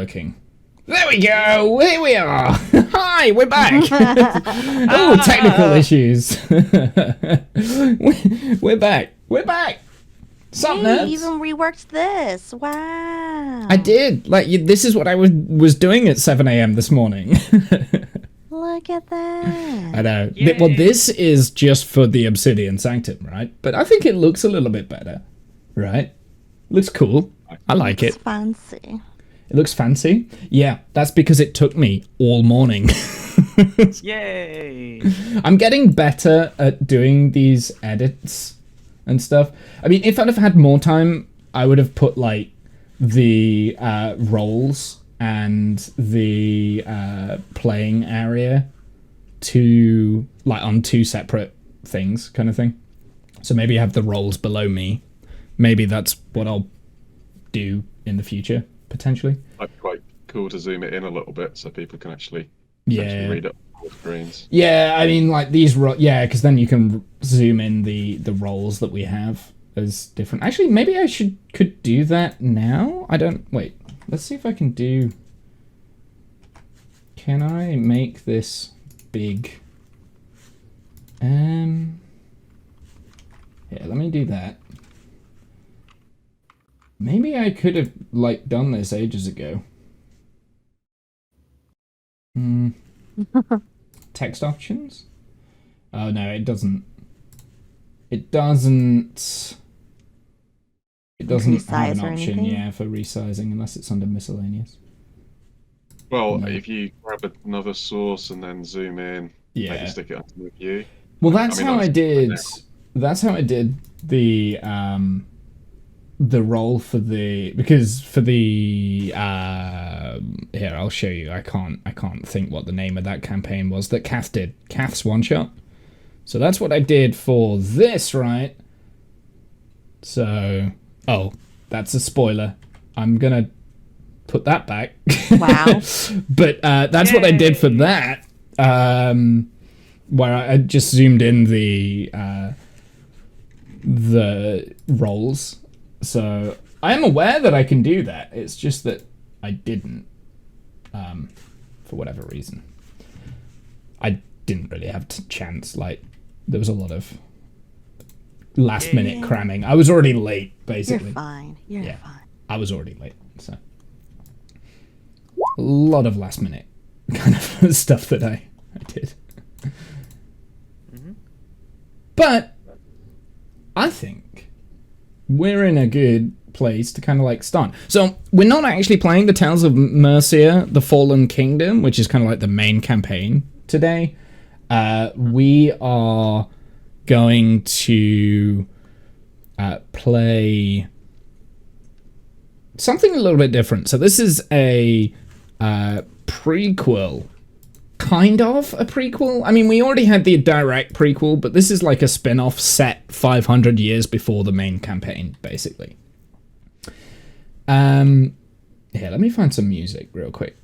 working. There we go! Here we are! Hi, we're back! Oh, technical issues. We're back! We're back! Sup, nerds? You even reworked this. Wow. I did. Like, this is what I was doing at 7 a.m. this morning. Look at that. I know. Yay. Well, this is just for the Obsidian Sanctum, right? But I think it looks a little bit better, right? Looks cool. I like it. It's fancy. It looks fancy. Yeah, that's because it took me all morning. Yay! I'm getting better at doing these edits and stuff. I mean, if I'd have had more time, I would have put like the roles and the playing area to like on two separate things, kind of thing. So maybe have the roles below me. Maybe that's what I'll do in the future, potentially. Might be quite cool to zoom it in a little bit so people can actually read it on the screens. Yeah, I mean, like these, yeah, because then you can zoom in the roles that we have as different. Actually, maybe I could do that now. I don't. Wait, let's see if I can do. Can I make this big? Yeah, let me do that. Maybe I could have like done this ages ago. Text options? Oh no, it doesn't. It doesn't have an option, yeah, for resizing unless it's under miscellaneous. Well, No. if you grab another source and then zoom in, maybe stick it onto the view. Well, that's how I did. now. That's how I did the role for the here I'll show you. I can't think what the name of that campaign was that Kath did. Kath's one shot. So that's what I did for this, right? So that's a spoiler. I'm gonna put that back. Wow. But that's what I did for that. Where I just zoomed in the roles. So I am aware that I can do that. It's just that I didn't, for whatever reason. I didn't really have a chance. Like there was a lot of last minute cramming. I was already late, basically. You're fine. You're fine. I was already late, so a lot of last minute kind of stuff that I did. But I think we're in a good place to kind of like start. So we're not actually playing the Tales of Mercia, the Fallen Kingdom, which is kind of like the main campaign today. We are going to play something a little bit different. So this is a prequel. Kind of a prequel. I mean, we already had the direct prequel, but this is like a spin-off set 500 years before the main campaign, basically. Here, let me find some music real quick.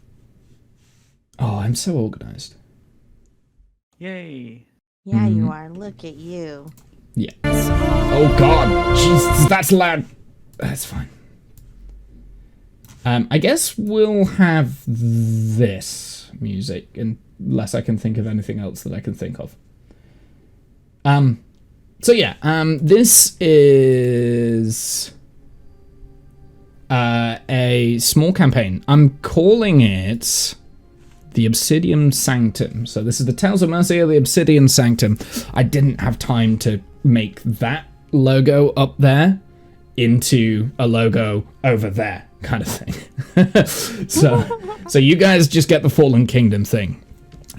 Oh, I'm so organized. Yay! Yeah, you are. Look at you. Yeah. Oh God, Jesus, that's loud. That's fine. I guess we'll have this music unless I can think of anything else that I can think of. So yeah, this is a small campaign. I'm calling it the Obsidian Sanctum. So this is the Tales of Mercia, the Obsidian Sanctum. I didn't have time to make that logo up there into a logo over there kind of thing. So you guys just get the Fallen Kingdom thing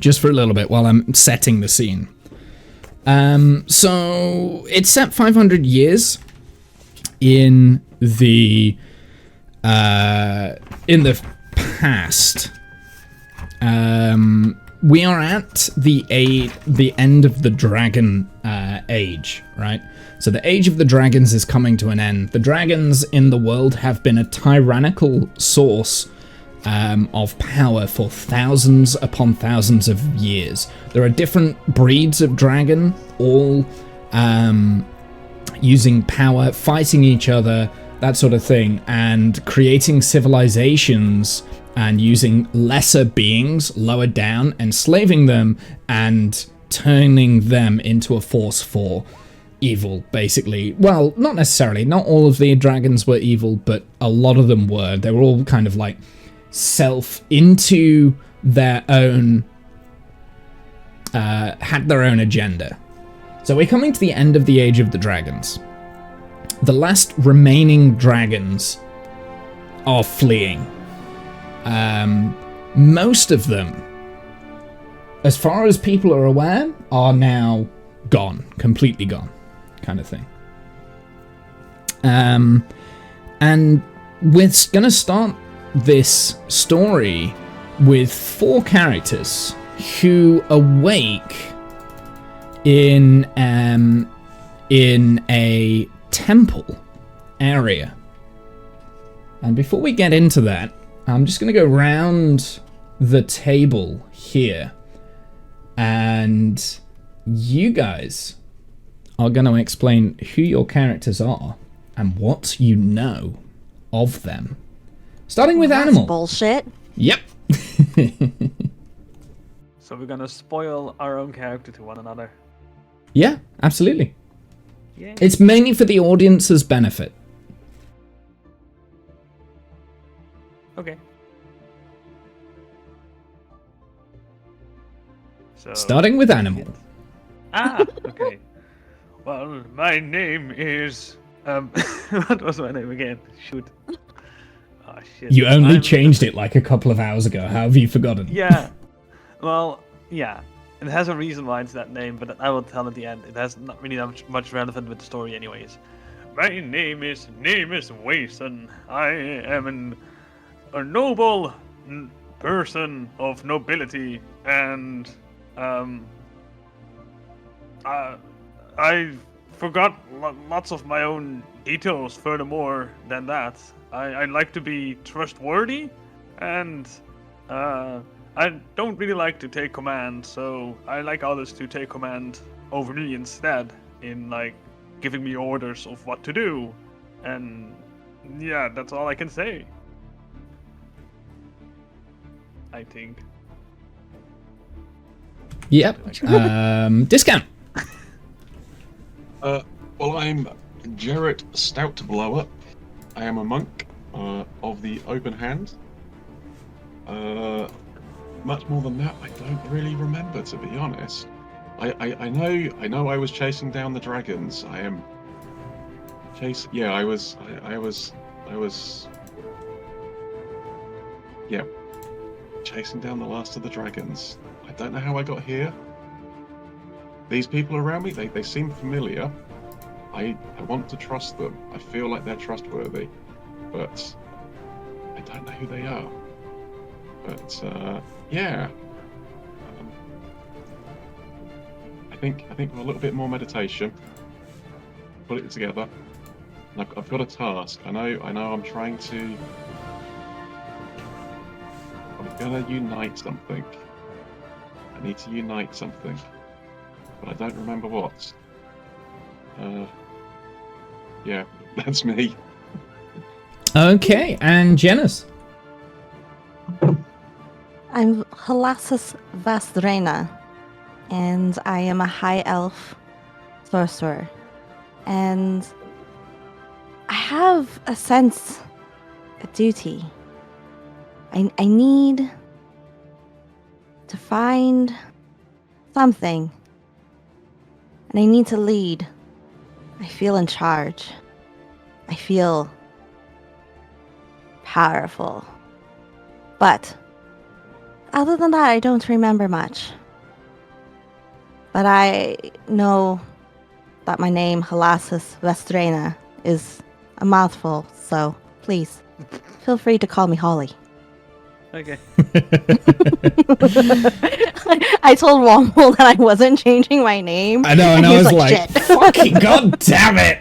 just for a little bit while I'm setting the scene. So it's set 500 years in the past. We are at the end of the dragon age, right? So the age of the dragons is coming to an end. The dragons in the world have been a tyrannical source of power for thousands upon thousands of years. There are different breeds of dragon, all using power, fighting each other, that sort of thing, and creating civilizations and using lesser beings lower down, enslaving them, and turning them into a force for evil, basically. Well, not necessarily. Not all of the dragons were evil, but a lot of them were. They were all kind of like into their own, had their own agenda. So we're coming to the end of the Age of the Dragons. The last remaining dragons are fleeing. Most of them, as far as people are aware, are now gone, completely gone, kind of thing. And we're gonna start this story with 4 characters who awake in a temple area. And before we get into that, I'm just going to go round the table here, and you guys are going to explain who your characters are and what you know of them. Starting with That's Animal. bullshit. Yep. So we're gonna spoil our own character to one another. Yeah, absolutely. Yeah. It's mainly for the audience's benefit. Okay. So Starting with Animal. Okay. Well, my name is what was my name again? Shoot. Oh shit. You only changed it like a couple of hours ago. How have you forgotten? Yeah. Well, yeah. It has a reason why it's that name, but I will tell at the end. It has not really much relevant with the story anyways. My name is Wason. I am a noble person of nobility, and I forgot lots of my own details furthermore than that. I like to be trustworthy, and I don't really like to take command, so I like others to take command over me instead, in like giving me orders of what to do. And yeah, that's all I can say, I think. Yep. Discount. Well, I'm Jarrett Stout Blower. I am a monk of the Open Hand. Much more than that, I don't really remember, to be honest. I know I was chasing down the dragons. I am I was chasing down the last of the dragons. I don't know how I got here. These people around me, they seem familiar. I want to trust them. I feel like they're trustworthy, but I don't know who they are. But yeah, I think with a little bit more meditation, put it together. And I've got a task. I know. I'm trying to. I'm gonna unite something. I need to unite something, but I don't remember what. Yeah, that's me. Okay, and Janice. I'm Halassus Vastrena, and I am a high elf sorcerer. And I have a sense, a duty. I need to find something, and I need to lead. I feel in charge. I feel powerful. But other than that, I don't remember much. But I know that my name, Halassus Vastrena, is a mouthful, so please, feel free to call me Holly. Okay. I told Womble that I wasn't changing my name. I know, and I he's was like, shit. fucking god damn it!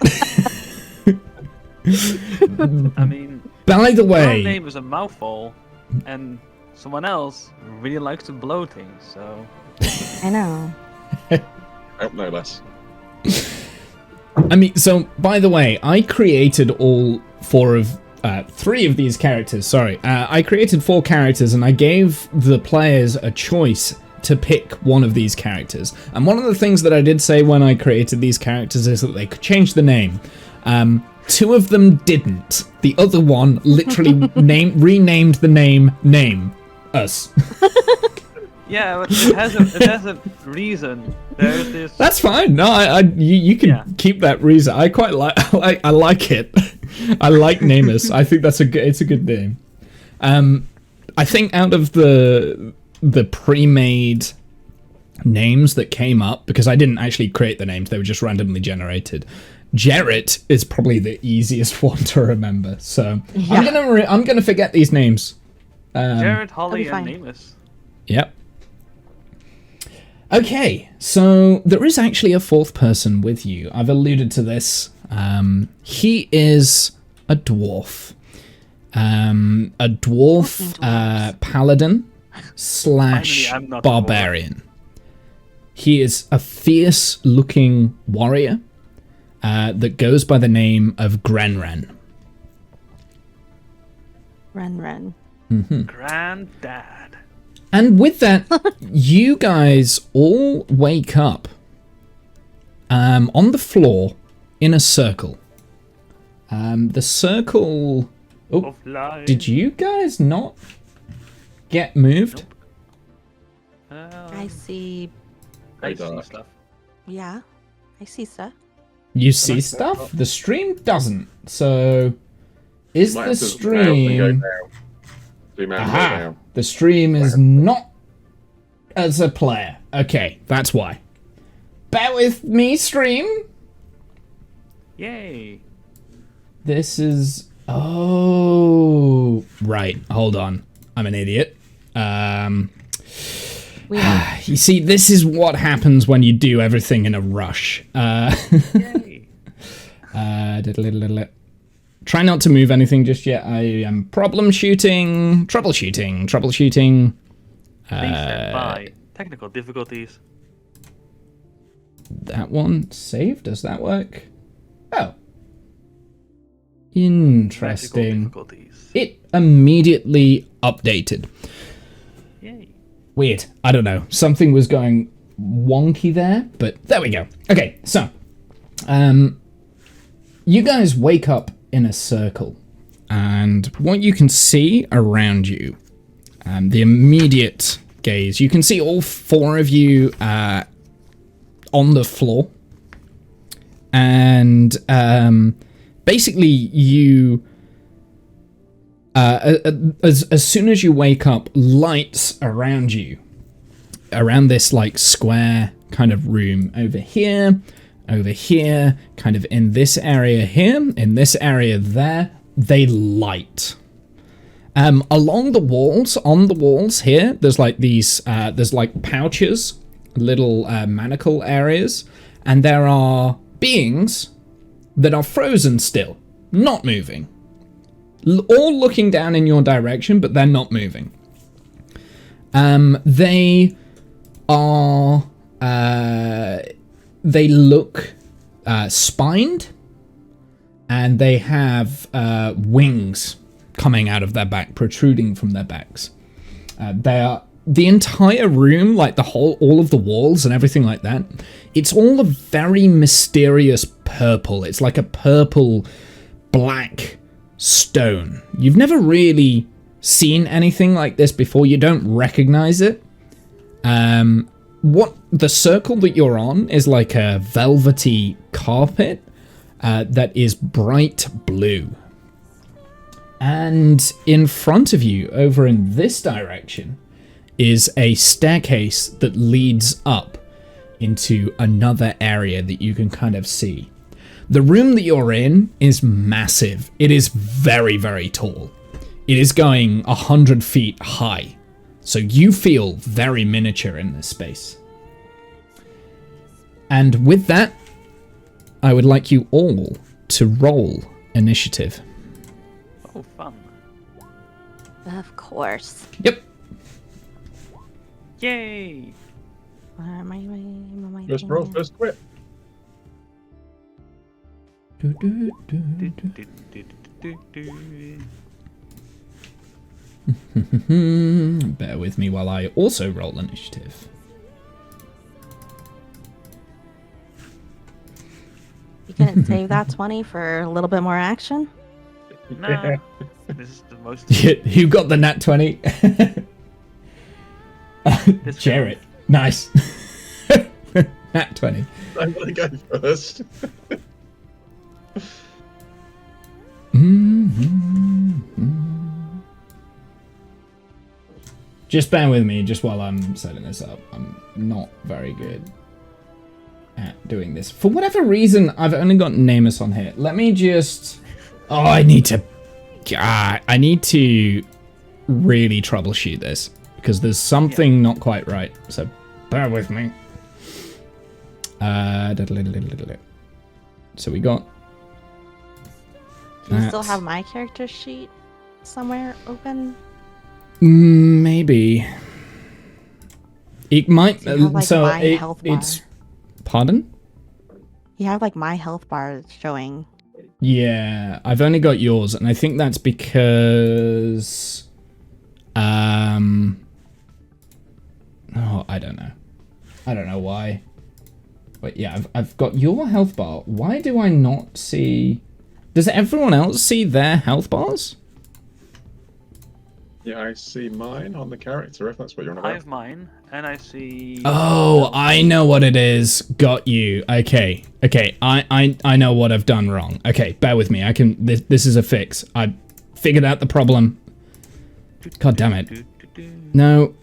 I mean, By the your way, name is a mouthful, and someone else really likes to blow things, so... I know. Oh, no less. I mean, so, by the way, I created all three of these characters. Sorry, I created 4 characters, and I gave the players a choice to pick one of these characters. And one of the things that I did say when I created these characters is that they could change the name. 2 of them didn't. The other one literally renamed the name us. Yeah, but it has a reason. There's this. That's fine. No, you can keep that reason. I quite I like it. I like Namus. I think it's a good name. I think out of the pre-made names that came up, because I didn't actually create the names, they were just randomly generated. Jarrett is probably the easiest one to remember. So I'm gonna forget these names. Jarrett, Holly, and Namus. Yep. Okay, so there is actually a 4th person with you. I've alluded to this. He is a dwarf. Paladin / barbarian. He is a fierce-looking warrior that goes by the name of Grenren. Ren. Mm-hmm. Granddad. And with that, you guys all wake up on the floor in a circle. The circle... Oh, did you guys not get moved? Nope. I see. I see stuff. Yeah, I see stuff. You see stuff? The stream doesn't. So, is the stream... Aha! The stream is not as a player. Okay, that's why. Bear with me, stream. Yay. This is... Oh... Right, hold on. I'm an idiot. You see, this is what happens when you do everything in a rush. Yay. Try not to move anything just yet. I am troubleshooting. Please stand by. Technical difficulties. That one save? Does that work? Oh. Interesting. It immediately updated. Yay. Weird. I don't know. Something was going wonky there, but there we go. Okay, so you guys wake up in a circle, and what you can see around you, the immediate gaze, you can see all 4 of you on the floor, and basically you as soon as you wake up, lights around you, around this like square kind of room, over here, kind of in this area here, in this area there, they light. Along the walls, on the walls here, there's like these, there's like pouches, little manacle areas, and there are beings that are frozen still, not moving. All looking down in your direction, but they're not moving. They are... they look spined, and they have wings coming out of their back, protruding from their backs. They are the entire room, like all of the walls and everything like that. It's all a very mysterious purple. It's like a purple black stone. You've never really seen anything like this before. You don't recognize it. What the circle that you're on is like a velvety carpet that is bright blue. And in front of you, over in this direction, is a staircase that leads up into another area that you can kind of see. The room that you're in is massive. It is very, very tall. It is going 100 feet high. So you feel very miniature in this space. And with that, I would like you all to roll initiative. Oh, fun. Of course. Yep. Yay! First roll, first quit. Bear with me while I also roll initiative. You can save that 20 for a little bit more action. Nah, this is the most. You got the nat 20. Jarrett. Nice. Nat 20. I'm gonna go first. Just bear with me just while I'm setting this up. I'm not very good at doing this. For whatever reason, I've only got Namus on here. Let me just... Oh, I need to really troubleshoot this. Because there's something not quite right. So bear with me. So we got... Do you still have my character sheet somewhere open? Maybe. It might... You have, like, my health bar. It's... Pardon? You have like my health bar showing. Yeah, I've only got yours, and I think that's because... Oh, I don't know. I don't know why. But yeah, I've got your health bar. Why do I not see... Does everyone else see their health bars? Yeah, I see mine on the character, if that's what you're on about. I have mine, and I see. Oh, I know what it is. Got you. Okay. I know what I've done wrong. Okay, bear with me. I can. This is a fix. I figured out the problem. God damn it. No.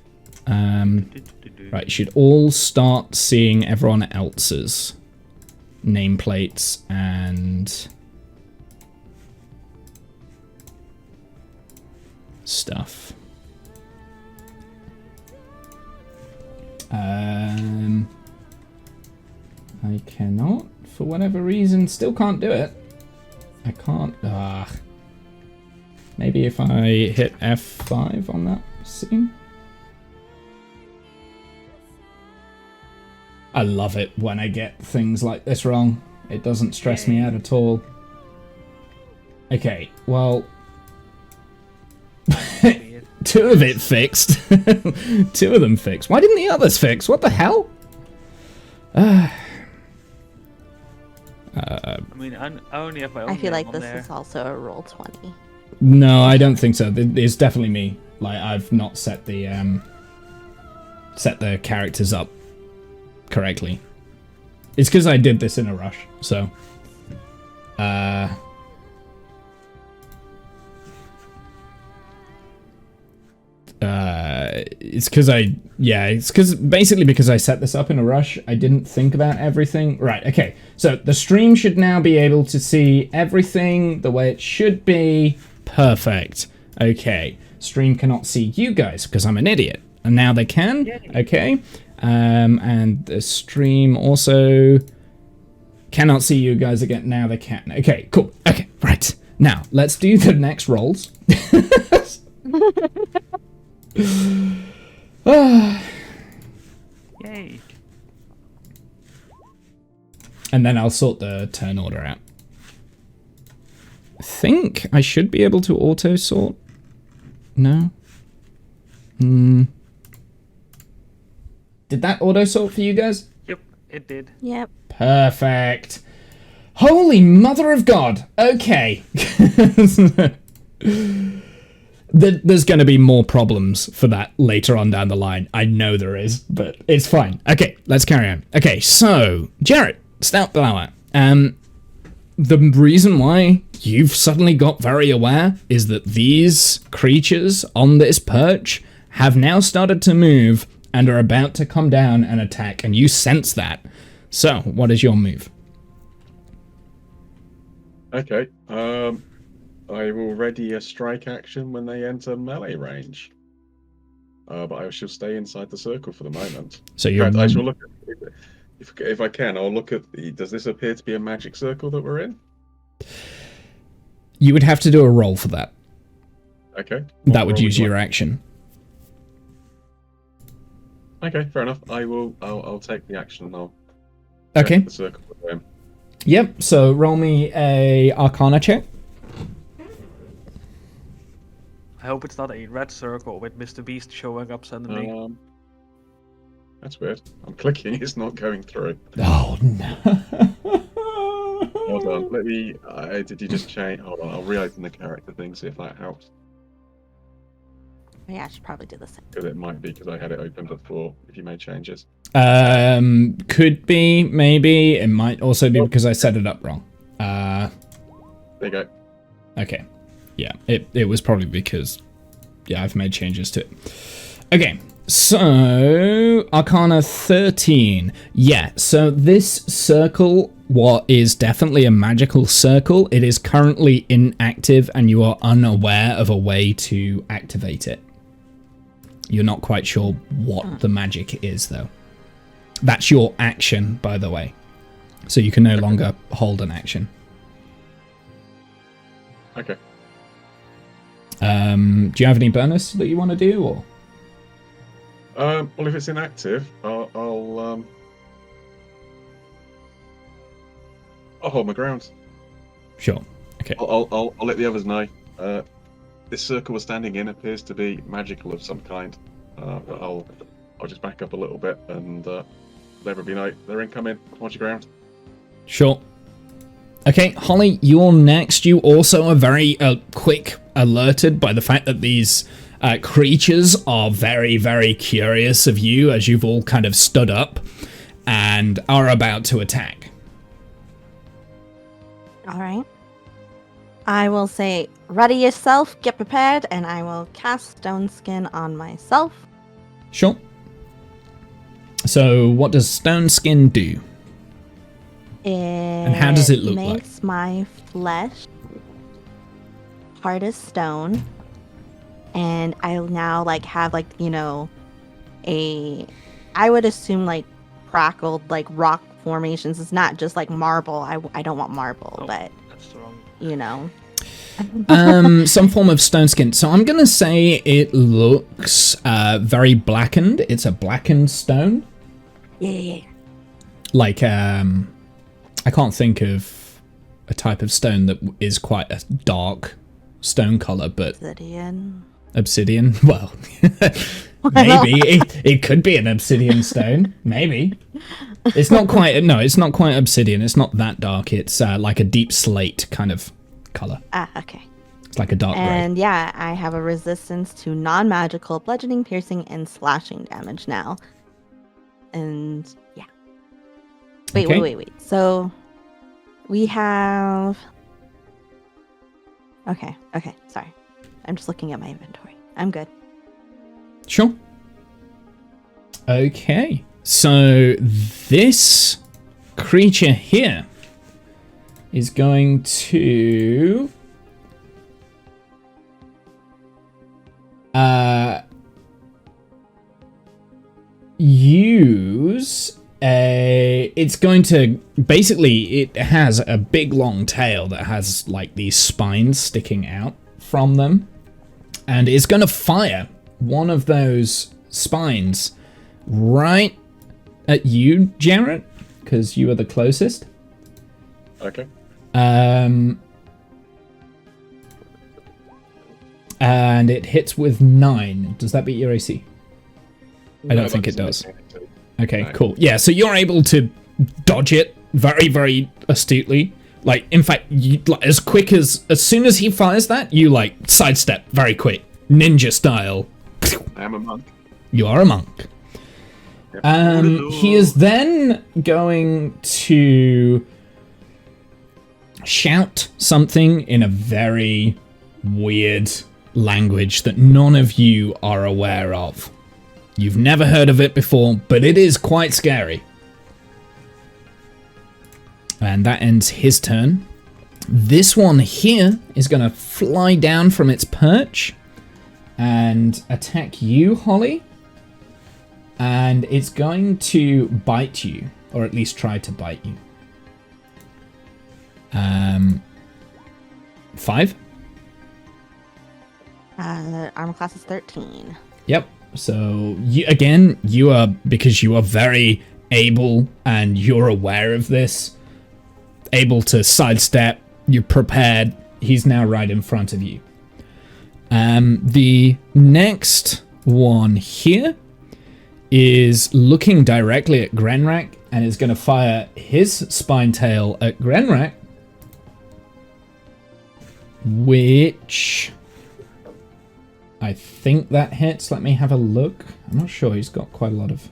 Right. You should all start seeing everyone else's nameplates and stuff. I cannot, for whatever reason, still can't do it. I can't. Maybe if I hit F5 on that scene. I love it when I get things like this wrong. It doesn't stress me out at all. Okay, well... Two of it fixed. Two of them fixed. Why didn't the others fix? What the hell? I mean, I only have my own. I feel name like on this there. is also a roll 20. No, I don't think so. It's definitely me. Like, I've not set the characters up correctly. It's because I did this in a rush, so it's because basically because I set this up in a rush, I didn't think about everything. Right, okay. So the stream should now be able to see everything the way it should be. Perfect. Okay. Stream cannot see you guys because I'm an idiot. And now they can. Yay. Okay. And the stream also cannot see you guys again. Now they can. Okay, cool. Okay, right. Now, let's do the next rolls. Yay. And then I'll sort the turn order out. I think I should be able to auto sort. No? Did that auto sort for you guys? Yep, it did. Yep. Perfect. Holy mother of God. Okay. There's going to be more problems for that later on down the line. I know there is, but it's fine. Okay, let's carry on. Okay, so, Jarrett, Stout Blower. The reason why you've suddenly got very aware is that these creatures on this perch have now started to move and are about to come down and attack, and you sense that. So, what is your move? Okay, I will ready a strike action when they enter melee range. But I shall stay inside the circle for the moment. So you're... I shall look at... If I can, I'll look at the... Does this appear to be a magic circle that we're in? You would have to do a roll for that. Okay. That would use your action. Okay, fair enough. I'll take the action and I'll... Okay. The circle with him. Yep, so roll me a Arcana check. hope it's not a red circle with Mr. Beast showing up suddenly. That's weird. I'm clicking, it's not going through. Oh no. Hold on, let me. Did you just change? Hold on, I'll reopen the character thing, see if that helps. Yeah, I should probably do the same. Because it might be because I had it open before. If you made changes. Could be, maybe. It might also be because I set it up wrong. There you go. Okay. Yeah, it was probably because, yeah, I've made changes to it. Okay, so Arcana 13. Yeah, so this circle, what is definitely a magical circle, it is currently inactive and you are unaware of a way to activate it. You're not quite sure what the magic is, though. That's your action, by the way. So you can no longer hold an action. Okay. Do you have any bonus that you want to do, or? Well, if it's inactive, I'll hold my ground. Sure. Okay. I'll let the others know. This circle we're standing in appears to be magical of some kind. But I'll just back up a little bit and let everybody know they're incoming. Watch your ground. Sure. Okay, Holly, you're next. You also are very quick alerted by the fact that these creatures are very, very curious of you as you've all kind of stood up and are about to attack. All right. I will say, ready yourself, get prepared, and I will cast Stone Skin on myself. Sure. So what does Stone Skin do? And how does it look like? It makes my flesh hard as stone, and I now have I would assume crackled rock formations. It's not just marble. I don't want marble, but That's wrong. Some form of stone skin. So I'm gonna say it looks very blackened. It's a blackened stone. Yeah. I can't think of a type of stone that is quite a dark stone color, but Obsidian. Well, maybe it could be an obsidian stone. Maybe it's not quite. No, it's not quite obsidian. It's not that dark. It's like a deep slate kind of color. Okay. It's like a dark gray. And yeah, I have a resistance to non-magical bludgeoning, piercing, and slashing damage now. And yeah. Wait. So we have. Okay. Sorry. I'm just looking at my inventory. I'm good. Sure. Okay. So this creature here is going to use it's going to basically, it has a big long tail that has these spines sticking out from them, and it's going to fire one of those spines right at you, Jarrett, because you are the closest. Okay. And it hits with 9. Does that beat your AC? I don't think it does. Okay, no. Cool. Yeah, so you're able to dodge it very, very astutely. In fact, you, as soon as he fires that, you sidestep very quick, ninja style. I am a monk. You are a monk. Yep. He is then going to shout something in a very weird language that none of you are aware of. You've never heard of it before, but it is quite scary. And that ends his turn. This one here is going to fly down from its perch and attack you, Holly. And it's going to bite you, or at least try to bite you. 5. Armor class is 13. Yep. So you are, because you are very able and you're aware of this, able to sidestep. You're prepared. He's now right in front of you. The next one here is looking directly at Grenrak and is going to fire his spine tail at Grenrak, which I think that hits. Let me have a look. I'm not sure. He's got quite a lot of...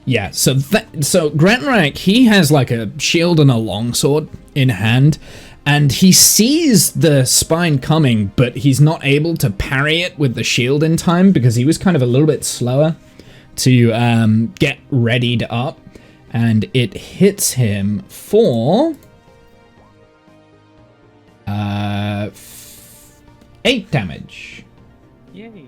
Yeah, so Grenrak, he has like a shield and a longsword in hand, and he sees the spine coming, but he's not able to parry it with the shield in time because he was kind of a little bit slower to get readied up, and it hits him for 8 damage. Yay.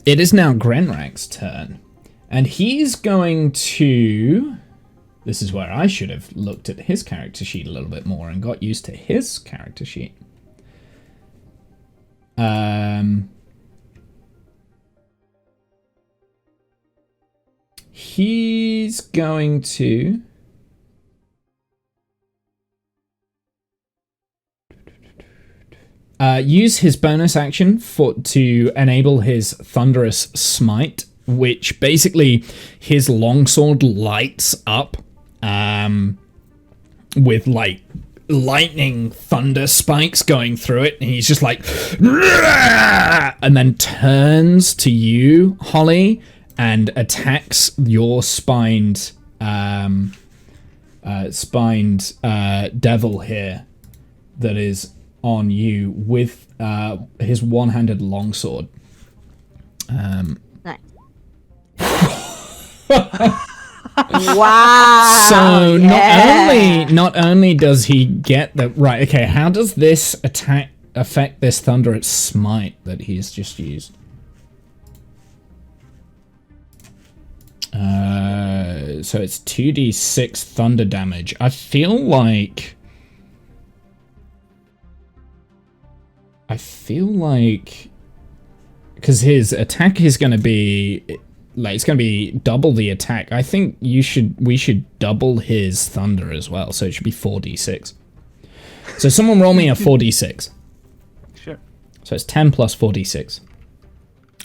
It is now Grenrak's turn, and he's going to... This is where I should have looked at his character sheet a little bit more and got used to his character sheet. He's going to... use his bonus action to enable his Thunderous Smite, which basically his longsword lights up with like lightning thunder spikes going through it, and he's just like, and then turns to you, Holly, and attacks your spined devil here that is on you with his one-handed longsword. Nice. Wow. So not only does he get the right. Okay, how does this attack affect this Thunderous Smite that he's just used? So it's 2d6 thunder damage. I feel like because his attack is going to be like, it's going to be double the attack. I think we should double his thunder as well, so it should be 4d6. So someone roll me a 4d6. Sure. So it's 10 plus 4d6.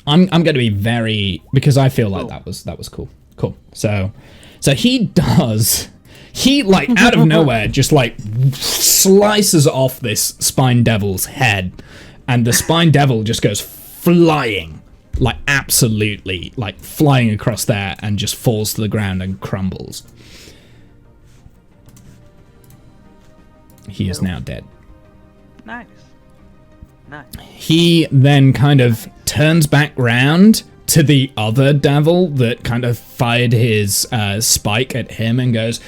I'm going to be very, because I feel like that was cool. Cool. So he like out of nowhere just like slices off this spine devil's head, and the spine devil just goes flying, like absolutely like flying across there, and just falls to the ground and crumbles. He is now dead. Nice. He then kind of turns back round to the other devil that kind of fired his spike at him and goes,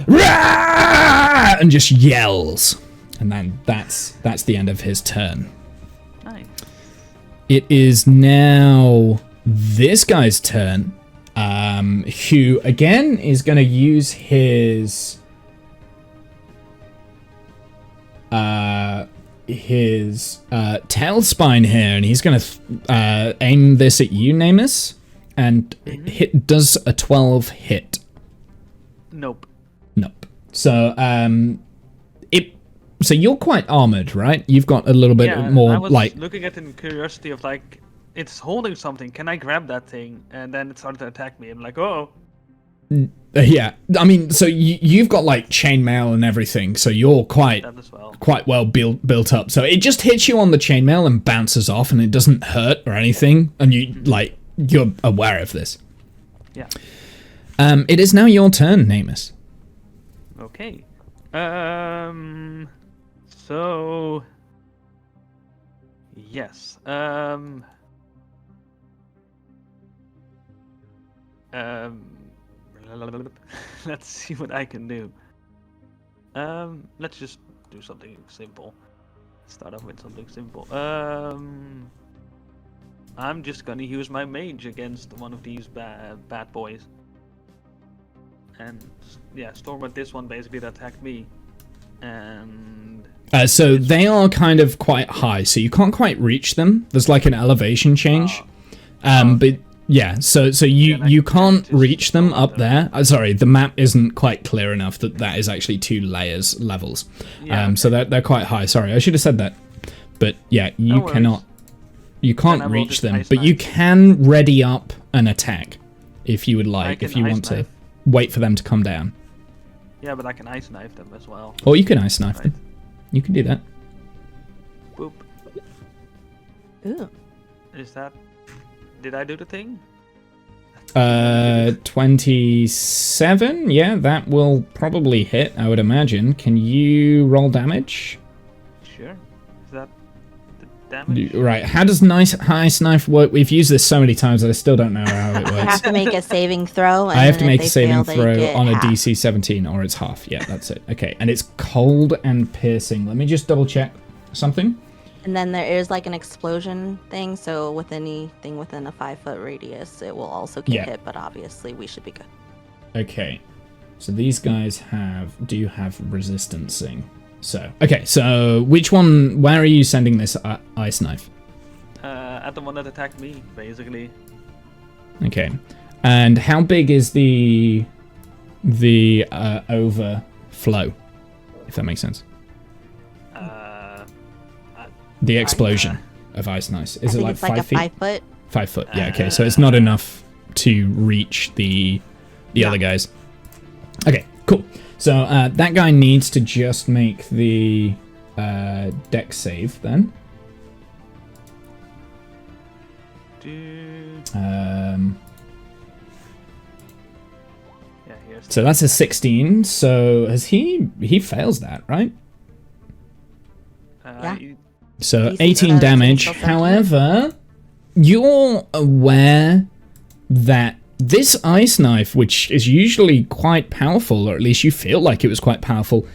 "Rah!" and just yells. And then that's the end of his turn. Nice. It is now this guy's turn, who again is going to use his tail spine here, and he's going to aim this at you, Namus, and does a 12 hit? Nope. So so you're quite armored, right? You've got a little bit more, I was like, looking at it in curiosity of like, it's holding something. Can I grab that thing? And then it started to attack me. I'm like, oh. Yeah, I mean, so you've got like chainmail and everything, so you're quite well built up. So it just hits you on the chainmail and bounces off, and it doesn't hurt or anything, and you're aware of this. Yeah. It is now your turn, Namus. Okay. So yes. Let's see what I can do. Let's just do something simple. Start off with something simple. I'm just gonna use my mage against one of these bad boys. And yeah, storm at this one basically that attacked me. And so they are kind of quite high, so you can't quite reach them. There's like an elevation change. But Yeah, so you Yeah, you like, can't just reach them go up there. there. Sorry, the map isn't quite clear enough that is actually 2 levels. Yeah, So okay. they're quite high. Sorry, I should have said that. But yeah, you No worries. cannot. You Then I can't will reach just them, ice but you knife. can ready up an attack if you would like. If can you ice want to knife. wait for them to come down, Yeah, but I can ice knife them as well. or you can ice knife Right. them. You can do that. Boop. Ooh. Is that? Did I do the thing? 27. Yeah, that will probably hit. I would imagine. Can you roll damage? Sure. Is that the damage? Right. How does ice knife work? We've used this so many times that I still don't know how it You works. have to make a saving throw. And I have to then if make a they saving fail, throw they get on a half. DC 17 or it's half. Yeah, that's it. Okay, and it's cold and piercing. Let me just double check something. And then there is like an explosion thing, so with anything within a 5-foot radius, it will also get Yeah. hit, but obviously we should be good. Okay, so these guys do have resistancing. So, okay, so which one, where are you sending this ice knife? At the one that attacked me, basically. Okay, and how big is the overflow, if that makes sense? The explosion of ice knives. Is I it think like it's like 5 a feet? 5-foot. 5 foot. Yeah. Okay. So it's not enough to reach the other guys. Okay. Cool. So that guy needs to just make the dex save then. Dude. Yeah, Here's. so that's a 16. So has he fails that, right? Yeah. So Decent 18 for damage. cynical sentiment. However, you're aware that this ice knife, which is usually quite powerful, or at least you feel like it was quite powerful,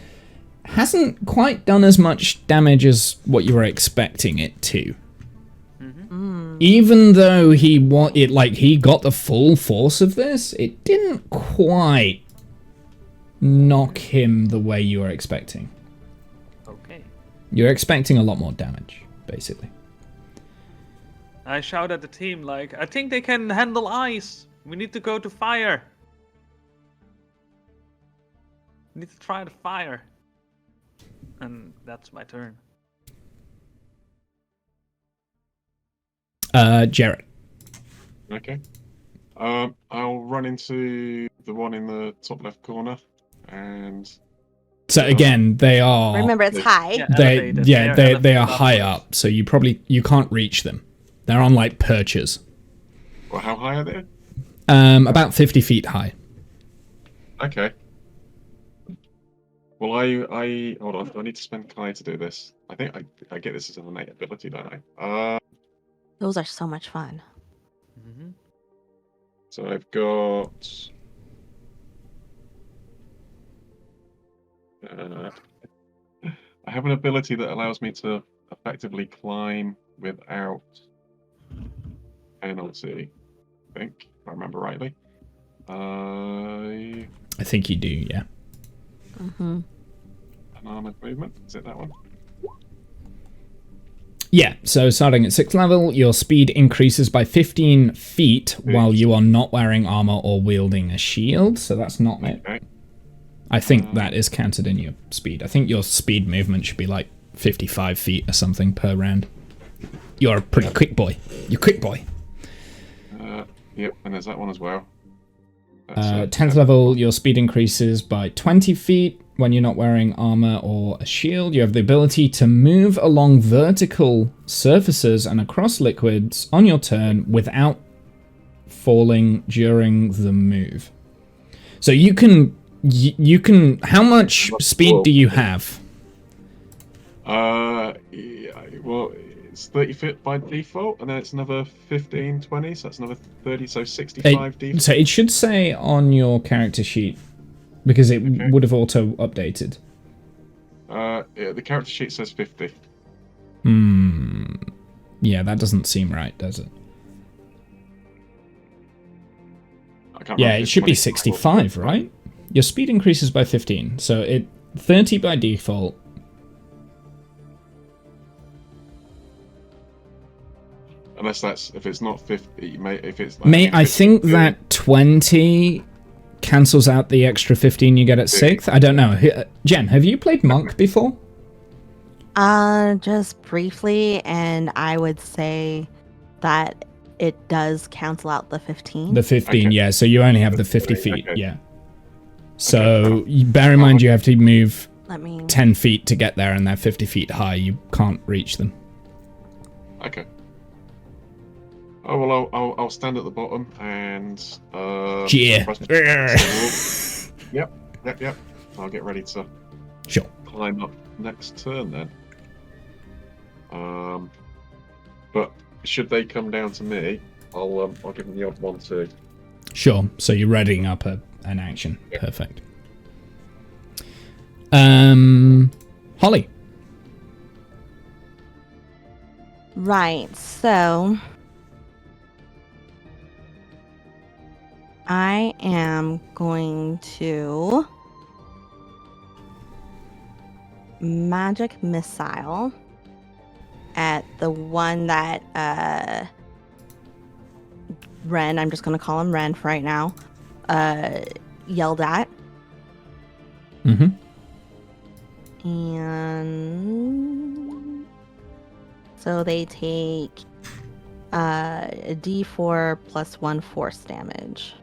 hasn't quite done as much damage as what you were expecting it to. Even though he got the full force of this, it didn't quite knock him the way you were expecting. Okay. You're expecting a lot more damage, basically. I shout at the team like, I think they can handle ice. We need to go to fire. We need to try the fire. And that's my turn. Jarrett. Okay. I'll run into the one in the top left corner, and So again, they are Remember, it's high. Yeah, they elevated. they elevated are high upwards. up, so you can't reach them. They're on like perches. well, how high are they? About 50 feet high. Okay. Well, I hold on. Do I need to spend Kai to do this? I think I get this as an innate ability, don't I? Those are so much fun. Mhm. So I've got. I have an ability that allows me to effectively climb without penalty. I think, if I remember rightly. I think you do, yeah. Mm-hmm. An armored movement. Is it that one? Yeah, so starting at 6th level, your speed increases by 15 feet while you are not wearing armor or wielding a shield, so that's not it. Okay. I think that is counted in your speed. I think your speed movement should be like 55 feet or something per round. You're a pretty quick boy. You're a quick boy. Yep, and there's that one as well. That's 10th level, your speed increases by 20 feet when you're not wearing armor or a shield. You have the ability to move along vertical surfaces and across liquids on your turn without falling during the move. So you can... How much speed do you have? Yeah, well, it's 30 feet by default, and then it's another 15, 20, so that's another 30, so 65 default. So it should say on your character sheet, because it would have auto updated. Yeah, the character sheet says 50. Yeah, that doesn't seem right, does it? I can't Yeah, remember if it it's should be 25 or 65, right? Your speed increases by 15, so 30 by default. Unless that's if it's not 50, if it's like, Mate, if I it's think 50, that 20 cancels out the extra 15 you get at 6th. I don't know. Jen, have you played Monk before? Just briefly, and I would say that it does cancel out the 15. The 15, Okay. yeah. So you only have the 50 Okay. feet, yeah. So bear in mind you have to move Let me. 10 feet to get there, and they're 50 feet high. You can't reach them. Okay. Oh well, I'll stand at the bottom and Yeah. Yep. I'll get ready to Sure. climb up next turn then. But should they come down to me, I'll give them the odd one too. Sure. So you're readying up an action. Yep. Perfect. Holly. Right, so I am going to magic missile at the one that Ren, I'm just going to call him Ren for right now, yelled at. Mm-hmm. And so they take a D4 plus 1 force damage.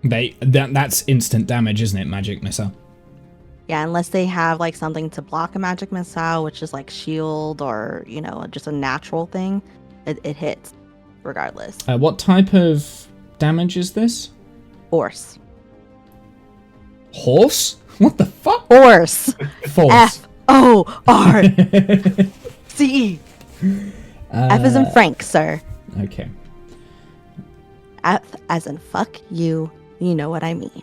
That's instant damage, isn't it? Magic missile. Yeah, unless they have like something to block a magic missile, which is like shield or, you know, just a natural thing, it hits regardless. What type of damage is this? Force. Horse? What the fuck? Force. Force. F-O-R-C-E. F as in Frank, sir. Okay. F as in fuck you. You know what I mean.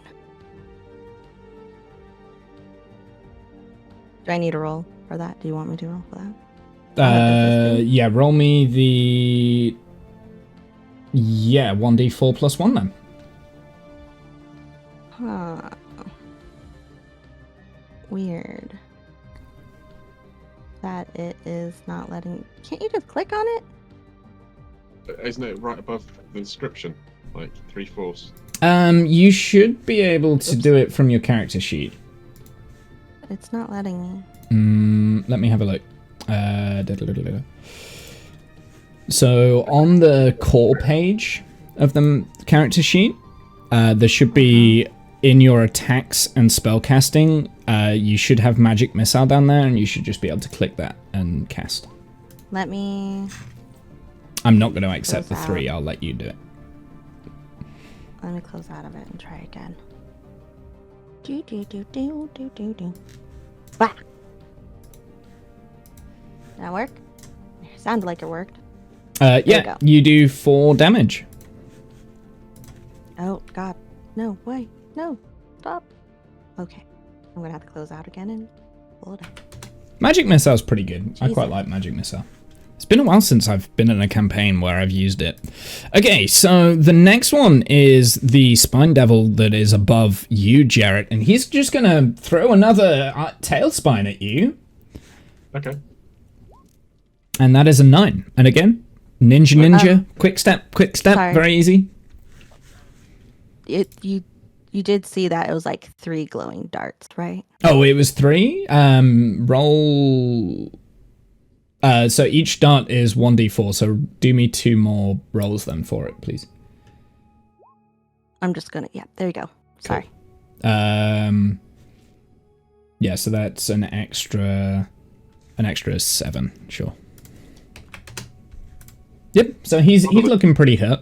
Do I need a roll for that? Do you want me to roll for that? Yeah, roll me the... Yeah, 1d4 plus 1 then. Huh. Weird. That it is not letting... Can't you just click on it? Isn't it right above the description? Like 3/4. You should be able to do it from your character sheet. It's not letting me. Let me have a look. So on the core page of the character sheet, there should be in your attacks and spellcasting, you should have magic missile down there, and you should just be able to click that and cast. Let me... I'm not going to accept the Close 3. out. I'll let you do it. Let me close out of it and try again. Bah! Did that work? It sounded like it worked. Yeah, you do 4 damage. Oh, God. No, wait. No. Stop. Okay. I'm gonna have to close out again and pull it up. Magic missile's pretty good. I quite Jesus. like magic missile. It's been a while since I've been in a campaign where I've used it. Okay, so the next one is the Spine Devil that is above you, Jarrett, and he's just gonna throw another tail spine at you. Okay. And that is a 9. And again, ninja, quick step, sorry. very easy. You did see that it was like 3 glowing darts, right? Oh, it was 3. Roll. So each dart is 1d4. So do me 2 more rolls then for it, please. I'm just gonna... Yeah, there you go. Sorry. Yeah, so that's an extra 7. Sure. Yep. So he's looking pretty hurt.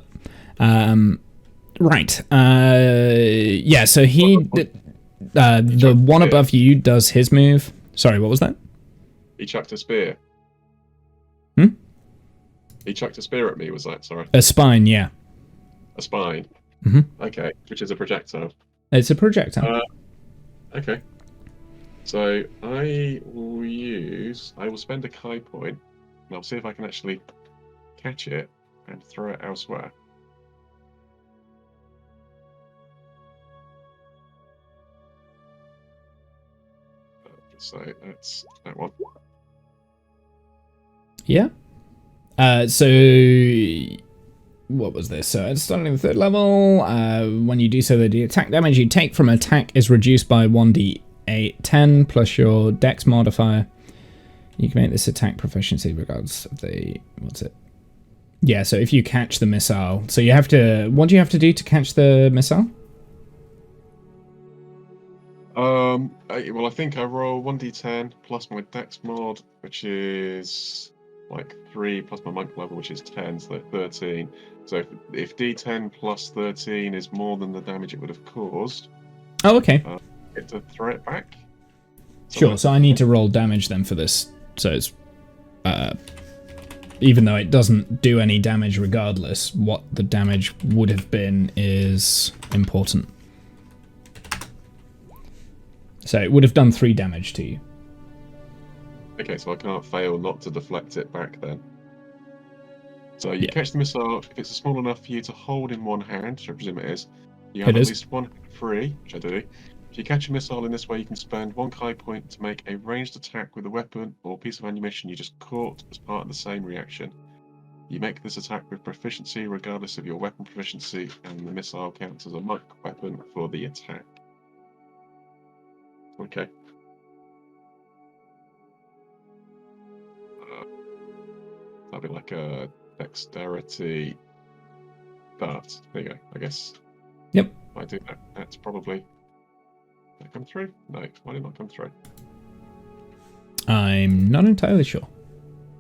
Right. Yeah. So the one above you does his move. Sorry, what was that? He chucked a spear. Hmm? He chucked a spear at me, was that? Sorry. A spine. Yeah. A spine. Mm-hmm. Okay, which is a projectile. It's a projectile. Okay. So I will spend a Kai point, and I'll see if I can actually catch it and throw it elsewhere. So that's that one. Yeah. So what was this? So at starting the 3rd level, when you do so, the attack damage you take from attack is reduced by 1d10 plus your dex modifier. You can make this attack proficiency regardless of the... What's it? Yeah, so if you catch the missile... So you have to... What do you have to do to catch the missile? Well, I think I roll 1d10 plus my dex mod, which is like 3 plus my monk level, which is 10, so 13. So if d10 plus 13 is more than the damage it would have caused... Oh, okay. Get to throw it back. Sure, so I need to roll damage then for this. So it's... even though it doesn't do any damage regardless, what the damage would have been is important. So it would have done 3 damage to you. Okay, so I can't fail not to deflect it back then. So you catch the missile. If it's small enough for you to hold in one hand, which I presume it is, you have at least one hand free, which I do. If you catch a missile in this way, you can spend 1 Kai point to make a ranged attack with a weapon or piece of ammunition you just caught as part of the same reaction. You make this attack with proficiency regardless of your weapon proficiency, and the missile counts as a monk weapon for the attack. Okay. That'd be like a dexterity dart. There you go, I guess. Yep. I do that. That's probably... Did that come through? No, why did it not come through? I'm not entirely sure.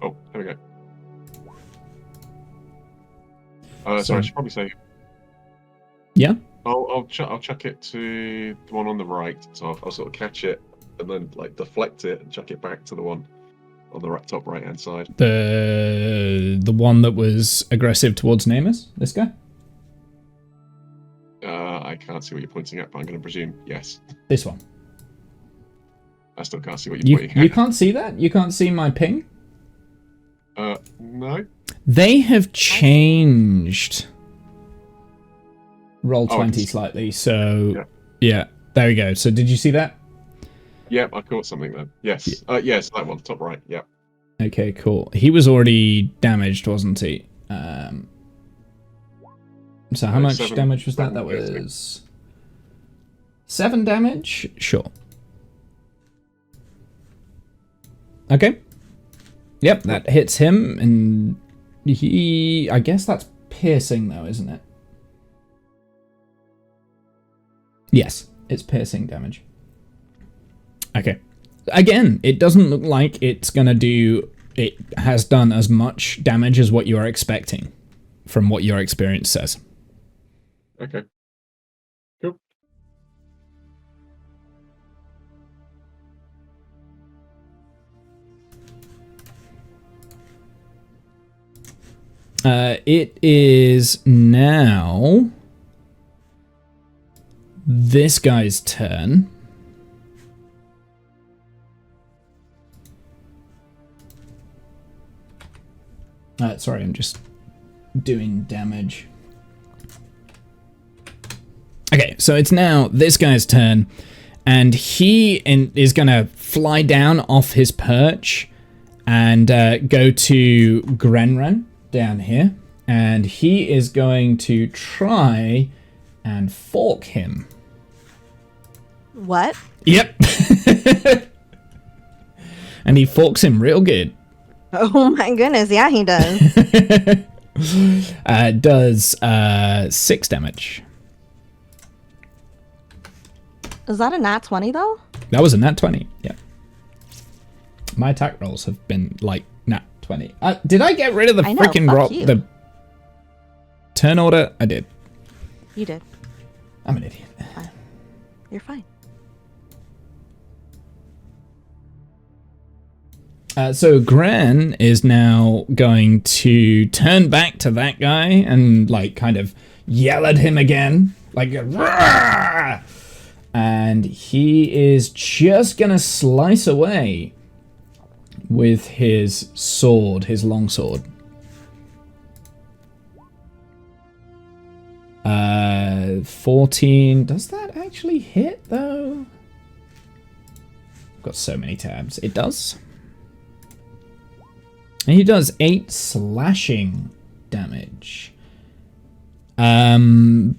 Oh, there we go. So I should probably say... Yeah? I'll chuck it to the one on the right, so I'll sort of catch it and then like deflect it and chuck it back to the one on the top right hand side. The one that was aggressive towards Namus? This guy? I can't see what you're pointing at, but I'm going to presume yes. This one. I still can't see what you're pointing at. You can't see that? You can't see my ping? No. They have changed roll 20 slightly, so yeah, there we go. So did you see that? Yep, I caught something then. Yes. Yes, that one, top right. Yep. Okay, cool. He was already damaged, wasn't he? So how much damage was that? That was 7 damage? Sure. Okay. Yep, that hits him, and he... I guess that's piercing, though, isn't it? Yes, it's piercing damage. Okay. Again, it doesn't look like it's gonna do... It has done as much damage as what you are expecting, from what your experience says. Okay. Cool. It is now this guy's turn. Sorry, I'm just doing damage. Okay, so it's now this guy's turn, and he is going to fly down off his perch and go to Grenren down here, and he is going to try and fork him. What? Yep. And he forks him real good. Oh my goodness, yeah, he does. Does 6 damage. Is that a nat 20 though? That was a nat 20, yeah. My attack rolls have been like nat 20. Did I get rid of the freaking rock? The turn order? I did. You did. I'm an idiot. You're fine. So Gran is now going to turn back to that guy and like kind of yell at him again. Like, Rah! And he is just gonna slice away with his sword, his long sword. 14. Does that actually hit though? I've got so many tabs. It does. And he does 8 slashing damage. And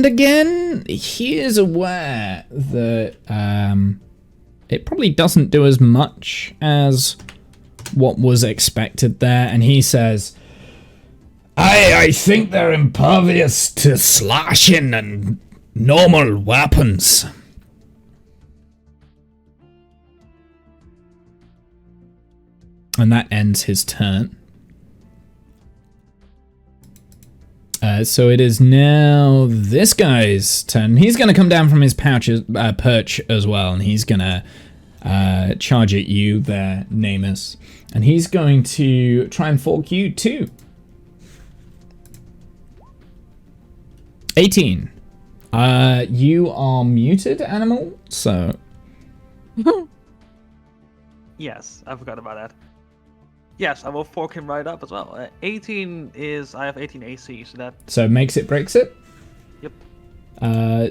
again, he is aware that it probably doesn't do as much as what was expected there, and he says, I think they're impervious to slashing and normal weapons. And that ends his turn. So it is now this guy's turn. He's going to come down from his perch as well, and he's going to charge at you there, Namus. And he's going to try and fork you too. 18. You are muted, animal, so... Yes, I forgot about that. Yes, I will fork him right up as well. 18 is... I have 18 AC, so that... So makes it, breaks it? Yep.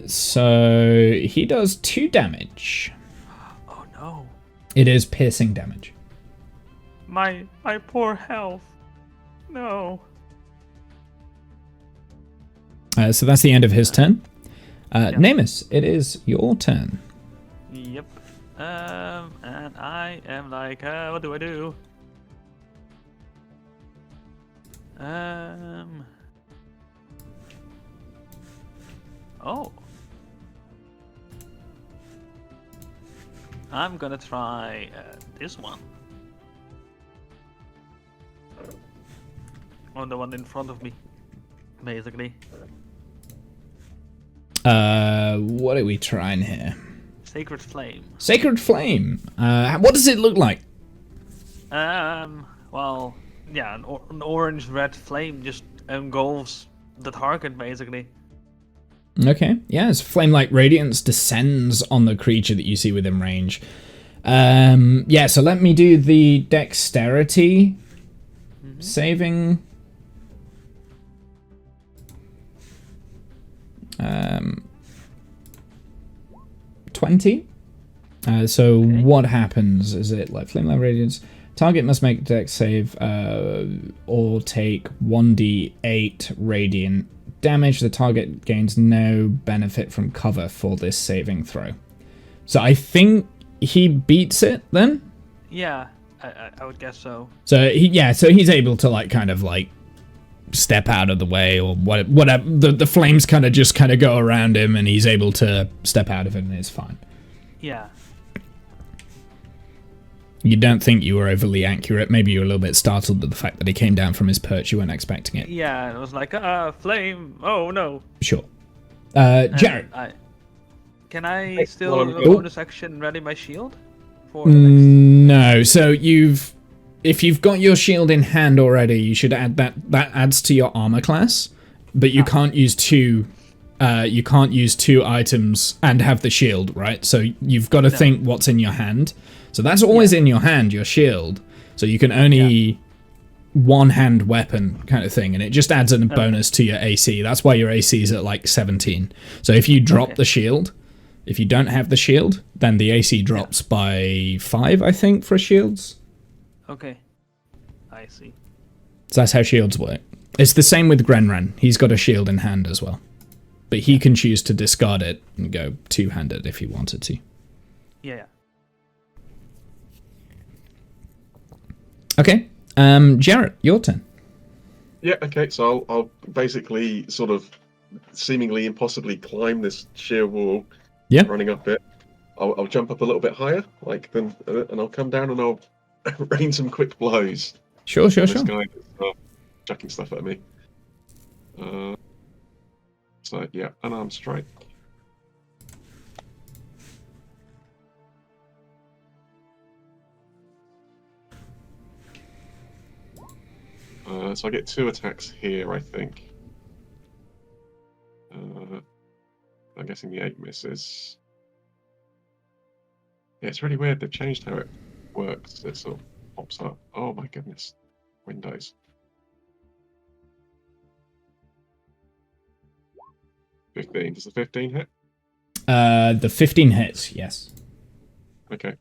So he does 2 damage. Oh no. It is piercing damage. My poor health. No. So that's the end of his turn. Yep. Namus, it is your turn. Yep. And I am like, what do I do? Oh. I'm gonna try this one. On the one in front of me, basically. What are we trying here? Sacred Flame. Sacred Flame. What does it look like? Well, yeah, an orange-red flame just engulfs the target, basically. Okay, yeah, as flame-like radiance descends on the creature that you see within range. Yeah, so let me do the dexterity saving. 20. So okay. What happens? Is it like flame-like radiance? Target must make a dex save or take 1d8 radiant damage. The target gains no benefit from cover for this saving throw. So I think he beats it then? Yeah, I would guess so. So he's able to like kind of like step out of the way or whatever. The flames kind of go around him and he's able to step out of it and it's fine. Yeah. You don't think you were overly accurate. Maybe you were a little bit startled at the fact that he came down from his perch. You weren't expecting it. Yeah, it was like, flame. Oh, no. Sure. Jared. Can I still bonus action ready my shield? For the No. So if you've got your shield in hand already, you should add that. That adds to your armor class. But you can't use two... you can't use 2 items and have the shield, right? So you've got to think what's in your hand. So that's always in your hand, your shield. So you can only one-hand weapon kind of thing, and it just adds a bonus to your AC. That's why your AC is at like 17. So if you drop the shield, if you don't have the shield, then the AC drops by 5, I think, for shields. Okay, I see. So that's how shields work. It's the same with Grenran. He's got a shield in hand as well. But he can choose to discard it and go two-handed if he wanted to. Yeah. Okay. Jarrett, your turn. Yeah, okay, so I'll basically sort of seemingly impossibly climb this sheer wall. Yeah. Running up it. I'll jump up a little bit higher, and I'll come down and I'll rain some quick blows. Sure. This guy is chucking stuff at me. So, yeah, unarmed strike. So I get 2 attacks here, I think. I'm guessing the 8 misses. Yeah, it's really weird. They've changed how it works. It sort of pops up. Oh my goodness. Windows. 15. Does the 15 hit? The 15 hits, yes. Okay.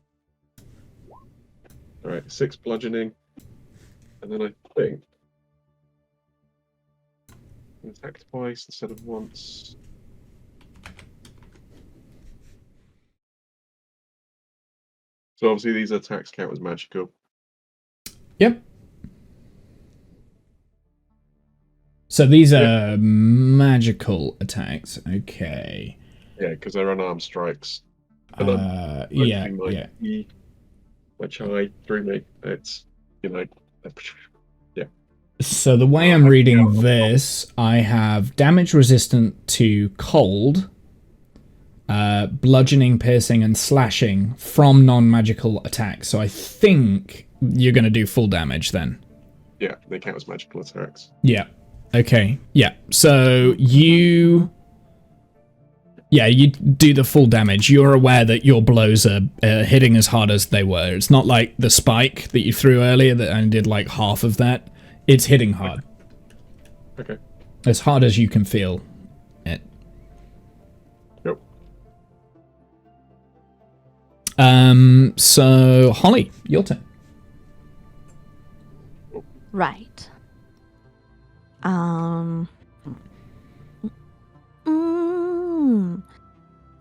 Alright, 6 bludgeoning. And then I think attack twice instead of once. So obviously these attacks count as magical. Yep. So these are magical attacks. Okay. Yeah, because they're unarmed strikes. Yeah. Which I through me. It's yeah. So the way I'm reading this, I have damage resistant to cold, bludgeoning, piercing, and slashing from non-magical attacks. So I think you're going to do full damage then. Yeah, they count as magical attacks. Yeah. Okay. Yeah. So you do the full damage. You're aware that your blows are hitting as hard as they were. It's not like the spike that you threw earlier that only did like half of that. It's hitting hard. Okay. As hard as you can feel it. Yep. So Holly, your turn. Right.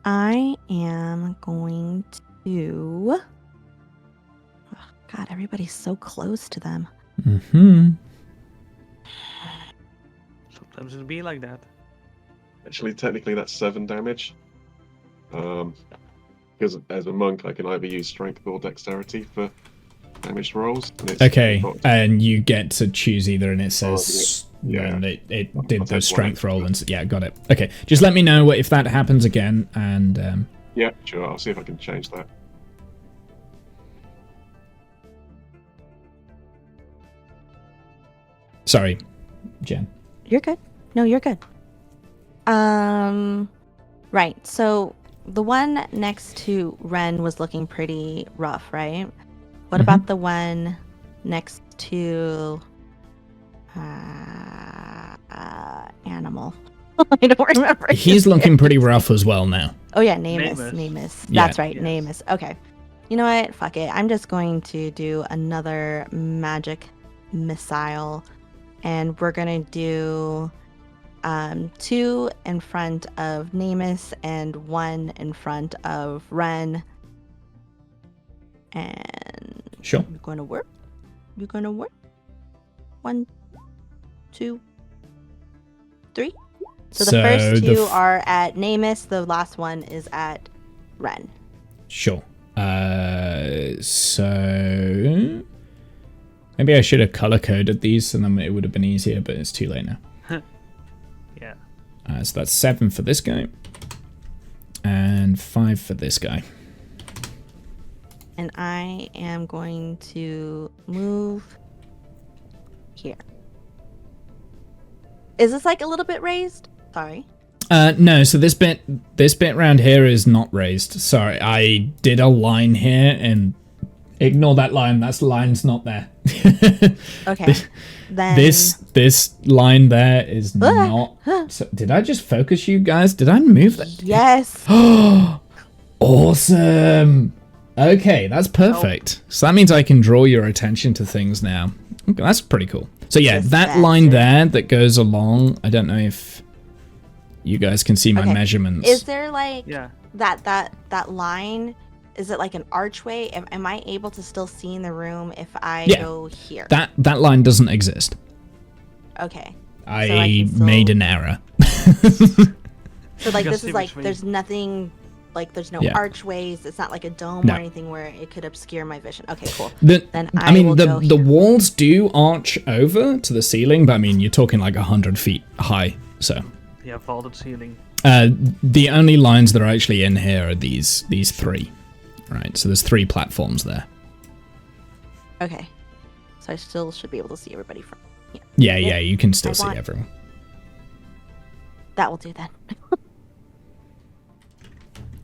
I am going to... Oh, God, everybody's so close to them. Mm-hmm. Sometimes it'll be like that. Actually, technically that's 7 damage. Because as a monk, I can either use strength or dexterity for damage rolls. And it's Okay, and you get to choose either, and it says when it did the strength roll, and yeah, got it. Okay, just let me know if that happens again, and yeah, sure. I'll see if I can change that. Sorry, Jen. You're good. No, you're good. Right. So the one next to Ren was looking pretty rough, right? What about the one next to Animal? I don't remember. He's looking pretty rough as well now. Oh yeah, Namus. That's right, yes. Namus. Okay. You know what? Fuck it. I'm just going to do another magic missile, and we're gonna do 2 in front of Namus and 1 in front of Ren. And Sure. You're gonna work. 1, 2, 3. So the first 2 are at Namus. The last one is at Ren. Sure. So maybe I should have color coded these, and then it would have been easier. But it's too late now. Yeah. So that's 7 for this guy, and 5 for this guy. And I am going to move here. Is this like a little bit raised? Sorry. No, so this bit around here is not raised. Sorry, I did a line here, and ignore that line. That line's not there. Okay. Then this line there is not. So, did I just focus you guys? Did I move that? Yes. Awesome. Okay, that's perfect. So that means I can draw your attention to things now. Okay, that's pretty cool. So yeah, that line there that goes along. I don't know if you guys can see my measurements. Is there like that line? Is it like an archway? Am I able to still see in the room if I go here? That line doesn't exist. Okay. I made an error. So like this is like there's nothing, like there's no archways. It's not like a dome or anything where it could obscure my vision. Okay, cool. Then the walls do arch over to the ceiling, but I mean you're talking like 100 feet high. So yeah, vaulted ceiling. The only lines that are actually in here are these 3. Right, so there's 3 platforms there. Okay, so I still should be able to see everybody from here. Yeah, you can still see everyone. That will do then.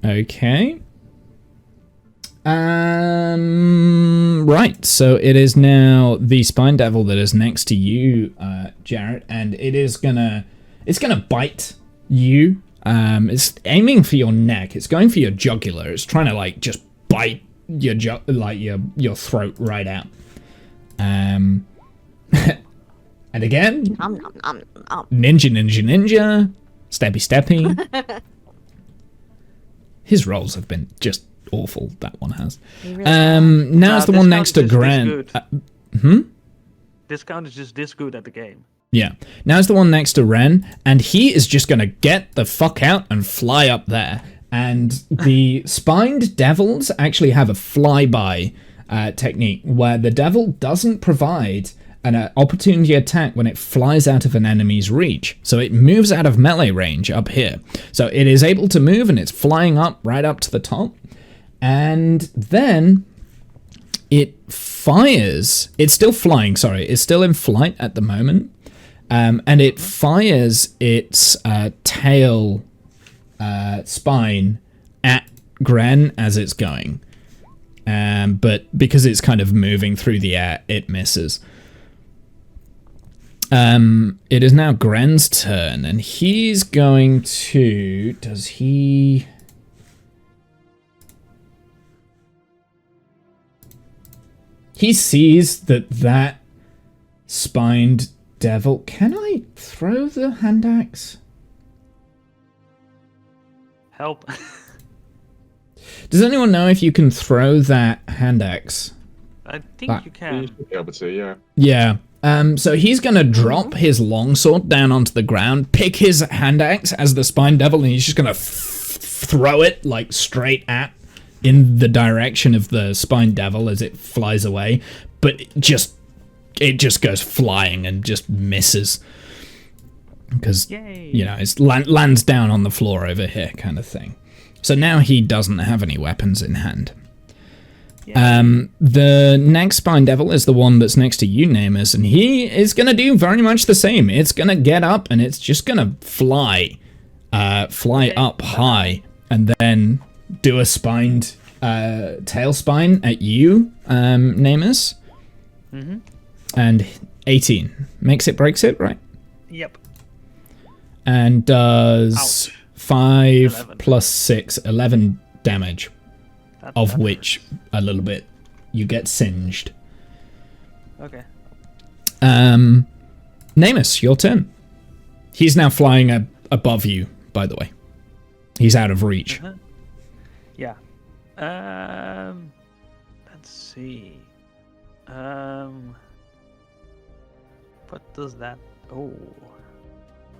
Okay. Right, so it is now the Spine Devil that is next to you, Jarrett, and it's gonna bite you. It's aiming for your neck. It's going for your jugular. It's trying to like just bite your your throat right out. And again, Nom, nom, nom, nom. ninja, steppy. His rolls have been just awful. That one has. You really are. Now's the this one count next to is this Gran. good. This count is just this good at the game. Yeah. Now's the one next to Ren, and he is just gonna get the fuck out and fly up there. And the spined devils actually have a flyby technique where the devil doesn't provide an opportunity attack when it flies out of an enemy's reach. So it moves out of melee range up here. So it is able to move, and it's flying up right up to the top. And then it fires. It's still flying, sorry. It's still in flight at the moment. And it fires its tail spine at Gren as it's going. But because it's kind of moving through the air, it misses. It is now Gren's turn, and he's going to... Does he... He sees that spined devil... Can I throw the hand axe? Help. Does anyone know if you can throw that hand axe? I think you can. You should be able to, yeah. Yeah. So he's gonna drop his longsword down onto the ground, pick his hand axe as the spine devil, and he's just gonna throw it like straight at in the direction of the spine devil as it flies away. But it just goes flying and just misses because you know it lands down on the floor over here, kind of thing. So now he doesn't have any weapons in hand. The next spine devil is the one that's next to you, Namus, and he is going to do very much the same. It's going to get up and it's just going to fly up high and then do a spined tail spine at you, Namus. Mm-hmm. And 18. Makes it, breaks it, right? Yep. And does Ouch. 5 11. plus 6, 11 damage. That Which a little bit you get singed. Okay. Namus, your turn. He's now flying above you, by the way. He's out of reach. Uh-huh. Yeah. Let's see. What does that? Oh,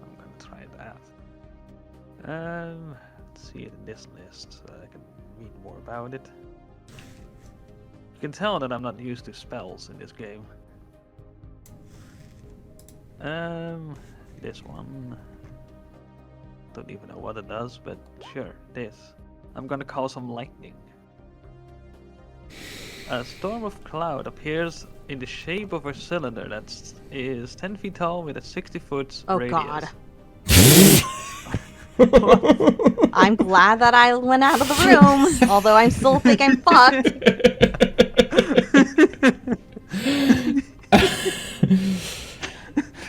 I'm gonna try that. Let's see it in this list so that I can read more about it. You can tell that I'm not used to spells in this game. This one. Don't even know what it does, but sure, this. I'm gonna call some lightning. A storm of cloud appears in the shape of a cylinder that is 10 feet tall with a 60-foot radius. God. I'm glad that I went out of the room, although I still think I'm fucked.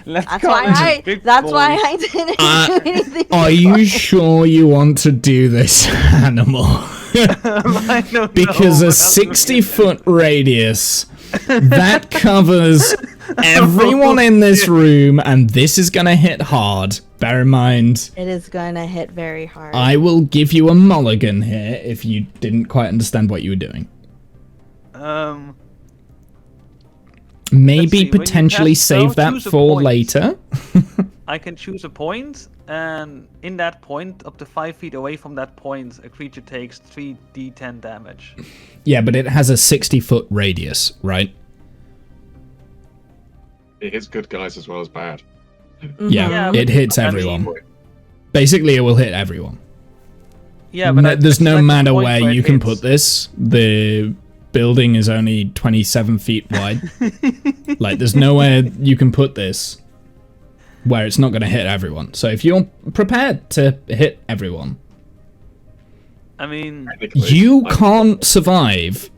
That's why I didn't do anything. Are you sure you want to do this, Animal? I don't Because know, a but I'll look 60-foot radius, that covers everyone in this room, and this is going to hit hard. Bear in mind, It is gonna hit very hard. I will give you a mulligan here if you didn't quite understand what you were doing. Maybe Let's see, when you potentially cast spell, save that choose a for point. later. I can choose a point, and in that point, up to 5 feet away from that point, a creature takes 3d10 damage. Yeah, but it has a 60-foot radius, right? It hits good guys as well as bad. Yeah, Yeah, it but- hits I mean- everyone. Basically, it will hit everyone. Yeah, but There's no select the matter point where it you can hits. put this. The building is only 27 feet wide. Like, there's nowhere you can put this where it's not going to hit everyone. So if you're prepared to hit everyone, I mean, Technically, you I'm- can't survive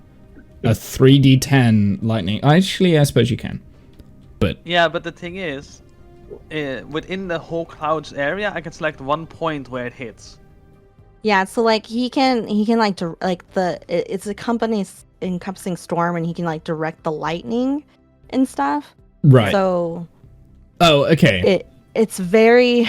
a 3d10 lightning. Actually, I suppose you can. But yeah, but the thing is, within the whole clouds area, I can select one point where it hits. Yeah, so like he can like it's a company's encompassing storm, and he can like direct the lightning and stuff. right. So Oh, okay. It's very.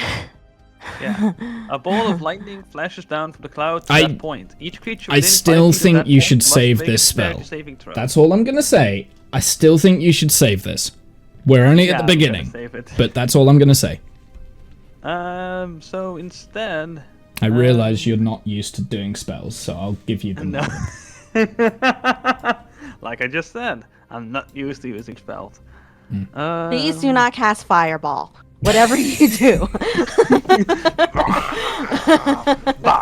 Yeah. A ball of lightning flashes down from the cloud to that point. Each creature I within 5 still feet of think that you point should must save make a this dexterity spell. saving throw. That's all I'm gonna say. I still think you should save this. We're only at the I'm gonna beginning, save it. but that's all I'm gonna say. So instead. I realize you're not used to doing spells, so I'll give you the No. moment. Like I just said, I'm not used to using spells. Please do not cast fireball. Whatever you do.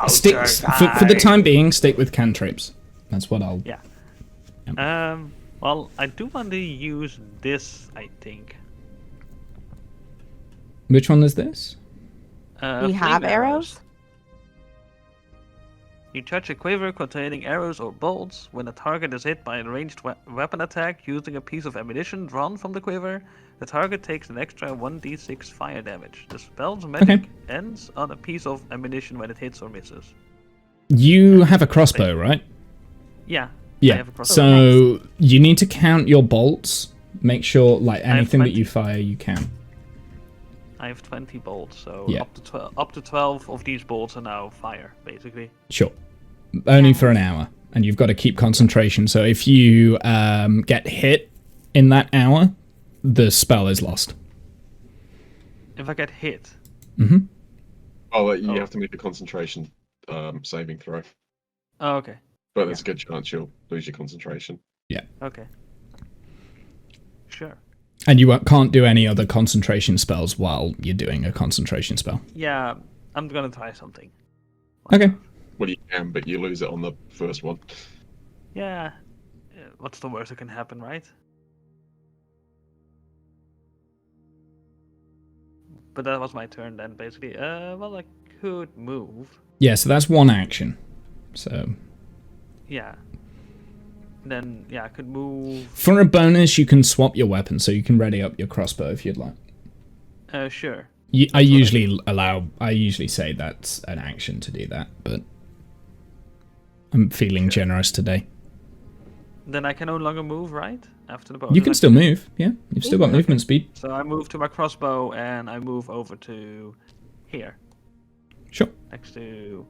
Stick for the time being. Stick with cantrips. That's what I'll. Yeah. Well, I do want to use this. I think. Which one is this? We have flame arrows? You charge a quiver containing arrows or bolts. When a target is hit by a ranged weapon attack using a piece of ammunition drawn from the quiver, the target takes an extra 1d6 fire damage. The spell's magic ends on a piece of ammunition when it hits or misses. You have a crossbow, right? Yeah. I Yeah. have a crossbow. So you need to count your bolts. Make sure, like, have anything that 20. you fire, you count. I have 20 bolts, so Yeah. up to 12 of these bolts are now fire, basically. Sure. Only for an hour, and you've got to keep concentration. So if you get hit in that hour, the spell is lost. If I get hit. Mm-hmm. Oh, you have to make a concentration saving throw. Oh, okay. But there's a good chance you'll lose your concentration. Yeah. Okay. Sure. And you can't do any other concentration spells while you're doing a concentration spell. Yeah, I'm gonna try something. Okay. Well, you can, but you lose it on the first one. Yeah. What's the worst that can happen, right? But that was my turn then, basically. Well, I could move. Yeah, so that's one action. So Yeah. Then, yeah, I could move. for a bonus, you can swap your weapon, so you can ready up your crossbow if you'd like. Sure. I usually say that's an action to do that, but I'm feeling generous today. Then I can no longer move, right? After the bonus. You can still move, yeah. You've still got movement speed. So I move to my crossbow and I move over to here. Sure. Next to.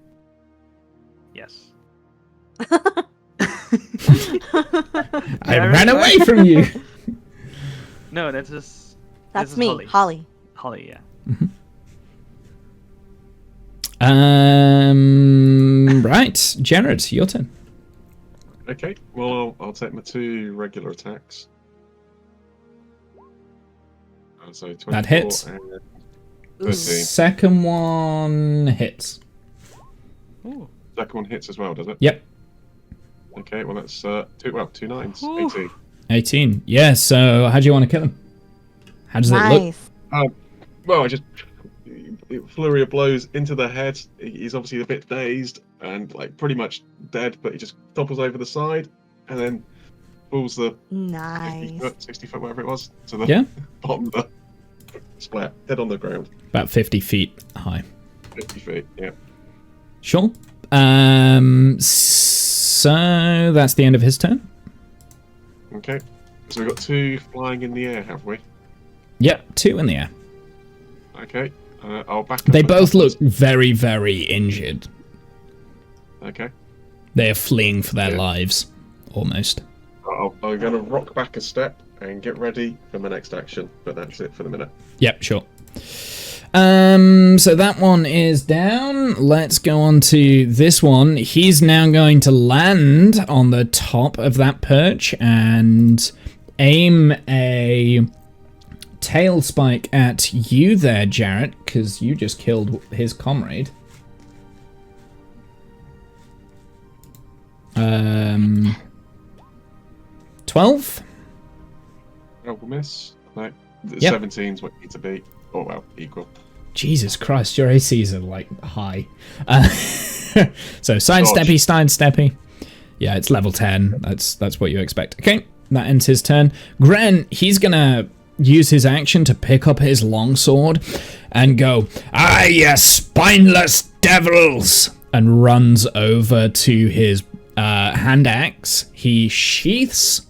Yes. I ran away from you. No, that's just. That's this is me, Holly. Holly, yeah. Right, Jared, your turn. Okay, well, I'll take my 2 regular attacks. So 24 That hits. and 13. Second one hits. Ooh. Second one hits as well, does it? Yep. Okay, well that's 2 nines, Ooh. 18. 18. Yeah, so how do you want to kill him? How does it look? Nice. Well, I just flurry of blows into the head. He's obviously a bit dazed and like pretty much dead, but he just topples over the side and then falls the 50 Nice. foot, 60 foot, whatever it was, to the Yeah. bottom of the splat, dead on the ground. About 50 feet high. 50 feet, yeah. Sure. So that's the end of his turn. Okay, so we've got 2 flying in the air, have we? Yep, 2 in the air. Okay, I'll back up. They a both couple. look very, very injured. Okay, They are fleeing for their Yeah. lives, almost. I'm going to rock back a step and get ready for my next action, but that's it for the minute. Yep, sure. So that one is down. Let's go on to this one. He's now going to land on the top of that perch and aim a tail spike at you there, Jarrett, because you just killed his comrade. 12? Oh, we'll miss. No, Yep. 17's what you need to beat. Oh, well, equal. Jesus Christ, your ACs are like high. So sidesteppy. Yeah, it's level 10. That's what you expect. Okay, that ends his turn. Gren, he's gonna use his action to pick up his longsword and go, "Ah, you spineless devils!" and runs over to his hand axe. He sheaths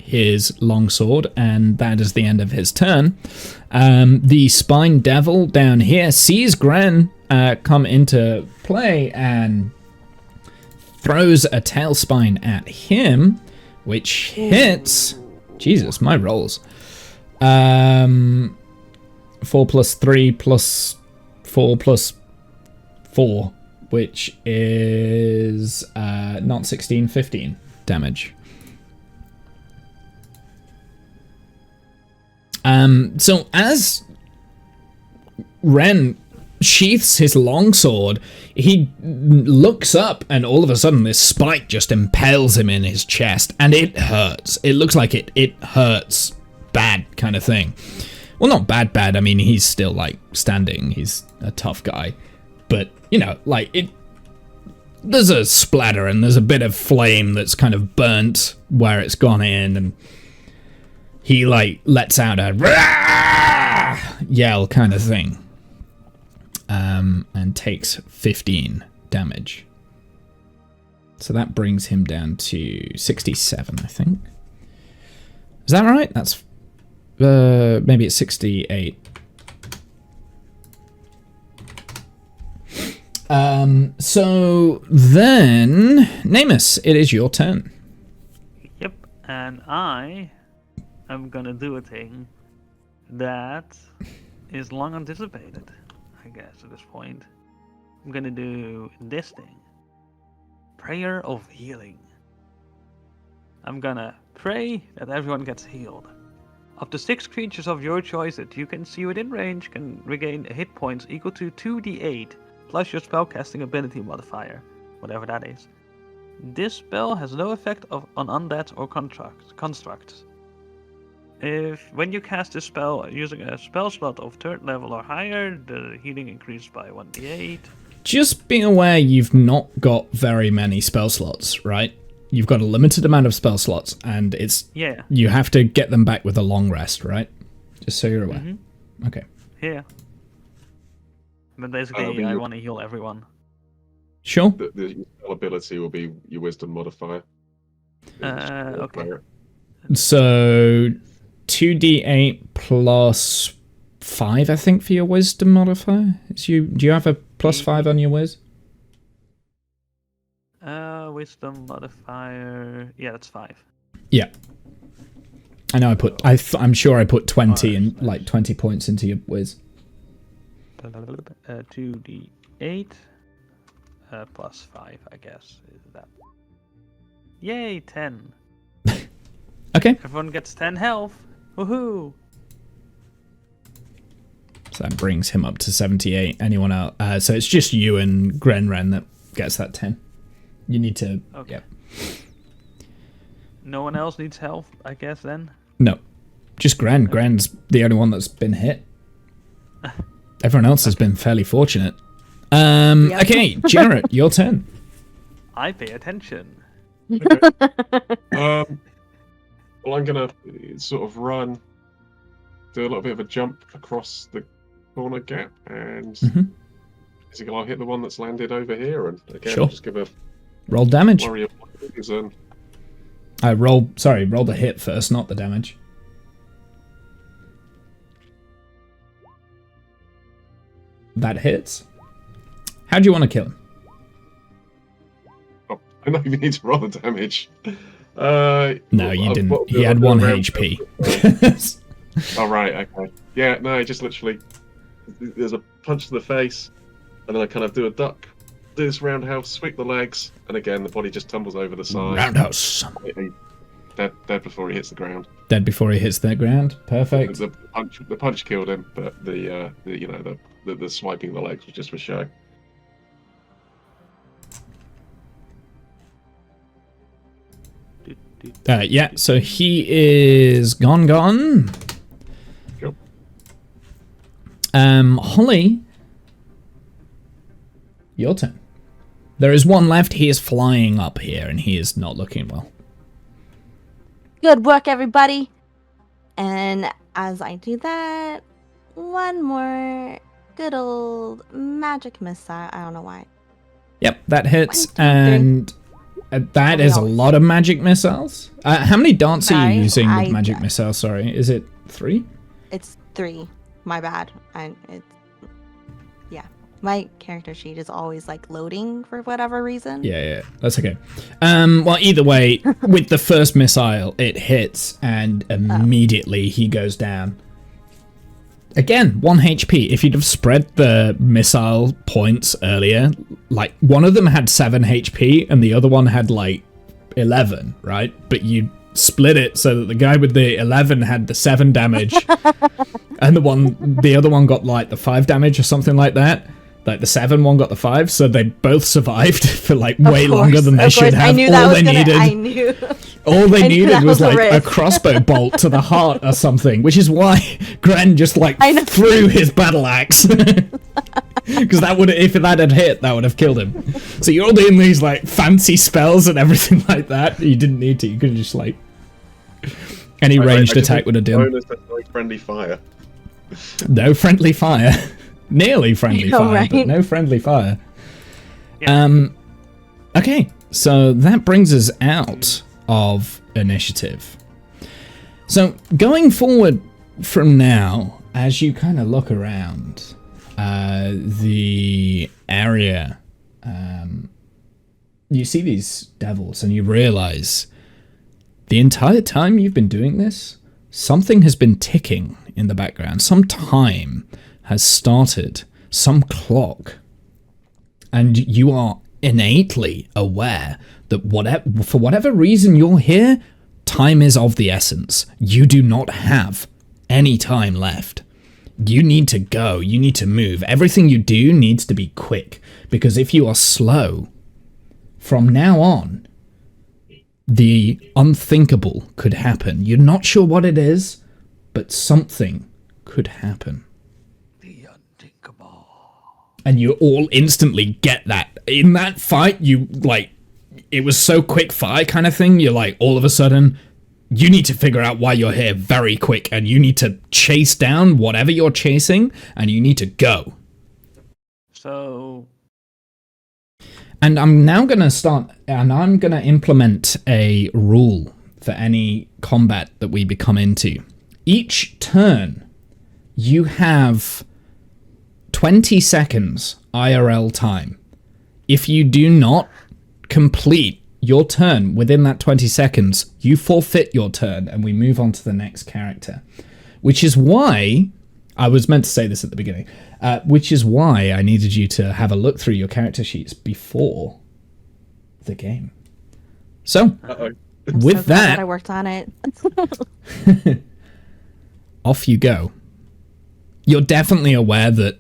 his longsword, and that is the end of his turn. The Spine Devil down here sees Gren come into play and throws a Tailspine at him, which hits. Jesus, my rolls. 4 plus 3 plus 4 plus 4, which is not 16, 15 damage. So as Ren sheaths his longsword, he looks up and all of a sudden this spike just impales him in his chest, and it hurts. It looks like it hurts bad kind of thing. Well, not bad. I mean, he's still like standing. He's a tough guy. But, you know, like there's a splatter and there's a bit of flame that's kind of burnt where it's gone in, and he like lets out a Rah! Yell kind of thing. And takes 15 damage. So that brings him down to 67, I think. Is that right? That's maybe it's 68. So then, Namus, it is your turn. Yep, and I am gonna do a thing that is long anticipated, I guess, at this point. I'm gonna do this thing. Prayer of Healing. I'm gonna pray that everyone gets healed. Up to 6 creatures of your choice that you can see within range can regain hit points equal to 2d8 plus your spellcasting ability modifier, whatever that is. This spell has no effect on undead or constructs. When you cast this spell using a spell slot of 3rd level or higher, the healing increases by 1d8. Just be aware you've not got very many spell slots, right? You've got a limited amount of spell slots, and you have to get them back with a long rest, right? Just so you're aware. Mm-hmm. Okay. Yeah. But basically, I want to heal everyone. Sure. The spell ability will be your wisdom modifier. Okay. So 2d8 plus 5, I think, for your wisdom modifier. Do you have a plus 5 on your wiz? Wisdom modifier. Yeah, that's 5. Yeah. I know I'm sure I put 20 and like 20 points into your wiz. 2d8 plus 5, I guess. Is that? Yay, 10. Okay. Everyone gets 10 health. Woohoo! So that brings him up to 78. Anyone else? So it's just you and Grenren that gets that 10. You need to... Okay. Yep. No one else needs health, I guess, then? No. Just Gren. Okay. Gren's the only one that's been hit. Everyone else has been fairly fortunate. Okay, Jarrett, your turn. I pay attention. Okay. Well, I'm going to sort of run, do a little bit of a jump across the corner gap, and I'll hit the one that's landed over here, and again, just give a roll damage. And... roll the hit first, not the damage. That hits. How do you want to kill him? Oh, I don't even need to roll the damage. No, you didn't. He had 1 HP. Oh, right, okay. Yeah, no, just literally, there's a punch to the face, and then I kind of do a duck, do this roundhouse, sweep the legs, and again, the body just tumbles over the side. Roundhouse. Dead before he hits the ground. Dead before he hits the ground. Perfect. The punch killed him, but the swiping the legs was just for show. Yeah, so he is gone. Cool. Holly, your turn. There is one left. He is flying up here, and he is not looking well. Good work, everybody. And as I do that, one more good old magic missile. I don't know why. Yep, that hits. 1, 2, 3. And That is a lot of magic missiles. How many darts are you using with magic I- missiles? Sorry, is it 3? It's 3. My bad. My character sheet is always like loading for whatever reason. Yeah, that's okay. Well, either way, with the first missile, it hits and immediately he goes down. Again, 1 HP. If you'd have spread the missile points earlier, like one of them had 7 HP and the other one had like 11, right? But you split it so that the guy with the 11 had the 7 damage and the other one got like the 5 damage or something like that. Like the 7 one got the 5, so they both survived for like way longer than they should have. All they needed was like a crossbow bolt to the heart or something, which is why Gren just like threw his battle axe. Because if that had hit, that would have killed him. So you're all doing these like fancy spells and everything like that. You didn't need to. You could just like any ranged attack would have done. Friendly fire. No friendly fire. Nearly friendly fire, but no friendly fire. Yeah. Okay, so that brings us out of initiative. So going forward from now, as you kind of look around the area, you see these devils and you realize the entire time you've been doing this, something has been ticking in the background. Some time has started, some clock, and you are innately aware that for whatever reason you're here, time is of the essence. You do not have any time left. You need to go, you need to move. Everything you do needs to be quick, because if you are slow, from now on, the unthinkable could happen. You're not sure what it is, but something could happen. And you all instantly get that. In that fight, you, like, it was so quick fire kind of thing. You're like, all of a sudden, you need to figure out why you're here very quick. And you need to chase down whatever you're chasing. And you need to go. So... And I'm now going to start, and I'm going to implement a rule for any combat that we become into. Each turn, you have 20 seconds IRL time. If you do not complete your turn within that 20 seconds, you forfeit your turn and we move on to the next character. Which is why, I was meant to say this at the beginning, which is why I needed you to have a look through your character sheets before the game. So, with that, I worked on it. Off you go. You're definitely aware that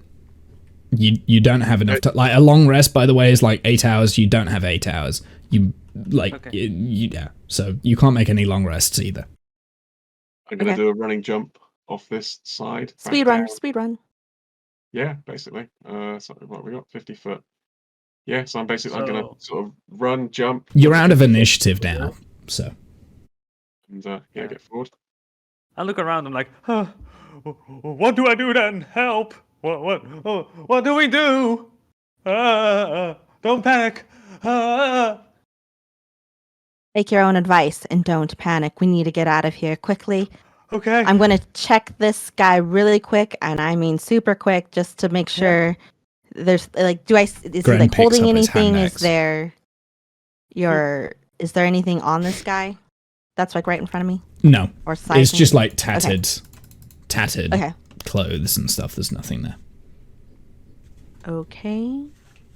you don't have enough time. Like, a long rest, by the way, is like 8 hours. You don't have 8 hours. Yeah. So you can't make any long rests either. I'm going to do a running jump off this side. Speed run. Yeah, basically. So what we got? 50 foot. Yeah, so I'm going to sort of run, jump. You're out of initiative now, so. And get forward. I look around and like, what do I do then? Help! What do we do? Don't panic. Take your own advice and don't panic. We need to get out of here quickly. Okay. I'm going to check this guy really quick, and I mean super quick, just to make sure there's like, is he like holding anything? Is there anything on this guy that's like right in front of me? No. Or sliding? It's just like tattered okay. Clothes and stuff. There's nothing there. Okay.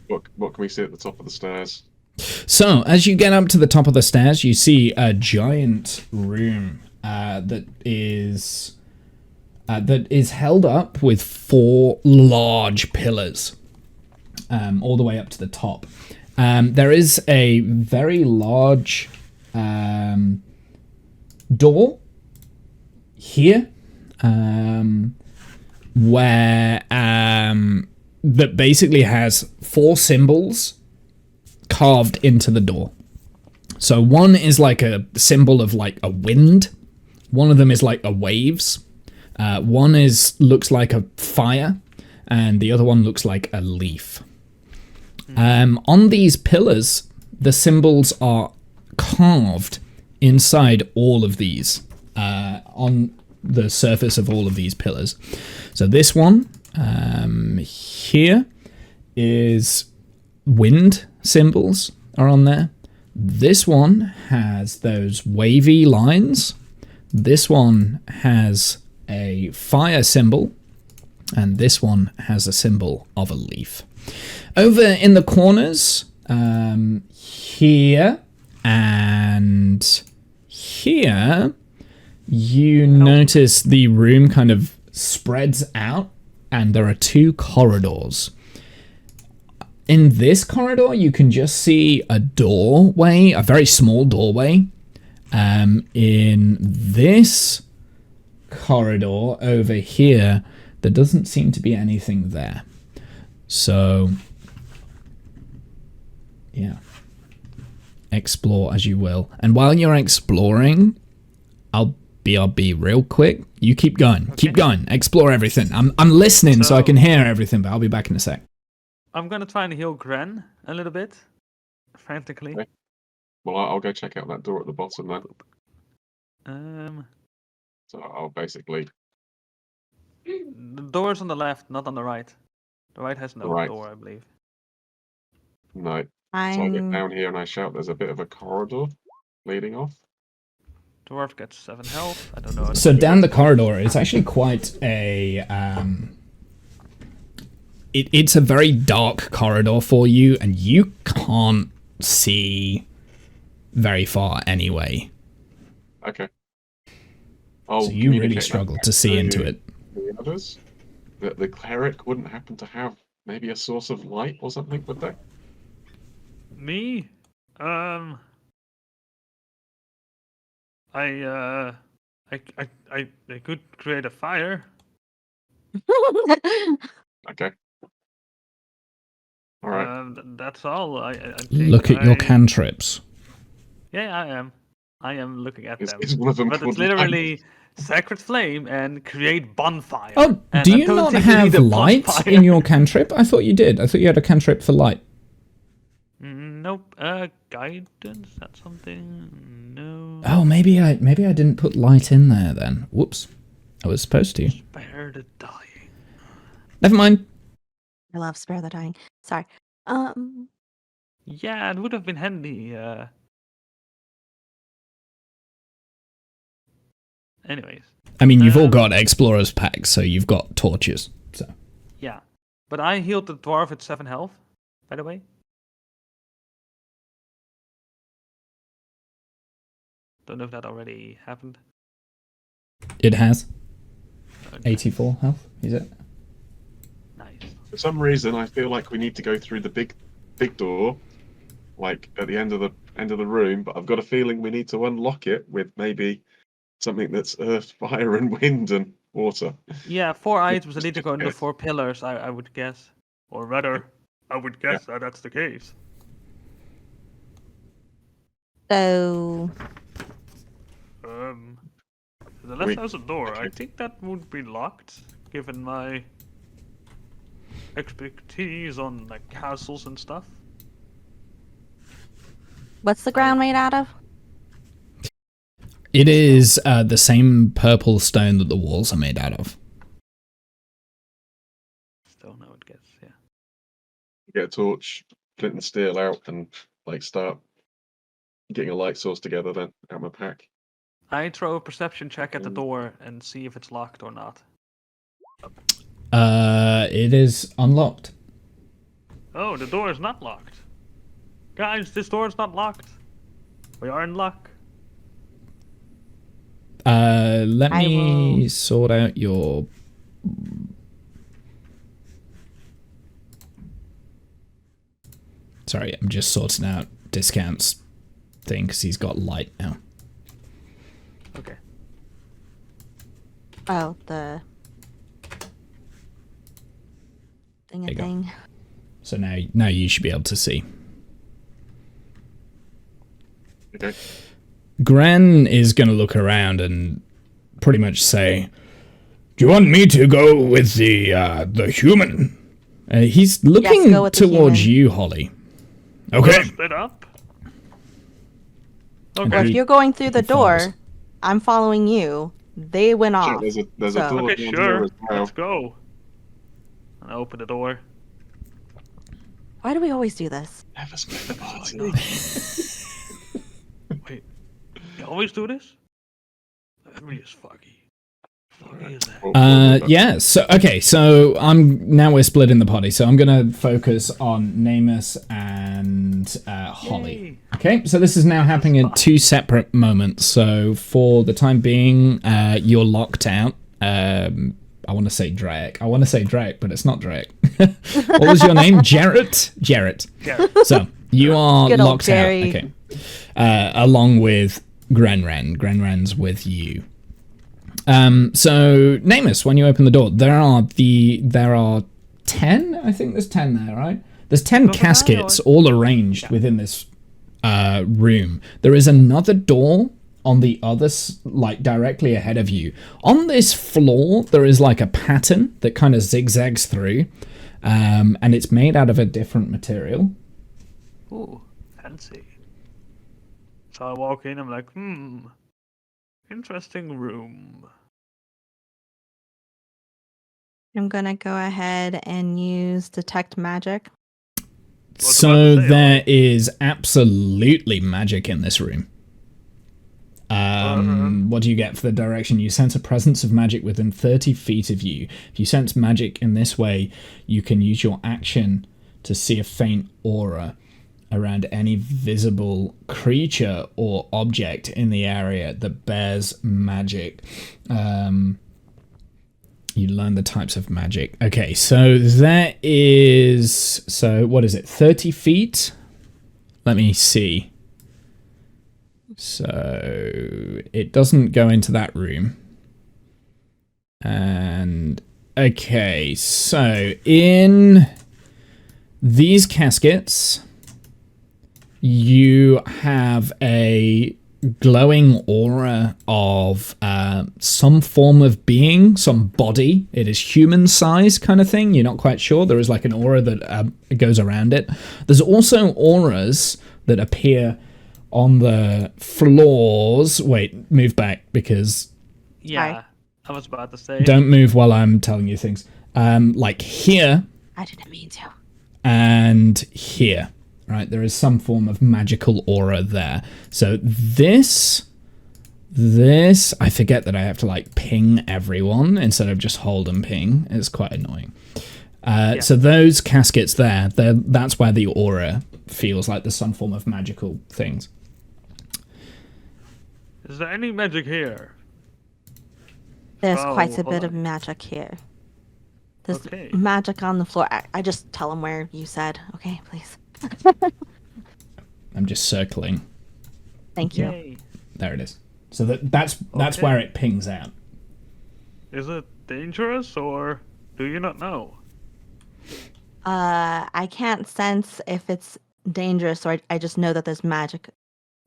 What can we see at the top of the stairs? So, as you get up to the top of the stairs, you see a giant room that is held up with 4 large pillars, all the way up to the top. There is a very large door here, where that basically has 4 symbols carved into the door. So one is like a symbol of like a wind. One of them is like a waves. One looks like a fire, and the other one looks like a leaf. On these pillars, the symbols are carved inside all of these, on the surface of all of these pillars. So this one here is wind symbols are on there. This one has those wavy lines. This one has a fire symbol. And this one has a symbol of a leaf. Over in the corners, here and here, you notice the room kind of spreads out, and there are 2 corridors. In this corridor, you can just see a doorway, a very small doorway. In this corridor over here, there doesn't seem to be anything there. So, yeah. Explore as you will. And while you're exploring, I'll be real quick. You keep going. Okay. Keep going. Explore everything. I'm listening so I can hear everything, but I'll be back in a sec. I'm gonna try and heal Gren a little bit, frantically. Okay. Well, I'll go check out that door at the bottom then. So I'll basically. The door's on the left, not on the right. The right has no door, I believe. No. So I get down here and I shout. There's a bit of a corridor leading off. Dwarf gets 7 health. I don't know. So down the corridor, it's actually quite a. It's a very dark corridor for you, and you can't see very far anyway. Okay. Oh, so you really struggle to see into it. The others, the cleric wouldn't happen to have maybe a source of light or something, would they? Me? I could create a fire. Okay. All right. That's all. I think Look at your cantrips. Yeah, I am looking at them. Is one of them but it's literally Sacred Flame and create bonfire. Oh, and do you not have light in your cantrip? I thought you did. I thought you had a cantrip for light. Nope. Guidance? That's something? No. Oh, maybe I didn't put light in there then. Whoops. I was supposed to. Spare the dying. Never mind. I love spare the dying. Sorry. Yeah, it would have been handy. Anyways. I mean, you've all got explorers packs, so you've got torches. So. Yeah, but I healed the dwarf at 7 health. By the way. Don't know if that already happened. It has. Okay. 84 health, is it? Nice. For some reason, I feel like we need to go through the big door, like at the end of the room. But I've got a feeling we need to unlock it with maybe something that's earth, fire, and wind and water. Yeah, 4 items that need to go into 4 pillars. I would guess, or rather, I would guess that that's the case. So. The left has a door. I think that would be locked, given my expertise on like castles and stuff. What's the ground made out of? It is the same purple stone that the walls are made out of. Still no, it gets, yeah. Get a torch, flint and steel out, and like start getting a light source together. Then out of my pack. I throw a perception check at the door and see if it's locked or not. It is unlocked. Oh, the door is not locked. Guys, this door is not locked. We are in luck. Let me sort out your... Sorry, I'm just sorting out discounts thing because he's got light now. Okay. Oh, the thing. So now you should be able to see. Okay. Gran is going to look around and pretty much say, "Do you want me to go with the human?" He's looking towards you, Holly. Okay. Split up. Okay. Well, if you're going through the He follows. door, I'm following you. They went Check, off. there's a so- door Okay, down sure. here as well. Let's go. I open the door. Why do we always do this? Never spend the Why party. not? Wait, you always do this? Memory is foggy. Foggy as that. Yeah. So okay. So we're split in the party. So I'm gonna focus on Namus and Holly. Yay. Okay. So this is now happening in two separate moments. So for the time being, you're locked out. I want to say Drake. But it's not Drake. What was your name? Jarrett. Garrett. So you are Good old locked out. Jerry. Okay. Along with Grenren. Grenren's with you. So Namus, when you open the door, there are 10. I think there's 10 there, right? There's 10 caskets all arranged within this room. There is another door on the other, like directly ahead of you. On this floor, there is like a pattern that kind of zigzags through, and it's made out of a different material. Ooh, fancy. So I walk in, I'm like, interesting room. I'm gonna go ahead and use detect magic. So there is absolutely magic in this room. What do you get for the direction? You sense a presence of magic within 30 feet of you. If you sense magic in this way, you can use your action to see a faint aura around any visible creature or object in the area that bears magic. You learn the types of magic. Okay, so that is... So, what is it? 30 feet? Let me see. So, it doesn't go into that room. And... Okay, so in these caskets, you have a glowing aura of some form of being, some body. It is human size kind of thing. You're not quite sure. There is like an aura that goes around it. There's also auras that appear on the floors. Wait, move back because... Yeah, I was about to say. Don't move while I'm telling you things. Like here I didn't mean to. and here. Right, there is some form of magical aura there. So this, I forget that I have to like ping everyone instead of just hold and ping. It's quite annoying. So those caskets there, that's where the aura feels like there's some form of magical things. Is there any magic here? There's Oh, quite a hold bit of on. magic here. There's Okay. magic on the floor. I just tell him where you said. Okay, please. I'm just circling. Thank you. Yay. There it is. So that's Okay. where it pings out. Is it dangerous or do you not know? I can't sense if it's dangerous, or I just know that there's magic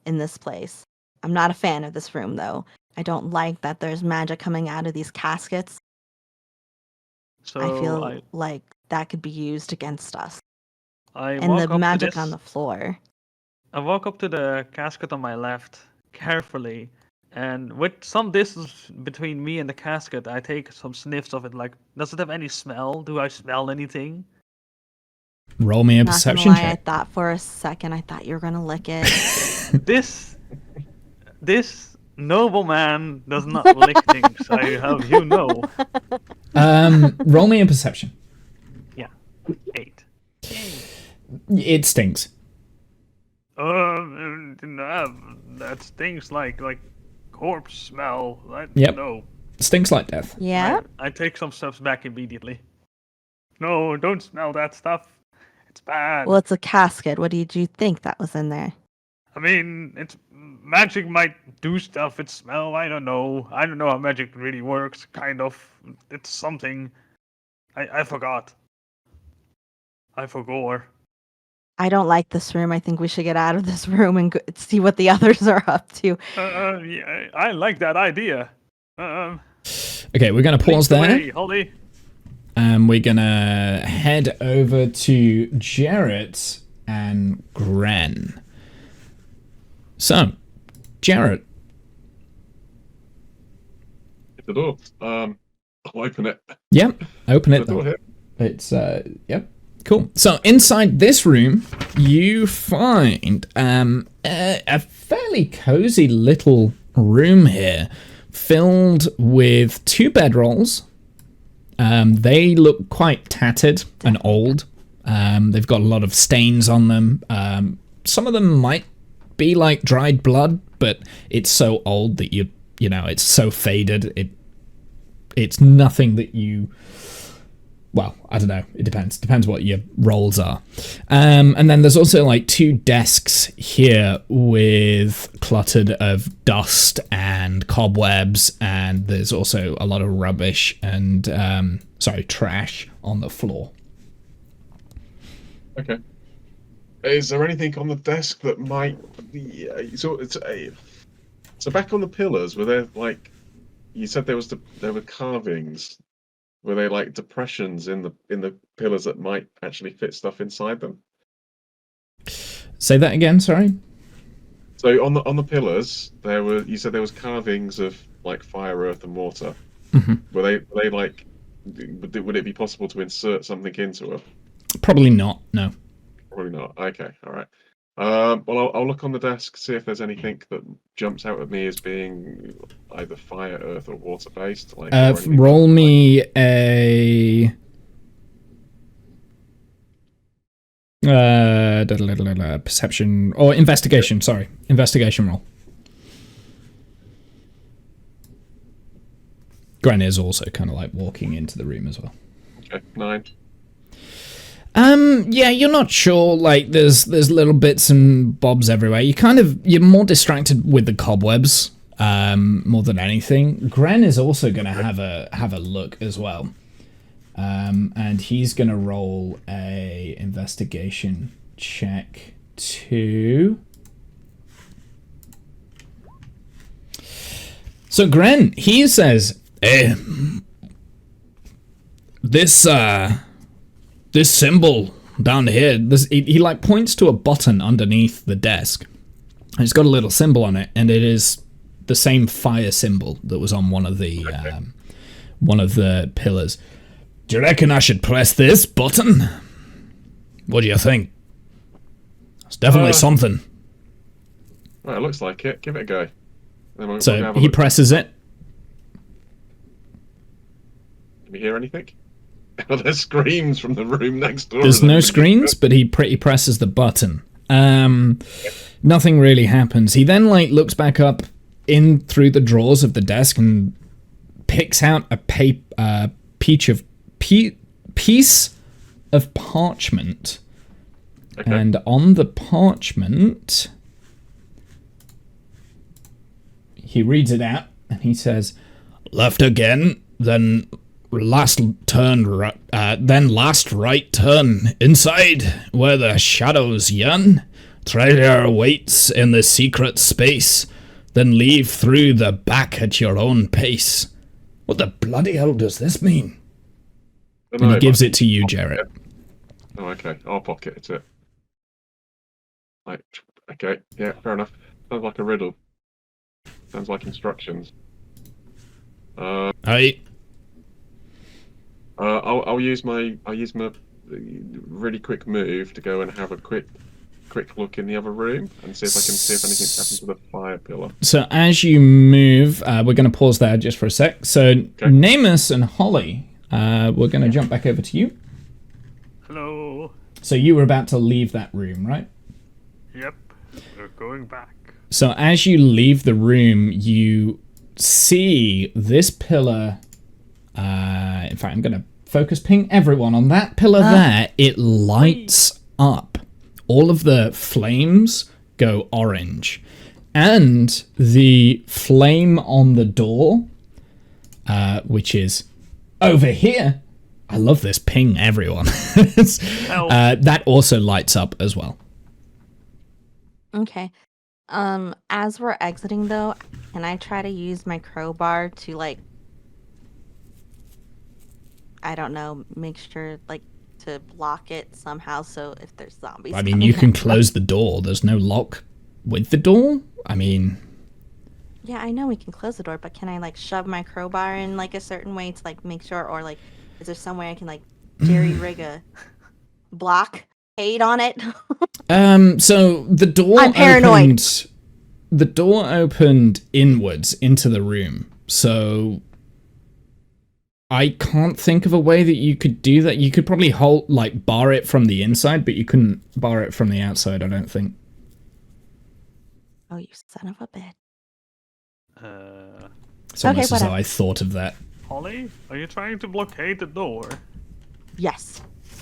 in this place. I'm not a fan of this room, though. I don't like that there's magic coming out of these caskets. So I feel like that could be used against us. I And walk the up to magic this- on the floor. I walk up to the casket on my left carefully, and with some distance between me and the casket, I take some sniffs of it. Like, does it have any smell? Do I smell anything? Roll me a Not gonna perception lie, I check. thought for a second you were gonna lick it. This nobleman does not lick things. I have you know. Roll me a perception. Yeah, 8. It stinks. That stinks like corpse smell. I Yep. No. Stinks like death. Yeah. I take some steps back immediately. No, don't smell that stuff. It's bad. Well, it's a casket. What did you think that was in there? I mean, it's magic might do stuff. It smell. I don't know. I don't know how magic really works. Kind of. It's something. I forgot. I forgot. I don't like this room. I think we should get out of this room and see what the others are up to. Yeah, I like that idea. Okay, we're going to pause lead the there. way, Holly. And we're going to head over to Jarrett and Gren. So, Jarrett. Hit the door. I'll open it. Yep, open it. The door Then. hit. It's yep, cool. So inside this room, you find a fairly cozy little room here, filled with 2 bedrolls. They look quite tattered and old. They've got a lot of stains on them. Some of them might be like dried blood, but it's so old that you know it's so faded. It's nothing that you. Well, I don't know. It depends. Depends what your roles are. And then there's also like 2 desks here with cluttered of dust and cobwebs, and there's also a lot of rubbish and trash on the floor. Okay. Is there anything on the desk that might be? So back on the pillars, were there like you said there were carvings? Were they like depressions in the pillars that might actually fit stuff inside them? Say that again. Sorry. So on the pillars, you said there was carvings of like fire, earth, and water. Mm-hmm. Were they like? Would it be possible to insert something into them? Probably not. No. Probably not. Okay. All right. Well, I'll look on the desk, see if there's anything that jumps out at me as being either fire, earth, or water based. Like, roll me a perception or investigation. Sorry, investigation roll. Gren is also kind of like walking into the room as well. Okay, 9. Yeah, you're not sure. Like, there's little bits and bobs everywhere. You're more distracted with the cobwebs, more than anything. Gren is also going to have a look as well, and he's going to roll a investigation check too. So Gren, he says, This symbol down here, he like points to a button underneath the desk. It's got a little symbol on it, and it is the same fire symbol that was on one of the pillars. Do you reckon I should press this button? What do you think? It's definitely something. Right, it looks like it. Give it a go. So he presses it. Can you hear anything? There's screams from the room next door. There's no screams, but he presses the button. Nothing really happens. He then like looks back up in through the drawers of the desk and picks out a piece of parchment. Okay. And on the parchment, he reads it out and he says, "Left again, then last right turn. Inside, where the shadows yearn, treasure waits in the secret space. Then leave through the back at your own pace." What the bloody hell does this mean? And he gives it to you, Jarrett. Oh, okay. I'll pocket it. Like, okay, yeah, fair enough. Sounds like a riddle. Sounds like instructions. Aye. I'll use my really quick move to go and have a quick look in the other room and see if I can see if anything's happened to the fire pillar. So as you move, we're going to pause there just for a sec. So okay. Namus and Holly, we're going to jump back over to you. Hello. So you were about to leave that room, right? Yep, we're going back. So as you leave the room, you see this pillar. In fact, I'm going to focus ping everyone on that pillar there. It lights up. All of the flames go orange. And the flame on the door, which is over here. I love this ping everyone. That also lights up as well. Okay. As we're exiting though, can I try to use my crowbar to like, I don't know, make sure like to block it somehow so if there's zombies. I mean, you can close the door. There's no lock with the door. I mean, Yeah, I know we can close the door, but can I like shove my crowbar in like a certain way to like make sure, or like, is there some way I can like jerry rig a blockade on it? So the door I'm paranoid. opened. The door opened inwards into the room. So I can't think of a way that you could do that. You could probably bar it from the inside, but you couldn't bar it from the outside, I don't think. Oh, you son of a bitch. It's almost as though whatever. I thought of that. Holly, are you trying to blockade the door? Yes.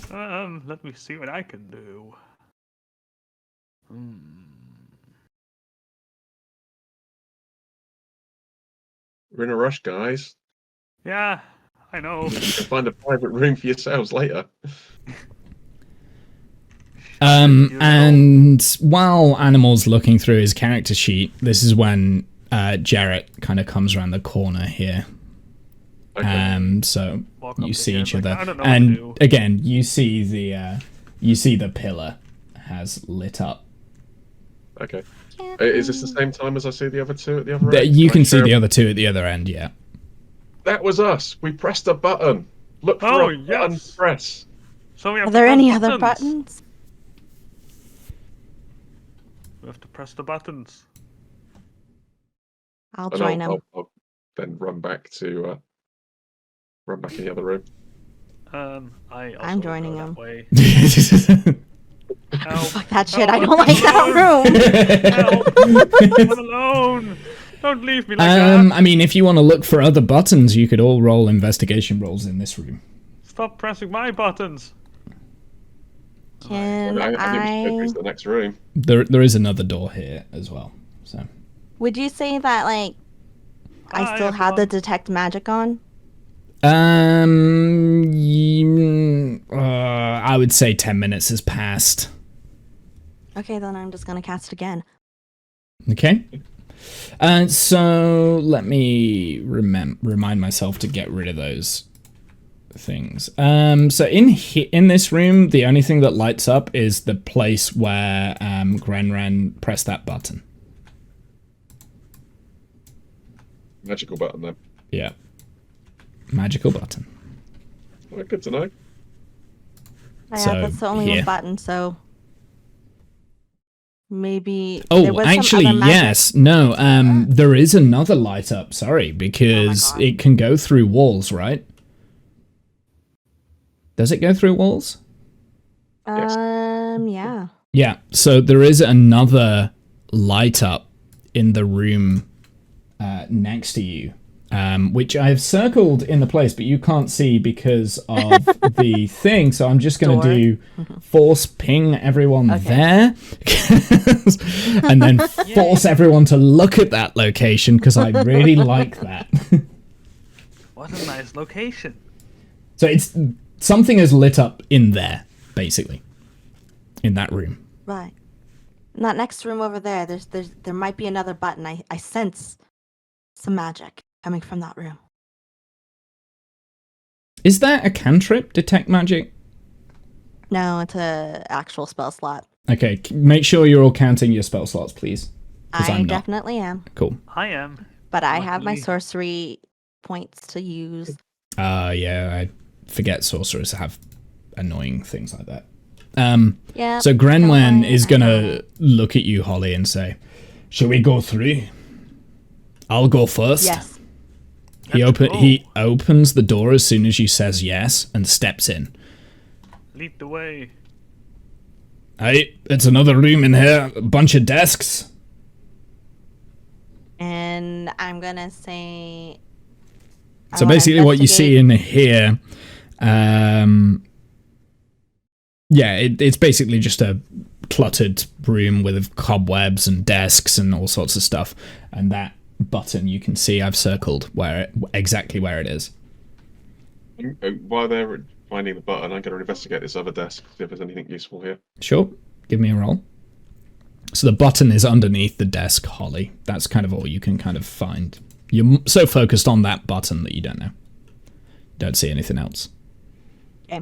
Let me see what I can do. We're in a rush, guys. Yeah, I know. You can find a private room for yourselves later. And while Animal's looking through his character sheet, this is when Jarrett kind of comes around the corner here. Okay. So Walk up you to see him, each like, other, I don't know what to and do. again you see the pillar has lit up. Okay. Is this the same time as I see the other two at the other end? You can I see share- the other two at the other end. Yeah. That was us. We pressed a button. Look for Oh, a button yes. to press. So we have Are to there press any other buttons? We have to press the buttons. I'll And join him. I'll then run back in the other room. I also I'm joining go him. that way. Oh, Help. fuck that shit. I Help, don't like that room. Help. I'm alone. Don't leave me like that. I mean, if you want to look for other buttons, you could all roll investigation rolls in this room. Stop pressing my buttons. Can I think we I? should go to the next room. There is another door here as well. So Would you say that like I Hi, still had the everyone. detect magic on? I would say 10 minutes has passed. Okay, then I'm just gonna cast again. Okay. So let me remind myself to get rid of those things. So in this room, the only thing that lights up is the place where Grenran pressed that button. Magical button then. Yeah. Magical button. Well, good to know. Yeah, So, that's the only here. one button. So maybe. there Oh, was some actually, other magic- yes. No, there is another light up, sorry, because God. it can go through walls, right? Does it go through walls? Yes. Yeah. Yeah, so there is another light up in the room next to you, which I have circled in the place, but you can't see because of the thing. So I'm just going to do force ping everyone there, and then force everyone to look at that location because I really like that. What a nice location. So it's something is lit up in there, basically, in that room. Right. In that next room over there, there might be another button. I sense some magic coming from that room. Is that a cantrip? Detect magic? No, it's a actual spell slot. Okay, make sure you're all counting your spell slots, please. 'Cause I I'm not. definitely am, Cool. I am. but I have my Luckily. sorcery points to use. Yeah, I forget sorcerers have annoying things like that. Yeah. So Grenwen don't is worry, gonna look at you, Holly, and say, "Shall we go through? I'll go first." Yes. He Let's go. he opens the door as soon as you says yes and steps in. Lead the way. Hey, it's another room in here. A bunch of desks. And I'm gonna say. I So wanna basically, what you see investigate- in here, yeah, it's basically just a cluttered room with cobwebs and desks and all sorts of stuff. And that button you can see I've circled exactly where it is. While they're finding the button, I'm going to investigate this other desk, see if there's anything useful here. Sure, give me a roll. So the button is underneath the desk, Holly. That's kind of all you can kind of find. You're so focused on that button that you don't see anything else. Okay.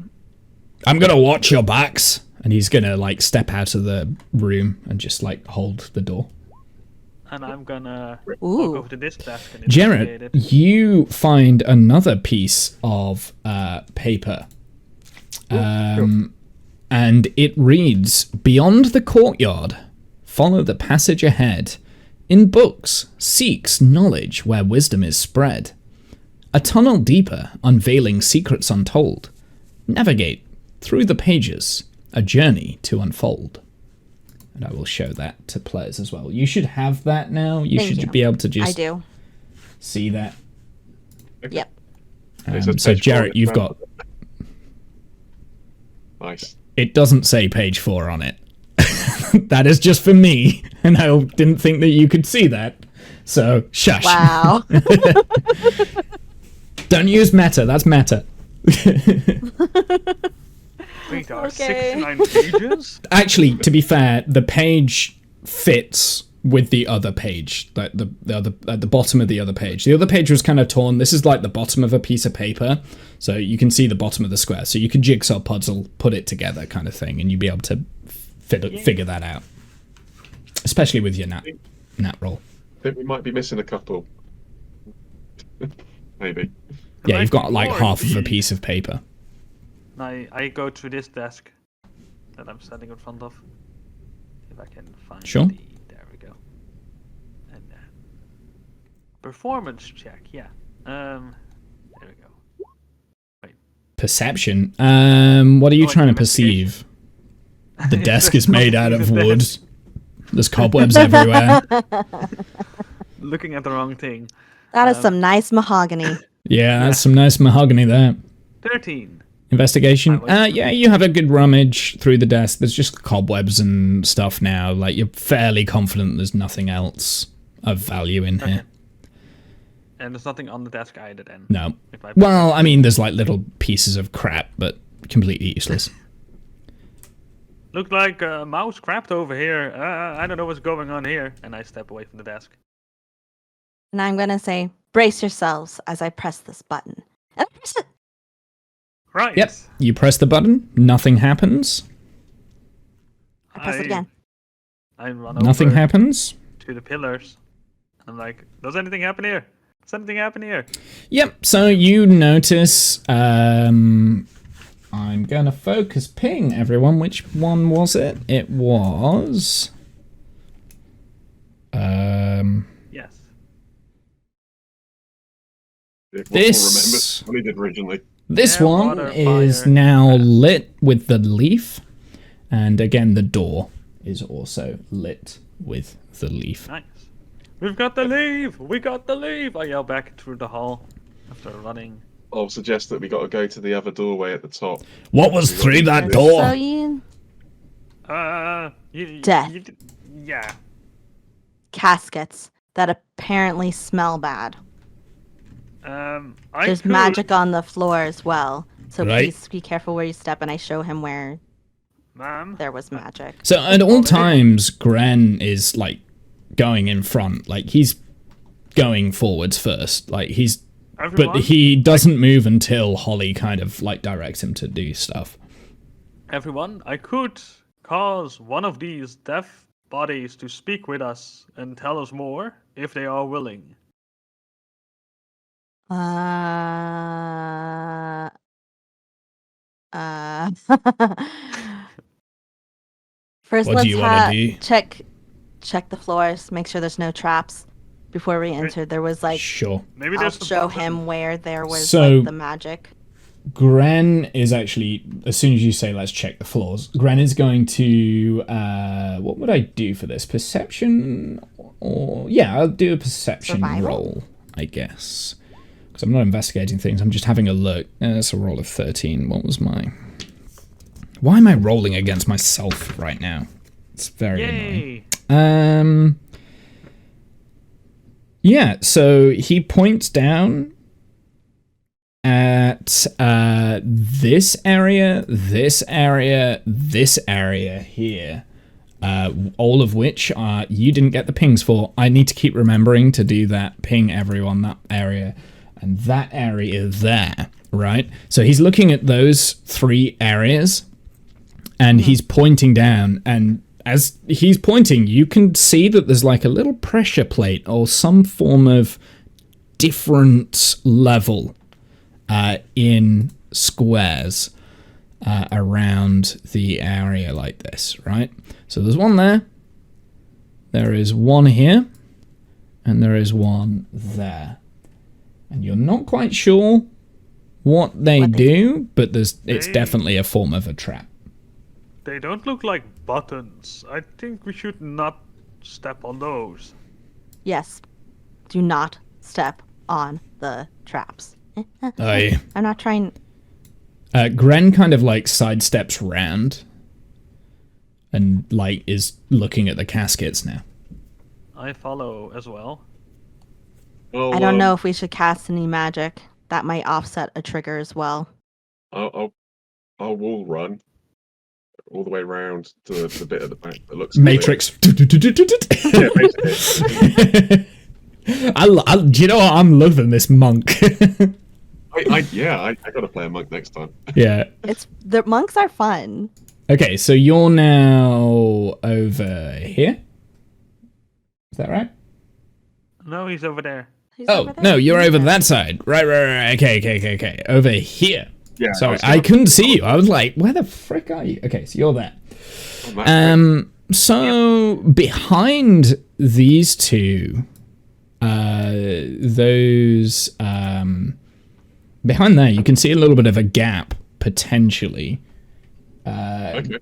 I'm gonna watch your backs, and he's gonna like step out of the room and just like hold the door. And I'm gonna walk Ooh. over to this desk and Jared, investigate it. you find another piece of paper. And it reads, "Beyond the courtyard, follow the passage ahead. In books, seeks knowledge where wisdom is spread. A tunnel deeper, unveiling secrets untold. Navigate through the pages, a journey to unfold." And I will show that to players as well. You should have that now. You Thank should you. be able to I just do. see that. Yep. It says So page 4 Jarrett, in you've front. got... Nice. It doesn't say page 4 on it. That is just for me, and I didn't think that you could see that. So, shush. Wow. Don't use meta, that's meta. Wait, there are Okay. 69 pages? Actually, to be fair, the page fits with the other page, like the other at the bottom of the other page. The other page was kind of torn. This is like the bottom of a piece of paper, so you can see the bottom of the square. So you can jigsaw puzzle, put it together, kind of thing, and you'd be able to figure that out. Especially with your nat roll. I think we might be missing a couple. Maybe. Yeah, might you've be got like more half of a indeed. piece of paper. I go to this desk that I'm standing in front of. If I can find Sure. there we go. And performance check, yeah. There we go. Perception. What are you Oh, trying to investigation. perceive? The desk is made out of wood. There's cobwebs everywhere. Looking at the wrong thing. That is some nice mahogany. Yeah, that's some nice mahogany there. 13. Investigation. I like- Yeah, you have a good rummage through the desk. There's just cobwebs and stuff now. Like, you're fairly confident there's nothing else of value in here. And there's nothing on the desk either then. No. If I Well, I mean, there's like little pieces of crap, but completely useless. Looked like a mouse crapped over here. I don't know what's going on here. And I step away from the desk. And I'm going to say, brace yourselves as I press this button. And I press it. Right. Yep. You press the button, nothing happens. I press it again. I run Nothing over happens. to the pillars. I'm like, does anything happen here? Does anything happen here? Yep, so you notice, I'm gonna focus ping everyone. Which one was it? It was... Yes. This- What he did originally. This Yeah, one water, is fire. now lit with the leaf. And again, the door is also lit with the leaf. Nice. We've got the leave! We got the leave! I yell back through the hall after running. I'll suggest that we got to go to the other doorway at the top. What was through that So door? you Death. Yeah. caskets that apparently smell bad. There's could- magic on the floor as well. So Right. please be careful where you step, and I show him where Ma'am. there was magic. So at all times, Gren is like going in front. Like he's going forwards first. Like he's... Everyone, But he doesn't move until Holly kind of like directs him to do stuff. everyone, I could cause one of these deaf bodies to speak with us and tell us more if they are willing. First, What do let's you wanna do? check the floors, make sure there's no traps. Before we entered, there was like Sure. Maybe I'll there's the show button. him where there was So- like the magic. Gren is actually, as soon as you say let's check the floors, Gren is going to, what would I do for this? Perception? Or, yeah, I'll do a perception Survival? roll, I guess. Because I'm not investigating things, I'm just having a look. That's a roll of 13. What was my... Why am I rolling against myself right now? It's very annoying. Yay! Yeah, so he points down at this area, this area, this area here, all of which you didn't get the pings for. I need to keep remembering to do that. Ping everyone that area and that area there, right? So he's looking at those three areas and he's pointing down, and as he's pointing, you can see that there's like a little pressure plate or some form of different level in squares around the area like this, right? So there's one there, there is one here, and there is one there. And you're not quite sure what they do, but it's definitely a form of a trap. They don't look like buttons. I think we should not step on those. Yes. Do not step on the traps. Aye. I'm not trying... Gren kind of like sidesteps round and like is looking at the caskets now. I follow as well. Well, I don't know if we should cast any magic. That might offset a trigger as well. I'll wall run all the way around to the bit at the back that looks Matrix. Yeah, basically. Do you know what? I'm loving this monk. I gotta play a monk next time. Yeah. The monks are fun. Okay, so you're now over here. Is that right? No, he's over there. He's Oh, over there. no, you're over that side. Right. Okay. Over here. Yeah. Sorry, I couldn't see you. I was like, where the frick are you? Okay, so you're there. So behind these two, behind there, you can see a little bit of a gap, potentially, Okay.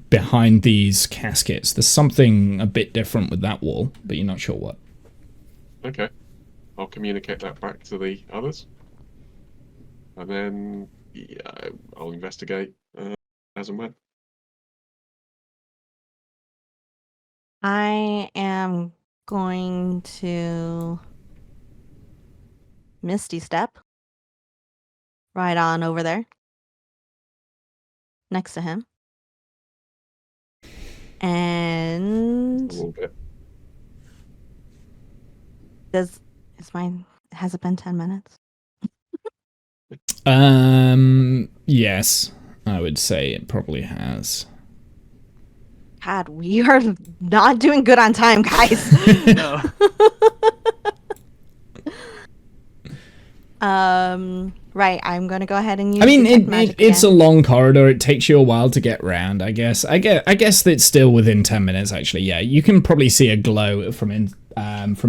behind these caskets. There's something a bit different with that wall, but you're not sure what. Okay. I'll communicate that back to the others. And then I'll investigate as and when. I am going to Misty Step right on over there next to him. And A little bit. has it been 10 minutes? Yes, I would say it probably has. God, we are not doing good on time, guys. No. Right, I'm gonna go ahead and use. I mean, Detect Magic it's a again. long corridor. It takes you a while to get round. I guess it's still within 10 minutes. Actually, yeah, you can probably see a glow from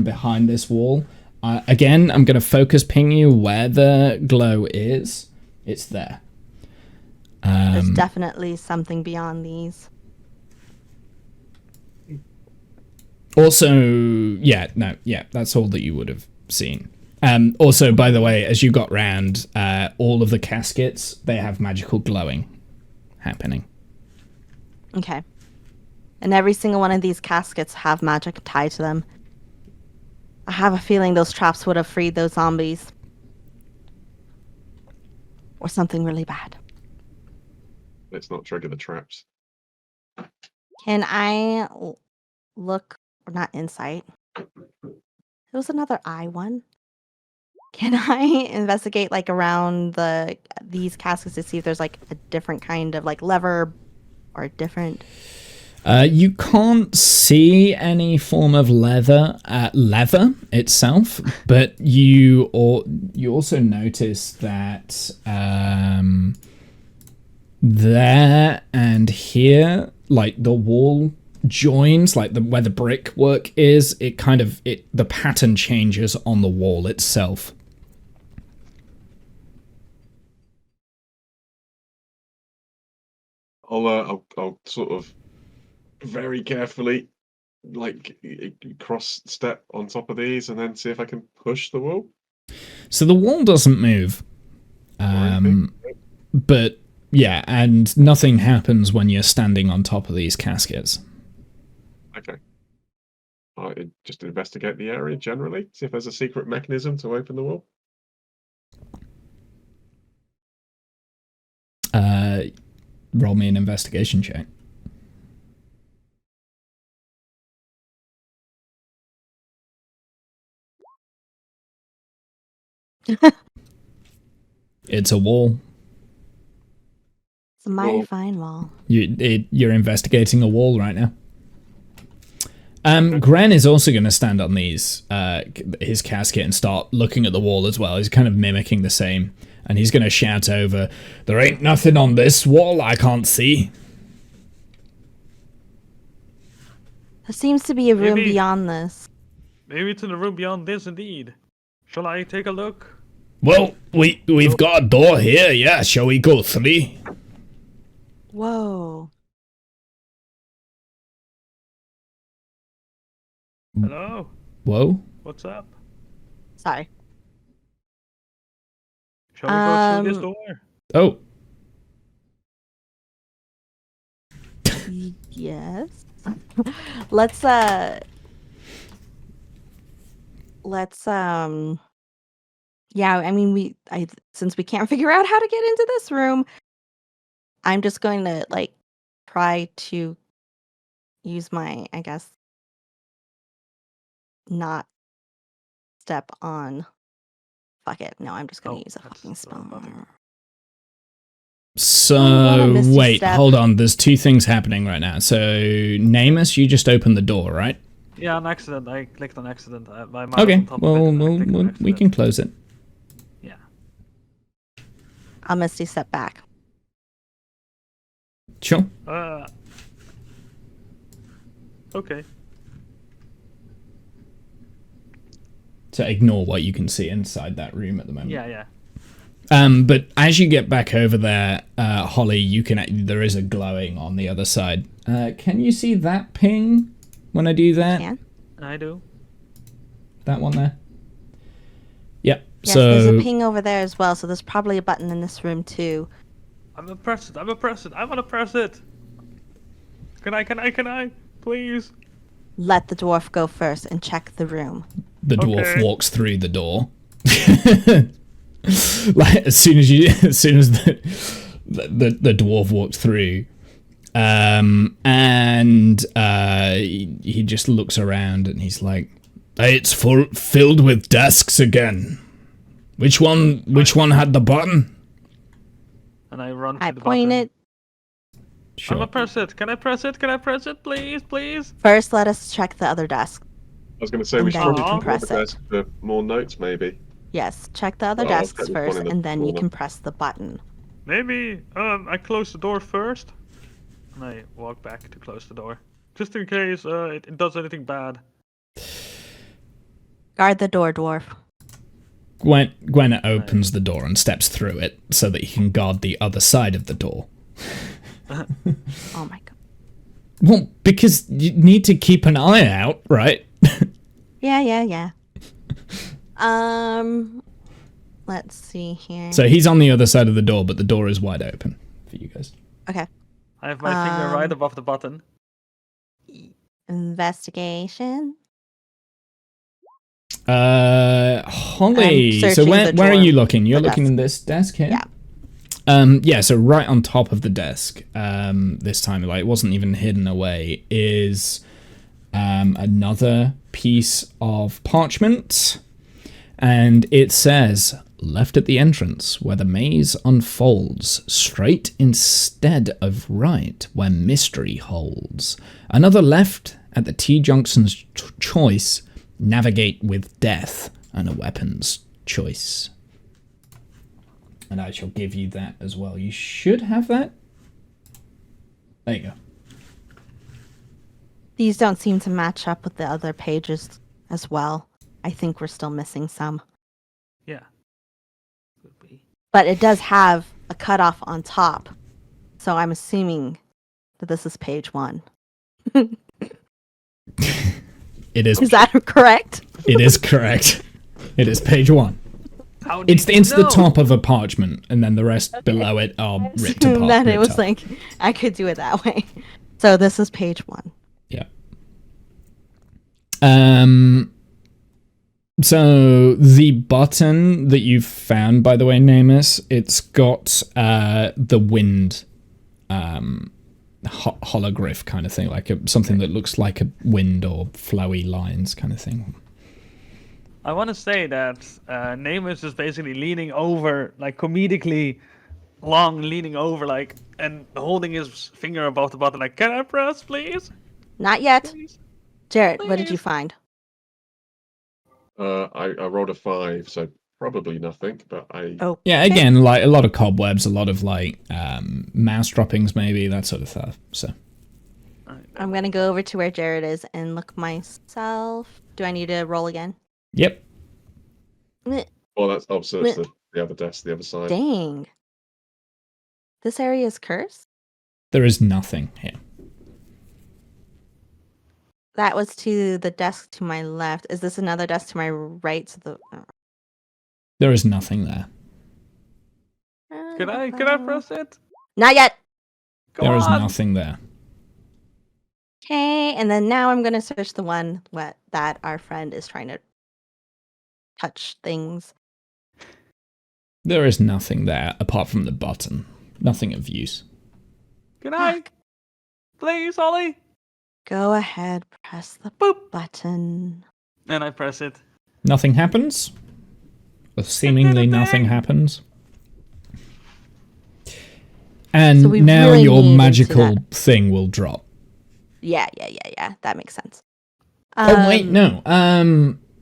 behind this wall. Again, I'm gonna focus ping you where the glow is. It's there. There's definitely something beyond these. Also, that's all that you would have seen. Also, by the way, as you got round, all of the caskets, they have magical glowing happening. Okay. And every single one of these caskets have magic tied to them. I have a feeling those traps would have freed those zombies. Or something really bad. Let's not trigger the traps. Can I look, or not insight? It was another eye one. Can I investigate like around these caskets to see if there's like a different kind of like lever or a different? You can't see any form of lever itself, but you also notice that there and here, like the wall joins, like where the brickwork is, the pattern changes on the wall itself. I'll sort of very carefully like cross step on top of these and then see if I can push the wall. So the wall doesn't move. But yeah, and nothing happens when you're standing on top of these caskets. Okay. I just investigate the area generally, see if there's a secret mechanism to open the wall. Roll me an investigation check. It's a wall. It's a mighty Well, fine wall. You're investigating a wall right now. Gren is also going to stand on his casket and start looking at the wall as well. He's kind of mimicking the same. And he's going to shout over, "There ain't nothing on this wall I can't see." There seems to be a room Maybe- beyond this. Maybe it's in the room beyond this, indeed. Shall I take a look? Well, we've got a door here, yeah. Shall we go through? Whoa. Hello? Whoa. What's up? Sorry. Shall we go through this Um, door? Oh. Yes. let's yeah, I mean since we can't figure out how to get into this room, I'm just going to like try to use my, I guess, not step on. Fuck it. No, I'm just going to Oh, use a that's fucking the spell. button. So, Misty wait, step. hold on. There's two things happening right now. So, Namus, you just opened the door, right? Yeah, on accident. I clicked on accident. My mouse Okay, on top of well, it, and I clicked on we accident. can close it. Yeah. I'll Misty step back. Sure. Okay. So, ignore what you can see inside that room at the moment. Yeah. But as you get back over there, Holly, you can. There is a glowing on the other side. Can you see that ping when I do that? Can? I do. That one there. Yep. Yes, so there's a ping over there as well, so there's probably a button in this room too. I'm gonna press it. I wanna press it. Can I? Please. Let the dwarf go first and check the room. the dwarf Okay. walks through the door. Like as soon as the dwarf walks through, and he just looks around and he's like, "It's filled with desks again. Which one had the button?" And I run to I the point button. it. I'm Sure. gonna press it. Can I press it? Please? First, let us check the other desk. I was going to say And we should then probably you can check the other press it. desk for more notes, maybe. Yes, check the other Oh, desks okay, first, one in the and then you corner. can press the button. Maybe I close the door first, and I walk back to close the door, just in case it does anything bad. Guard the door, dwarf. Gwen opens the door and steps through it so that he can guard the other side of the door. Oh my god. Well, because you need to keep an eye out, right? Yeah. Let's see here. So he's on the other side of the door, but the door is wide open for you guys. Okay. I have my finger right Um, above the button. Investigation. Holly. So searching where the are drawer, you looking? You're the looking desk. in this desk here? Yeah. Yeah, so right on top of the desk, this time, like it wasn't even hidden away, is another piece of parchment. And it says, "Left at the entrance, where the maze unfolds, straight instead of right, where mystery holds. Another left at the T-Junction's choice, navigate with death and a weapon's choice." And I shall give you that as well. You should have that. There you go. These don't seem to match up with the other pages as well. I think we're still missing some. Yeah. Could be. But it does have a cutoff on top. So I'm assuming that this is page 1. It is. Is that correct? It is correct. It is page 1. How It's did you the know? top of a parchment, and then the rest below it are ripped apart. Then it ripped was up. like, I could do it that way. So this is page 1. Yeah. So the button that you've found, by the way, Namus, it's got the wind hologlyph kind of thing, like something that looks like a wind or flowy lines kind of thing. I want to say that Namus is basically leaning over, like comedically long, leaning over, like, and holding his finger above the button, like, "Can I press, please? Not yet. Please?" Jared, what did you Please. find? I rolled a 5, so probably nothing. But Oh, Yeah, again, like a lot of cobwebs, a lot of like mouse droppings, maybe that sort of stuff. So I'm gonna go over to where Jared is and look myself. Do I need to roll again? yep, Meh, well, that's so it's meh. the other desk, the other side. Dang. This area is cursed? there is nothing here. That was to the desk to my left. Is this another desk to my right? So There is nothing there. Can I press it? Not yet. Come There is on. nothing there. Okay, and then now I'm gonna search the one that our friend is trying to touch things. There is nothing there apart from the button. Nothing of use. Can I? Please, Ollie. Go ahead, press the Boop. button. And I press it. Nothing happens. Or seemingly nothing happens. And So we now really your need into magical that. thing will drop. Yeah. That makes sense. Oh wait, no.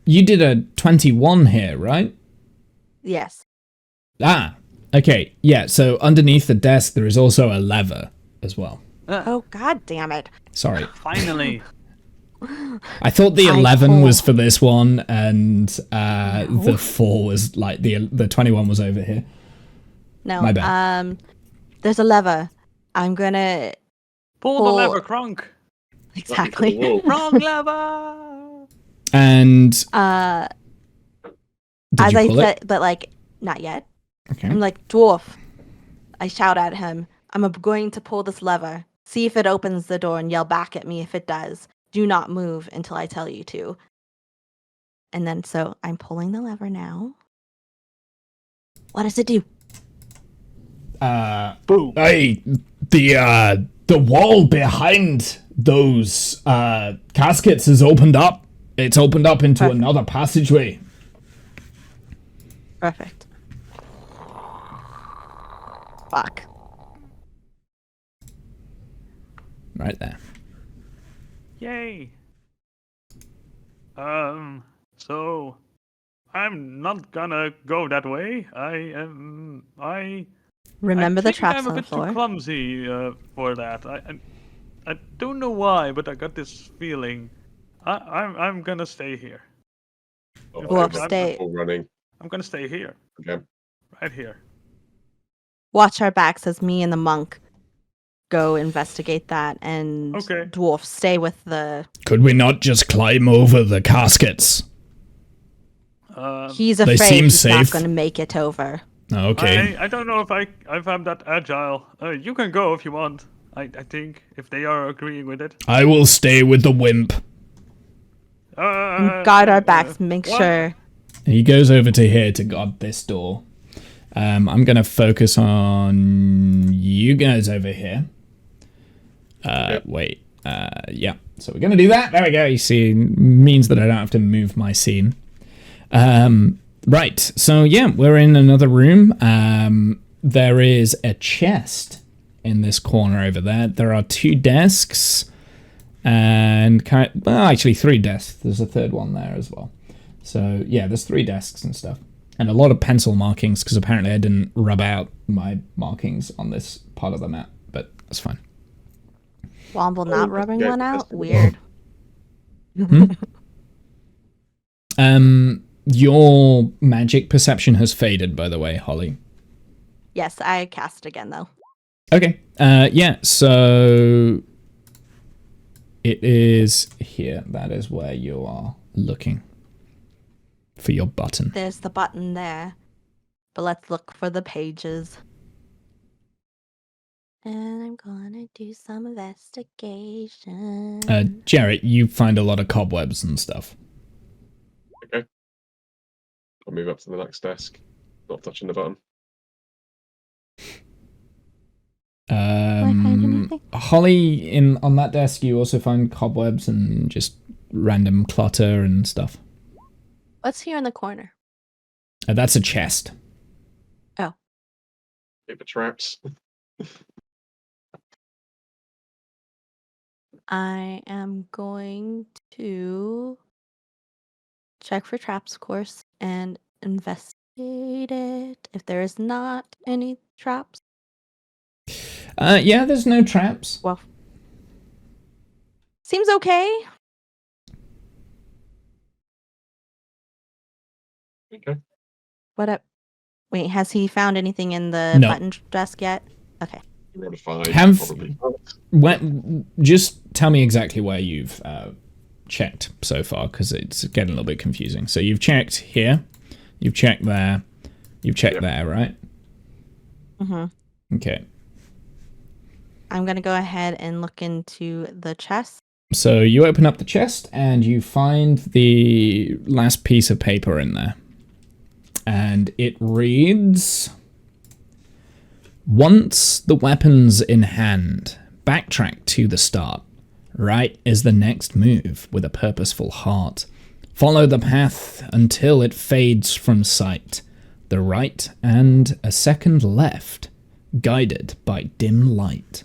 You did a 21 here, right? Yes. Ah, okay. Yeah, so underneath the desk there is also a lever as well. Oh, god damn it. Sorry. Finally. I thought the I 11 was pull. for this one and No. the 4 was like the 21 was over here. No. My bad. There's a lever. I'm gonna Pull the lever, Kronk. exactly. Whoa. Wrong lever. And As did you I pull said, it? but like not yet. Okay. I'm like, dwarf. I shout at him. I'm going to pull this lever. See if it opens the door and yell back at me if it does. Do not move until I tell you to. And then so I'm pulling the lever now. What does it do? Boom. Hey, the wall behind those caskets has opened up. It's opened up into Perfect. another passageway. Perfect. Fuck. Right there. Yay. So I'm not gonna go that way. Remember the think traps I'm a on the bit too floor? clumsy for that. I don't know why, but I got this feeling. I'm gonna stay here. Well, I'm- stay. All running I'm gonna stay here, again. right here. Watch our backs as me and the monk go investigate that, and Okay. dwarf stay with the. Could we not just climb over the caskets? He's They afraid seem he's not safe. going to make it over. Okay. I don't know if I'm that agile. You can go if you want. I think if they are agreeing with it. I will stay with the wimp. And guard our backs. Make what? sure. He goes over to here to guard this door. I'm going to focus on you guys over here. Wait. Yeah. So we're going to do that. There we go. You see, means that I don't have to move my scene. Right. So, yeah, we're in another room. There is a chest in this corner over there. There are 2 desks and actually 3 desks. There's a third one there as well. So, yeah, there's 3 desks and stuff. And a lot of pencil markings, because apparently I didn't rub out my markings on this part of the map, but that's fine. Womble not Oh, rubbing yeah, one that's out? the Weird. Your magic perception has faded, by the way, Holly. Yes, I cast again, though. Okay. Yeah, so it is here. That is where you are looking for your button. There's the button there. But let's look for the pages. And I'm gonna do some investigation. Jarrett, you find a lot of cobwebs and stuff. Okay. I'll move up to the next desk. Not touching the button. I find anything? Holly, on that desk, you also find cobwebs and just random clutter and stuff. What's here in the corner? That's a chest. Oh. Paper traps. I am going to check for traps, of course, and investigate it. If there is not any traps, Yeah, there's no traps. well, seems okay. Okay. What up? Wait, has he found anything in the No. button desk yet? Okay. You're on a 5. Have- Probably. Just tell me exactly where you've checked so far, because it's getting a little bit confusing. So you've checked here, you've checked there, you've checked there, right? Mm-hmm. Okay. I'm gonna go ahead and look into the chest. So you open up the chest and you find the last piece of paper in there. And it reads, once the weapon's in hand, backtrack to the start. Right is the next move with a purposeful heart. Follow the path until it fades from sight. The right and a second left, guided by dim light.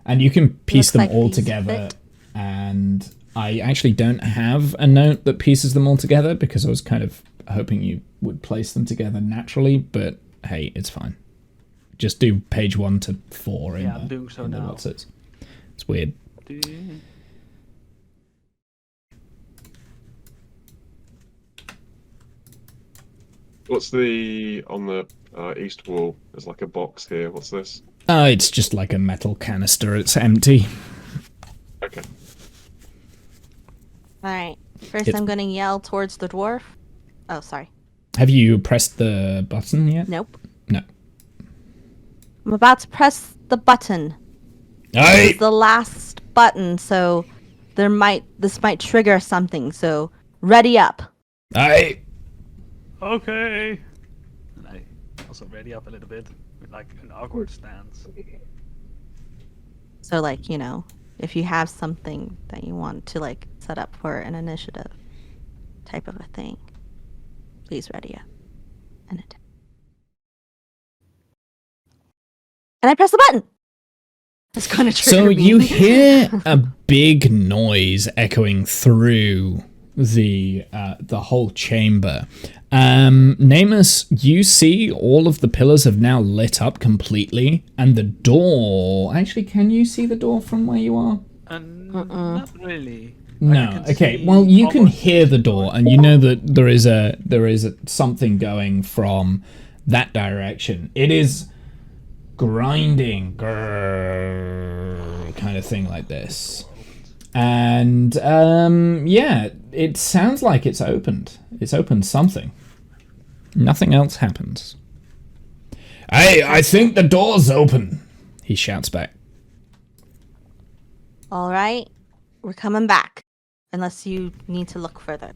And you can piece Looks them like all these together, fit. and I actually don't have a note that pieces them all together because I was kind of hoping you would place them together naturally, but hey, it's fine. Just do page 1 to 4 in Yeah, the, I'm doing so in the now. what's it. It's weird. What's the on the east wall? There's like a box here. What's this? It's just like a metal canister. It's empty. Okay. All right. First, It's- I'm gonna yell towards the dwarf. Oh, sorry. Have you pressed the button yet? Nope. No. I'm about to press the button. Aye. It's the last button, so this might trigger something. So ready up. Aye. Okay. And I also ready up a little bit with like an awkward stance. So like, you know, if you have something that you want to like set up for an initiative type of a thing, please ready up. And it. And I press the button. It's gonna trigger So me. you hear a big noise echoing through the whole chamber. Namus, you see all of the pillars have now lit up completely, and the door. Actually, can you see the door from where you are? Not really. No. I can Okay. see Well, you can almost hear the door, and you know that there is something going from that direction. It is grinding, grrr, kind of thing like this. And yeah, it sounds like it's opened. It's opened something. Nothing else happens. Hey, I think the door's open, he shouts back. All right, we're coming back. Unless you need to look further.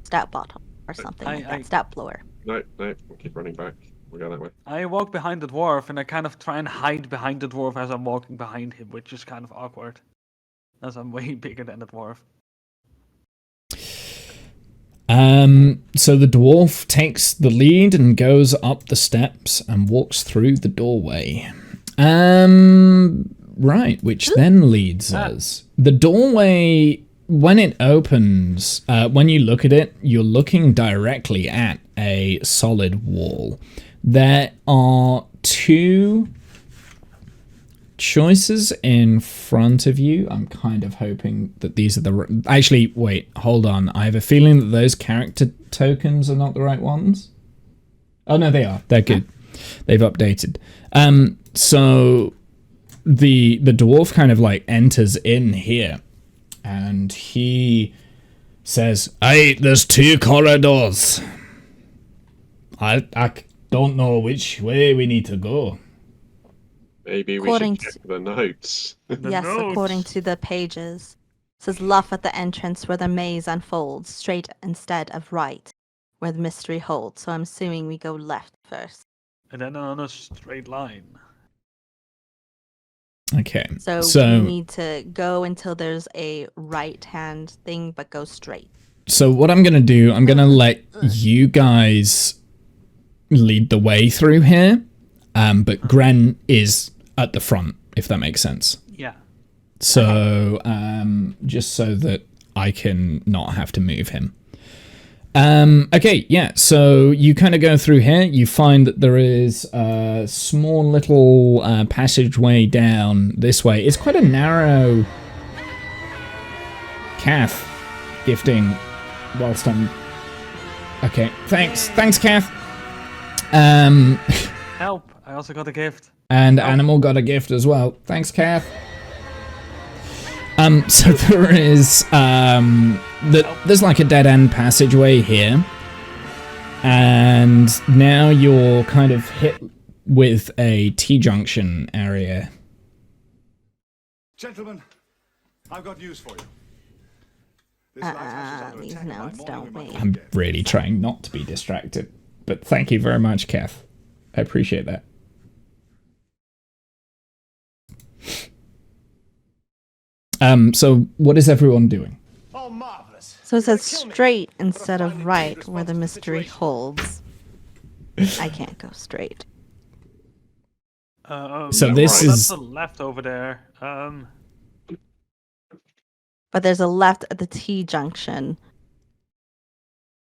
Step bottom or something like that. Step lower. No, we'll keep running back. We'll go that way. I walk behind the dwarf and I kind of try and hide behind the dwarf as I'm walking behind him, which is kind of awkward. As I'm way bigger than the dwarf. So the dwarf takes the lead and goes up the steps and walks through the doorway. Right, which then leads us. The doorway, when it opens, when you look at it, you're looking directly at a solid wall. There are two choices in front of you. I'm kind of hoping that these are the... Actually, wait, hold on. I have a feeling that those character tokens are not the right ones. Oh, no, they are. They're good. They've updated. So the dwarf kind of like enters in here and he says, "Hey, there's two corridors. I don't know which way we need to go." Maybe we According should check the notes. Yes, according to the pages. It says luff at the entrance where the maze unfolds, straight instead of right, where the mystery holds. So I'm assuming we go left first. And then on a straight line. Okay. So we need to go until there's a right hand thing, but go straight. So what I'm going to do, I'm going to let you guys lead the way through here. But Gren is at the front, if that makes sense. Yeah. So, just so that I can not have to move him. Okay, yeah, so you kind of go through here. You find that there is a small little passageway down this way. It's quite a narrow Kath gifting whilst I'm... Okay, thanks, Kath. Help! I also got a gift. And Animal got a gift as well. Thanks, Kath. So there is there's like a dead end passageway here, and now you're kind of hit with a T-junction area. Gentlemen, I've got news for you. This lighthouse is under these attack by notes morning don't with my wait. I'm really trying not to be distracted, but thank you very much, Kath. I appreciate that. So what is everyone doing? Oh, marvelous. So it says straight instead of right where the mystery holds. I can't go straight. So Yeah, this right. is- That's the left over there. But there's a left at the T junction.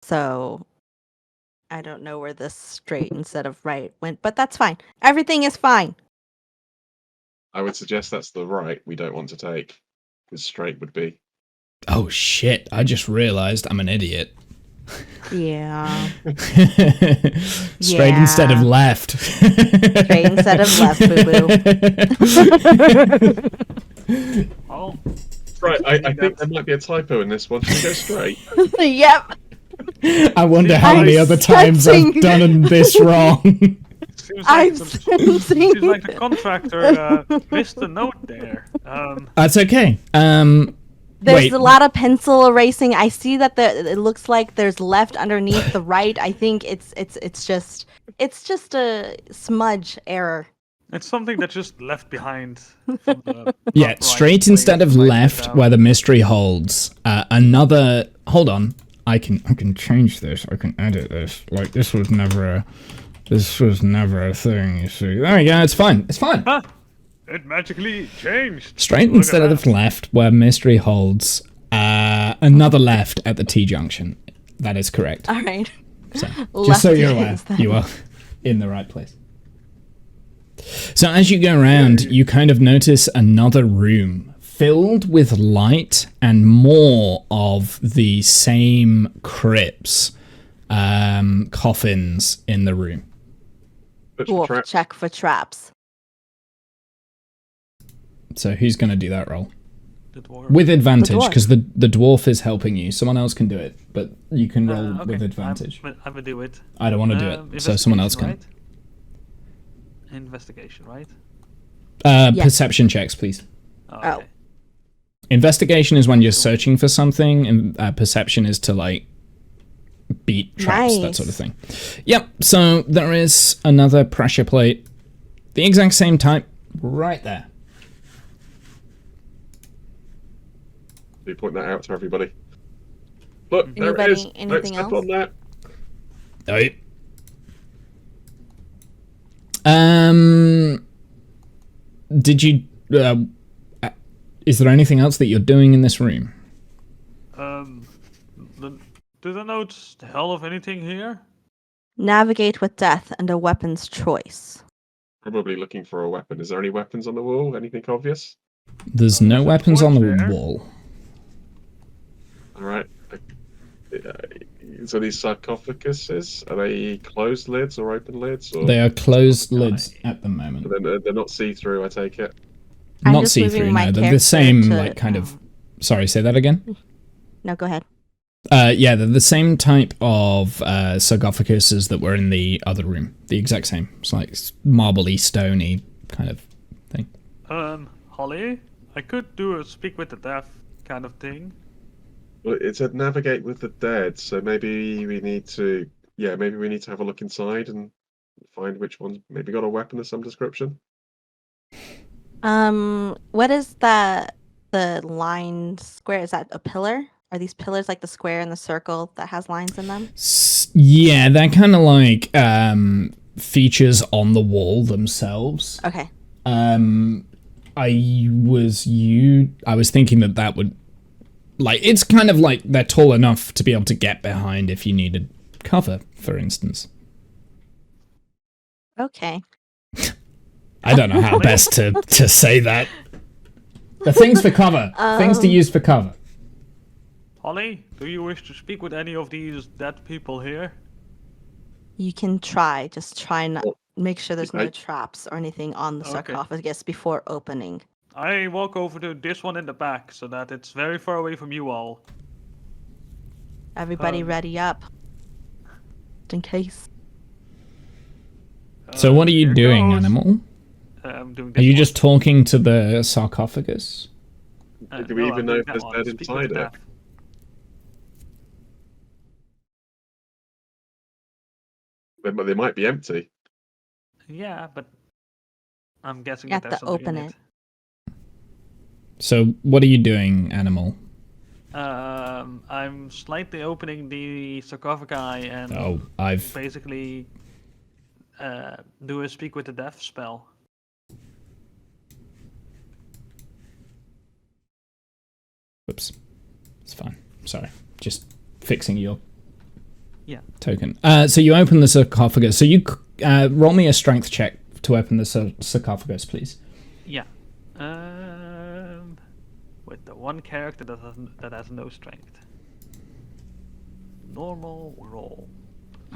So I don't know where this straight instead of right went, but that's fine. Everything is fine. I would suggest that's the right we don't want to take. Because straight would be. Oh shit, I just realized I'm an idiot. Yeah. Straight instead of left. Straight instead of left, boo-boo. Oh, Right, I think there might be a typo in this one. Should we go straight? Yep. I wonder how I'm many other times I've sensing- done this wrong. seems I'm like, sensing seems like the it. contractor missed a note there. That's okay. There's wait. a lot of pencil erasing. I see that it looks like there's left underneath the right. I think it's just a smudge error. It's something that's just left behind. From the Yeah, upright straight place instead of to write it left down. where the mystery holds. Another. Hold on. I can change this. I can edit this. Like this was never a thing. You see. There we go. It's fine. It's fine. Huh? It magically changed. Straight Look instead at of that. left where mystery holds. Another left at the T junction. That is correct. All right. So, Left just so it you're aware, is then. you are in the right place. So as you go around, you kind of notice another room filled with light and more of the same crypts, coffins in the room. Which Wolf trap? check for traps. So who's going to do that roll? The dwarf. With advantage, dwarf. because the dwarf is helping you. Someone else can do it, but you can roll Okay, with advantage. I will do it. I don't want to do it, so someone else can. Investigation, right? Investigation, right? Yes. Perception checks, please. Oh. Okay. Investigation is when you're searching for something, and perception is to like beat traps, that Nice. sort of thing. Yep. So there is another pressure plate, the exact same type, right there. You point that out to everybody. Look, there Anybody- it is. Don't anything step else? on that. Right. Did you? Is there anything else that you're doing in this room? Do the notes tell of anything here? Navigate with death and a weapon's choice. Probably looking for a weapon. Is there any weapons on the wall? Anything obvious? There's no There's a weapons on the torch there. wall. All right. So these sarcophaguses, are they closed lids or open lids? Or They are closed lids at the moment. they're not see-through, I take it. I'm Not just see moving through. my No, they're the character same, to- like kind of. Sorry, say that again. No, go ahead. Yeah, they're the same type of sarcophaguses that were in the other room. The exact same. It's like marbly, stony kind of thing. Holly, I could do a speak with the deaf kind of thing. Well, it said navigate with the dead, so maybe we need to, have a look inside and find which one's maybe got a weapon of some description. What is that? The lined square? Is that a pillar? Are these pillars like the square and the circle that has lines in them? Yeah, they're kind of like features on the wall themselves. Okay. I was thinking that would, like, it's kind of like they're tall enough to be able to get behind if you needed cover, for instance. Okay. I don't know how best to say that. The things for cover. Things to use for cover. Holly, do you wish to speak with any of these dead people here? You can try. Just try not. Make sure there's no I- traps or anything on the Okay. sarcophagus before opening. I walk over to this one in the back so that it's very far away from you all. Everybody ready up. Just in case. So what are you Here doing, goes. animal? I'm doing Are this you one. just talking to the sarcophagus? Do we No, even I'm know doing if that there's one. dead Speak with inside the it? deaf. They might be empty. Yeah, but I'm guessing You that have there's to something open in it. So what are you doing, animal? I'm slightly opening the sarcophagi and Oh, I've... basically do a speak with the deaf spell. Whoops. It's fine. Sorry. Just fixing your Yeah. token. So you open the sarcophagus. So you roll me a strength check to open the sarcophagus, please. Yeah. With the one character that has no strength. Normal roll.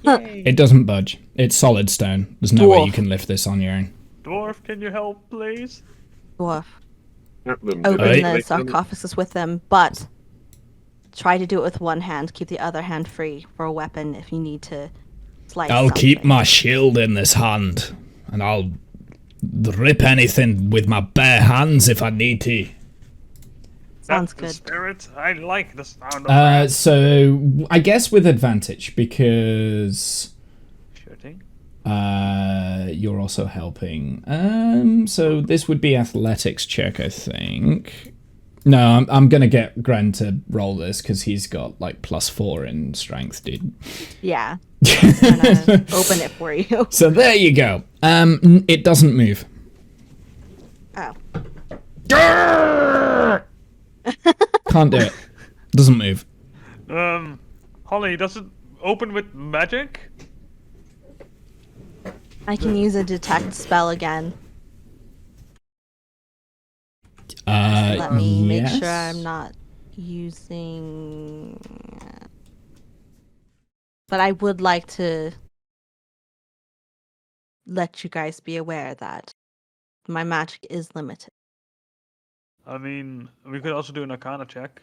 Yay. It doesn't budge. It's solid stone. There's no way you Dwarf. can lift this on your own. Dwarf, can you help, please? Dwarf. Tap them. Open Alright. the sarcophagus with them, but try to do it with one hand. Keep the other hand free for a weapon if you need to slice I'll keep something. my shield in this hand, and I'll rip anything with my bare hands if I need to. Sounds That's the good. spirit. I like the sound of that. So I guess with advantage, because Sure thing. you're also helping. So this would be athletics check, I think. No, I'm gonna get Gren to roll this because he's got like +4 in strength, dude. Yeah. I'm gonna open it for you. So there you go. It doesn't move. Oh. Can't do it. Doesn't move. Holly, does it open with magic? I can use a detect spell again. Let me make sure I'm not using... But I would like to let you guys be aware that my magic is limited. I mean, we could also do an Arcana check.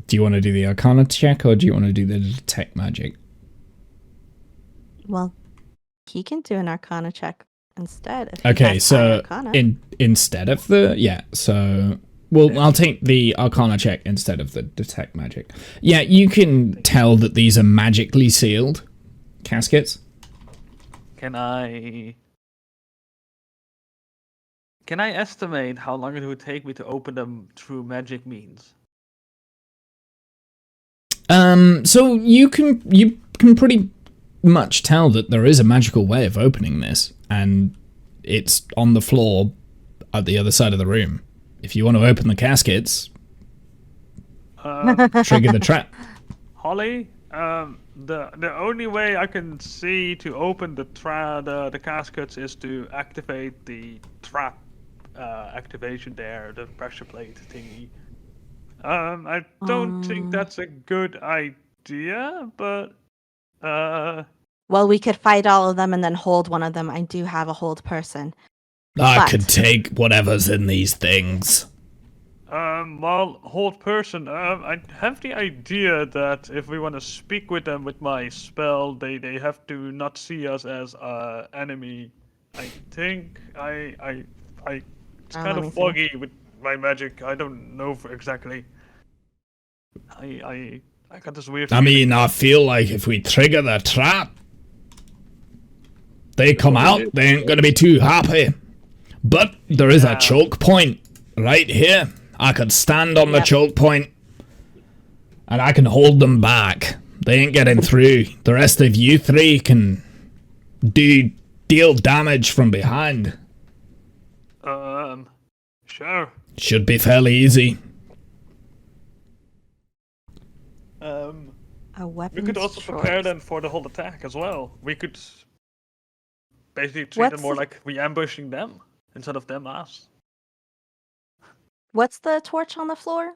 Do you want to do the Arcana check or do you want to do the detect magic? Well, he can do an Arcana check instead. If he Okay, has high so Arcana. instead of the so I'll take the Arcana check instead of the detect magic. Yeah, you can tell that these are magically sealed caskets. Can I estimate how long it would take me to open them through magic means? So you can pretty much tell that there is a magical way of opening this, and it's on the floor at the other side of the room. If you want to open the caskets, trigger the trap. Holly, the only way I can see to open the caskets is to activate the trap activation there, the pressure plate thingy. I don't think that's a good idea, but Well, we could fight all of them and then hold one of them. I do have a hold person. I But- could take whatever's in these things. well, hold person. I have the idea that if we want to speak with them with my spell, they have to not see us as enemy. I think it's kind let of me see. foggy with my magic. I don't know exactly. I got this weird. I mean, I feel like if we trigger the trap, they come out, they ain't gonna be too happy. But there is a Yeah. choke point right here. I could stand on the Yep. choke point, and I can hold them back. They ain't getting through. The rest of you three can do deal damage from behind. Sure. Should be fairly easy. A We weapons could also choice. prepare them for the whole attack as well. We could basically treat them What's more the- like we ambushing them instead of them us. What's the torch on the floor?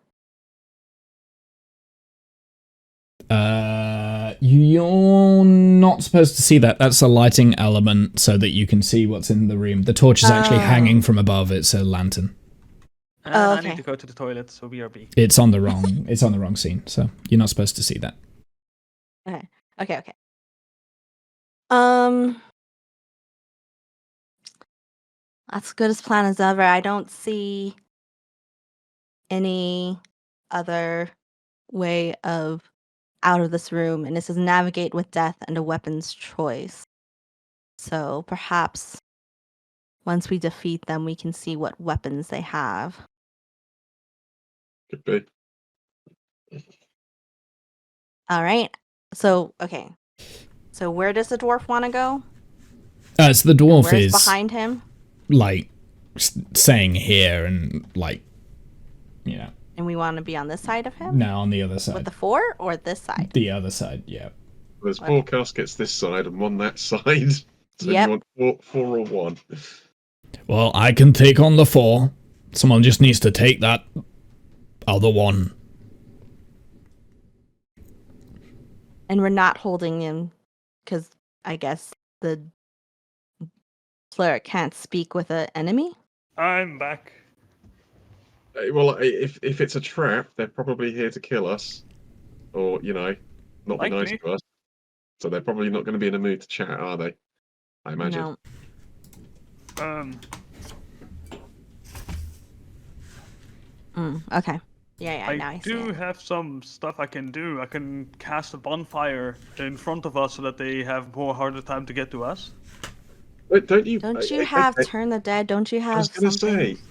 You're not supposed to see that. That's a lighting element so that you can see what's in the room. The torch is actually Oh. hanging from above. It's a lantern. And Oh, I okay. need to go to the toilet, so BRB. It's on the wrong scene, so you're not supposed to see that. Okay. That's good as plan as ever. I don't see any other way of out of this room, and this is navigate with death and a weapon's choice. So perhaps once we defeat them, we can see what weapons they have. Could be. All right. So okay. So where does the dwarf want to go? So the dwarf Where's is behind him? like saying here and like, you know, And we want to be on this side of him? now on the other With side. the 4 or this side? The other side, yeah. There's 4 caskets this side and 1 that side. So Yep. you want 4 or 1? Well, I can take on the 4. Someone just needs to take that other one. And we're not holding him because I guess the cleric can't speak with an enemy. I'm back. Well, if it's a trap, they're probably here to kill us, or not be Like nice me. to us. So they're probably not going to be in a mood to chat, are they? I imagine. No. Okay. Yeah, now I see do it. have some stuff I can do. I can cast a bonfire in front of us so that they have more harder time to get to us. Wait, don't you? Don't you have Turn the Dead? Don't you I have was going to something? say.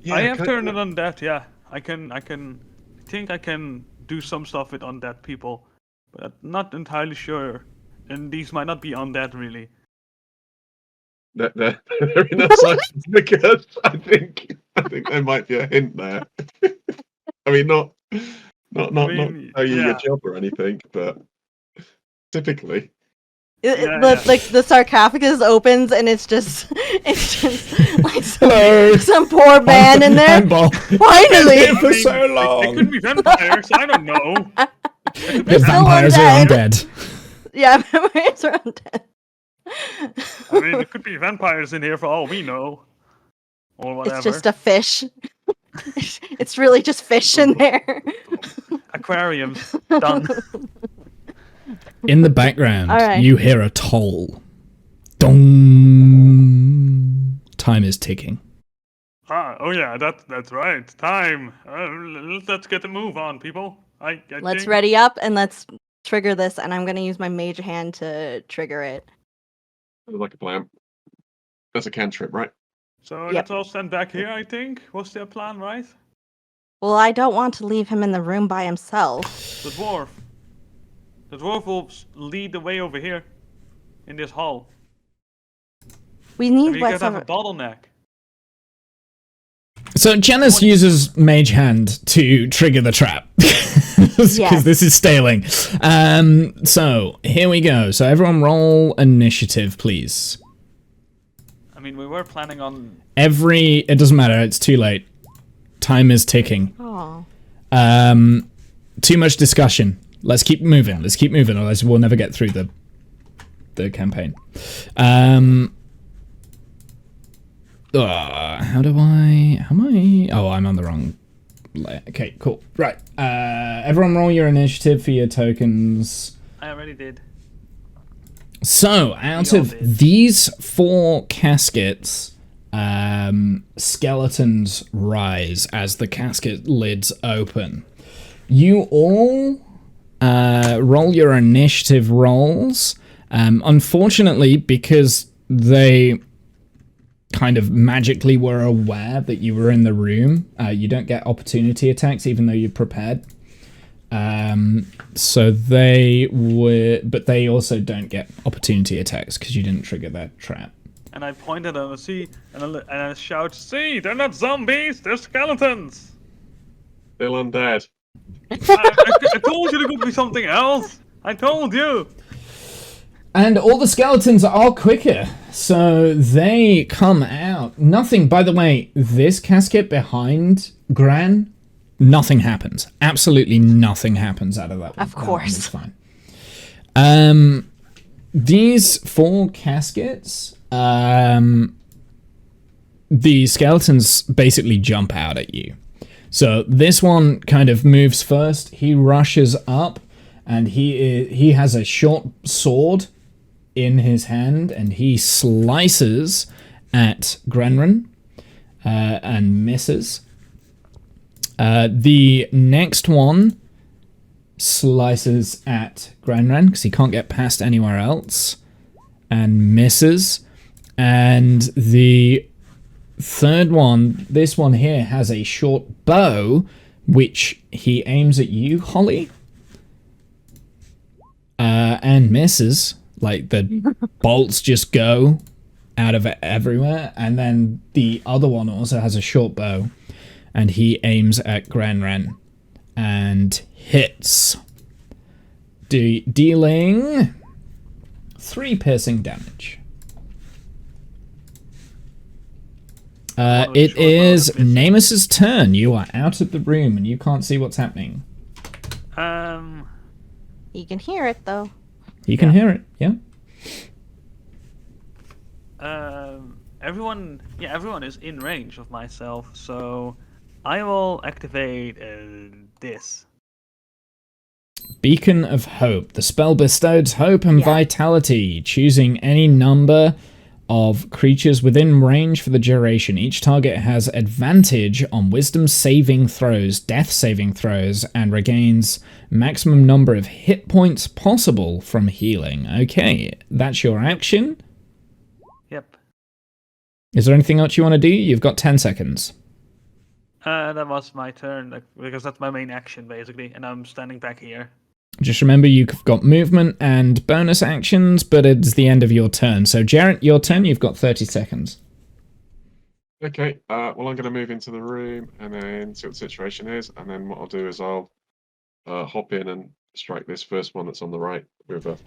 Yeah, I have can't turned you- it on that. Yeah, I think I can do some stuff with undead people, but I'm not entirely sure. And these might not be undead really. They're in a silence because I think there might be a hint there. I mean, not tell you your yeah. job or anything, but typically. Like the sarcophagus opens and it's just like Hello. some poor man in there. Handball. Finally, For so They long. could be vampires. I don't know. The still vampires are undead. undead. Yeah, vampires are undead. I mean, there could be vampires in here for all we know, or whatever. It's just a fish. It's really just fish in there. Aquariums done. In the background, All right. you hear a toll. Dong. Time is ticking. Oh yeah, that's right. Time. Let's get the move on, people. I Let's think. ready up and let's trigger this, and I'm gonna use my mage hand to trigger it. Like a plan. That's a cantrip, right? So Yep. let's all stand back here. I think. What's their plan, right? Well, I don't want to leave him in the room by himself. The dwarf. The dwarf will lead the way over here, in this hall. We And need we could what's have a bottleneck. So Janice uses Mage Hand to trigger the trap. Because Yes. this is staling. So here we go. So everyone roll initiative, please. I mean, we were planning on. It doesn't matter, it's too late. Time is ticking. Oh. Too much discussion. Let's keep moving, or else we'll never get through the campaign. How am I? Oh, I'm on the wrong layer. Okay, cool. Right. Everyone roll your initiative for your tokens. I already did. So, out We all of did. these 4 caskets, skeletons rise as the casket lids open. You all roll your initiative rolls. Unfortunately, because they kind of magically were aware that you were in the room, you don't get opportunity attacks even though you're prepared. So they would, but they also don't get opportunity attacks because you didn't trigger their trap. and I point at them. See, and I shout, "See, they're not zombies. They're skeletons." Still undead. I told you there could be something else. I told you. And all the skeletons are quicker, so they come out. Nothing, by the way, this casket behind Gran, nothing happens. Absolutely nothing happens out of that one. Of course. That one is fine. These 4 caskets, the skeletons basically jump out at you. So this one kind of moves first. He rushes up, and he has a short sword in his hand, and he slices at Grenran and misses. The next one slices at Grenran because he can't get past anywhere else and misses. And the third one, this one here, has a short bow which he aims at you, Holly, and misses. Like, the bolts just go out of it everywhere. And then the other one also has a short bow, and he aims at Grenran and hits, dealing 3 piercing damage. It is Namus's turn. You are out of the room, and you can't see what's happening. You can hear it, though. You can hear it, yeah. Everyone is in range of myself, so I will activate this. Beacon of Hope. The spell bestows hope and vitality, choosing any number of creatures within range for the duration. Each target has advantage on wisdom saving throws, death saving throws, and regains maximum number of hit points possible from healing. Okay, that's your action. Yep. Is there anything else you want to do? You've got 10 seconds. That was my turn, because that's my main action, basically, and I'm standing back here. Just remember you've got movement and bonus actions, but it's the end of your turn. So, Jarrett, your turn. You've got 30 seconds. Okay, well, I'm going to move into the room and then see what the situation is. And then what I'll do is I'll hop in and strike this first one that's on the right with a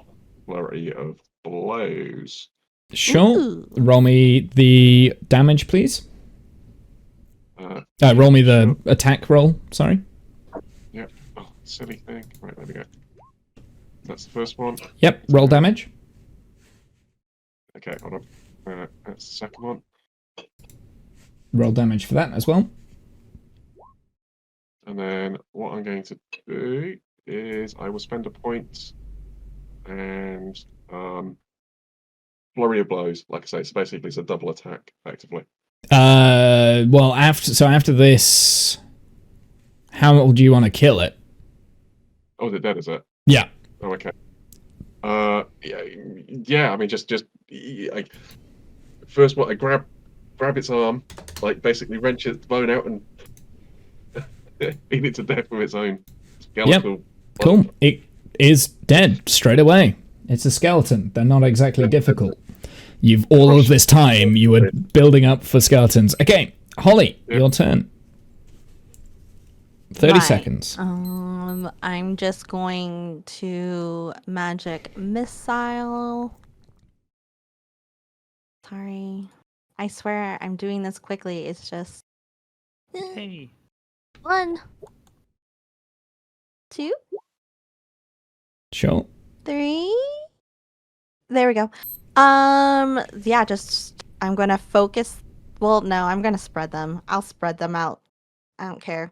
flurry of blows. Sure. Ooh. Roll me the damage, please. Roll me the attack roll, sorry. Yep. Oh, silly thing. Right, there we go. That's the first one. Yep, roll damage. Okay, hold on. That's the second one. Roll damage for that as well. And then what I'm going to do is I will spend a point and flurry of blows, like I say. So basically it's a double attack, effectively. Well, after this, how do you want to kill it? Oh, is it dead, is it? Yeah. Oh, okay. Yeah. I mean, just first, what I grab its arm, like basically wrench its bone out and beat it to death with its own skeletal. Yep. Cool. It is dead straight away. It's a skeleton. They're not exactly difficult. All of this time you were building up for skeletons. Okay, Holly, your turn. 30 seconds. I'm just going to magic missile. Sorry. I swear I'm doing this quickly. It's just Hey. 1, 2, Sure. 3. There we go. Yeah, just I'm gonna focus. Well, no, I'm gonna spread them. I'll spread them out. I don't care.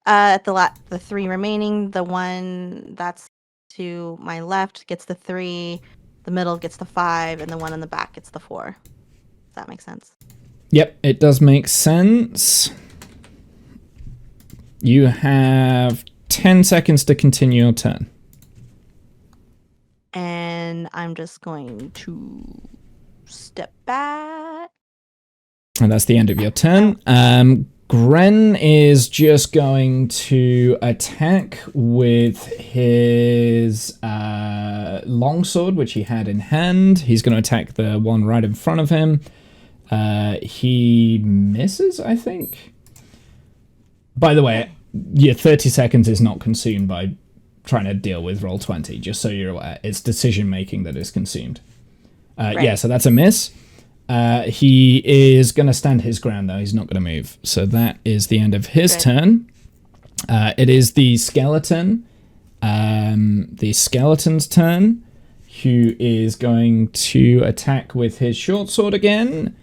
At the 3 remaining, the one that's to my left gets the 3, the middle gets the 5, and the one in the back gets the 4. Does that make sense? Yep, it does make sense. You have 10 seconds to continue your turn. And I'm just going to step back. And that's the end of your turn. Gren is just going to attack with his longsword, which he had in hand. He's going to attack the one right in front of him. He misses, I think. By the way, your 30 seconds is not consumed by trying to deal with roll 20, just so you're aware. It's decision making that is consumed. Right. Yeah, so that's a miss. He is going to stand his ground, though. He's not going to move. So that is the end of his turn. It is the skeleton. The skeleton's turn, who is going to attack with his short sword again.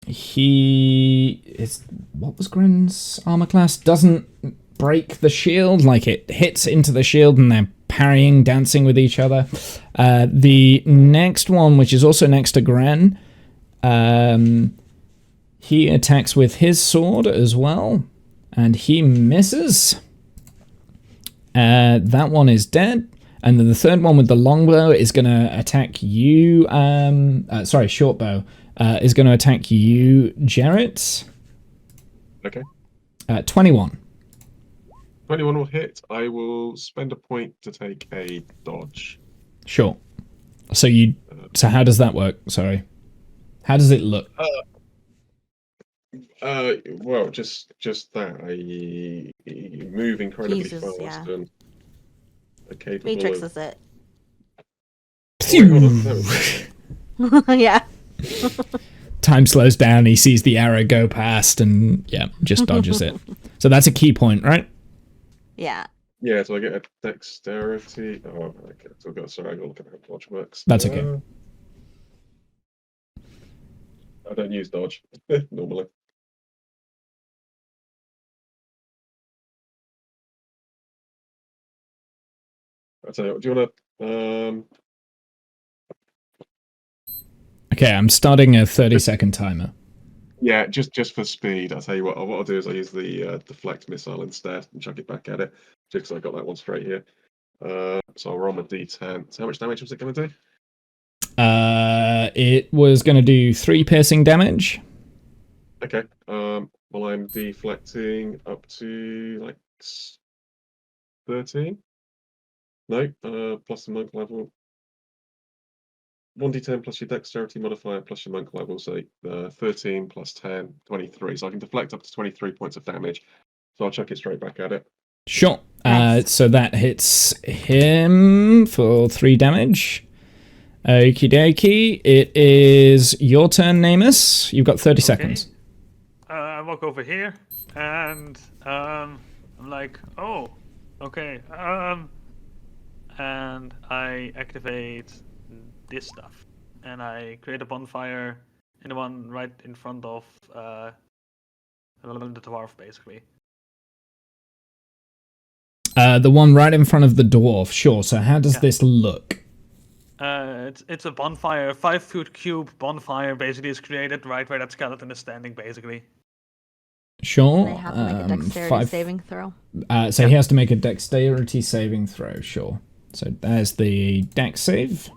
He is... What was Gren's armor class? Doesn't break the shield. Like, it hits into the shield and they're parrying, dancing with each other. The next one, which is also next to Gren, he attacks with his sword as well, and he misses. That one is dead. And then the third one with the longbow is going to attack you. Shortbow is going to attack you, Jarrett. Okay. 21. 21 will hit. I will spend a point to take a dodge. Sure. So how does that work? Sorry. How does it look? Well, just that. I move incredibly Jesus, fast yeah. and are capable Matrix of... is it. Oh, wait, hold on. Yeah. Time slows down. He sees the arrow go past and, yeah, just dodges it. So that's a key point, right? Yeah. Yeah, so I get a dexterity. Oh, okay. So sorry, I gotta look at how dodge works. That's okay. I don't use dodge normally. I tell you what, do you want to? Okay, I'm starting a 30-second timer. Yeah, just for speed. I'll tell you what I'll do is I'll use the deflect missile instead and chuck it back at it, just because I got that one straight here. So I'll roll my d10. So how much damage was it going to do? It was going to do 3 piercing damage. Okay. Well, I'm deflecting up to like 13. No. Plus the monk level. 1d10 plus your dexterity modifier plus your monk level, so 13 plus 10, 23. So I can deflect up to 23 points of damage. So I'll chuck it straight back at it. Sure. Nice. So that hits him for 3 damage. Okie dokie. It is your turn, Namus. You've got 30 seconds. I walk over here and I'm like, oh, okay. And I activate this stuff, and I create a bonfire in the one right in front of the dwarf, basically. The one right in front of the dwarf, sure. So how does this look? It's a bonfire, 5-foot cube bonfire, basically is created right where that skeleton is standing, basically. Sure. They have to make a dexterity saving throw. So he has to make a dexterity saving throw, sure. So there's the dex save.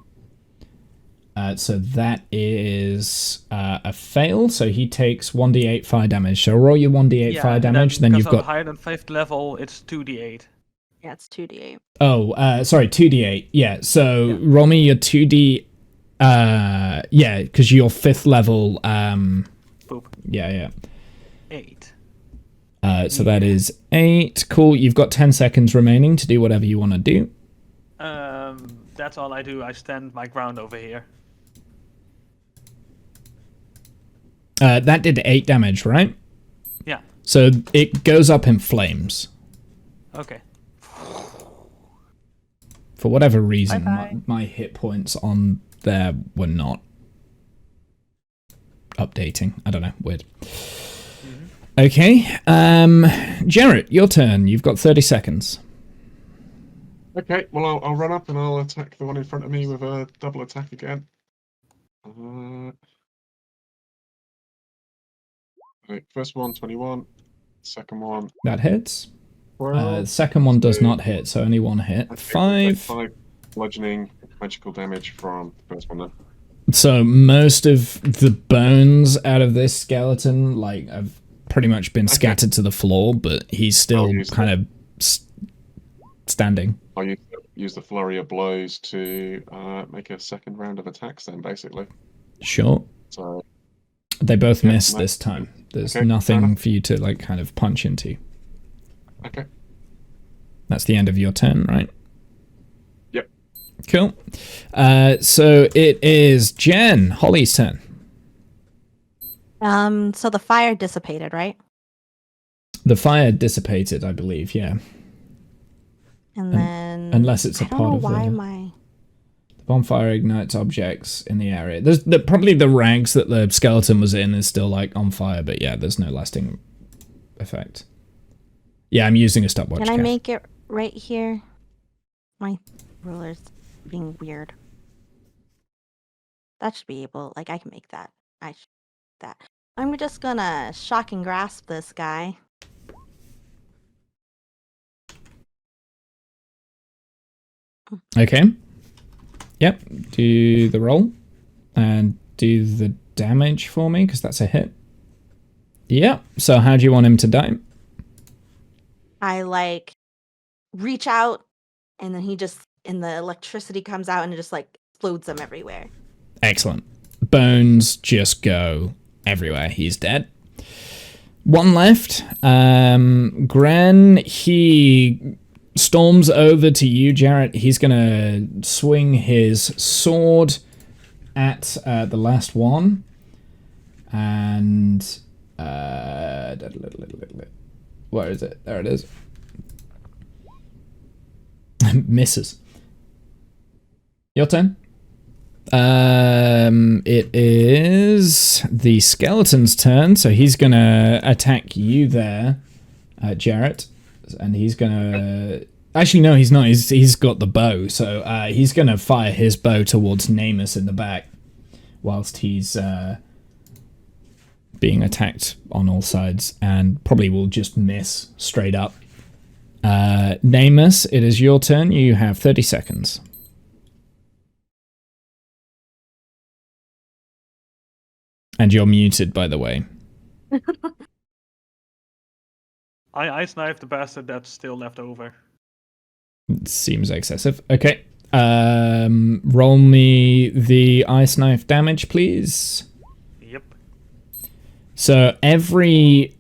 So that is a fail. So he takes 1d8 fire damage. So roll your 1d8 fire damage. Then you've got higher than 5th level. It's 2d8. Yeah, it's 2d8. Oh, sorry, 2d8. Yeah. So roll me your 2d. Yeah, because you're 5th level. Boop. Yeah. 8. So that is 8. Cool. You've got 10 seconds remaining to do whatever you want to do. That's all I do. I stand my ground over here. That did 8 damage, right? Yeah. So it goes up in flames. Okay. For whatever reason, Bye-bye. my hit points on there were not updating. I don't know. Weird. Okay. Jarrett, your turn. You've got 30 seconds. Okay, well, I'll run up and I'll attack the one in front of me with a double attack again. Right, first one, 21. Second one, That hits. 12. The second one does not hit, so only one hit. Okay, 5. 5 bludgeoning magical damage from the first one then. So most of the bones out of this skeleton, like, have pretty much been scattered to the floor, but he's still kind of standing. I'll use the flurry of blows to make a second round of attacks then, basically. Sure. So they both miss this time. There's Okay, nothing for you to, like, kind of punch into. Okay. That's the end of your turn, right? Yep. Cool. So it is Jen, Holly's turn. So the fire dissipated, right? The fire dissipated, I believe, yeah. And then Unless it's a I don't part know of why the... my The bonfire ignites objects in the area. There's probably the rags that the skeleton was in is still, like, on fire, but yeah, there's no lasting effect. Yeah, I'm using a stopwatch. Can I Kath. make it right here? My ruler's being weird. That should be able, like, I can make that. I should that. I'm just gonna shock and grasp this guy. Okay. Yep. Do the roll and do the damage for me, because that's a hit. Yep. So how do you want him to die? I, like, reach out, and then and the electricity comes out, and it just, like, explodes them everywhere. Excellent. Bones just go everywhere. He's dead. One left. Gren, he storms over to you, Jarrett. He's going to swing his sword at the last one. And... where is it? There it is. Misses. Your turn. It is the skeleton's turn, so he's gonna attack you there, Jarrett, and he's gonna... Actually, no, he's not. He's got the bow, so he's gonna fire his bow towards Namus in the back, whilst he's being attacked on all sides, and probably will just miss straight up. Namus, it is your turn. You have 30 seconds. And you're muted, by the way. I ice knife the bastard that's still left over. It seems excessive. Okay. Roll me the ice knife damage, please. Yep. So everybody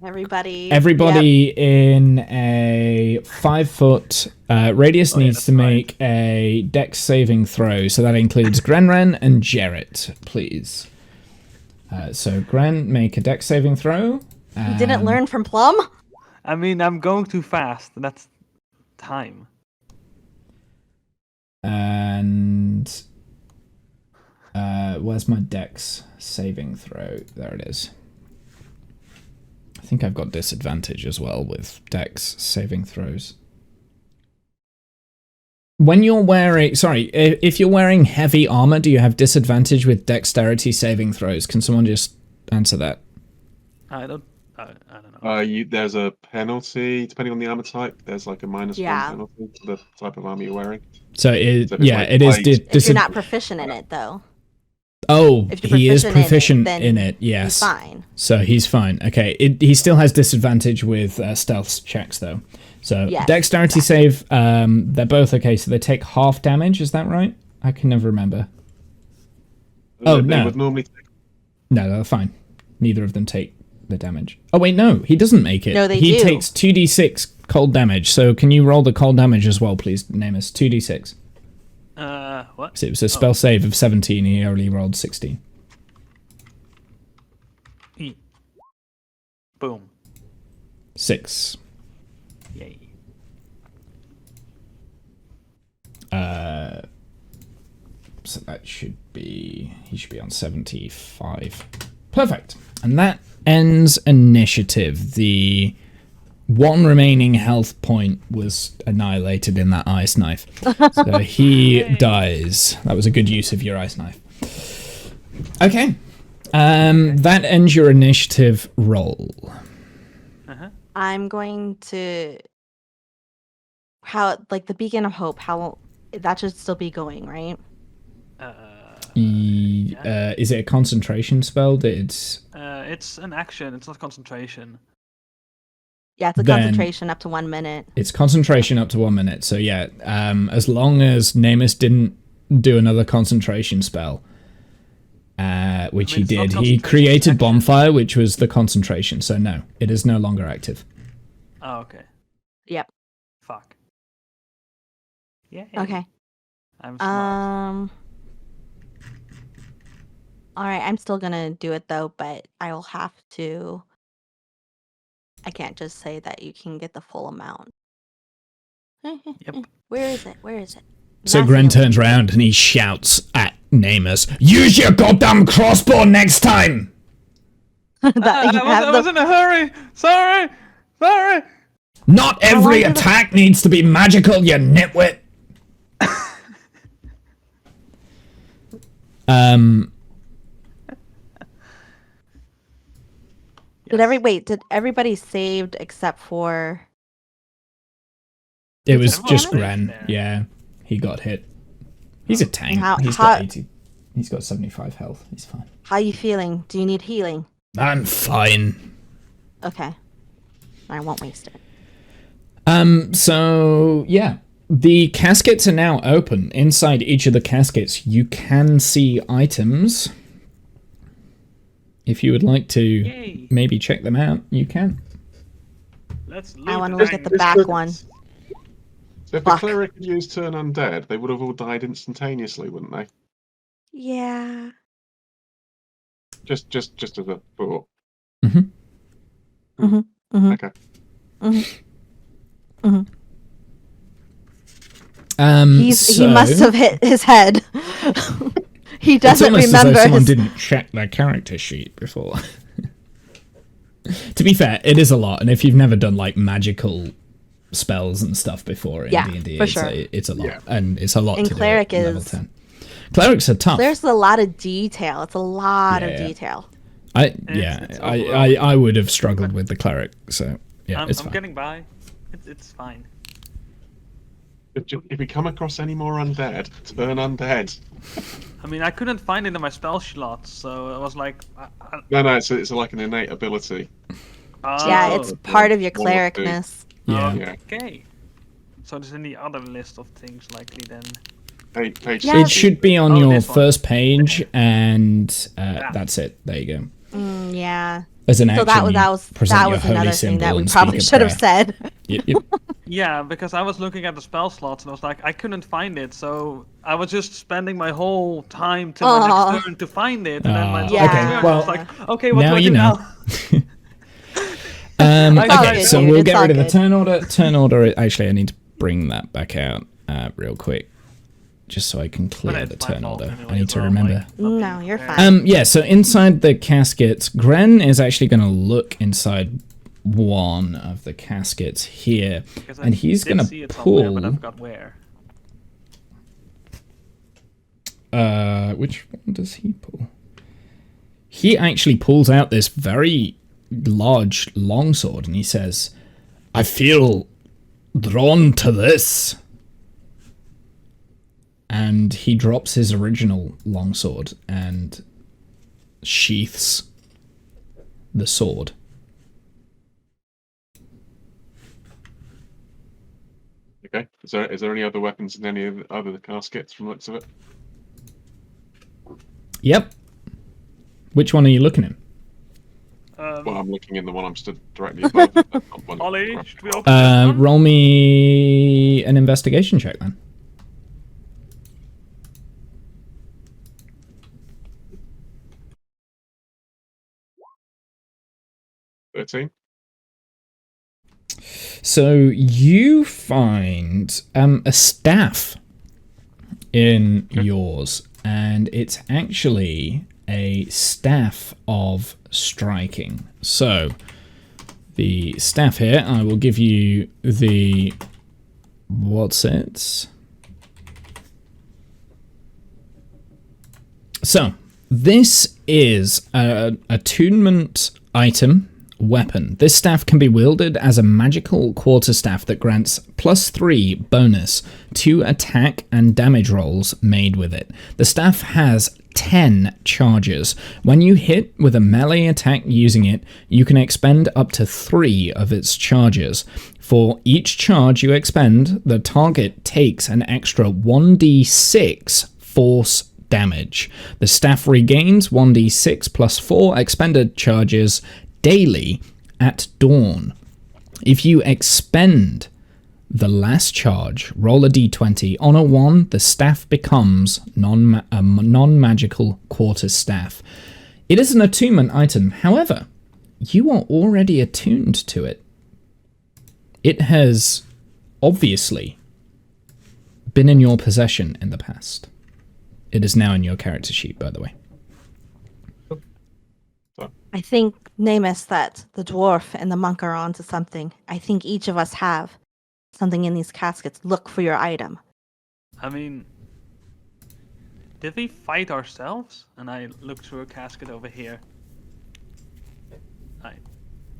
Yep. in a 5-foot radius needs to make a dex saving throw. So that includes Grenren and Jarrett, please. So Gren, make a dex saving throw. You didn't learn from Plum? I mean, I'm going too fast. That's time. And where's my dex saving throw? There it is. I think I've got disadvantage as well with dex saving throws. When you're wearing... Sorry, if you're wearing heavy armor, do you have disadvantage with dexterity saving throws? Can someone just answer that? I don't know. There's a penalty, depending on the armor type. There's like a -1 penalty to the type of armor you're wearing. So, it is... If you're not proficient in it, though. Oh, If you're he is proficient proficient in it, yes. He's fine. So he's fine. Okay, he still has disadvantage with stealth checks, though. So Yes, dexterity save, they're both okay, so they take half damage, is that right? I can never remember. Oh, They no. would normally take... No, they're fine. Neither of them take the damage. Oh, wait, no, he doesn't make it. No, they He do. takes 2d6 cold damage, so can you roll the cold damage as well, please, Namus? 2d6. What? So it was a spell save of 17, he only rolled 16. Boom. 6. Yay. So that should be... He should be on 75. Perfect. And that ends initiative. The one remaining health point was annihilated in that ice knife. So he dies. That was a good use of your ice knife. Okay. That ends your initiative roll. I'm going to... the Beacon of Hope, that should still be going, right? Is it a concentration spell? It's an action. It's not concentration. Yeah, it's a Then- concentration up to 1 minute. It's concentration up to 1 minute. So yeah, as long as Namus didn't do another concentration spell, which he it's not did, he concentration, created it's action. Bonfire, which was the concentration. So no, it is no longer active. Oh, okay. Yep. Fuck. Yeah. Okay. I'm smart. All right, I'm still gonna do it though, but I will have to. I can't just say that you can get the full amount. Yep. Where is it? Where is it? So Not Gren seeing it. turns around and he shouts at Namus, "Use your goddamn crossbow next time!" That you have I the- was in a hurry. Sorry. Not every long did it- attack needs to be magical, you nitwit. Did everybody saved except for? It was Everyone just else Gren. there. Yeah, he got hit. He's a tank. How- He's how- got 80. He's got 75 health. He's fine. How you feeling? Do you need healing? I'm fine. Okay. I won't waste it. So yeah, the caskets are now open. Inside each of the caskets, you can see items. If you would like to Yay. maybe check them out, you can. Let's loot I want to the look at the thing. back one. So if the Fuck. cleric had used turn undead, they would have all died instantaneously, wouldn't they? Yeah. Just as a thought. Mhm. Mhm. Mhm. Okay. He So must have hit his head. He it's doesn't almost as though remember someone his. didn't check their character sheet before. To be fair, it is a lot, and if you've never done like magical spells and stuff before in Yeah, D&D, for it's, sure. it's a lot, Yeah. and it's a lot And to cleric do at level is- 10. Clerics are tough. There's a lot of detail. It's a lot of Yeah. detail. It's I would have struggled with the cleric, so yeah, it's I'm fine. getting by. It's fine. If we come across any more undead, turn undead. I mean, I couldn't find it in my spell slots, so I was like, No, it's like an innate ability. Yeah, it's oh, part of your One or two. clericness. Yeah. Yeah. Okay. So there's any other list of things likely then? Page Yeah. It should be on Oh, your this one. first page, and that's it. There you go. Yeah. As an So action, that you was present your holy another thing symbol that we and probably speak a should have prayer. said. Yep. Yeah, because I was looking at the spell slots and I was like, I couldn't find it, so I was just spending my whole time till my Aw. next turn to find it, and then my Aw. next Okay, turn, I well, was like, okay, what now do I you do know. now? all Okay, good, so dude, we'll it's get all rid of the good. turn order. Turn order. Actually, I need to bring that back out real quick, just so I can clear But the it's my turn fault order. anyway I need as to well, remember. like, not No, being you're prepared. fine. Yeah, so inside the caskets, Gren is actually going to look inside one of the caskets here, Because I and he's did going see to it somewhere, but I pull. forgot where. Which one does he pull? He actually pulls out this very large longsword, and he says, "I feel drawn to this." And he drops his original longsword and sheaths the sword. Okay. Is there any other weapons in any of the other caskets from the looks of it? Yep. Which one are you looking at? Well, I'm looking in the one I'm stood directly above. One Ollie, across should the we top. open this one? Roll me an investigation check then. Uh, 13? So you find a staff in yours, and it's actually a staff of striking. So the staff here, I will give you the what's it? So this is an attunement item weapon. This staff can be wielded as a magical quarterstaff that grants +3 bonus to attack and damage rolls made with it. The staff has 10 charges. When you hit with a melee attack using it, you can expend up to 3 of its charges. For each charge you expend, the target takes an extra 1d6 force damage. The staff regains 1d6 plus 4 expended charges daily at dawn. If you expend the last charge, roll a d20. On a 1, the staff becomes a non-magical quarter staff. It is an attunement item. However, you are already attuned to it. It has obviously been in your possession in the past. It is now in your character sheet, by the way. I think, Namus, that the dwarf and the monk are onto something. I think each of us have something in these caskets. Look for your item. I mean, did we fight ourselves? And I looked through a casket over here.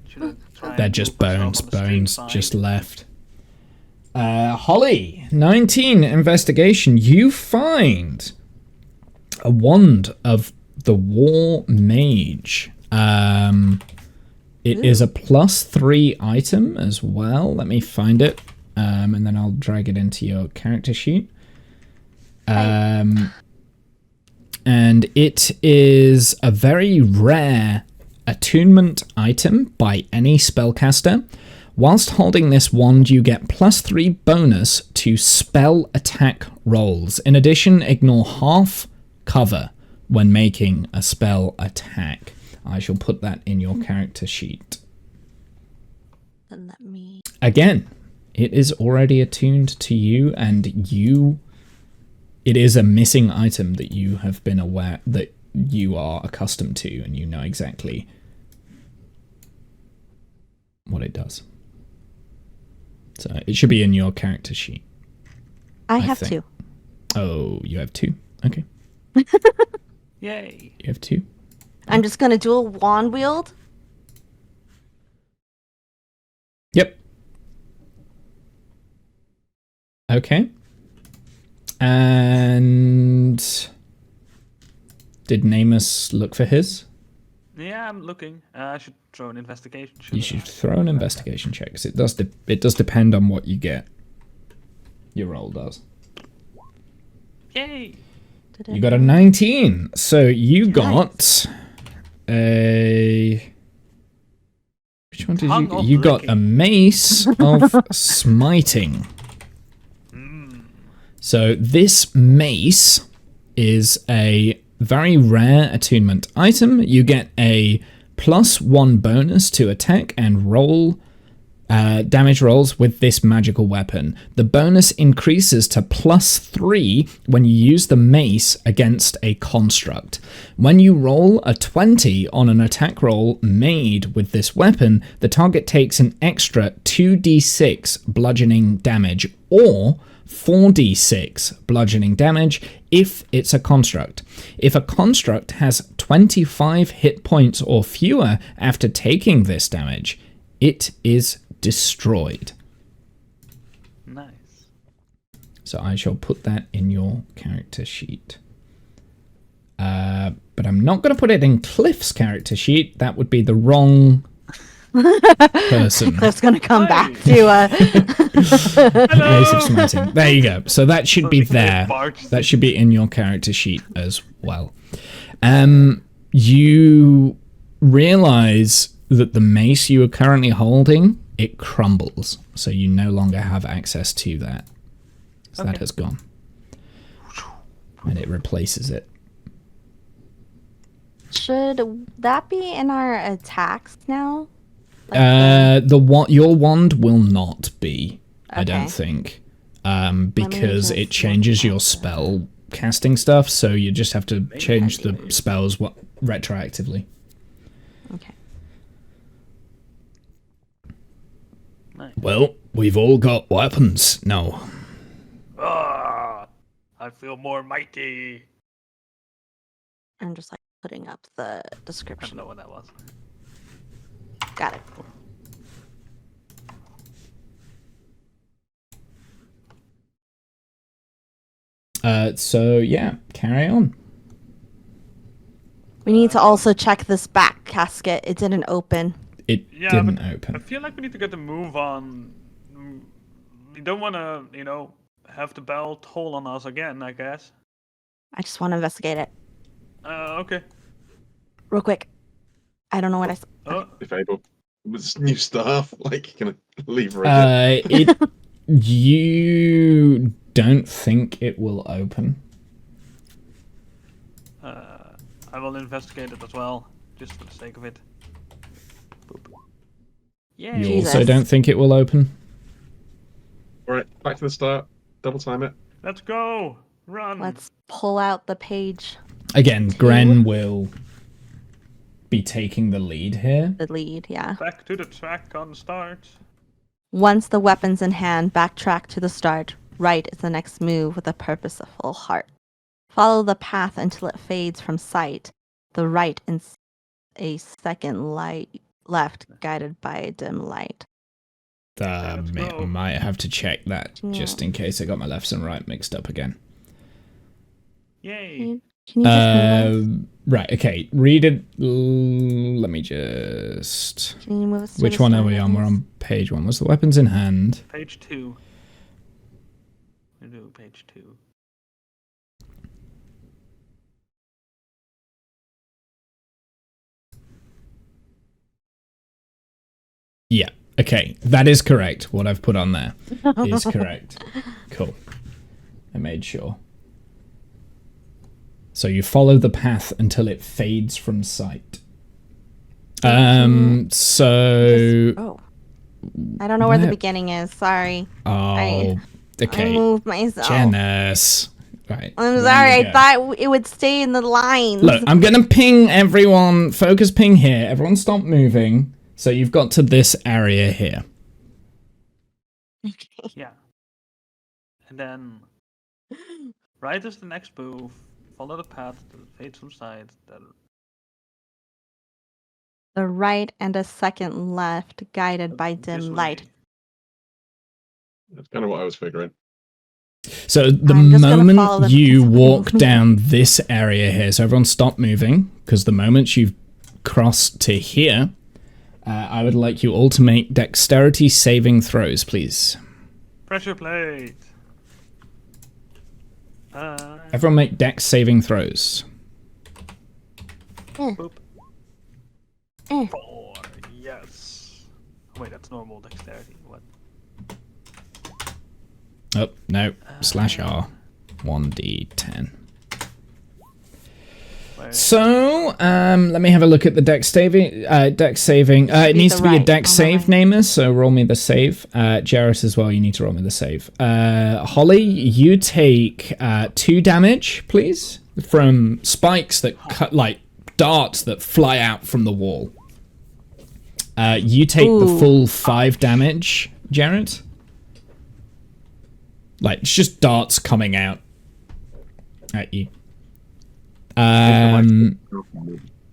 Should I try? They're and just move myself bones. on the stream Bones side? just left. Holly, 19 investigation. You find a wand of the War Mage. It is a +3 item as well. Let me find it, and then I'll drag it into your character sheet. And it is a very rare attunement item by any spellcaster. Whilst holding this wand, you get +3 bonus to spell attack rolls. In addition, ignore half cover when making a spell attack. I shall put that in your character sheet. Then let me... Again, it is already attuned to you, and it is a missing item that you have been aware that you are accustomed to, and you know exactly what it does. So it should be in your character sheet. I have think. 2. Oh, you have 2? Okay. Yay! You have 2? I'm just going to dual wand wield. Yep. Okay. And did Namus look for his? Yeah, I'm looking. I should throw an investigation. You should throw an investigation check, because it does depend on what you get. Your roll does. Yay! You got a 19. So you got a... Which one did Tongue you... of You got a licking. mace of smiting. So this mace is a very rare attunement item. You get a +1 bonus to attack and roll damage rolls with this magical weapon. The bonus increases to +3 when you use the mace against a construct. When you roll a 20 on an attack roll made with this weapon, the target takes an extra 2d6 bludgeoning damage, or 4d6 bludgeoning damage if it's a construct. If a construct has 25 hit points or fewer after taking this damage, it is destroyed. Nice. So I shall put that in your character sheet. But I'm not going to put it in Cliff's character sheet. That would be the wrong person. Cliff's going to come back to... Mace of Smiting. There you go. So that should be there. Barge. That should be in your character sheet as well. You realize that the mace you are currently holding, it crumbles. So you no longer have access to that. So that has gone. And it replaces it. Should that be in our attacks now? Your wand will not be, I don't Okay. think, because just it changes look your at spell casting stuff. So you just have to change the spells retroactively. Okay. Nice. Well, we've all got weapons now. Ah, I feel more mighty. I'm just like putting up the I don't description. know what that was. Got it. So yeah, carry on. We need to also check this back casket. It didn't open. It Yeah, didn't but I open. feel like we need to get the move on. We don't want to, have the bell toll on us again, I guess. I just want to investigate it Okay. real quick. I don't know what I saw. Oh, If able. With new staff, like, you're gonna leverage it. You don't think it will open? I will investigate it as well, just for the sake of it. Boop. Yay! You Jesus. also don't think it will open? Alright, back to the start. Double time it. Let's go! Run! Let's pull out the page, Again, Gren will be taking the lead here. the lead, yeah. Back to the track on start. Once the weapon's in hand, backtrack to the start. Right is the next move with a purposeful heart. Follow the path until it fades from sight. The right in a second light left, guided by a dim light. let's go. Might have to check that Yeah. just in case I got my lefts and right mixed up again. Yay! Can you just move us? Right, okay. Read it. Let me just. Can you move us to Which the one are start, we on? We're please? on page 1. What's the weapons in hand? Page 2. We do page 2. Yeah. Okay, that is correct. What I've put on there is correct. Cool. I made sure. So you follow the path until it fades from sight. So Oh. I don't know where the Where- beginning is. Sorry. oh, I okay. moved myself. Janice. Right. I'm where sorry. you I go? thought it would stay in the lines. Look, I'm gonna ping everyone. Focus ping here. Everyone stop moving. So you've got to this area here. Yeah. And then, right is the next move. Follow the path that fades from sight. Then The right and a second left, guided by this dim way. light. That's kind of what I was figuring. So the I'm just gonna follow moment them you because- walk down this area here, so everyone stop moving, because the moment you cross to here, I would like you all to make dexterity saving throws, please. Pressure plate. Everyone make dex saving throws. Boop. Eh. 4. Yes. Oh, wait, that's normal dexterity. What? Oh, no. Slash R. 1d10. Where? So, let me have a look at the dex saving. It be needs the to be a right, dex on the save, right. Namus, so roll me the save. Jarrett as well, you need to roll me the save. Holly, you take 2 damage, please, from spikes that cut, like darts that fly out from the wall. You take the Ooh. full 5 damage, Jarrett. Like, it's just darts coming out at you.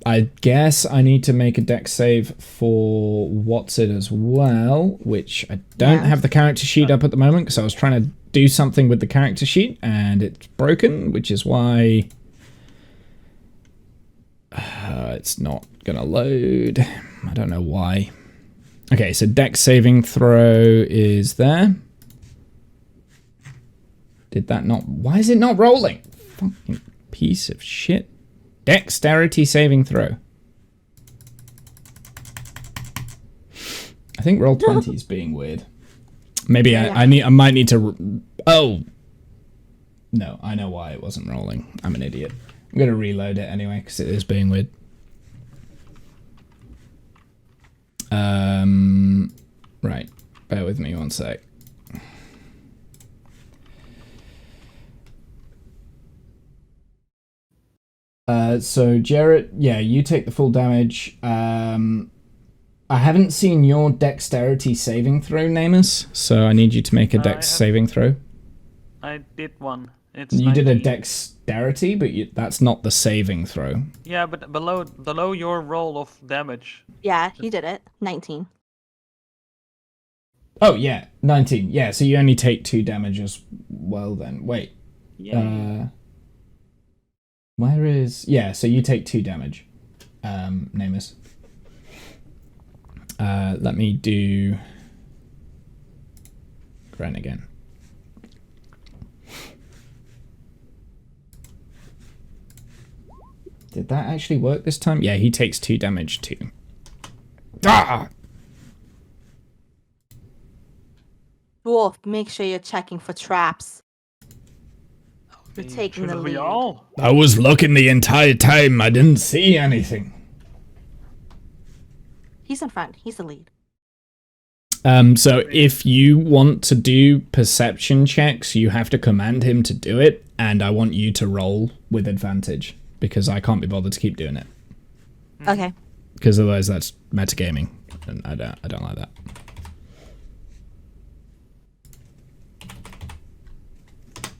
I guess I need to make a dex save for what's it as well, which I don't Yeah. have the character sheet up at the moment because I was trying to do something with the character sheet and it's broken, which is why it's not gonna load. I don't know why. Okay, so dex saving throw is there. Did that not? Why is it not rolling? Fucking piece of shit. Dexterity saving throw. I think roll 20 is being weird. Maybe I might need to. Oh, no, I know why it wasn't rolling. I'm an idiot. I'm gonna reload it anyway because it is being weird. Right. Bear with me one sec. So Jarrett, yeah, you take the full damage. I haven't seen your dexterity saving throw, Namus, so I need you to make a dex saving throw. I did one. It's You did a 19. dexterity, but that's not the saving throw. Yeah, but below your roll of damage. Yeah, he did it. 19. Oh, yeah, 19. Yeah, so you only take 2 damage as well then. Wait. Yeah. Where is... Yeah, so you take 2 damage, Namus. Let me do... Gren again. Did that actually work this time? Yeah, he takes 2 damage too. Ah! Dwarf, make sure you're checking for traps. You're taking the Shouldn't we lead. all? I was looking the entire time. I didn't see anything. He's in front. He's the lead. So if you want to do perception checks, you have to command him to do it, and I want you to roll with advantage because I can't be bothered to keep doing it. Okay. Because otherwise, that's metagaming, and I don't like that.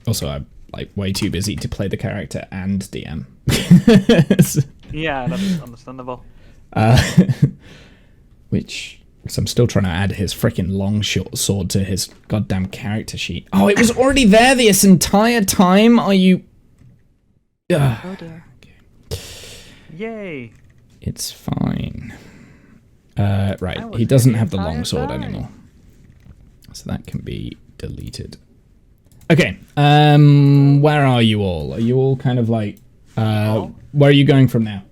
Also, I'm like way too busy to play the character and DM. Yeah, that's understandable. Which, because I'm still trying to add his freaking long short sword to his goddamn character sheet. Oh, it was already there this entire time? Are you... Ugh. Oh dear. Yay! It's fine. Right, he doesn't have the long sword anymore. So that can be deleted. Okay, where are you all? Are you all kind of like... where are you going from now?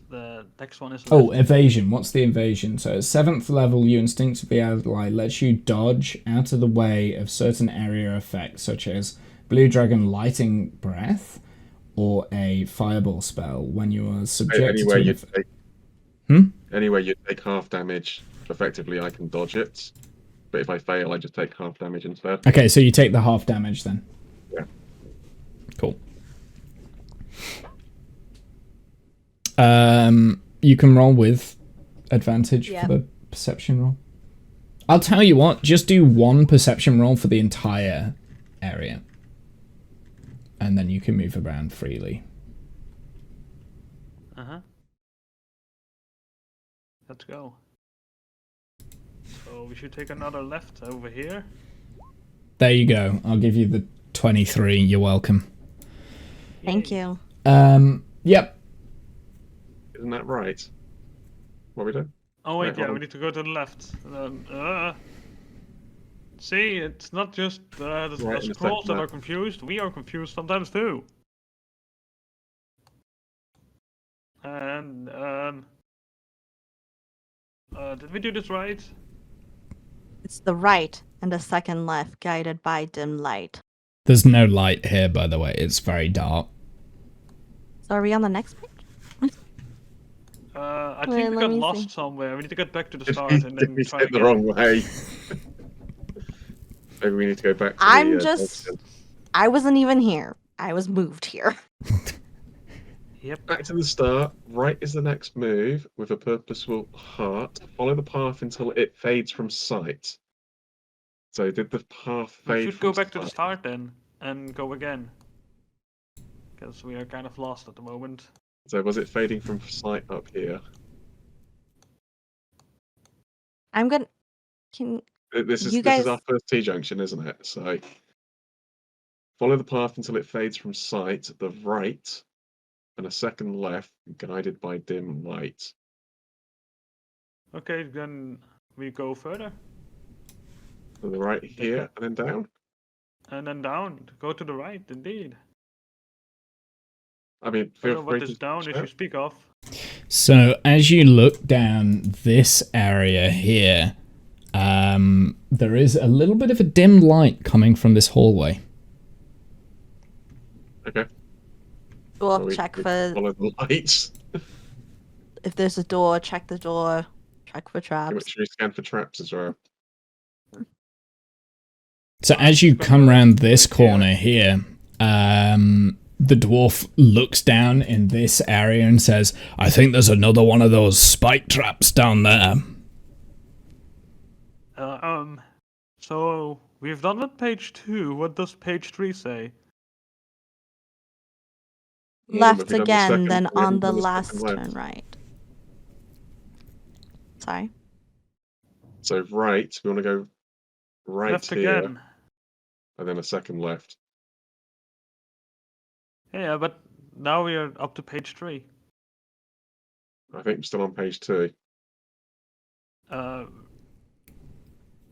The next one is left. Oh, evasion. What's the evasion? So at 7th level, you instinctively ally lets you dodge out of the way of certain area effects, such as Blue Dragon Lighting Breath or a Fireball spell when you are subjected Anywhere you to... take, anywhere you take half damage, effectively I can dodge it. But if I fail, I just take half damage instead. Okay, so you take the half damage then. Yeah. Cool. You can roll with advantage for the perception roll. I'll tell you what, just do 1 perception roll for the entire area. And then you can move around freely. Uh-huh. Let's go. So we should take another left over here. There you go. I'll give you the 23. You're welcome. Thank you. Yep. Isn't that right? What are we doing? Oh wait, Right, yeah, hold we on. need to go to the left. See, it's not just the Right, in the scrolls that second are confused. We are confused sometimes too. And did we do this right? It's the right and the second left, guided by dim light. There's no light here, by the way. It's very dark. So are we on the next page? I Wait, think we let got me lost see. somewhere. We need to get back to the If start we, and if then we try said the again. wrong way. Maybe we need to go back to I'm the... just... junction. I wasn't even here. I was moved here. Yep. Back to the start. Right is the next move with a purposeful heart. Follow the path until it fades from sight. So did the path We fade should go from back to the sight? start then and go again. Because we are kind of lost at the moment. So was it fading from sight up here? I'm gonna... Can... This You is guys- our first T-junction, isn't it? So follow the path until it fades from sight, the right, and a second left, guided by dim light. Okay, then we go further. So the right here, and then down? And then down. Go to the right, indeed. I mean, I don't feel know free what to... is down if you speak of. So as you look down this area here, there is a little bit of a dim light coming from this hallway. Okay. Dwarf, so we check for... follow the lights. If there's a door, check the door. Check for traps. Make sure you scan for traps as well. So as you come around this corner here, the dwarf looks down in this area and says, I think there's another one of those spike traps down there. So we've done with page 2. What does page 3 say? Left Have we done the again, second- then we haven't on the done the last second left. turn right. Sorry. So right, we want to go right Left here, again. and then a second left. Yeah, but now we are up to page 3. I think I'm still on page 2.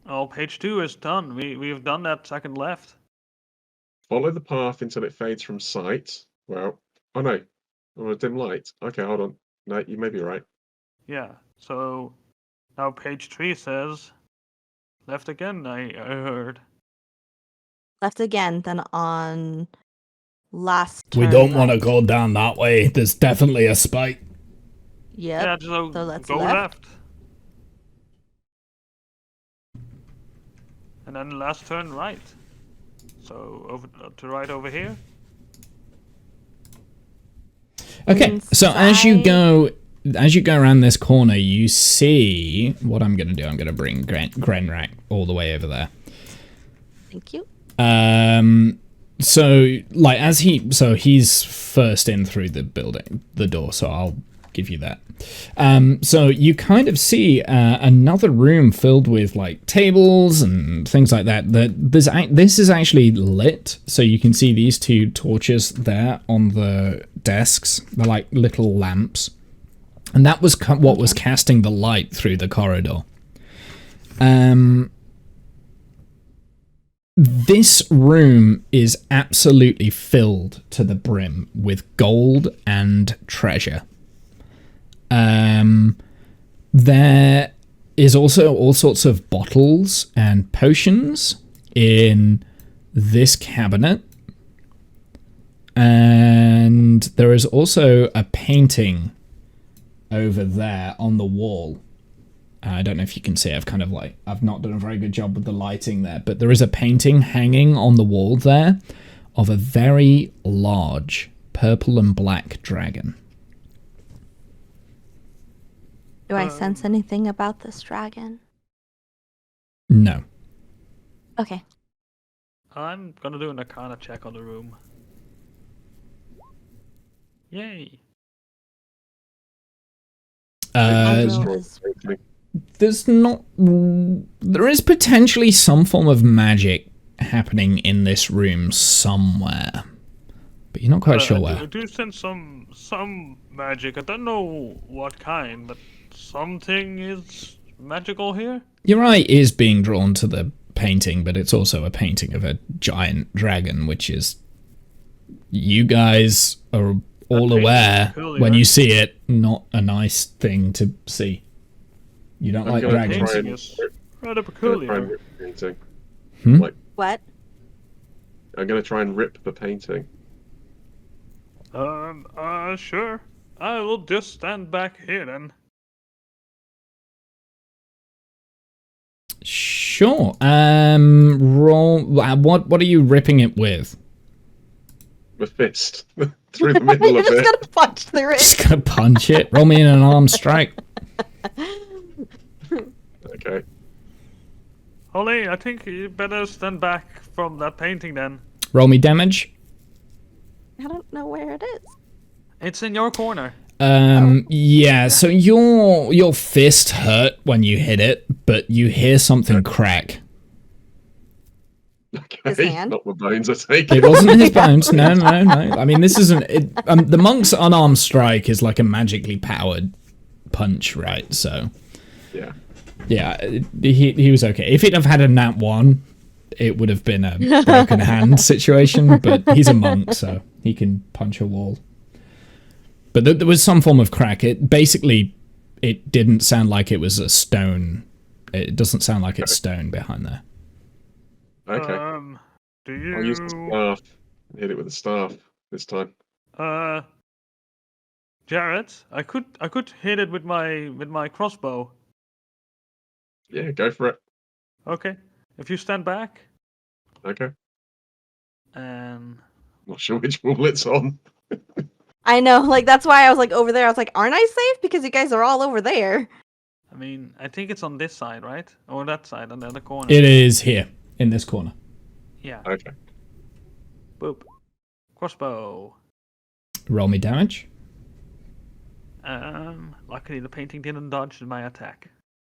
Oh, page 2 is done. We've done that second left. Follow the path until it fades from sight. Well, oh no, on a dim light. Okay, hold on. No, you may be right. Yeah. So now page 3 says left again. I heard. Left again, then on last We turn don't want to right. go down that way. There's definitely a spike. Yep. Yeah, so let's go left. left. And then last turn right. So over to right over here. Okay, so as you go around this corner, you see what I'm going to do. I'm going to bring Grenrak all the way over there. Thank you. So like he's first in through the door, so I'll give you that. So you kind of see another room filled with like tables and things like that. This is actually lit, so you can see these 2 torches there on the desks. They're like little lamps, and that was what was casting the light through the corridor. This room is absolutely filled to the brim with gold and treasure. There is also all sorts of bottles and potions in this cabinet. And there is also a painting over there on the wall. I don't know if you can see, I've not done a very good job with the lighting there, but there is a painting hanging on the wall there of a very large purple and black dragon. Do I sense anything about this dragon? No. Okay. I'm gonna do an Arcana check on the room. Yay! There is potentially some form of magic happening in this room somewhere, but you're not quite sure where. I do sense some magic. I don't know what kind, but something is magical here. Your eye is being drawn to the painting, but it's also a painting of a giant dragon, which is, you guys are all aware when you see it, not a nice thing to see. You don't like dragons. Painting is rather peculiar. What? I'm going to try and rip the painting. Sure. I will just stand back here then. Sure. Roll. What are you ripping it with? The fist through the middle You're of just it. gonna punch through it. Just gonna punch it. Roll me in an arm strike. Okay. Holly, I think you better stand back from that painting then. Roll me damage. I don't know where it is. It's in your corner. Yeah, so your fist hurt when you hit it, but you hear something crack. His Okay, hand? not the bones, I take It it. wasn't his bones. No. I mean, this isn't. The monk's unarmed strike is like a magically powered punch, right? So, Yeah. he was okay. If he'd have had a nat 1, it would have been a broken hand situation. But he's a monk, so he can punch a wall. But there was some form of crack. It didn't sound like it was a stone. It doesn't sound like it's stone behind there. Okay. Do you? I'll use the staff. Hit it with the staff this time. Jared, I could hit it with my crossbow. Yeah, go for it. Okay. If you stand back. Okay. And. Not sure which wall it's on. I know, like that's why I was like over there. I was like, aren't I safe? Because you guys are all over there. I mean, I think it's on this side, right? Or that side, on the other corner. It is here in this corner. Yeah. Okay. Boop. Crossbow. Roll me damage. Luckily the painting didn't dodge my attack.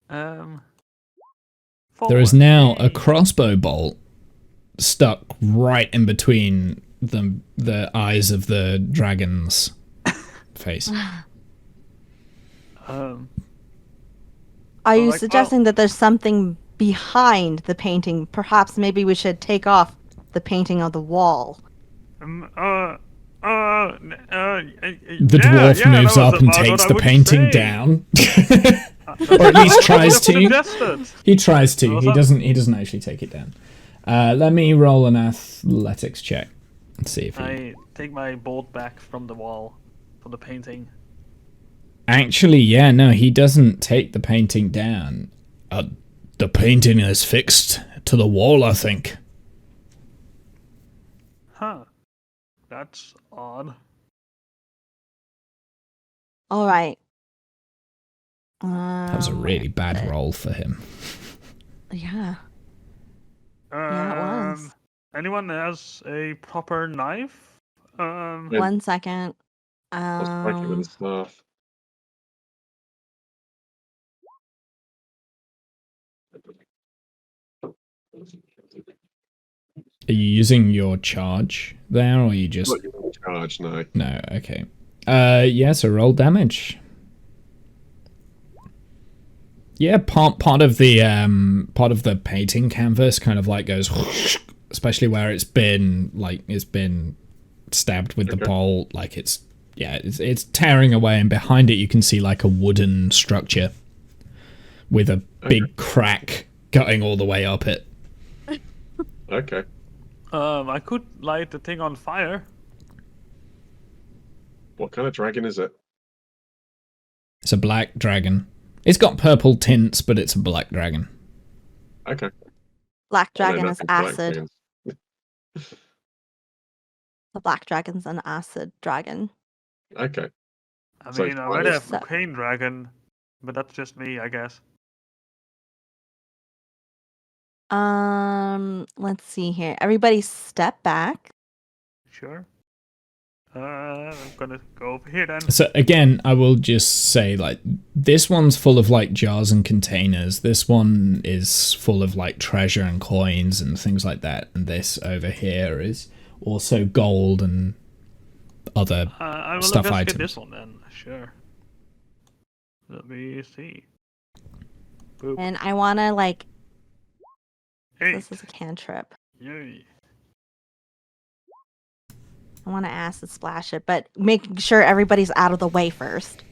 There is now a crossbow bolt stuck right in between the eyes of the dragon's face. Are So, you like, suggesting that there's something behind the painting? Perhaps maybe we should take off the painting on the wall. The Dwarf moves up and takes the painting down, or at least tries to. He tries to. He doesn't. He doesn't actually take it down. Let me roll an athletics check and see if he. I take my bolt back from the wall for the painting. Actually, yeah, no, he doesn't take the painting down. The painting is fixed to the wall, I think. Huh. That's odd. All right. That was a really bad roll for him. Yeah. Yeah, it was. Anyone has a proper knife? Yeah. 1 second. I'll strike it with a staff. Are you using your charge there, or are you just... Not using charge, no. No, okay. Yeah, so roll damage. Yeah, part of the painting canvas kind of like goes whoosh, especially where it's been stabbed with the bolt, like it's tearing away, and behind it you can see like a wooden structure with a big crack going all the way up it. Okay. I could light the thing on fire. What kind of dragon is it? It's a black dragon. It's got purple tints, but it's a black dragon. Okay. Black I know dragon is nothing about acid. dragons. The black dragon's an acid dragon. Okay. I So mean, I fire might have is- cocaine dragon, but that's just me, I guess. Let's see here. Everybody step back. Sure. I'm gonna go over here then. So again, I will just say, like, this one's full of like jars and containers. This one is full of like treasure and coins and things like that. And this over here is also gold and other I will stuff investigate items. this one then. Sure. Let me see. Boop. And I want to, like, Hey. this is a cantrip. Yay. I want to acid splash it, but make sure everybody's out of the way first.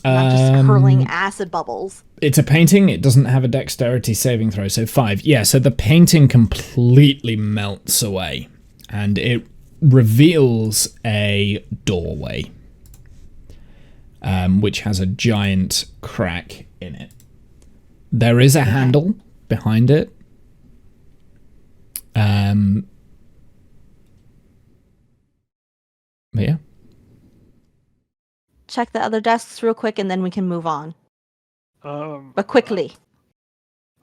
Not just hurling acid bubbles. It's a painting. It doesn't have a dexterity saving throw, so 5. Yeah, so the painting completely melts away, and it reveals a doorway, which has a giant crack in it. There is a handle behind it. But yeah. Check the other desks real quick, and then we can move on. But quickly.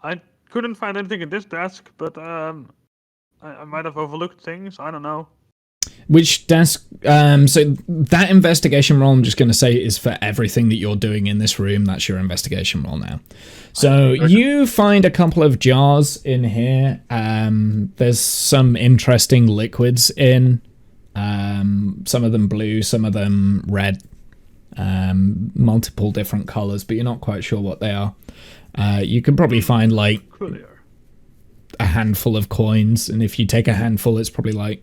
I couldn't find anything in this desk, but I might have overlooked things. I don't know. Which desk? So that investigation roll, I'm just going to say, is for everything that you're doing in this room. That's your investigation roll now. So you find a couple of jars in here. There's some interesting liquids in. Some of them blue, some of them red. Multiple different colors, but you're not quite sure what they are. You can probably find like Clear. a handful of coins, and if you take a handful, it's probably like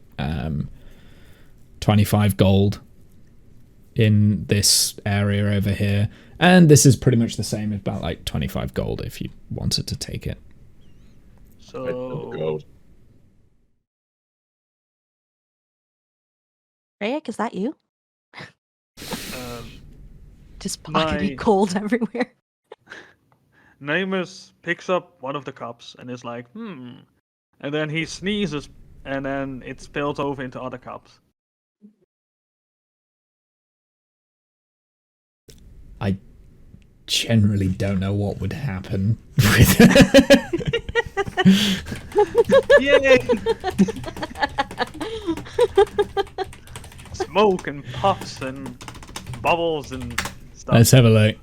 25 gold in this area over here. And this is pretty much the same, about like 25 gold if you wanted to take it. So Gold. Rayek, is that you? um, Just pocketing My- gold everywhere. Namus picks up one of the cups and is like, and then he sneezes, and then it spills over into other cups. I generally don't know what would happen with Yay! Smoke and puffs and bubbles and stuff. Let's have a look.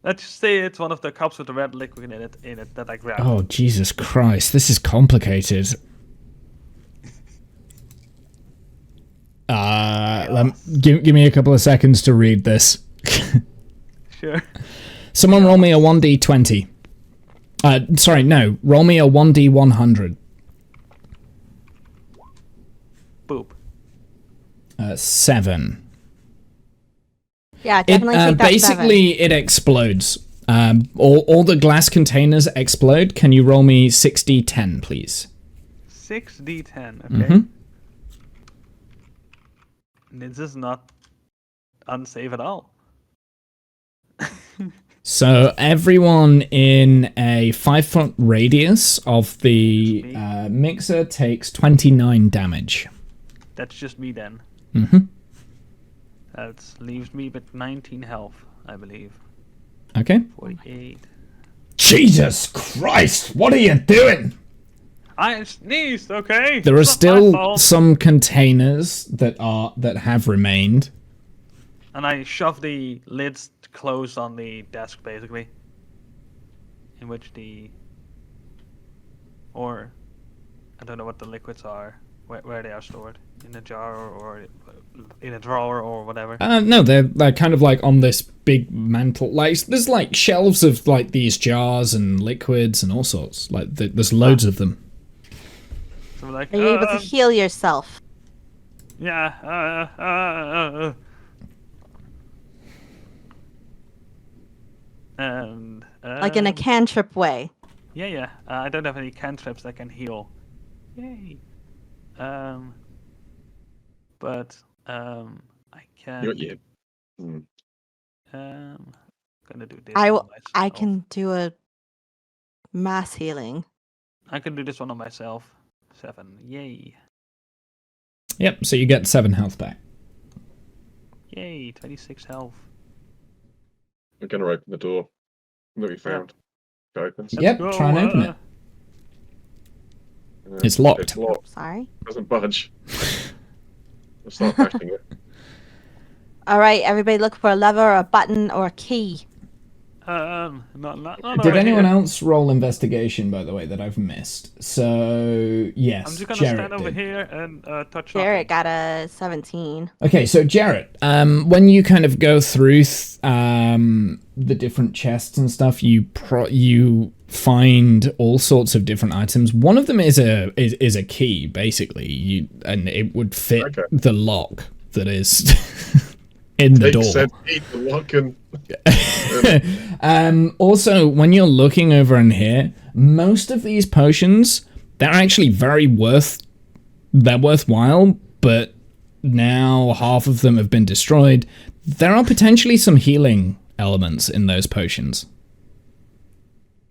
let's just say it's one of the cups with the red liquid in it that I grabbed. Oh, Jesus Christ. This is complicated. Give me a couple of seconds to read this. Sure. Someone roll me a 1d20. Sorry, no. Roll me a 1d100. Boop. 7. Yeah, definitely take that basically, 7. it explodes. All the glass containers explode. Can you roll me 6d10, please? 6d10, okay. Mm-hmm. This is not unsafe at all. So everyone in a 5-foot radius of the mixer takes 29 damage. That's just me then. Mm-hmm. That leaves me with 19 health, I believe. Okay. 48. Jesus Christ! What are you doing? I sneezed, okay? There are It's not my still fault. some containers that have remained. And I shoved the lids closed on the desk, basically. In which or I don't know what the liquids are, where they are stored, in a jar or in a drawer or whatever. No, they're kind of like on this big mantle. Like there's like shelves of like these jars and liquids and all sorts. Like there's loads of them. So like, Are you able to heal yourself? Yeah. And Like in a cantrip way? Yeah. I don't have any cantrips that can heal. Yay. But I can. Yeah. Gonna do this. I on myself. can do a mass healing. I can do this one on myself. 7. Yay. Yep. So you get 7 health back. Yay. 26 health. We're gonna open the door that we found. It opens. Yep. Go, Try and open it. It's locked. It's locked. Sorry. Doesn't budge. We'll start bashing it. All right, everybody look for a lever, or a button, or a key. Not Did over anyone here. else roll investigation, by the way, that I've missed? So, yes, I'm just gonna Jarrett stand over did. here and touch Jarrett nothing. got a 17. Okay, so Jarrett, when you kind of go through the different chests and stuff, you find all sorts of different items. One of them is a key, basically, and it would fit the lock that is in the door. Said, eat the lock and Also, when you're looking over in here, most of these potions, they're actually they're worthwhile, but now half of them have been destroyed. There are potentially some healing elements in those potions.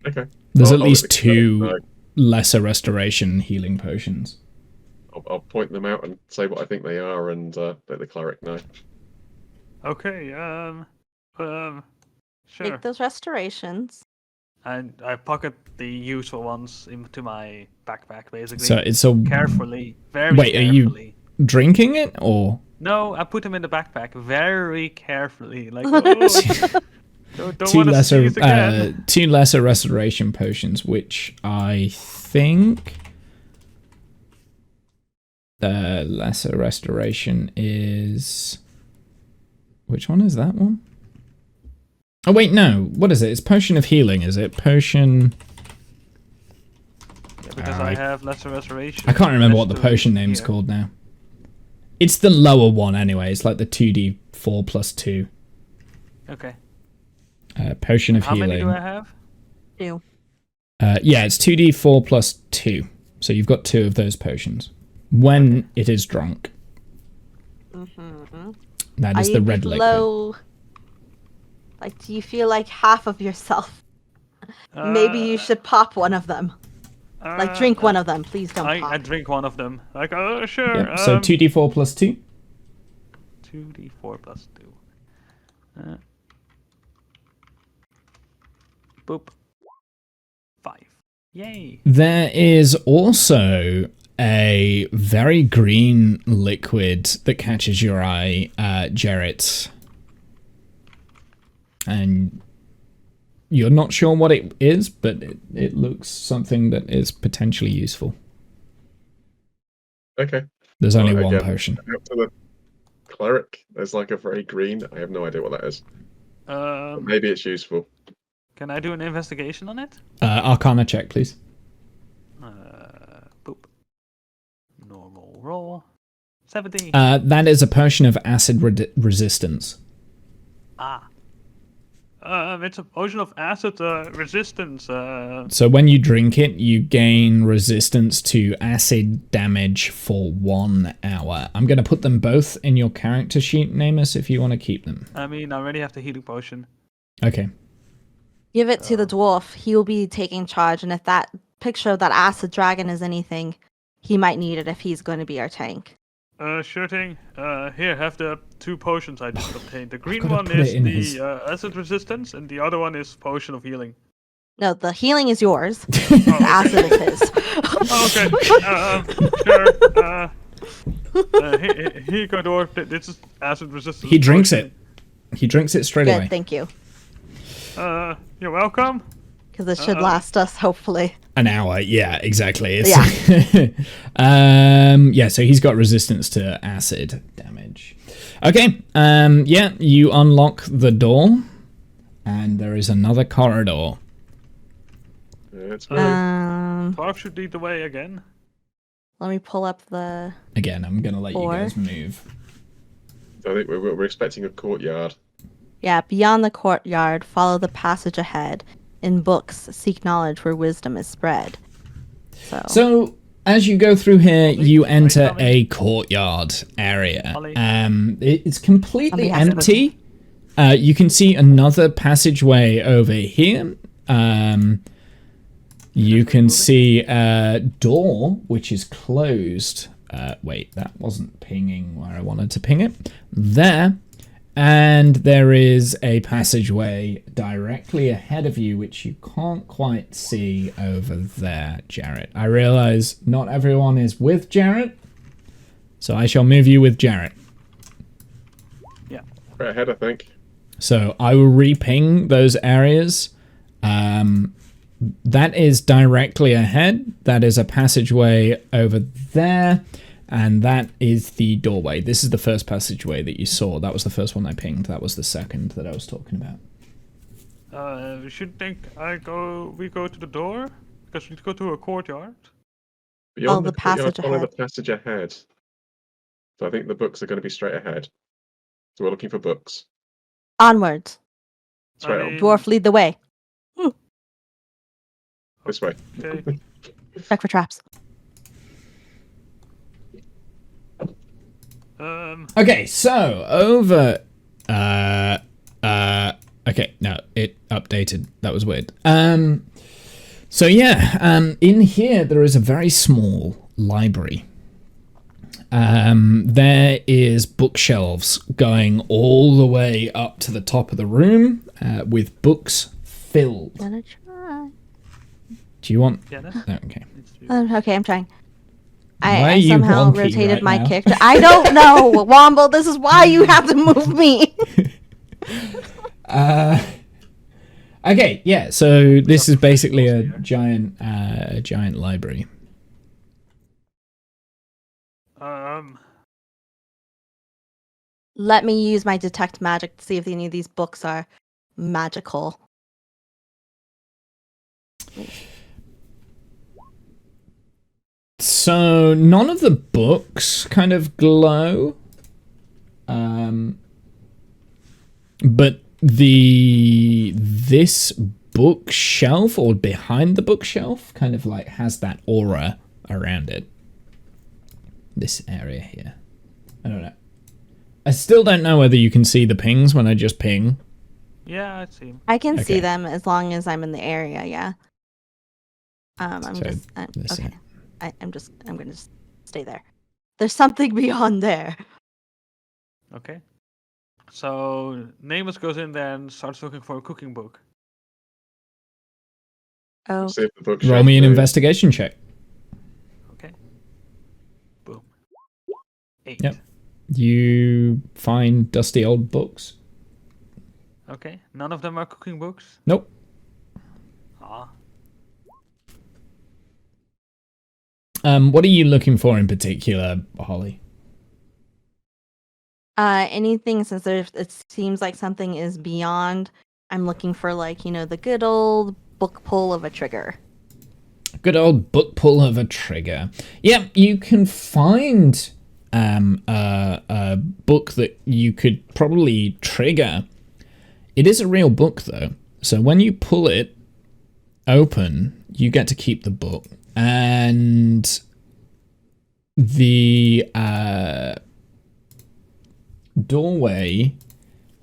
Okay. There's I'll at least let the cleric 2 know. lesser restoration healing potions. I'll point them out and say what I think they are and let the cleric know. Okay. Sure. Take those restorations. And I pocket the useful ones into my backpack, basically. So it's a... Carefully, very Wait, carefully. are you drinking it, or... No, I put them in the backpack very carefully. Like, don't 2 want to lesser sneeze again. 2 lesser restoration potions, which I think the lesser restoration is... Which one is that one? Oh wait, no. What is it? It's potion of healing, is it? Potion... Yeah, because I have lesser restoration. I can't remember what the Let's do it potion name's here. called now. It's the lower one anyway. It's like the 2d4 plus 2. Okay. Potion of How healing. many do I have? 2. Yeah, it's 2d4 plus 2. So you've got 2 of those potions. When it is drunk. Mm-hmm. That is Are the you red liquid. below? Like, do you feel like half of yourself? Maybe you should pop one of them. Like, drink one of them. Please don't pop. I drink one of them. Like, oh, sure. Yep, so 2d4 plus 2. 2d4 plus 2. Boop. 5. Yay. There is also a very green liquid that catches your eye, Jarrett. And You're not sure what it is, but it looks something that is potentially useful. Okay. There's only Well, one again, potion. Up to the cleric. There's like a very green. I have no idea what that is. But maybe it's useful. Can I do an investigation on it? Arcana check, please. Boop. Normal roll. 17. That is a potion of acid resistance. It's a potion of acid resistance. So when you drink it, you gain resistance to acid damage for 1 hour. I'm going to put them both in your character sheet, Namus, if you want to keep them. I mean, I already have the healing potion. Okay. Give it to the dwarf. He'll be taking charge, and if that picture of that acid dragon is anything, he might need it if he's going to be our tank. Sure thing. Here, have the 2 potions I just obtained. The green gotta one put is it in the his- acid resistance, and the other one is potion of healing. No, the healing is yours. The acid is his. Okay. Here you go, dwarf. This is acid resistance. He drinks potion. it. He drinks it straight Good, away. thank you. You're welcome. Because it should last us, hopefully. An hour, yeah, exactly. Yeah. Yeah, so he's got resistance to acid damage. Okay, yeah, you unlock the door, and there is another corridor. Yeah, it's Dwarf should lead the way again. Let me pull up the... Again, I'm going to let you guys move. I think we're expecting a courtyard. Yeah, beyond the courtyard, follow the passage ahead. In books, seek knowledge where wisdom is spread. So, as you go through here, you enter a courtyard area. It's completely empty. You can see another passageway over here. You can see a door, which is closed. Wait, that wasn't pinging where I wanted to ping it. There. And there is a passageway directly ahead of you, which you can't quite see over there, Jarrett. I realize not everyone is with Jarrett, so I shall move you with Jarrett. Yeah. Right ahead, I think. So I will re-ping those areas. That is directly ahead. That is a passageway over there. And that is the doorway. This is the first passageway that you saw. That was the first one I pinged. That was the second that I was talking about. We should think we go to the door? Because we need to go to a courtyard. Beyond the passage follow ahead. the passage ahead. So I think the books are going to be straight ahead. So we're looking for books. Onwards. Straight on. Dwarf, lead the way. This way. Okay. Check for traps. Okay, so over okay, no, it updated. That was weird. So yeah, in here there is a very small library. There is bookshelves going all the way up to the top of the room, with books filled. Gonna try. Do you want? Yeah, Oh, okay. Okay, I'm trying. Why are I you somehow wonky rotated right my now? character. I don't know, Womble. This is why you have to move me. Okay, yeah. So this is basically a giant library. Let me use my detect magic to see if any of these books are magical. So none of the books kind of glow, but this bookshelf or behind the bookshelf kind of like has that aura around it. This area here, I don't know. I still don't know whether you can see the pings when I just ping. Yeah, I see. I can Okay. see them as long as I'm in the area. Yeah. I'm So, this okay. I'm gonna just stay there. There's something beyond there. Okay. So Namus goes in there and starts looking for a cooking book. Oh, See if the book Roll me an investigation check. Okay. Boom. 8. Yep. You find dusty old books. Okay. None of them are cooking books. Nope. Ah. What are you looking for in particular, Holly? Anything since it seems like something is beyond. I'm looking for the good old book pull of a trigger. Good old book pull of a trigger. Yep, you can find a book that you could probably trigger. It is a real book though, so when you pull it open, you get to keep the book, and the doorway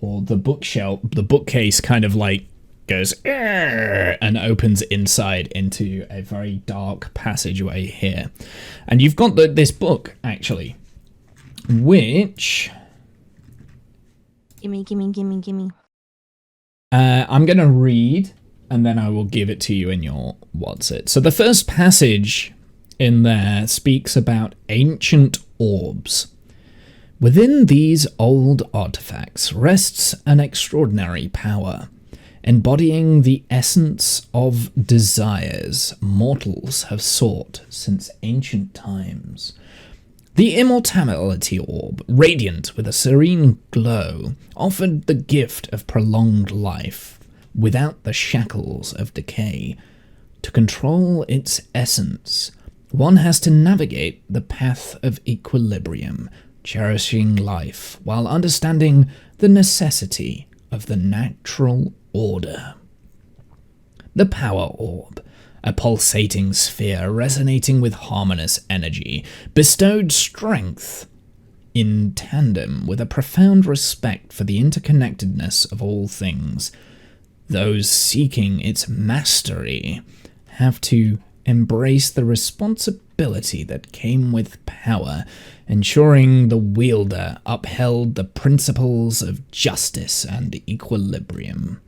or the bookshelf, the bookcase kind of like goes and opens inside into a very dark passageway here. And you've got this book, actually, which... Gimme. I'm going to read, and then I will give it to you in your what's it. So the first passage in there speaks about ancient orbs. Within these old artifacts rests an extraordinary power, embodying the essence of desires mortals have sought since ancient times. The Immortality Orb, radiant with a serene glow, offered the gift of prolonged life, without the shackles of decay. To control its essence, one has to navigate the path of equilibrium, cherishing life while understanding the necessity of the natural order. The Power Orb, a pulsating sphere resonating with harmonious energy, bestowed strength in tandem with a profound respect for the interconnectedness of all things. Those seeking its mastery have to embrace the responsibility that came with power, ensuring the wielder upheld the principles of justice and equilibrium.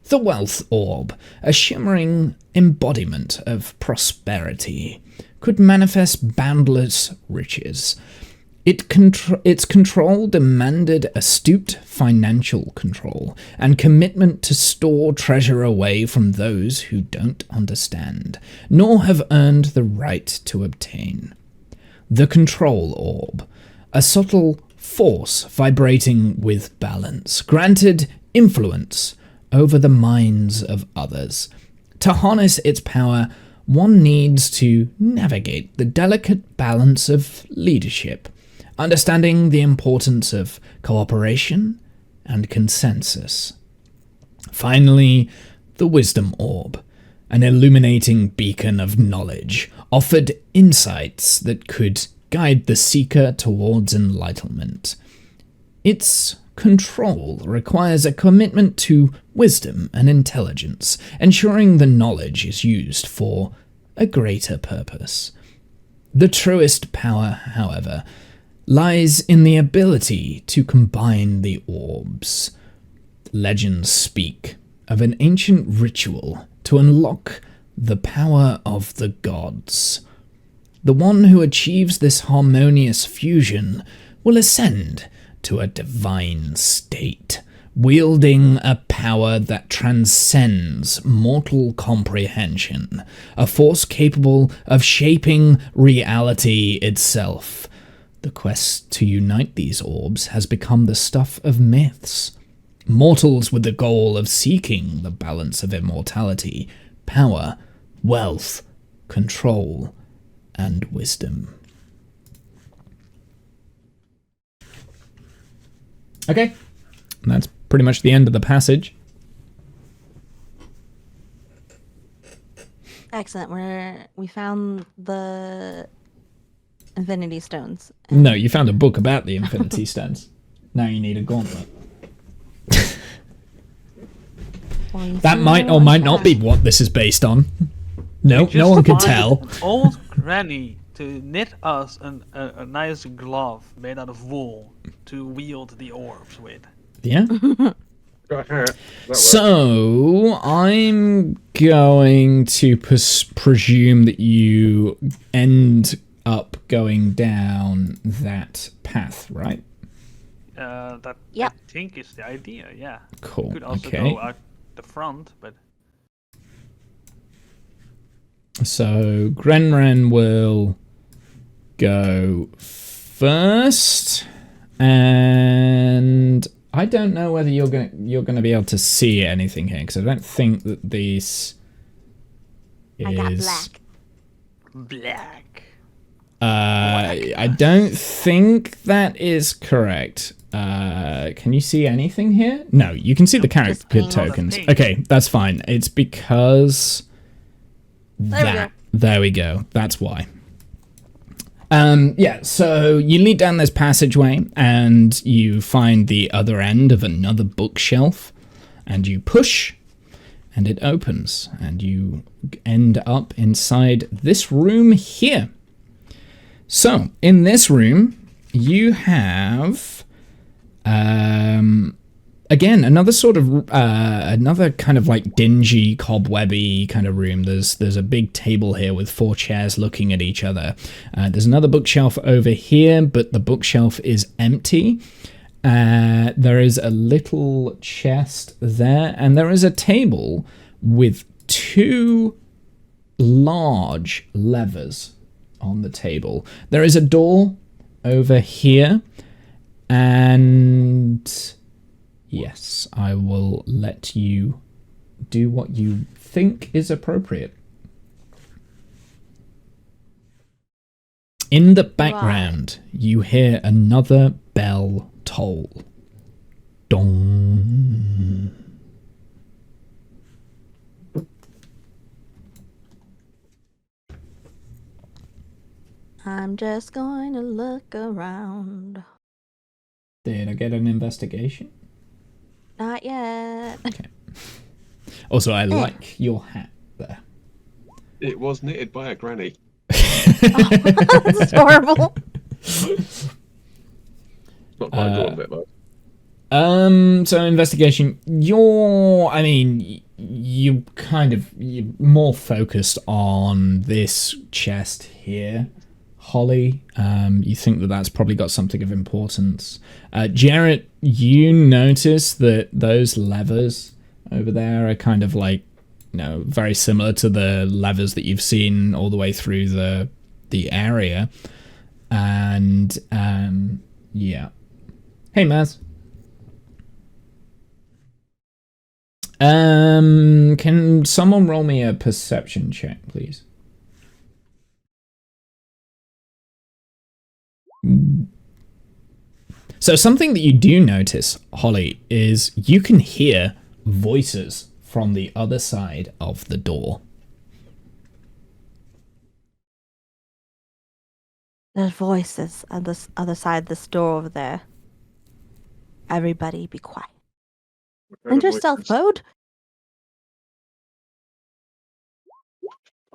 The Wealth Orb, a shimmering embodiment of prosperity, could manifest boundless riches. Its control demanded astute financial control and commitment to store treasure away from those who don't understand, nor have earned the right to obtain. The Control Orb, a subtle force vibrating with balance, granted influence over the minds of others. To harness its power, one needs to navigate the delicate balance of leadership, understanding the importance of cooperation and consensus. Finally, the Wisdom Orb, an illuminating beacon of knowledge, offered insights that could guide the seeker towards enlightenment. Its control requires a commitment to wisdom and intelligence, ensuring the knowledge is used for a greater purpose. The truest power, however, lies in the ability to combine the orbs. Legends speak of an ancient ritual to unlock the power of the gods. The one who achieves this harmonious fusion will ascend to a divine state, wielding a power that transcends mortal comprehension, a force capable of shaping reality itself. The quest to unite these orbs has become the stuff of myths. Mortals with the goal of seeking the balance of immortality, power, wealth, control, and wisdom. Okay, and that's pretty much the end of the passage. Excellent. We found the Infinity Stones. No, you found a book about the Infinity Stones. Now you need a gauntlet. That might or might not be what this is based on. No, no one can tell. Old granny to knit us a nice glove made out of wool to wield the orbs with. Yeah. That So I'm going to presume that you end up going down that path, right? That Yep. I think is the idea. Yeah. Cool. Could also Okay. go out the front, but So Grenren will go first, and I don't know whether you're gonna be able to see anything here, because I don't think that this I got is. black. Black. I don't think that is correct. Can you see anything here? No, you can see the character pink. tokens. Pink. Okay, that's fine. It's because There there we go. That's why. Yeah, so you lead down this passageway and you find the other end of another bookshelf, and you push and it opens and you end up inside this room here. So in this room you have again another sort of another kind of like dingy, cobwebby kind of room. There's a big table here with 4 chairs looking at each other. There's another bookshelf over here, but the bookshelf is empty. There is a little chest there, and there is a table with 2 large levers on the table. There is a door over here, and yes, I will let you do what you think is appropriate. In the background, you hear another bell toll. Dong. I'm just going to look around. Did I get an investigation? Not yet. Okay. Also, I like your hat there. It was knitted by a granny. That's horrible. Not quite drawn a bit though. So investigation, you're more focused on this chest here, Holly. You think that that's probably got something of importance. Jarrett, you notice that those levers over there are kind of like, very similar to the levers that you've seen all the way through the area. And yeah. Hey, Maz. Can someone roll me a perception check, please? So something that you do notice, Holly, is you can hear voices from the other side of the door. There's voices on this other side of this door over there. Everybody be quiet. Enter stealth mode.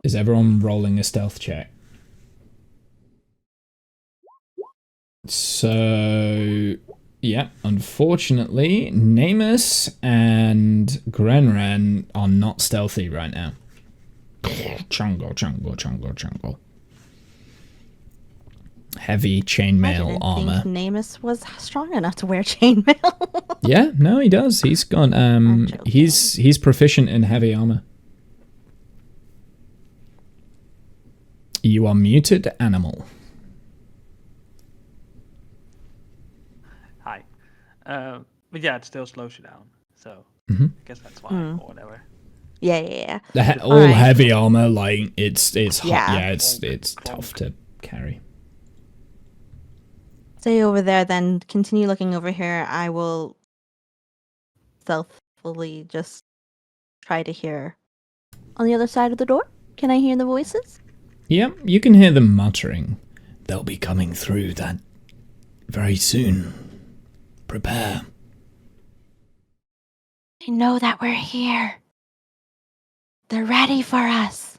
Is everyone rolling a stealth check? So, yeah, unfortunately, Namus and Grenren are not stealthy right now. Chungo. Heavy chainmail armor. I didn't think Namus was strong enough to wear chainmail. Yeah, no, he does. He's got he's proficient in heavy armor. You are muted, animal. Hi. But yeah, it still slows you down. So Mm-hmm. I guess that's why or whatever. Yeah. All Alright. heavy armor, like it's hot. Yeah. Yeah, it's tough to carry. Stay over there, then continue looking over here. I will stealthily just try to hear on the other side of the door. Can I hear the voices? Yep, you can hear them muttering. They'll be coming through that very soon. Prepare. They know that we're here. They're ready for us.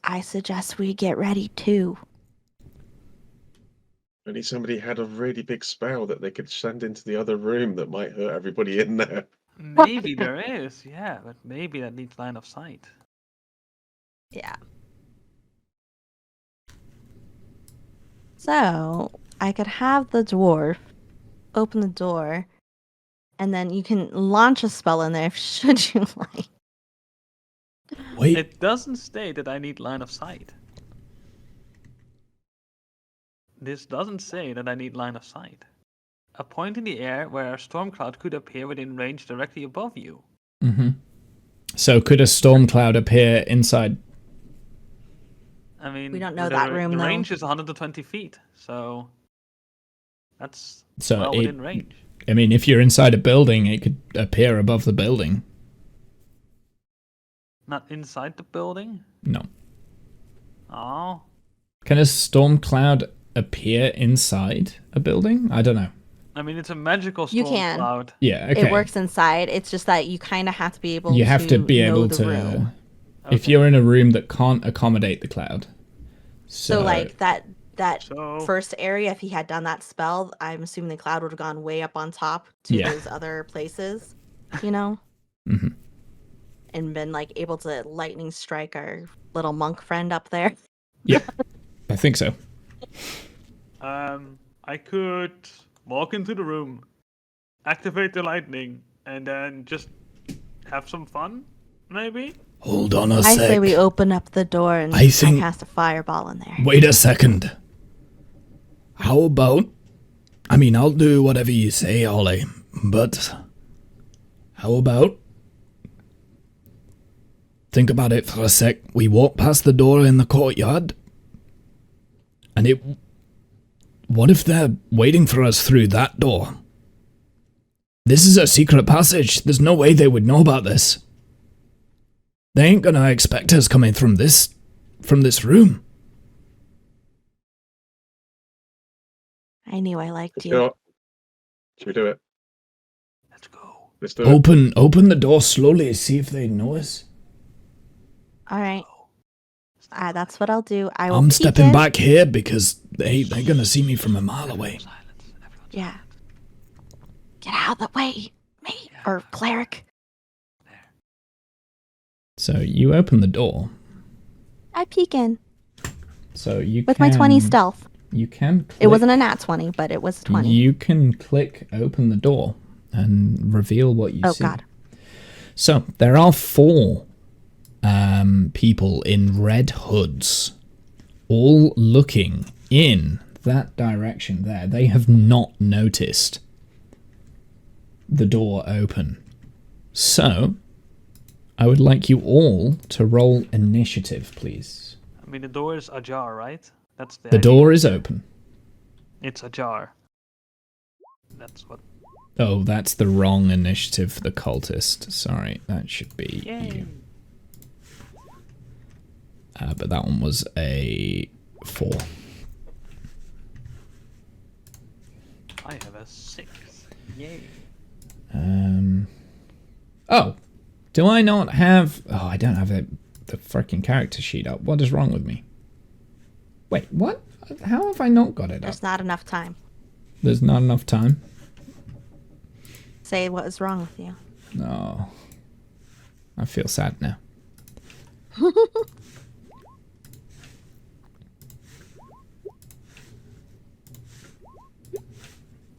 I suggest we get ready too. Only somebody had a really big spell that they could send into the other room that might hurt everybody in there. Maybe there is, yeah, but maybe that needs line of sight. Yeah. So, I could have the dwarf open the door, and then you can launch a spell in there should you like. Wait. It doesn't state that I need line of sight. This doesn't say that I need line of sight. A point in the air where a storm cloud could appear within range directly above you. Mm-hmm. So could a storm cloud appear inside? I mean, We don't know the, that room, the though. range is 120 feet, so that's So well it- within range. I mean, if you're inside a building, it could appear above the building. Not inside the building? No. Oh. Can a storm cloud appear inside a building? I don't know. I mean, it's a magical You storm can. cloud. Yeah, okay. It works inside. It's just that you kind of have to be able You have to be know able the to... room. If Okay. you're in a room that can't accommodate the cloud. So like that So- first area, if he had done that spell, I'm assuming the cloud would have gone way up on top to Yeah. those other places, you know, Mhm. and been like able to lightning strike our little monk friend up there. Yeah, I think so. I could walk into the room, activate the lightning, and then just have some fun, maybe? Hold on a I sec. say we open up the door and I think- cast a fireball in there. Wait a second. How about... I mean, I'll do whatever you say, Ollie, but... How about... Think about it for a sec. We walk past the door in the courtyard, and it... What if they're waiting for us through that door? This is a secret passage. There's no way they would know about this. They ain't gonna expect us coming from this room. I knew I liked you. Sure. Should we do it? Let's go. Let's do it. Open the door slowly, see if they know us. All right. That's what I'll do. I will. I'm peek stepping in. back here because they're gonna see me from a mile away. Silence. Everyone's Yeah. Get out of the way, mate or cleric. So you open the door. I peek in So you with my 20 stealth. You can. Click, It wasn't a nat 20, but it was 20. You can click open the door and reveal what you Oh, see. God. So there are 4 people in red hoods, all looking in that direction there. They have not noticed the door open. So I would like you all to roll initiative, please. I mean, the door is ajar, right? That's the The idea. door is open. It's ajar. That's what. Oh, that's the wrong initiative for the cultist. Sorry, that should be Yay. you. But that one was a 4. I have a 6. Yay. Oh, do I not have... Oh, I don't have the freaking character sheet up. What is wrong with me? Wait, what? How have I not got it up? There's not enough time. There's not enough time? Say what is wrong with you. No. I feel sad now.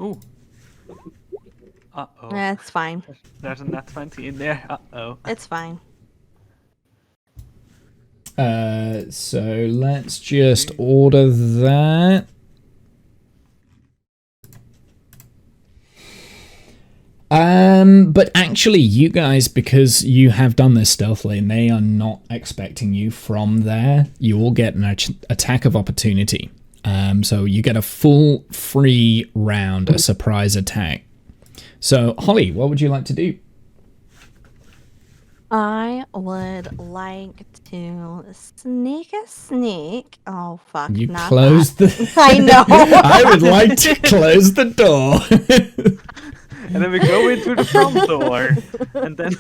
Ooh. Uh-oh. It's fine. There's a nat 20 in there. Uh-oh. It's fine. So let's just order that. But actually, you guys, because you have done this stealthily and they are not expecting you from there, you all get an attack of opportunity. So you get a full free round, a surprise attack. So, Holly, what would you like to do? I would like to sneak. Oh, fuck. You not close that. the... I know. I would like to close the door. And then we go into the front door. And then...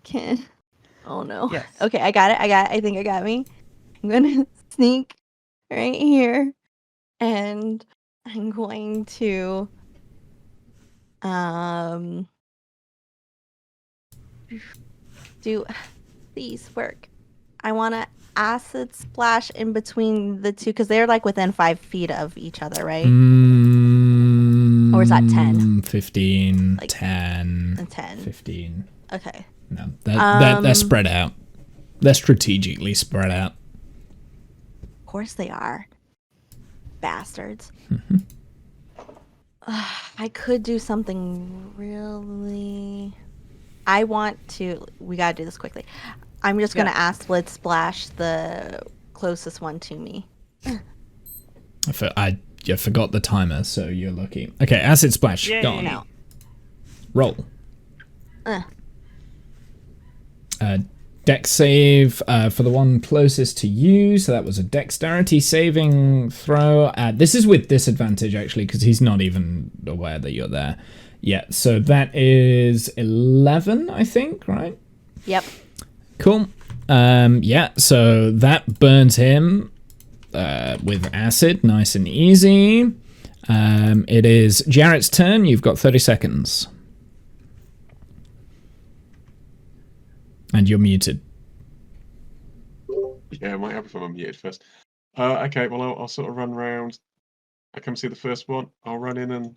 Can Oh no. Yes. Okay, I got it. I think I got me. I'm gonna sneak right here, and I'm going to do these work. I want to acid splash in between the two because they're like within 5 feet of each other, right? Or is that 10? 15, Like, 10, And 10. 15. Okay. No, they're spread out. They're strategically spread out. Of course they are. Bastards. I could do something really... We gotta do this quickly. I'm just gonna acid splash the closest one to me. I forgot the timer, so you're lucky. Okay, acid splash. Yay. Go on. No. Roll. Dex save for the one closest to you. So that was a dexterity saving throw. This is with disadvantage, actually, because he's not even aware that you're there. Yeah, so that is 11, I think, right? Yep. Cool. Yeah, so that burns him with acid, nice and easy. It is Jarrett's turn. You've got 30 seconds. And you're muted. Yeah, I might have if I'm unmuted first. Okay, well, I'll sort of run round. I come see the first one. I'll run in and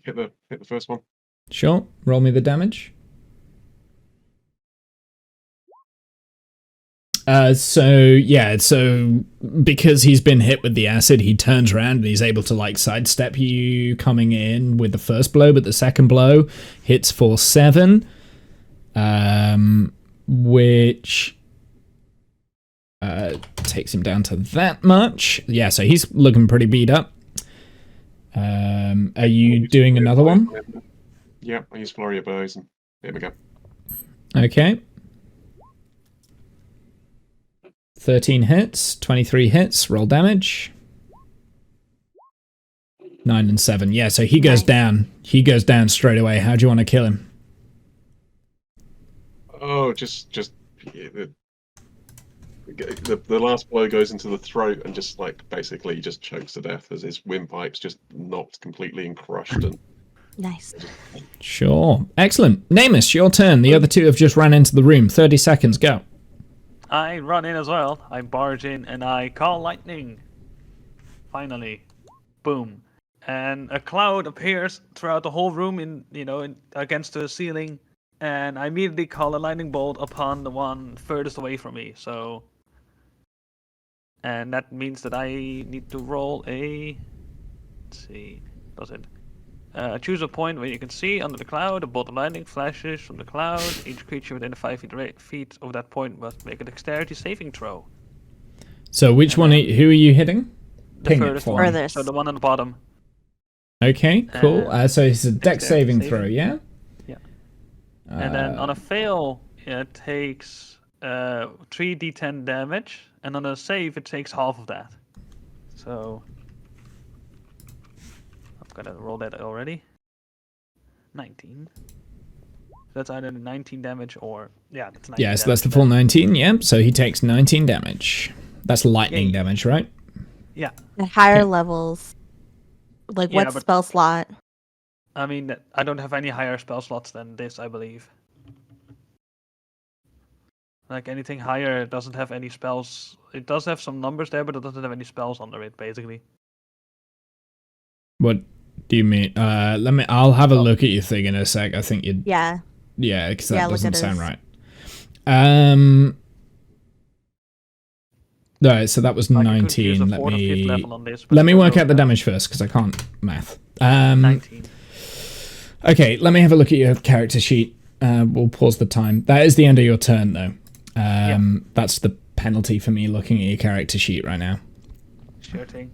hit the first one. Sure. Roll me the damage. So because he's been hit with the acid, he turns around and he's able to like sidestep you coming in with the first blow, but the second blow hits for 7, which takes him down to that much. Yeah, so he's looking pretty beat up. Are you doing another one? Yeah, I use Flurry of Blows and here we go. Okay. 13 hits, 23 hits, roll damage. 9 and 7. Yeah, so he goes down. He goes down straight away. How do you want to kill him? Oh, just the last blow goes into the throat and just like basically just chokes to death as his windpipes just knocked completely and crushed. And Nice. Sure. Excellent. Namus, your turn. The other two have just ran into the room. 30 seconds, go. I run in as well. I barge in and I call lightning. Finally. Boom. And a cloud appears throughout the whole room against the ceiling. And I immediately call a lightning bolt upon the one furthest away from me. And that means that I need to roll a... Let's see. Does it? Choose a point where you can see under the cloud. A bolt of lightning flashes from the cloud. Each creature within 5 feet of that point must make a dexterity saving throw. So which one? Who are you hitting? The furthest one. Furthest. So the one on the bottom. Okay, cool. So it's a dex saving throw, yeah? Yeah. And then on a fail, it takes 3d10 damage. And on a save, it takes half of that. So... I've got to roll that already. 19. That's either 19 damage or... Yeah, that's 19 Yeah, so that's the full 19, yeah. So he takes 19 damage. That's lightning damage, right? Yeah. At higher levels, like what spell slot? I mean, I don't have any higher spell slots than this, I believe. Like anything higher, it doesn't have any spells. It does have some numbers there, but it doesn't have any spells under it, basically. What do you mean? I'll have a look at your thing in a sec. I think you... Yeah. Yeah, because that doesn't sound right. Alright, so that was 19. Let me work out the damage first, because I can't math. 19. Okay, let me have a look at your character sheet. We'll pause the time. That is the end of your turn, though. That's the penalty for me looking at your character sheet right now. Sure thing.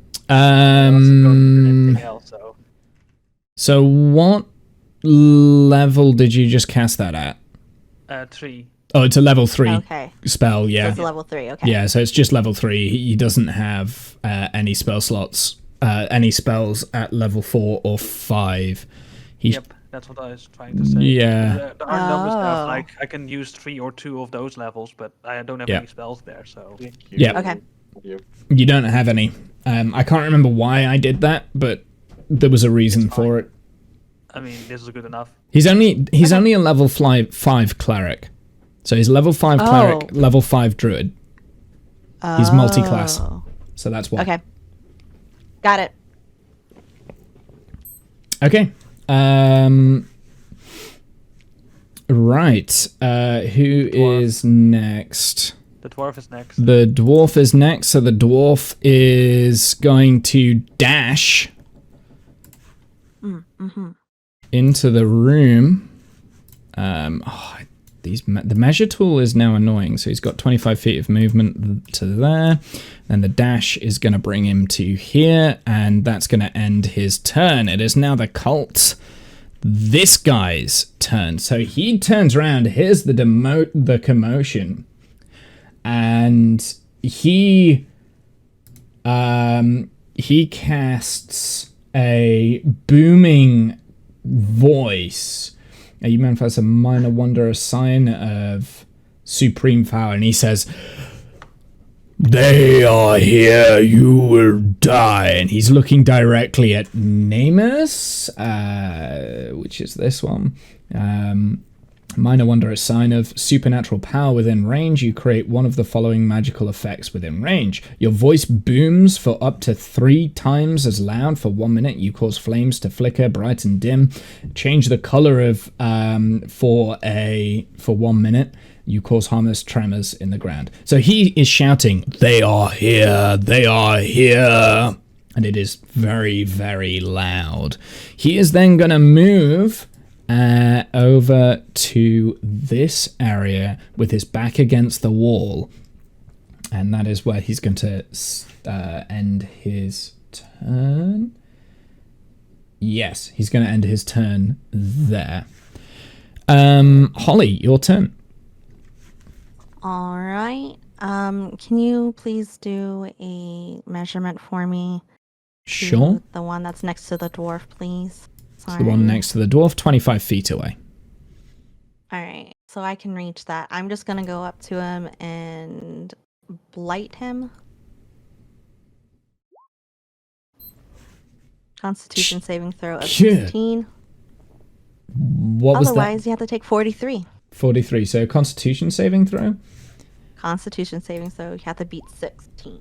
So what level did you just cast that at? 3. Oh, it's a level 3 spell, yeah. So it's a level 3, okay. Yeah, so it's just level 3. He doesn't have any spell slots, any spells at level 4 or 5. Yep, that's what I was trying to say. Yeah. There are numbers there, like I can use 3 or 2 of those levels, but I don't have any spells there, so... Yeah. Okay. You don't have any. I can't remember why I did that, but there was a reason for it. I mean, this is good enough. He's only a level 5 cleric. So he's level 5 cleric, level 5 druid. He's multi-class. So that's why. Okay. Got it. Okay. Right. Who is next? The dwarf is next. The dwarf is next. So the dwarf is going to dash into the room. The measure tool is now annoying. So he's got 25 feet of movement to there. And the dash is going to bring him to here. And that's going to end his turn. It is now the cult. This guy's turn. So he turns around. Here's the commotion. And he casts a booming voice. You manifest a minor wonder, a sign of supreme power, and he says, "They are here, you will die." And he's looking directly at Namus, which is this one. Minor wonder, a sign of supernatural power within range. You create one of the following magical effects within range. Your voice booms for up to 3 times as loud for 1 minute. You cause flames to flicker, bright and dim. Change the color of for 1 minute. You cause harmless tremors in the ground. So he is shouting, "They are here, they are here." And it is very, very loud. He is then going to move over to this area with his back against the wall. And that is where he's going to end his turn. Yes, he's going to end his turn there. Holly, your turn. All right. Can you please do a measurement for me? Sure. The one that's next to the dwarf, please. The one next to the dwarf, 25 feet away. All right. So I can reach that. I'm just going to go up to him and blight him. Constitution saving throw of 16. What was that? Otherwise, you have to take 43. 43. So Constitution saving throw? Constitution saving throw, you have to beat 16.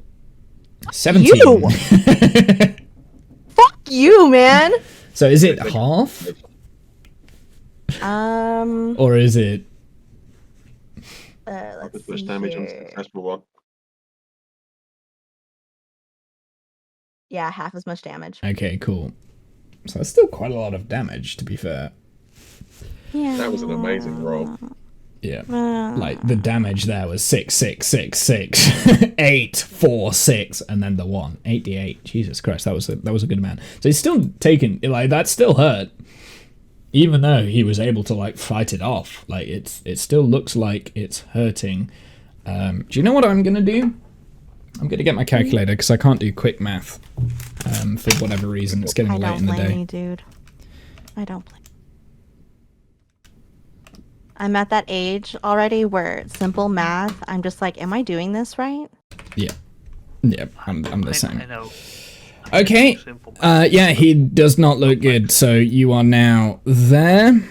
17. You! Fuck you, man! So is it half? Or is it... Let's As see much damage on here. successful one. Yeah, half as much damage. Okay, cool. So that's still quite a lot of damage, to be fair. Yeah. That was an amazing roll. Yeah. Like, the damage there was 6, 6, 6, 6, 8, 4, 6, and then the 1. 88. Jesus Christ, that was a good amount. So he's still taking... Like, that still hurt. Even though he was able to, like, fight it off. Like, it still looks like it's hurting. Do you know what I'm going to do? I'm going to get my calculator, because I can't do quick math. For whatever reason, it's getting late in the day. I don't blame you, dude. I don't blame you. I'm at that age already where simple math, I'm just like, am I doing this right? Yeah. Yeah, I'm the same. I know. Okay. Yeah, he does not look good, so you are now there.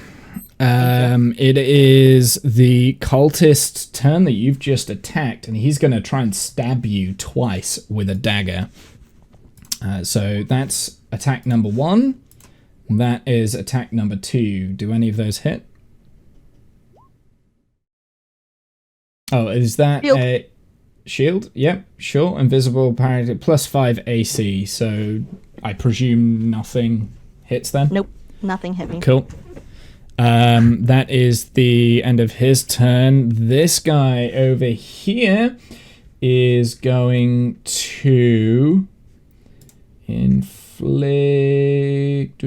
It is the cultist's turn that you've just attacked, and he's going to try and stab you twice with a dagger. So that's attack number 1. That is attack number 2. Do any of those hit? Oh, is that shield. A shield? Yep, sure. Invisible, parry, +5 AC. So I presume nothing hits then? Nope, nothing hit me. Cool. That is the end of his turn. This guy over here is going to inflict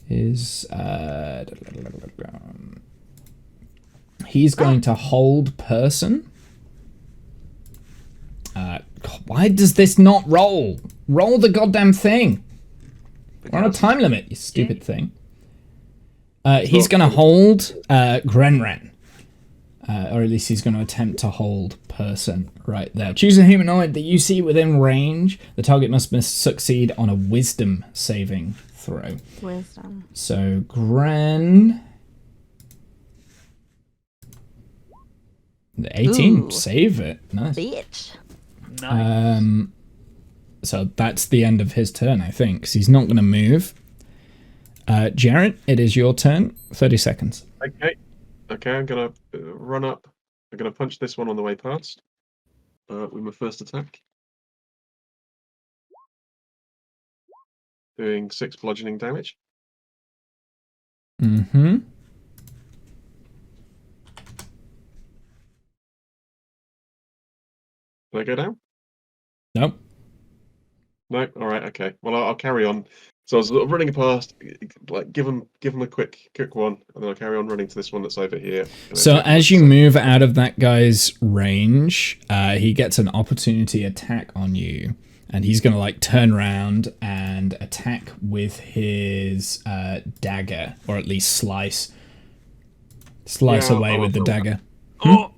his he's going to hold person. Why does this not roll? Roll the goddamn thing. We're on a time limit, you stupid thing. He's going to hold Grenren. Or at least he's going to attempt to hold person right there. Choose a humanoid that you see within range. The target must succeed on a wisdom saving throw. Wisdom. So, Gren... 18. Ooh. Save it. Nice. Bitch. Nice. So that's the end of his turn, I think, because he's not going to move. Jarrett, it is your turn. 30 seconds. Okay, I'm gonna run up. I'm gonna punch this one on the way past. With my first attack. Doing 6 bludgeoning damage. Mm-hmm. Can I go down? Nope. No. All right. Okay. Well, I'll carry on. So I was sort of running past, like give him a quick one, and then I'll carry on running to this one that's over here. So as you move out of that guy's range, he gets an opportunity attack on you, and he's gonna like turn around and attack with his dagger, or at least slice away with the dagger. Oh!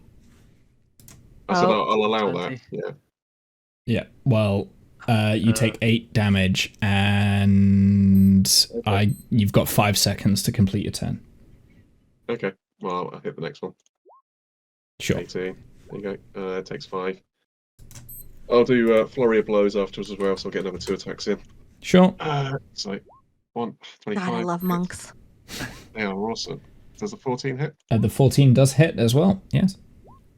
I said Oh. I'll allow 20. that. Yeah. Yeah. Well, you take 8 damage, and you've got 5 seconds to complete your turn. Okay. Well, I'll hit the next one. Sure. 18. There you go. It takes 5. I'll do flurry of blows afterwards as well, so I'll get another 2 attacks in. Sure. So 25. God, I love monks. They are awesome. Does a 14 hit? The 14 does hit as well. Yes.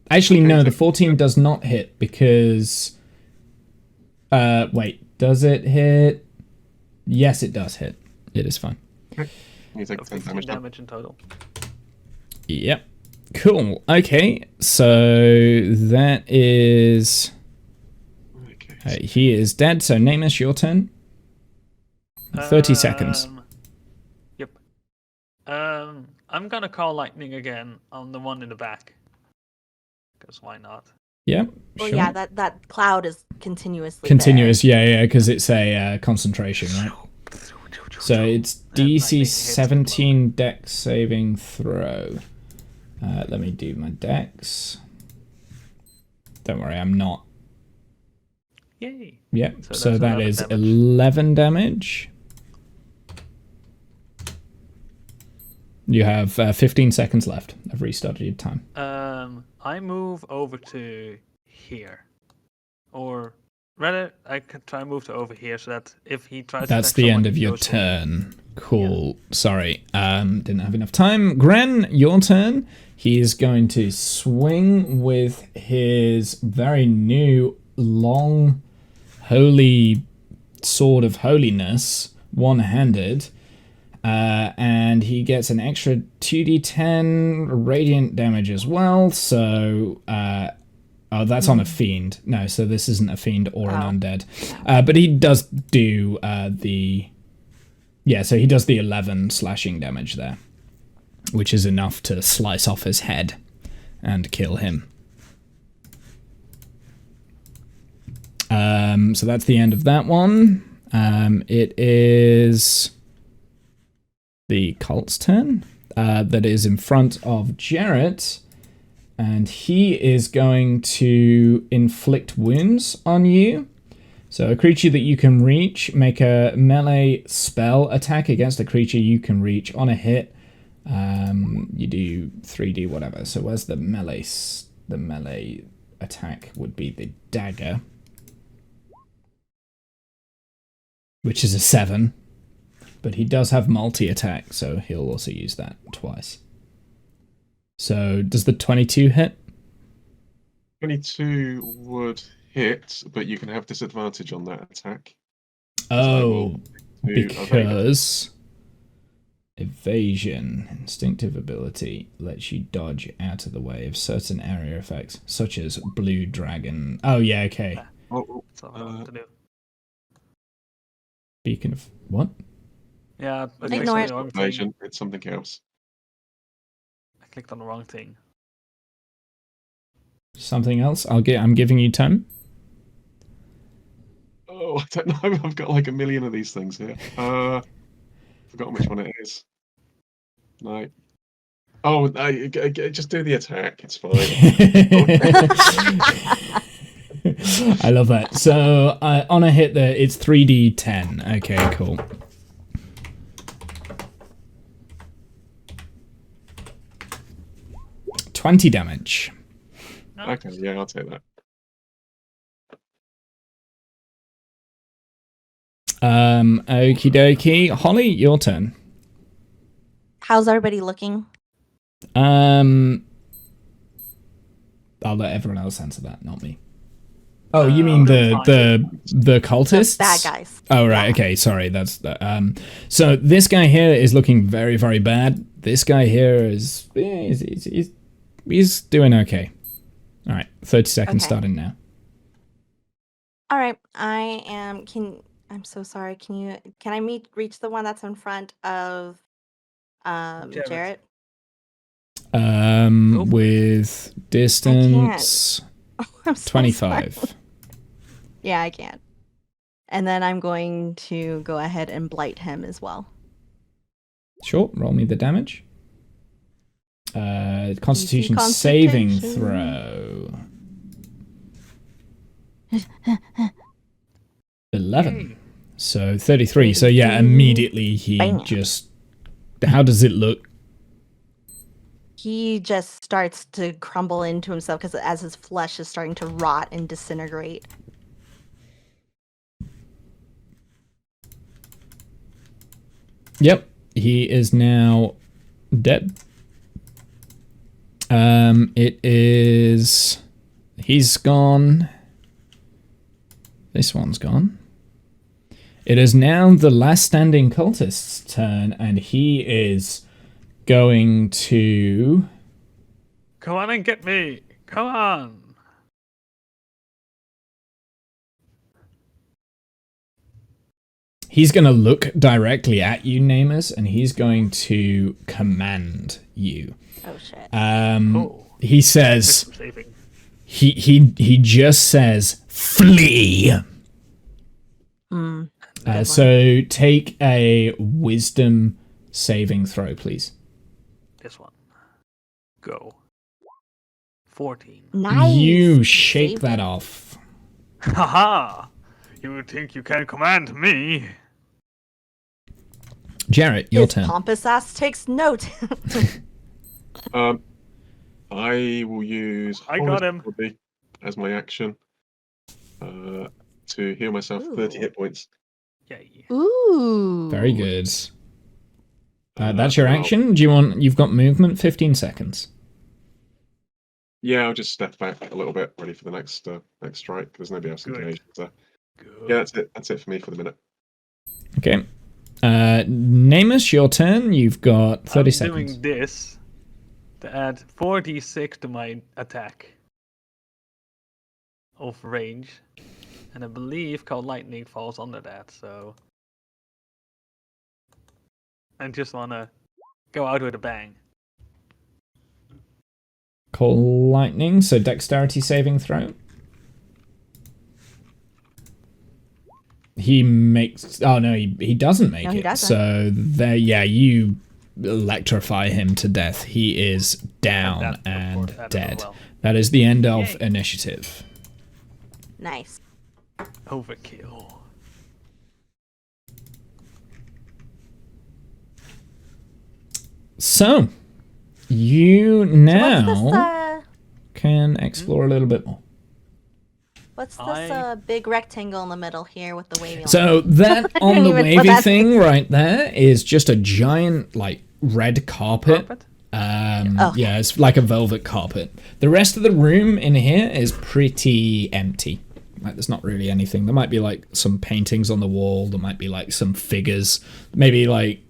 Actually, Okay, no, so- the 14 does not hit because. Wait, does it hit? Yes, it does hit. It is fine. You take 10 15 damage. now. damage in total. Yep. Cool. Okay, so that is. Okay. He is dead, so Namus, your turn. 30 seconds. Yep. I'm gonna call lightning again on the one in the back. Because why not? Yep. Well, sure. yeah, that cloud is continuously Continuous, yeah, because it's a concentration, right? So it's lightning DC hits 17 Dex saving throw. Let me do my Dex. Don't worry, I'm not. Yay. Yep, So so that's that 11 is damage. 11 damage. You have 15 seconds left. I've restarted your time. I move over to here. Or rather, I could try and move to over here so that if he tries to That's attack the someone, end of he your goes for- turn. Cool. Sorry. Didn't have enough time. Gren, your turn. He is going to swing with his very new long holy sword of holiness, one-handed. And he gets an extra 2d10 radiant damage as well. So, oh, that's on a fiend. No, so this isn't a fiend or an undead. But he does do so he does the 11 slashing damage there, which is enough to slice off his head and kill him. So that's the end of that one. It is the cult's turn. That is in front of Jarrett, and he is going to inflict wounds on you. So a creature that you can reach, make a melee spell attack against a creature you can reach. On a hit, you do 3d whatever. So where's the melee? The melee attack would be the dagger, which is a 7. But he does have multi-attack, so he'll also use that twice. So does the 22 hit? 22 would hit, but you can have disadvantage on that attack. Oh, To because evasion, instinctive ability, lets you dodge out of the way of certain area effects, such as blue dragon. Oh yeah, okay. Oh, That's all I want to do. Beacon of what? Yeah, I clicked Ignore on it. the wrong thing. evasion, it's something else. I clicked on the wrong thing. Something else? I'm giving you time. Oh, I don't know. I've got like a million of these things here. Forgotten which one it is. No. Oh, just do the attack. It's fine. I love that. So on a hit there, it's 3d10. Okay, cool. $20 damage. Okay, yeah, I'll take that. Okie dokie. Holly, your turn. How's everybody looking? I'll let everyone else answer that, not me. Oh, you mean the cultists? The bad guys. Oh, right. Yeah. Okay. Sorry. That's so this guy here is looking very, very bad. This guy here is he's doing okay. All right. 30 seconds Okay. starting now. All right. I'm so sorry. Can I reach the one that's in front of Jarrett? With distance I'm so 25. sorry. Yeah, I can. And then I'm going to go ahead and blight him as well. Sure. Roll me the damage. Constitution saving throw. 11. So 33. So yeah, immediately he Bam. just. How does it look? He just starts to crumble into himself because as his flesh is starting to rot and disintegrate. Yep, he is now dead. He's gone. This one's gone. It is now the last standing cultist's turn, and he is going to... Come on and get me! Come on! He's going to look directly at you, Namus, and he's going to command you. Oh shit. He says... Saving. He just says, flee! So take a wisdom saving throw, please. This one. Go. 14. Nice. You shake Saved that it. off. Haha! You would think you can command me? Jarrett, your His turn. pompous ass takes note. I will use I got him. Body as my action to heal myself 30 hit points. Yay. Ooh. Very good. That's your action. You've got movement, 15 seconds. Yeah, I'll just step back a little bit, ready for the next strike. There's nobody else Good. engaged. So. Good. Yeah, that's it. That's it for me for the minute. Okay. Namus, your turn. You've got 30 I'm seconds. doing this to add 4d6 to my attack of range. And I believe Cold Lightning falls under that, so... I just wanna go out with a bang. Call lightning, so dexterity saving throw. He makes... Oh, no, he doesn't make No, he it. doesn't. So, there, yeah, you electrify him to death. He is down that, of and course, that as dead. well. That is the end of Yay. initiative. Nice. Overkill. So, you now What's can explore a little bit more. this big rectangle in the middle here with the wavy line? So that on don't the even know what wavy that thing right there is just a giant like red carpet. Carpet? Yeah, it's like a velvet carpet. The rest of the room in here is pretty empty. Like there's not really anything. There might be like some paintings on the wall. There might be like some figures. Maybe like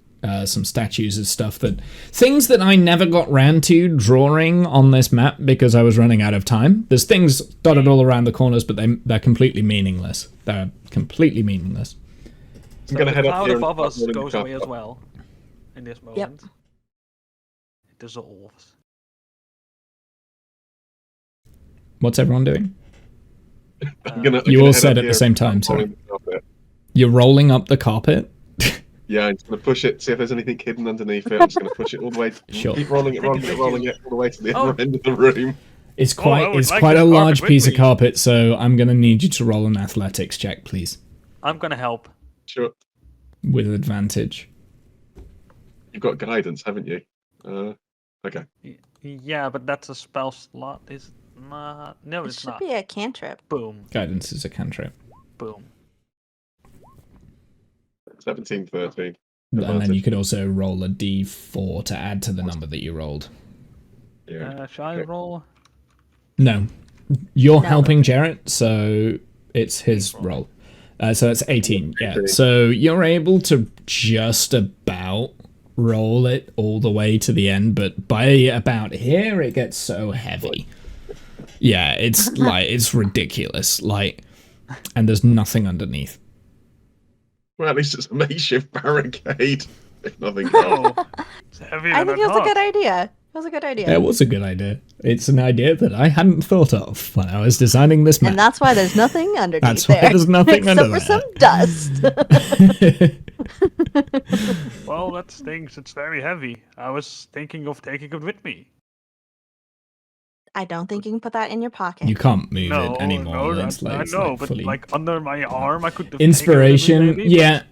some statues and stuff. Things that I never got round to drawing on this map because I was running out of time. There's things dotted all around the corners, but they're completely meaningless. They're completely meaningless. So gonna the head up cloud here and above us start rolling goes the away as cup. well. In this moment. Yep. It dissolves. What's everyone doing? I'm You gonna all head said up at the here same and time, start sorry. rolling the carpet. You're rolling up the carpet? Yeah, I'm just gonna push it, see if there's anything hidden underneath it. I'm just gonna push it all the way. Sure. Keep rolling it all the way to the Oh. other end of the room. It's I quite would it's like quite this a carpet large with piece of me. carpet, so I'm gonna need you to roll an athletics check, please, I'm gonna help. Sure. with advantage. You've got guidance, haven't you? Okay. Yeah, but that's a spell slot. Is not. No, It it's should not. be a cantrip. Boom. Guidance is a cantrip. Boom. 17, 13. And then Advantage. you could also roll a d4 to add to the number that you rolled. Yeah. Shall I roll? No. You're No. helping Jarrett, so it's his roll. So it's 18, yeah. So you're able to just about roll it all the way to the end, but by about here, it gets so heavy. Yeah, it's like, it's ridiculous. Like, and there's nothing underneath. Well, at least it's a makeshift barricade. If nothing else. Oh, it's heavier I than think it was a thought. good idea. It was a good idea. It was a good idea. It's an idea that I hadn't thought of when I was designing this map. And that's why there's nothing underneath That's why there. there's nothing except under for some there. dust. Well, that stinks. It's very heavy. I was thinking of taking it with me. I don't think you can put that in your pocket. You can't move No, it anymore. no, It's like, I it's know, like but fully... like under my arm, I could. Take it with me, Inspiration, maybe, but- yeah.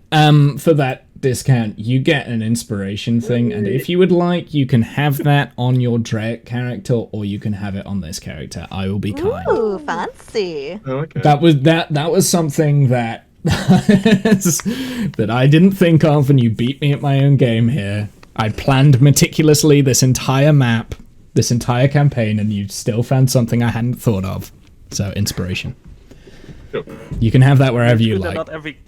For that discount, you get an inspiration thing, and if you would like, you can have that on your Drake character, or you can have it on this character. I will be kind. Ooh, fancy. Oh, okay. That was something that that I didn't think of, and you beat me at my own game here. I planned meticulously this entire map, this entire campaign, and you still found something I hadn't thought of. So inspiration. Sure. You can have that wherever you Good that like. Not every.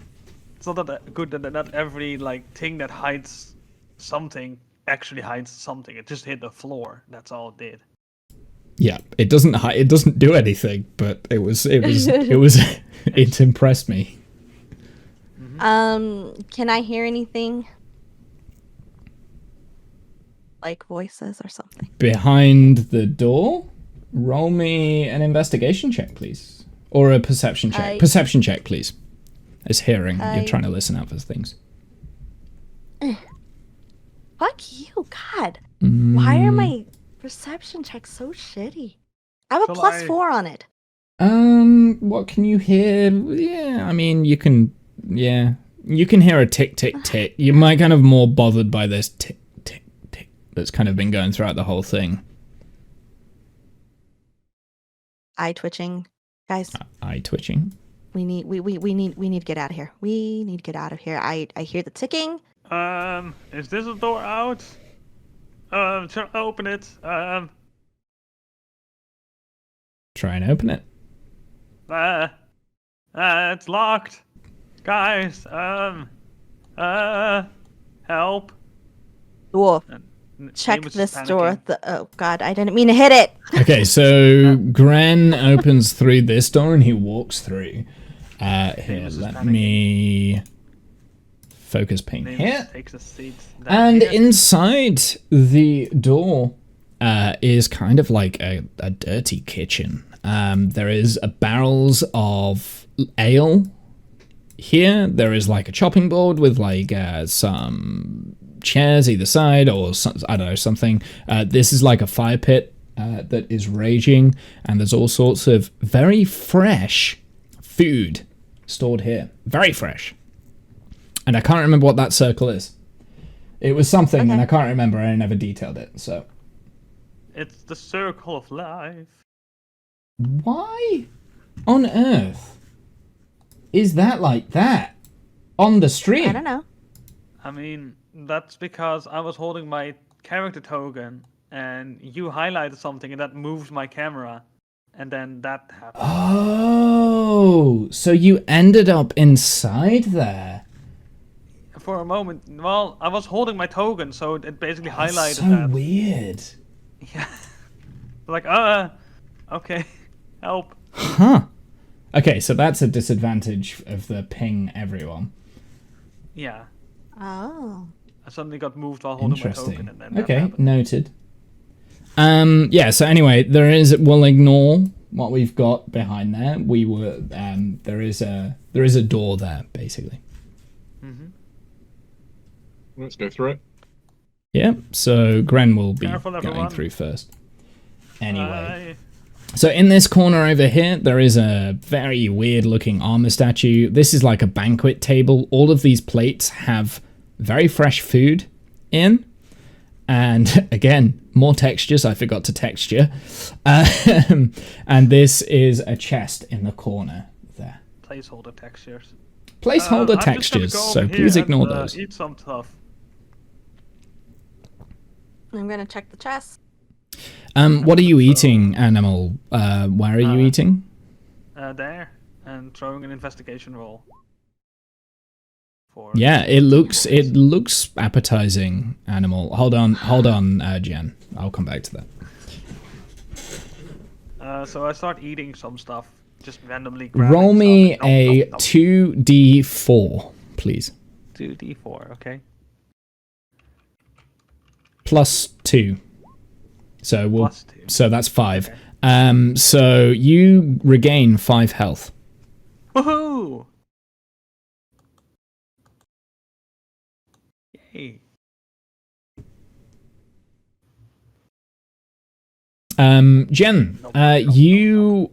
It's not that good that not every like thing that hides something actually hides something. It just hit the floor. That's all it did. Yeah, it doesn't do anything, but it impressed me. Can I hear anything? Like voices or something? Behind the door, roll me an investigation check, please, or a perception check. Perception check, please. It's hearing. You're trying to listen out for things. Fuck you, God. Why are my perception checks so shitty? I have a Shall +4 on it. What can you hear? Yeah, I mean, you can hear a tick, tick, tick. You might kind of more bothered by this tick, tick, tick that's kind of been going throughout the whole thing. Eye twitching, guys. Eye twitching. We need to get out of here. We need to get out of here. I hear the ticking. Is this a door out? Shall I open it? Try and open it. It's locked. Guys, help. Dwarf, check Amos is this panicking. door. Oh God, I didn't mean to hit it. Okay, so Gren opens through this door and he walks through. Here, Amos is let panicking. me focus ping Amos here. takes a seat down And here. inside the door is kind of like a dirty kitchen. There is barrels of ale here. There is like a chopping board with like some chairs either side, or some, I don't know, something. This is like a fire pit that is raging, and there's all sorts of very fresh food stored here. Very fresh. And I can't remember what that circle is. It was something, and I can't remember. I never detailed it, so. It's the circle of life. Why on earth is that like that on the stream? I don't know. I mean, that's because I was holding my character token, and you highlighted something, and that moved my camera, and then that happened. Oh, so you ended up inside there. For a moment, well, I was holding my token, so it basically highlighted That's so that. weird. Yeah. Like, okay, help. Huh. Okay, so that's a disadvantage of the ping everyone. Yeah. Oh. I suddenly got moved while holding my token, Interesting. and then that Okay, happened. noted. Yeah, so anyway, we'll ignore what we've got behind there. There is a door there, basically. Let's go through it. Yeah, so Gren will be Careful, going everyone. through first. Anyway. Bye. So in this corner over here, there is a very weird looking armor statue. This is like a banquet table. All of these plates have very fresh food in. And again, more textures. I forgot to texture. And this is a chest in the corner there. Placeholder textures. Placeholder I'm just gonna textures, go so over please here ignore and, those. Eat some stuff. I'm gonna check the chest. What are you eating, animal? Where are you eating? There, and throwing an investigation roll. For Yeah, it looks appetizing, animal. Hold on, Jen. I'll come back to that. So I start eating some stuff, just randomly. Roll me stuff. a 2d4, please. 2d4, okay. +2. So we'll. +2. So that's 5. Okay. So you regain 5 health. Woohoo! Yay. Jen, you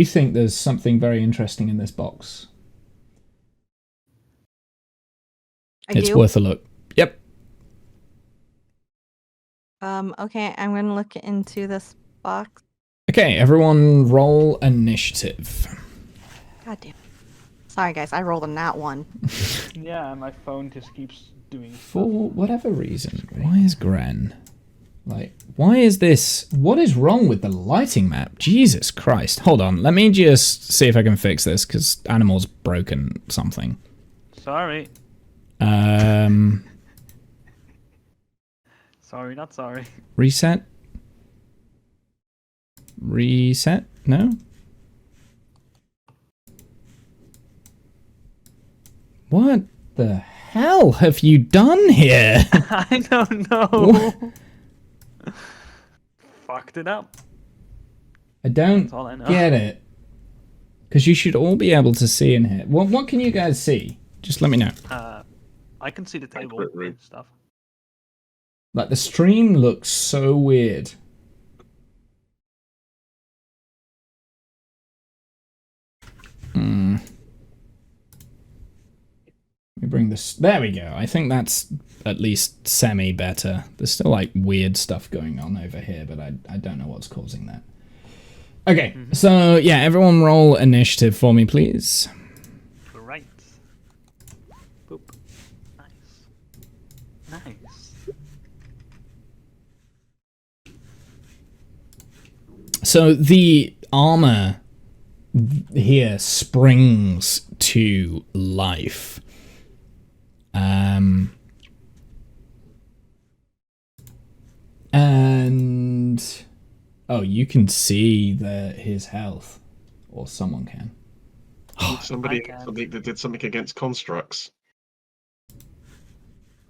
think there's something very interesting in this box. It's worth a look. Yep. Okay, I'm gonna look into this box. Okay, everyone roll initiative. God damn. Sorry guys, I rolled a nat 1. Yeah, my phone just keeps doing For whatever reason, why is Gren? Like, why is this? What is wrong with the lighting map? Jesus Christ. Hold on, let me just see if I can fix this, because Animal's broken something. Sorry. Sorry, not sorry. Reset? Reset? No? What the hell have you done here? I don't know. Fucked it up. I don't That's all I know. get it. Because you should all be able to see in here. What can you guys see? Just let me know. I can see the table and stuff. Like, the stream looks so weird. Let me bring this. There we go. I think that's at least semi better. There's still like weird stuff going on over here, but I don't know what's causing that. Okay, so yeah, everyone roll initiative for me, please. Right. Boop. Nice. Nice. So the armor here springs to life. And oh, you can see his health, or someone can. Somebody that did something against constructs.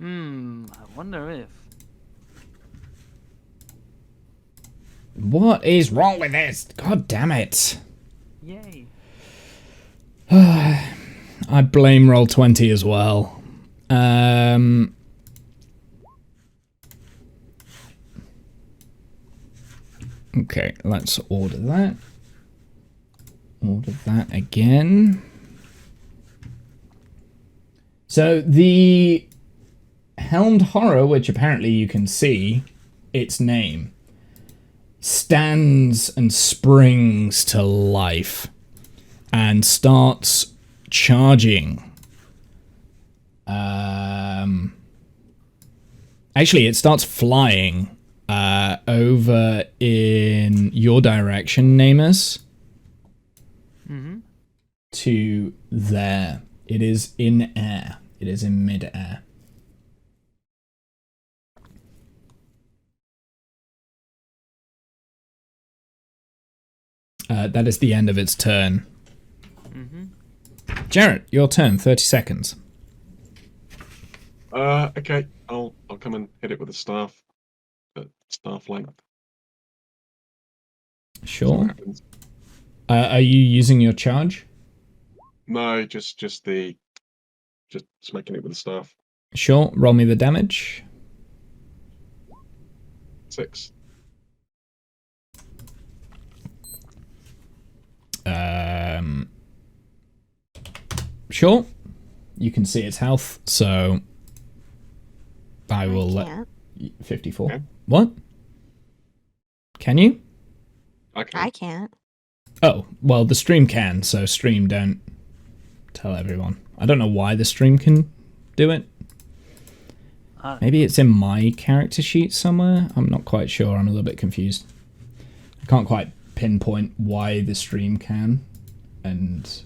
I wonder if. What is wrong with this? God damn it! Yay. I blame Roll20 as well. Okay, let's order that. Order that again. So the Helmed Horror, which apparently you can see its name, stands and springs to life and starts charging. Actually, it starts flying over in your direction, Namus. To there. It is in air. It is in mid-air. That is the end of its turn. Jarrett, your turn. 30 seconds. Okay. I'll come and hit it with a staff. At staff length. Sure. Are you using your charge? No, just making it with the staff. Sure. Roll me the damage. 6. Sure. You can see its health, so I will let 54. Okay. What? Can you? Okay. I can't. Oh, well, the stream can, so stream, don't tell everyone. I don't know why the stream can do it. Maybe it's in my character sheet somewhere. I'm not quite sure. I'm a little bit confused. I can't quite pinpoint why the stream can. And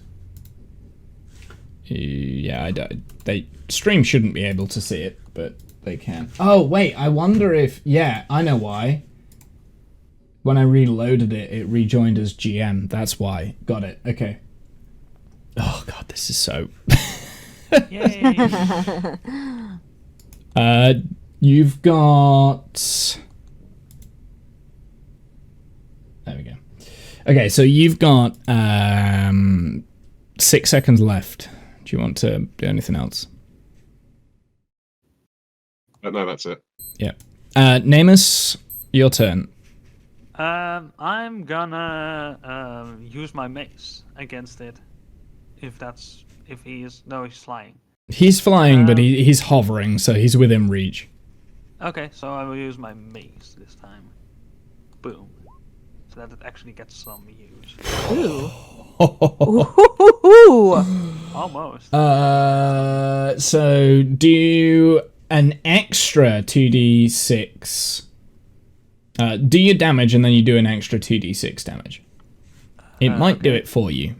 yeah, I don't. Stream shouldn't be able to see it, but they can. Oh wait, I wonder if I know why. When I reloaded it, it rejoined as GM. That's why. Got it. Okay. Oh god, this is so. Yay! You've got. There we go. Okay, so you've got 6 seconds left. Do you want to do anything else? No, that's it. Yeah. Namus, your turn. I'm gonna use my mace against it. If he's flying. He's flying, but he's hovering, so he's within reach. Okay, so I will use my mace this time. Boom. So that it actually gets some use. Ooh. Ooh. Almost. So do an extra 2d6. Do your damage, and then you do an extra 2d6 damage. It might do it for you.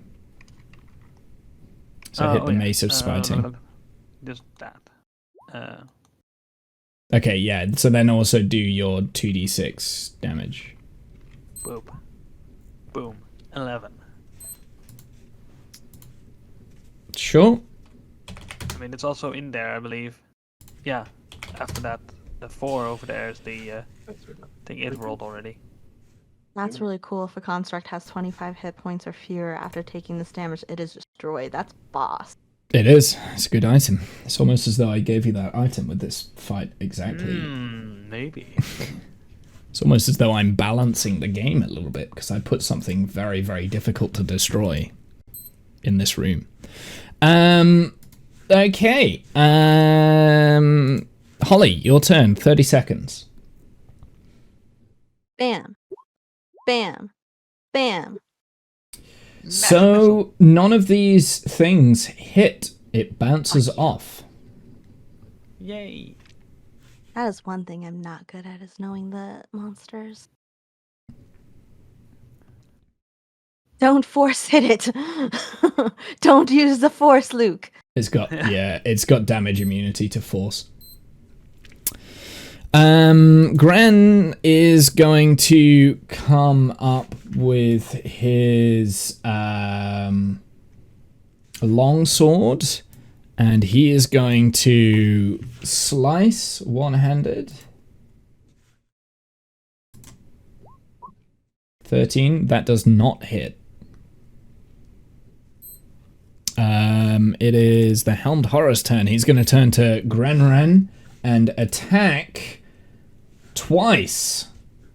So hit the Mace of Spiting. Just that. Okay, yeah. So then also do your 2d6 damage. Boom. Boom. 11. Sure. I mean, it's also in there, I believe. Yeah. After that, the 4 over there is the thing it rolled already. That's really cool. If a construct has 25 hit points or fewer after taking this damage, it is destroyed. That's boss. It is. It's a good item. It's almost as though I gave you that item with this fight exactly. Maybe. It's almost as though I'm balancing the game a little bit, because I put something very, very difficult to destroy in this room. Okay. Holly, your turn. 30 seconds. Bam. Bam. Bam. So none of these things hit. It bounces off. Yay. That is one thing I'm not good at, is knowing the monsters. Don't force hit it. Don't use the force, Luke. It's got it's got damage immunity to force. Gren is going to come up with his longsword, and he is going to slice one-handed. 13. That does not hit. It is the Helmed Horror's turn. He's going to turn to Grenren and attack twice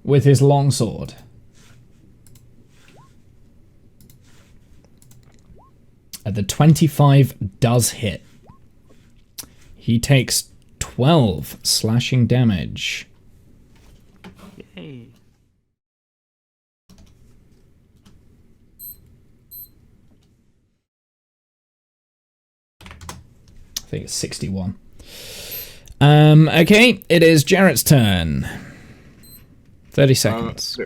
with his longsword. The 25 does hit. He takes 12 slashing damage. Yay. I think it's 61. Okay, it is Jarrett's turn. 30 seconds.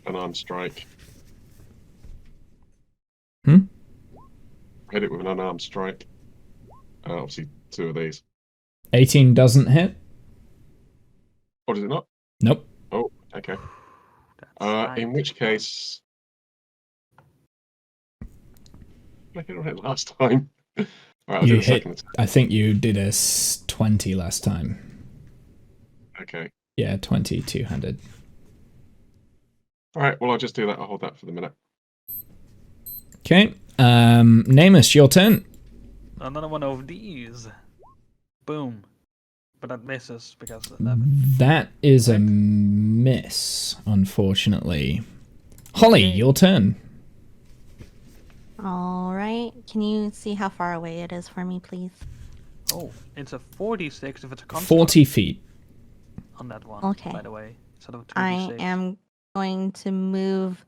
An armed strike. Hmm? Hit it with an unarmed strike. Obviously, 2 of these. 18 doesn't hit. Oh, does it not? Nope. Oh, okay. That's In which case, I hit it last time. All right, I'll do You the hit. second attack. I think you did a 20 last time. Okay. Yeah, 20 two-handed. All right. Well, I'll just do that. I'll hold that for the minute. Okay. Namus, your turn. Another one of these. Boom. But that misses because of That is a miss, unfortunately. Holly, your turn. All right. Can you see how far away it is for me, please? Oh, it's a 46 if it's a construct 40 feet. on that one. Okay. By the way, instead of 26. I am going to move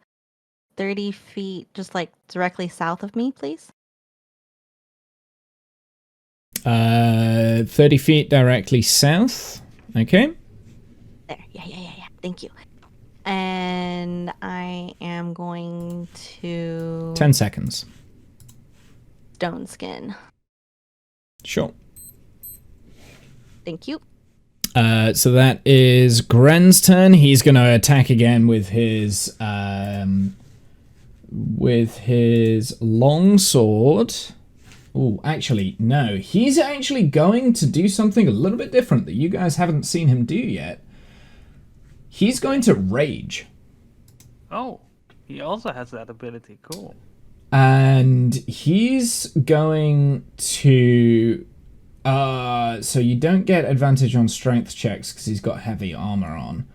30 feet just like directly south of me, please. 30 feet directly south. Okay. There. Yeah. Thank you. And I am going to 10 seconds. stone skin. Sure. Thank you. So that is Gren's turn. He's going to attack again with his long sword. Oh, actually, no. He's actually going to do something a little bit different that you guys haven't seen him do yet. He's going to rage. Oh, he also has that ability. Cool. And he's going to... so you don't get advantage on strength checks because he's got heavy armor on.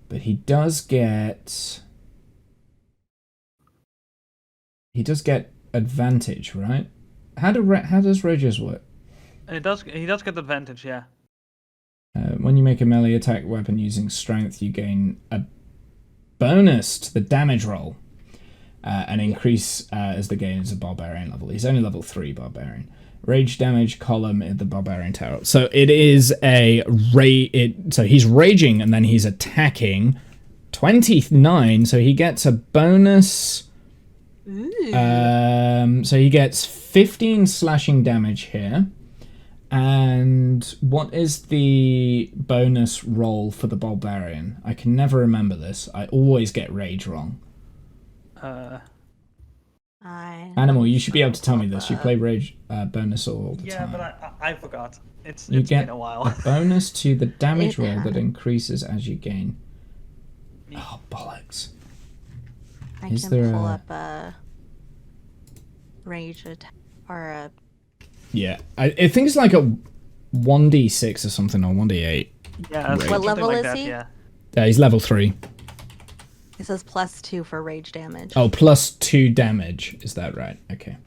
But he does get... He does get advantage, right? How does rages work? He does get advantage, yeah. When you make a melee attack weapon using strength, you gain a bonus to the damage roll. And increase as the gain is a barbarian level. He's only level 3 barbarian. Rage damage column in the barbarian tower. So it is a so he's raging and then he's attacking. 29, so he gets a bonus. So he gets 15 slashing damage here. And what is the bonus roll for the barbarian? I can never remember this. I always get rage wrong. Animal, you should be able to tell me this. You play rage bonus all the time. Yeah, but I forgot. It's get been a while. a bonus to the damage roll that increases as you gain. Oh, bollocks. I Is can there pull a- up a rage attack or a... Yeah, I think it's like a 1d6 or something, or 1d8. Yeah, What something level like is that, he? Yeah. Yeah, he's level 3. It says +2 for rage damage. Oh, plus 2 damage. Is that right? Okay.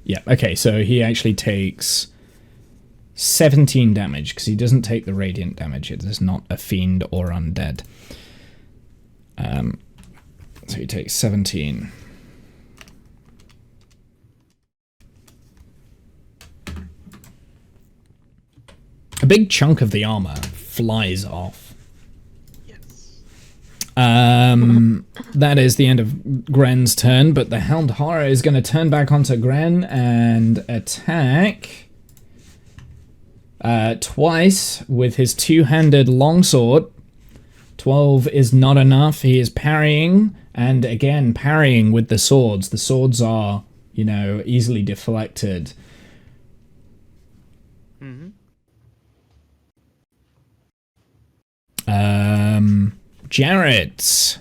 Yeah, okay, so he actually takes 17 damage, because he doesn't take the radiant damage. It is not a fiend or undead. So he takes 17. A big chunk of the armor flies off. Yes. That is the end of Gren's turn, but the Hound Horror is going to turn back onto Gren and attack twice with his two-handed longsword. 12 is not enough. He is parrying, and again parrying with the swords. The swords are, easily deflected. Mm-hmm. Jarrett,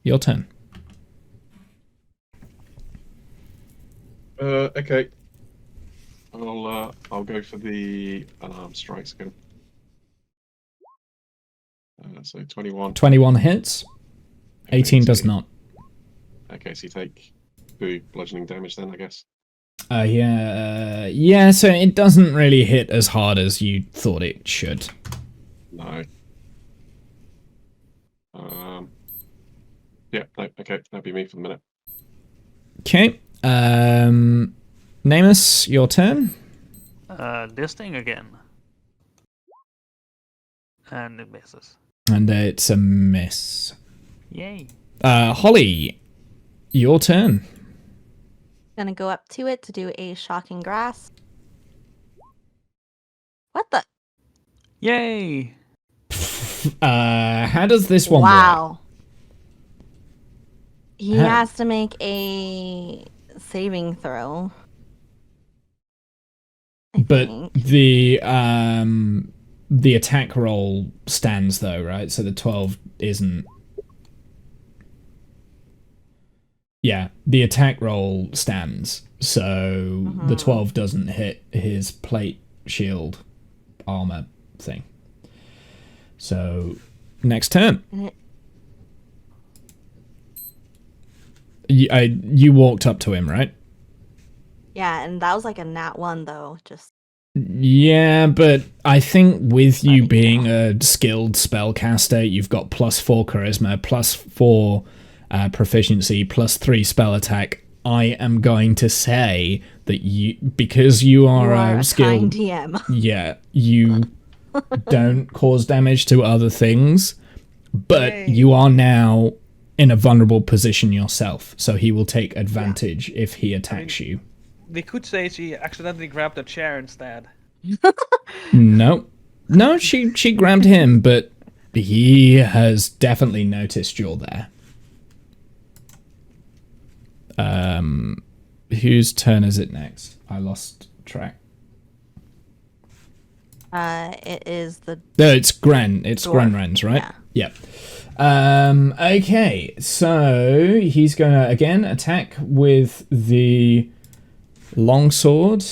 your turn. Okay. I'll go for the unarmed strikes again. So 21. 21 hits. 18 does not. Okay, so you take 2 bludgeoning damage then, I guess. Yeah, so it doesn't really hit as hard as you thought it should. No. Yeah, no, okay, that'd be me for the minute. Okay. Namus, your turn. This thing again. And it misses. And it's a miss. Yay. Holly, your turn. Gonna go up to it to do a shocking grasp. What the? Yay. How does this one work? Wow. He Huh. has to make a saving throw. I But think. the attack roll stands though, right? So the 12 isn't. Yeah, the attack roll stands. So the 12 doesn't hit his plate shield armor thing. So next turn. You walked up to him, right? Yeah, and that was like a nat 1 though. Just Yeah, but I think with you being a skilled spellcaster, you've got +4 charisma, +4 proficiency, +3 spell attack, I am going to say that because you are a skilled, kind DM. yeah, you don't cause damage to other things, but Yay. you are now in a vulnerable position yourself, so he will take advantage if he attacks you. They could say she accidentally grabbed a chair instead. No, she grabbed him, but he has definitely noticed you're there. Whose turn is it next? I lost track. It is the No, it's Gren. It's Dwarf. Grenren's, right? Yeah. Yep. Okay, so he's gonna again attack with the longsword.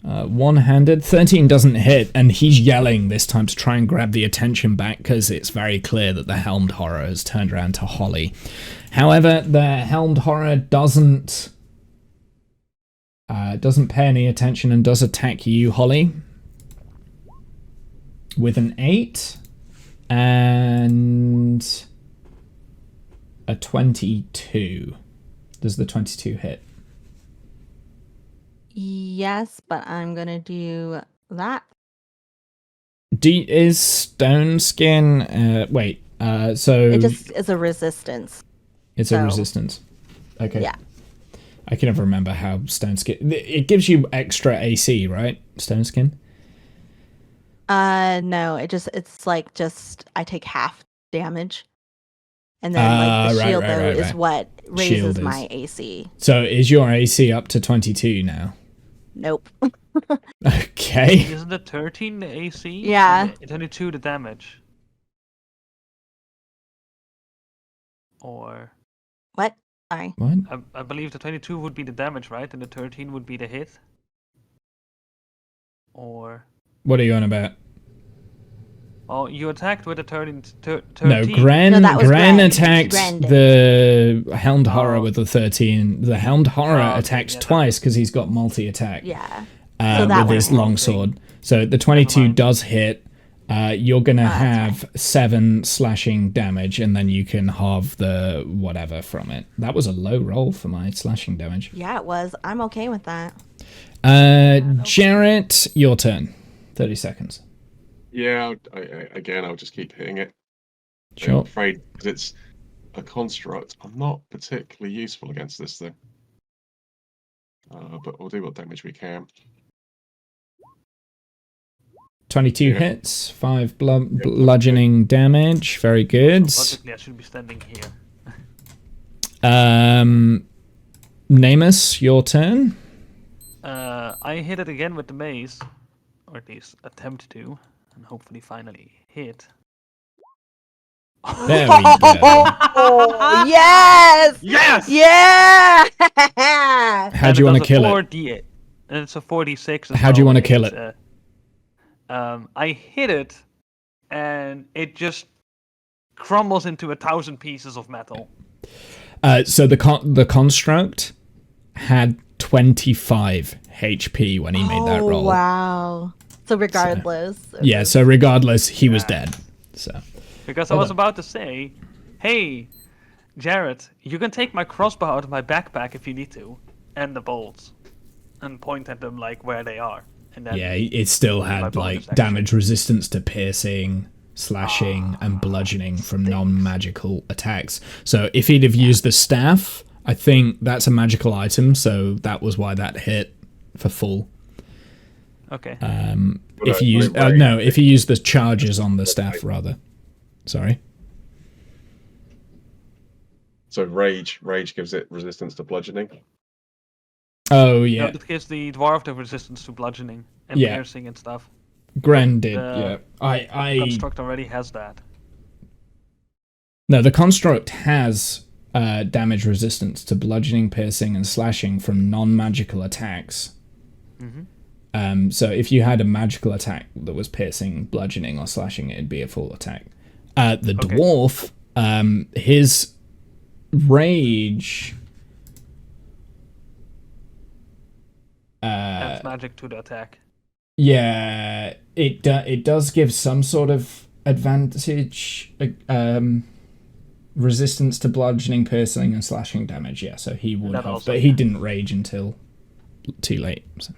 One-handed. 13 doesn't hit, and he's yelling this time to try and grab the attention back because it's very clear that the helmed horror has turned around to Holly. However, the helmed horror doesn't pay any attention and does attack you, Holly, with an 8 and a 22. Does the 22 hit? yes, but I'm gonna do that. Is stone skin? So It just is a resistance. it's a so- resistance. Okay. Yeah. I can never remember how stone skin. It gives you extra AC, right? Stone skin. No, it's like just I take half damage, and then like the right, shield right, though right, is right. what Shield raises is- my AC. So is your AC up to 22 now? Nope. Okay. Isn't it 13 the AC? Yeah. And 22 the damage. Or What? Sorry. What? I believe the 22 would be the damage, right? And the 13 would be the hit. Or What are you on about? oh, you attacked with a 13. No, Gren. No, that was Gren Gren. attacked Gren did. the helmed horror Oh. with the 13. The helmed horror Oh, okay, attacks yeah, twice because he's got multi-attack. Yeah. So that with one his hit. longsword. So the 22 mind. does hit. You're gonna that's have 7 slashing damage, and then you can halve the whatever from it. That was a low roll for my slashing damage. Yeah, it was. I'm okay with that. Jarrett, your turn. 30 seconds. Yeah, I'll just keep hitting it. I'm Sure. afraid because it's a construct, I'm not particularly useful against this thing. But we'll do what damage we can. 22 Yeah. hits, 5 bludgeoning damage. Very good. logically I should be standing here. Namus, your turn. I hit it again with the mace, or at least attempt to, and hopefully finally hit. There we go. Oh, yes! Yes! Yeah! How do you want to kill it? 4D8, and it's a 4d6. as How do you well. wanna kill It's, it? I hit it, and it just crumbles into 1,000 pieces of metal. So the construct had 25 HP when he made that roll. Wow. So regardless. it Yeah, was- so regardless, he was dead. So Because I Hold was on. about to say, hey, Jared, you can take my crossbow out of my backpack if you need to, and the bolts, and point at them like where they are. And then yeah, it still my had bonus like action. damage resistance to piercing, slashing, and bludgeoning from non-magical attacks. So if he'd have used the staff, I think that's a magical item, so that was why that hit for full. Okay. If you use if you use the charges on the staff rather. Sorry. So rage gives it resistance to bludgeoning. Oh No, yeah, it gives the dwarf the resistance to bludgeoning and Yeah. piercing and stuff. Gren did. the- Yeah, I Construct already has that. no. The construct has damage resistance to bludgeoning, piercing, and slashing from non-magical attacks. So if you had a magical attack that was piercing, bludgeoning, or slashing, it'd be a full attack. The Okay. dwarf, his rage. Adds magic to the attack. Yeah, it does give some sort of advantage resistance to bludgeoning, piercing, and slashing damage. Yeah, so he would That have, also, but he yeah. didn't rage until too late. So.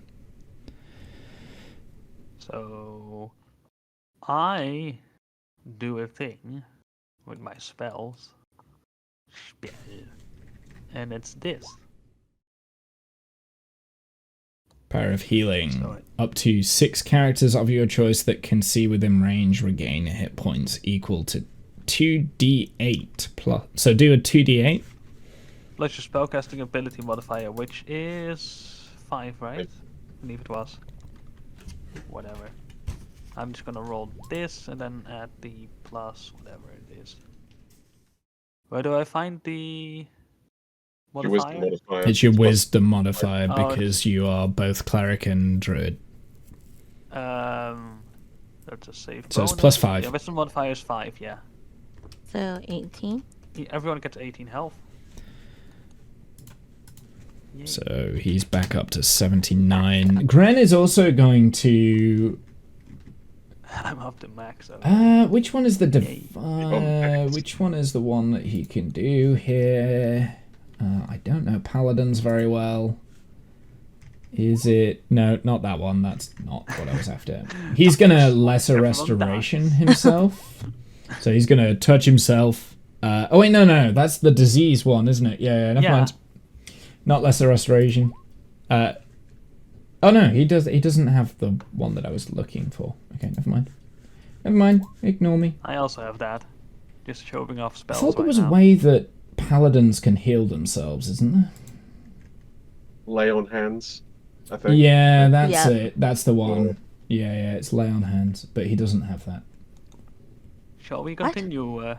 So I do a thing with my spells. Spell. And it's this. Power of healing. Sorry. Up to 6 characters of your choice that can see within range regain hit points equal to 2d8 plus. So do a 2d8. Plus your spellcasting ability modifier, which is 5, right? I believe it was. Whatever. I'm just gonna roll this and then add the plus whatever it is. Where do I find the Your wisdom modifier? modifier. It's your plus- wisdom modifier Oh, because you are both cleric and druid. That's a save. So it's bonus. plus 5. Yeah, wisdom modifier is 5. Yeah. So 18. Everyone gets 18 health. Yay. So he's back up to 79. Gren is also going to. I'm up to max. So. Which one is the Yay. which one is the one that he can do here? I don't know paladins very well. Is it? No, not that one. That's not what I was after. He's gonna lesser restoration himself. So he's gonna touch himself. Oh wait, no, that's the disease one, isn't it? Yeah, never mind. Not lesser restoration. Oh no, he does. He doesn't have the one that I was looking for. Okay, never mind. Never mind. Ignore me. I also have that. Just showing off I spells. thought there right was now. a way that paladins can heal themselves, isn't there? Lay on hands, I think. Yeah, that's Yeah. it. That's the one. Yeah, it's lay on hands, but he doesn't have that. Shall we What? continue?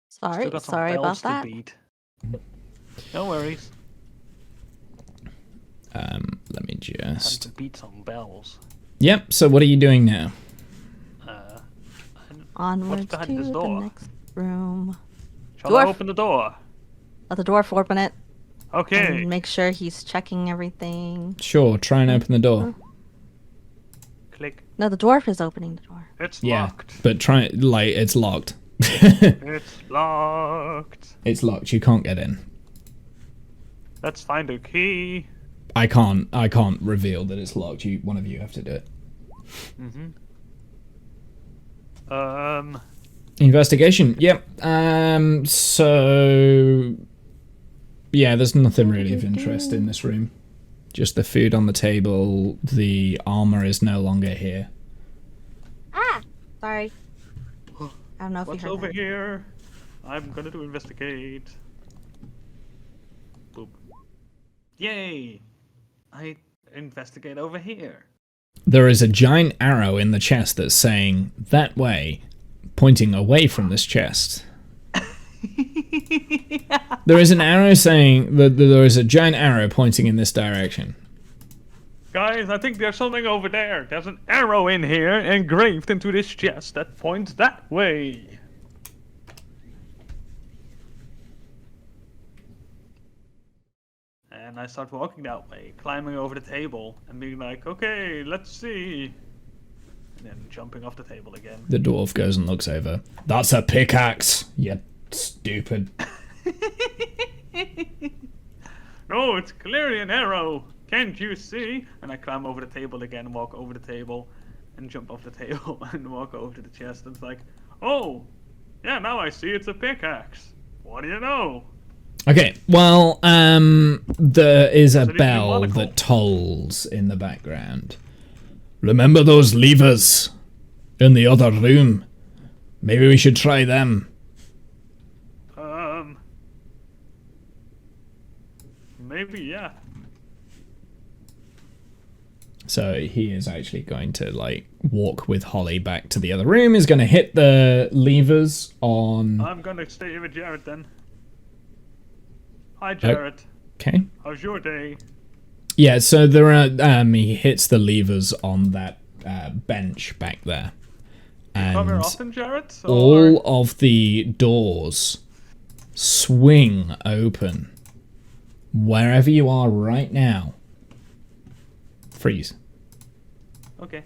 Sorry, Still got some sorry about bells that. to beat. No worries. Let me Time just. to beat some bells. Yep. So what are you doing now? Onwards behind to this the door? next room. Shall I Dwarf. open the door? Let the dwarf open it Okay. and make sure he's checking everything. Sure. Try and open the door. Click. No, the dwarf is opening the door. It's Yeah, locked. but try like it's locked. It's locked. It's locked. You can't get in. Let's find a key. I can't reveal that it's locked. One of you have to do it. Investigation. Yep. So yeah, there's nothing really of interest in this room. Just the food on the table. The armor is no longer here. Ah! Sorry. I don't know if What's you heard over that. here? I'm gonna do investigate. Boop. Yay! I investigate over here. There is a giant arrow in the chest that's saying that way, pointing away from this chest. There is an arrow saying that there is a giant arrow pointing in this direction. Guys, I think there's something over there. There's an arrow in here engraved into this chest that points that way. And I start walking that way, climbing over the table, and being like, okay, let's see. And then jumping off the table again. The dwarf goes and looks over. That's a pickaxe, you stupid. No, it's clearly an arrow. Can't you see? And I climb over the table again, walk over the table, and jump off the table and walk over to the chest. And it's like, oh, yeah, now I see it's a pickaxe. What do you know? Okay, well, there is a So did you bell monocle? that tolls in the background. Remember those levers in the other room? Maybe we should try them. Maybe, yeah. So he is actually going to like walk with Holly back to the other room. He's going to hit the levers on. I'm gonna stay with Jarrett then. Hi, Jarrett. Okay. How's your day? Yeah. So there are. He hits the levers on that bench back there, Come here and often, Jarrett? all of the doors swing open. Wherever you are right now. Freeze. Okay.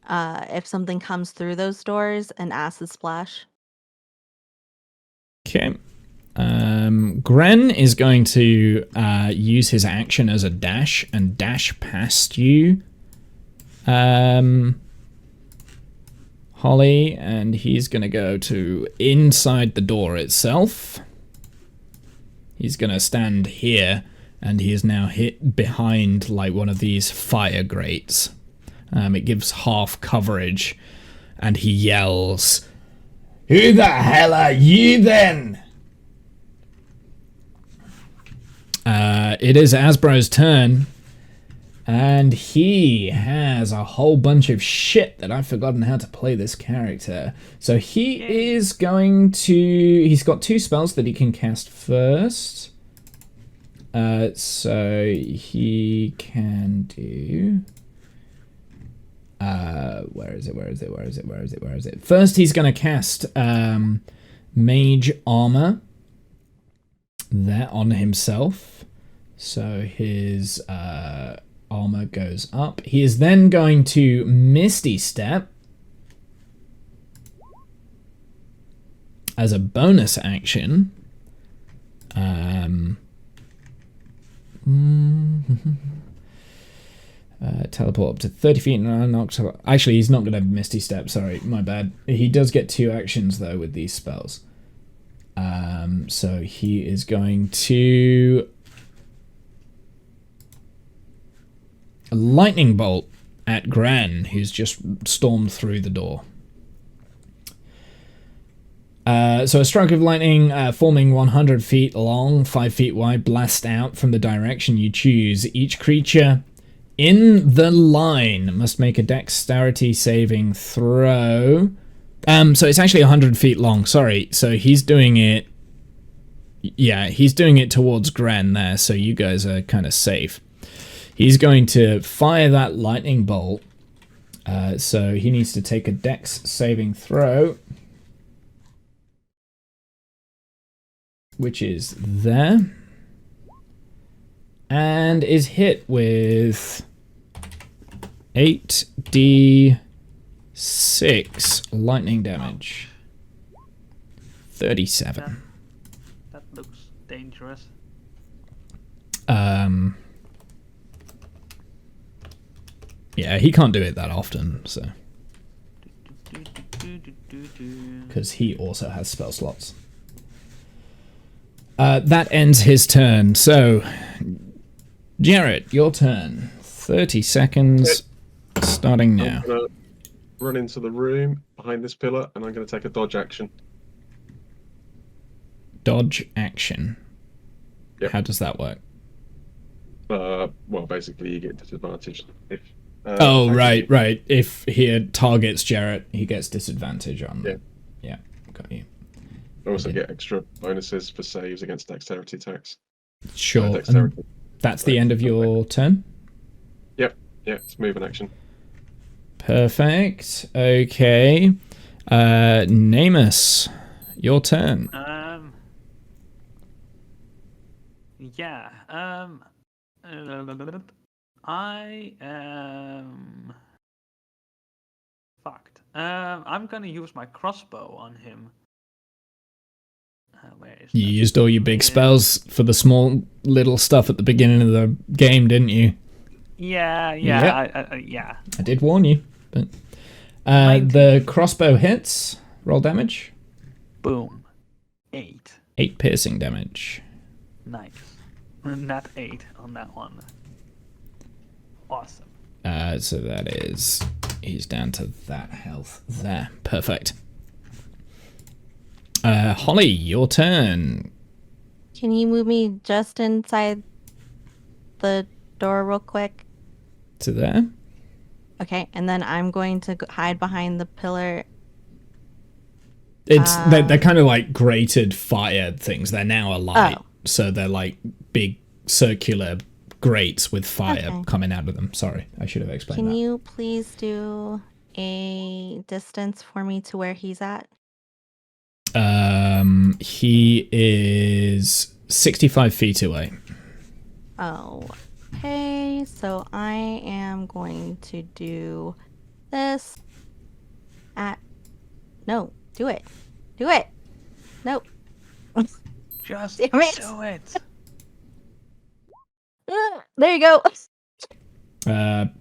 if something comes through those doors, an acid splash. Okay. Gren is going to use his action as a dash and dash past you, Holly, and he's going to go to inside the door itself. He's going to stand here, and he is now hit behind like one of these fire grates. It gives half coverage, and he yells, "Who the hell are you then?" It is Asbro's turn, and he has a whole bunch of shit that I've forgotten how to play this character. So he is going to... He's got 2 spells that he can cast first. So he can do... Where is it? First, he's going to cast Mage Armor there on himself. So his armor goes up. He is then going to Misty Step as a bonus action. Teleport up to 30 feet and actually, he's not going to Misty Step. Sorry, my bad. He does get 2 actions though with these spells. So he is going to a lightning bolt at Gran, who's just stormed through the door. So a stroke of lightning forming 100 feet long, 5 feet wide, blast out from the direction you choose. Each creature in the line must make a dexterity saving throw. So it's actually 100 feet long, sorry. So he's doing it... Yeah, he's doing it towards Gran there, so you guys are kind of safe. He's going to fire that lightning bolt. So he needs to take a dex saving throw. Which is there. And is hit with 8d6 lightning damage. 37. That looks dangerous. Yeah, he can't do it that often, so. Because he also has spell slots. That ends his turn. So, Jarrett, your turn. 30 seconds, starting now. I'm going to run into the room behind this pillar, and I'm going to take a dodge action. Dodge action. Yep. How does that work? Well, basically, you get disadvantage if. Right. If he targets Jarrett, he gets disadvantage on. Yeah, got you. I also get extra bonuses for saves against dexterity attacks. Sure. Dexterity. And that's the end of your turn? Yep. Yeah, it's moving action. Perfect. Okay. Namus, your turn. Yeah. I am fucked. I'm gonna use my crossbow on him. Where is You that? used all your big spells for the small little stuff at the beginning of the game, didn't you? Yeah. Yep. Yeah. I did warn you, but the crossbow hits. Roll damage. Boom. 8. 8 piercing damage. Nice. Not 8 on that one. Awesome. So that is... He's down to that health there. Perfect. Holly, your turn. Can you move me just inside the door real quick? To there. Okay, and then I'm going to hide behind the pillar. It's they're kind of like grated fire things. They're now alight, Oh. so they're like big circular grates with fire coming out of them. Sorry, I should have explained Can that. you please do a distance for me to where he's at? He is 65 feet away. Oh, okay. So I am going to do this. No, do it. Do it. Nope. Just Damn it. do it. There you go.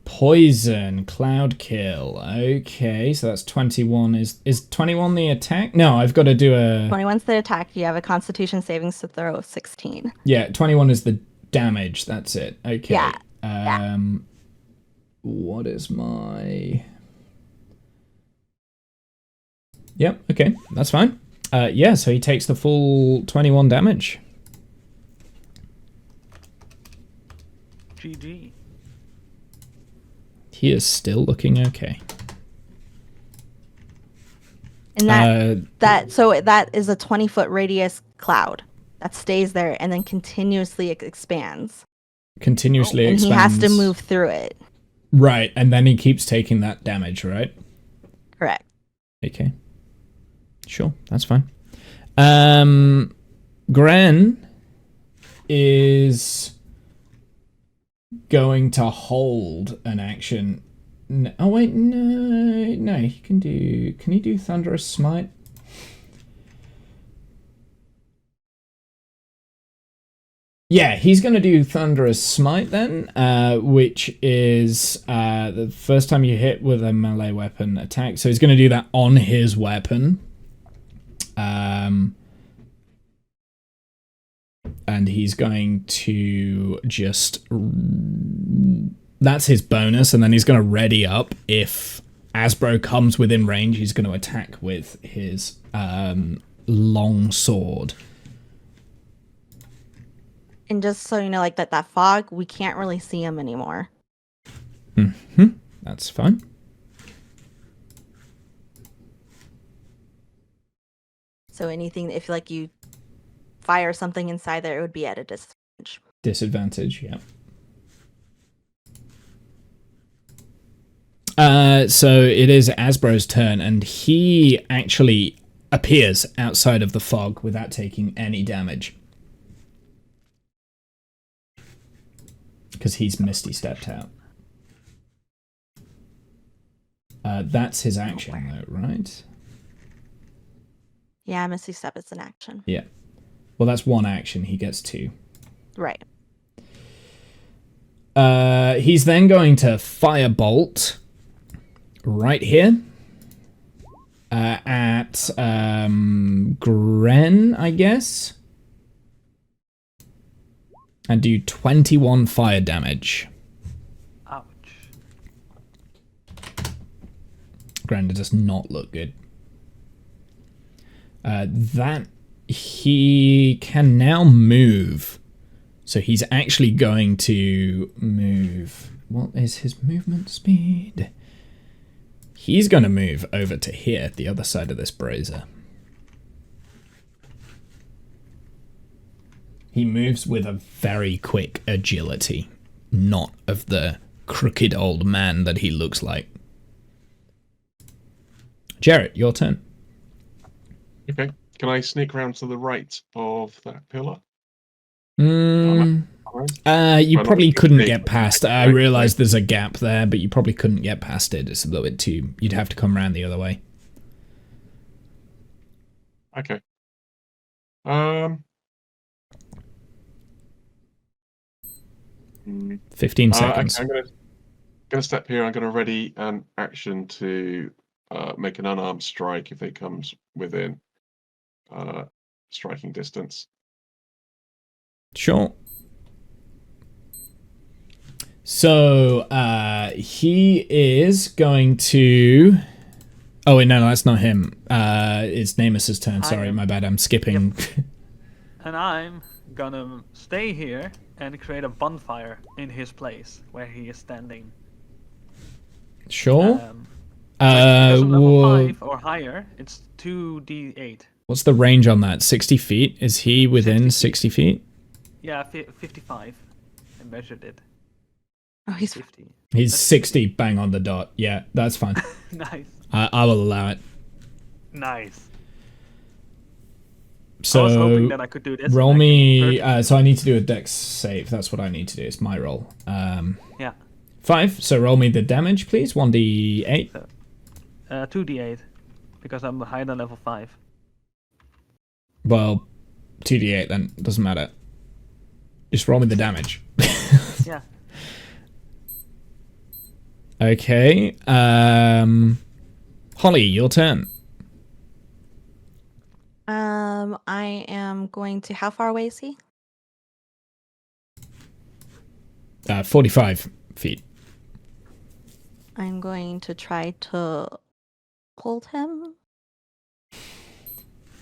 Poison, cloud kill. Okay, so that's 21. Is 21 the attack? No, I've got to do a... 21's the attack. You have a Constitution savings to throw of 16. Yeah, 21 is the damage. That's it. Okay. Yeah. What is my... Yep, okay, that's fine. Yeah, so he takes the full 21 damage. GG. He is still looking okay. And that is a 20-foot radius cloud that stays there and then continuously expands. Continuously and expands. he has to move through it. Right, and then he keeps taking that damage, right? Correct. Okay. Sure, that's fine. Gren is going to hold an action. Oh wait, no, he can do. Can he do Thunderous Smite? Yeah, he's going to do Thunderous Smite then, which is the first time you hit with a melee weapon attack. So he's going to do that on his weapon. And he's going to just... That's his bonus, and then he's going to ready up. If Asbro comes within range, he's going to attack with his long sword. And just so you know, like that fog, we can't really see him anymore. Mm-hmm. That's fine. So anything, if like you fire something inside there, it would be at a disadvantage. Disadvantage, yeah. So it is Asbro's turn, and he actually appears outside of the fog without taking any damage. Because he's Misty stepped out. That's his action, though, right? Yeah, Misty Step is an action. Yeah. Well, that's one action. He gets two. Right. He's then going to Firebolt right here at Gren, I guess. And do 21 fire damage. Ouch. Granda does not look good. That he can now move. So he's actually going to move. What is his movement speed? He's going to move over to here, the other side of this brazier. He moves with a very quick agility, not of the crooked old man that he looks like. Jarrett, your turn. Okay. Can I sneak around to the right of that pillar? You probably couldn't get past. I realised there's a gap there, but you probably couldn't get past it. It's a little bit too... You'd have to come around the other way. Okay. 15 seconds. I'm gonna step here. I'm gonna ready an action to make an unarmed strike if it comes within striking distance. Sure. So, he is going to... Oh, wait, no, that's not him. It's Namus's turn. Sorry, my bad. I'm skipping. Yep. And I'm gonna stay here and create a bonfire in his place where he is standing. Sure. Because of level 5 or higher, it's 2d8. What's the range on that? 60 feet? Is he within 60 feet? Yeah, 55. I measured it. Oh, he's 50. He's 60, bang on the dot. Yeah, that's fine. Nice. I will allow it. Nice. So, I was hoping that I could do this. roll me... so I need to do a dex save. That's what I need to do. It's my roll. Yeah. 5. So roll me the damage, please. 1d8. 2d8, because I'm higher than level 5. Well, 2d8 then. Doesn't matter. Just roll me the damage. Yeah. Okay. Holly, your turn. I am going to. How far away is he? 45 feet. I'm going to try to hold him.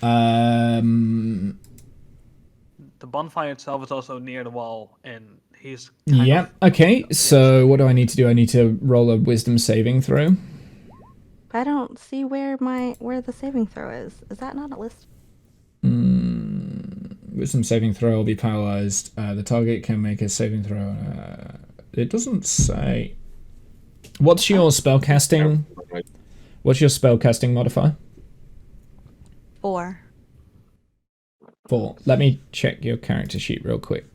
The bonfire itself is also near the wall, and he's Yeah. Okay. So what do I need to do? I need to roll a wisdom saving throw. I don't see where the saving throw is. Is that not a list? Wisdom saving throw will be paralyzed. The target can make a saving throw. It doesn't say. What's your spellcasting? What's your spellcasting modifier? 4. 4. Let me check your character sheet real quick.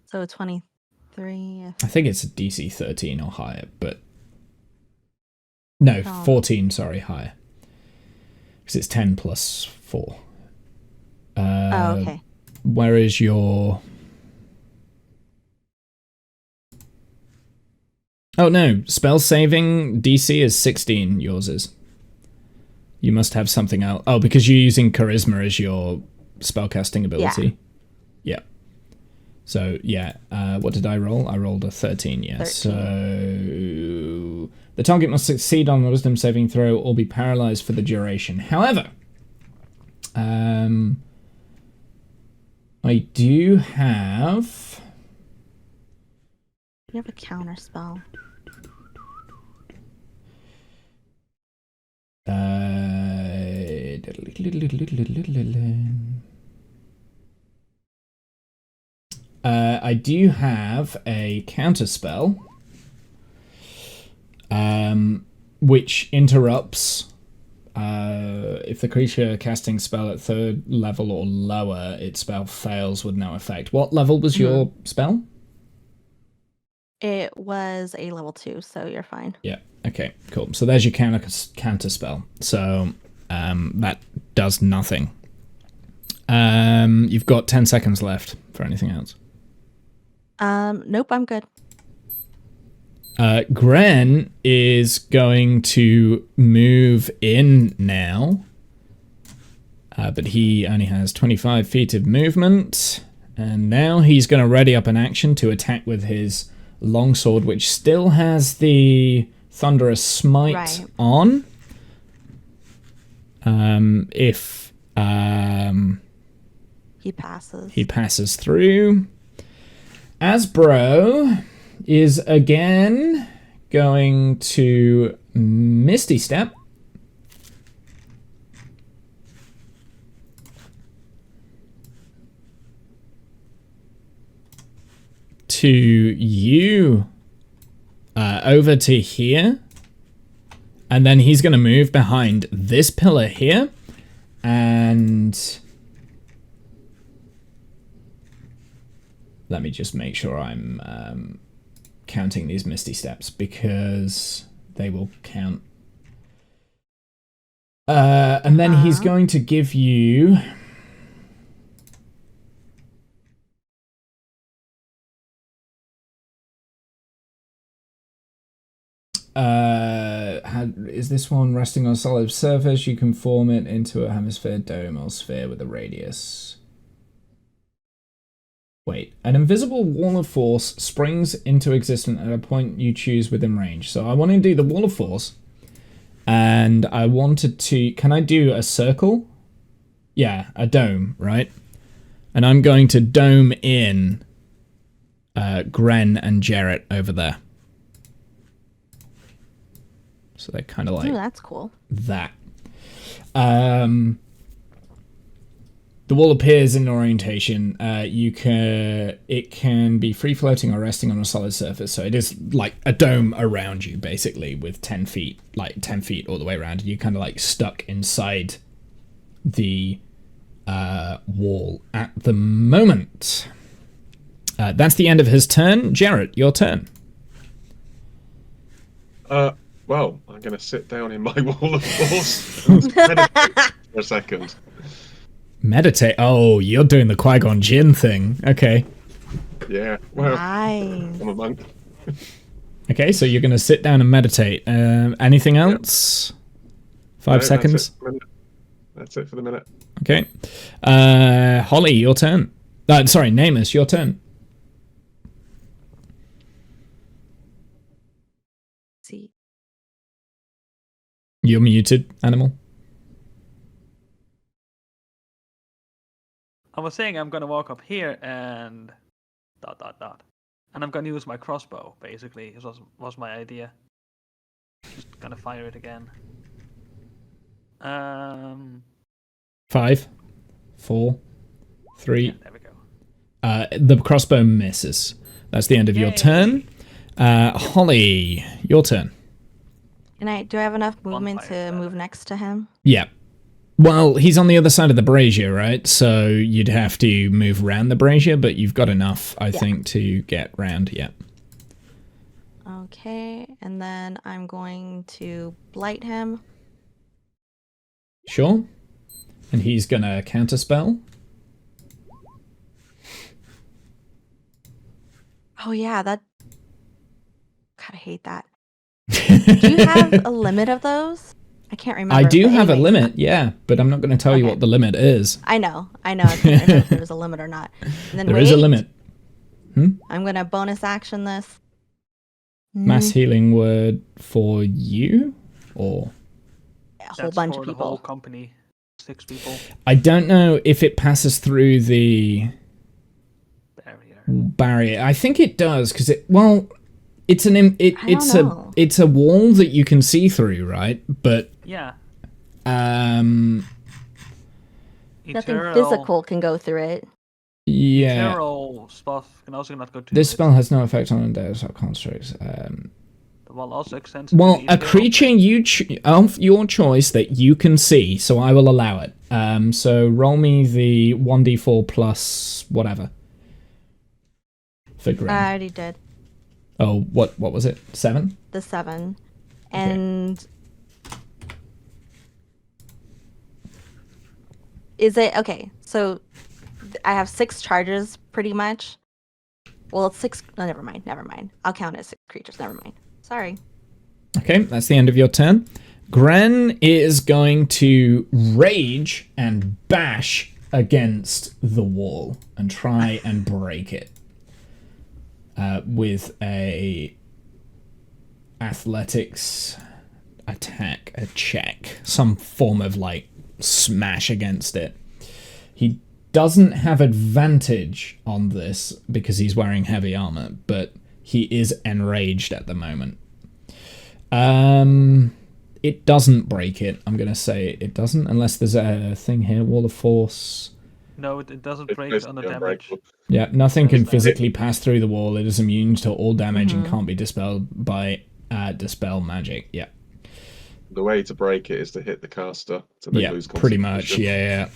So 23. I think it's a DC 13 or higher, but no, 14. Sorry, higher. Because it's 10 plus 4. Okay. Where is your? Oh no, spell saving DC is 16. Yours is. You must have something else. Oh, because you're using charisma as your spellcasting ability. Yeah. So yeah, what did I roll? I rolled a 13. Yeah. 13. So the target must succeed on the wisdom saving throw or be paralyzed for the duration. However, I do have. You have a counter spell. I do have a counter spell, which interrupts if the creature casting spell at 3rd level or lower, its spell fails with no effect. What level was your spell? It was a level 2, so you're fine. Yeah. Okay. Cool. So there's your counter spell. So that does nothing. You've got 10 seconds left for anything else. Nope, I'm good. Gren is going to move in now, but he only has 25 feet of movement, and now he's going to ready up an action to attack with his longsword, which still has the Thunderous Smite on. If he passes through. Asbro is again going to Misty Step. To you, over to here, and then he's going to move behind this pillar here, and let me just make sure I'm counting these Misty Steps, because they will count. And then he's going to give you is this one resting on a solid surface? You can form it into a hemisphere, dome, or sphere with a radius. Wait, an invisible wall of force springs into existence at a point you choose within range. So I want to do the wall of force, and I wanted to. Can I do a circle? Yeah, a dome, right? And I'm going to dome in Gren and Jarrett over there. So they're kind of like. Ooh, that's cool. That. The wall appears in orientation. It can be free floating or resting on a solid surface. So it is like a dome around you, basically, with 10 feet, like 10 feet all the way around. You kind of like stuck inside the wall at the moment. That's the end of his turn. Jarrett, your turn. Well, I'm going to sit down in my wall of force and meditate for a second. Meditate. Oh, you're doing the Qui-Gon Jinn thing. Okay. Yeah, well, Nice. I'm a monk. Okay, so you're going to sit down and meditate. Anything else? 5 No, seconds. That's it for the minute. Okay. Holly, your turn. Sorry, Namus, your turn. See. You're muted, animal. I was saying I'm gonna walk up here and ... And I'm gonna use my crossbow, basically. This was my idea. Just gonna fire it again. 5, 4, 3. Yeah, there we go. The crossbow misses. That's the end of your Yay. turn. Holly, your turn. Do I have enough movement Bonfire to move next to him? Yeah. Well, he's on the other side of the brazier, right? So you'd have to move round the brazier, but you've got enough, I think, to get round. Yeah. Okay, and then I'm going to blight him. Sure. And he's gonna counterspell. Oh yeah, that. God, I hate that. Do you have a limit of those? I can't remember. I do but have a anyways, limit, yeah, but I'm not going to tell you Okay. what the limit is. I know. I can't remember if there was a limit or not. And then There is a wait, limit. I'm gonna bonus action this. Mass healing word for you, or A whole That's bunch for of the whole people. company. 6 people. I don't know if it passes through the Barrier. barrier. I think it does because it's know. it's a wall that you can see through, right? But Yeah. Nothing Ethereal- physical can go through it. yeah. Ethereal stuff can also not go to This it. spell has no effect on undead or constructs. The wall also extends to Well, the a ethereal creature of your choice that you can see, so I will allow it. So roll me the 1d4 plus whatever. For Grim. I already did Oh, what was it? 7? the 7, and is it okay? So I have 6 charges, pretty much. Well, it's 6. No, never mind. I'll count it as 6 creatures. Never mind. Sorry. Okay, that's the end of your turn. Gren is going to rage and bash against the wall and try and break it with a athletics attack, a check, some form of like smash against it. He doesn't have advantage on this because he's wearing heavy armor, but he is enraged at the moment. It doesn't break it. I'm gonna say it doesn't, unless there's a thing here, wall of force. No, it doesn't break It's under basically damage. unbreakable. Yeah, nothing can There's that. physically pass through the wall. It is immune to all damage and can't be dispelled by dispel magic. Yeah, The way to break it is to hit the caster to then yeah, lose pretty much. concentration.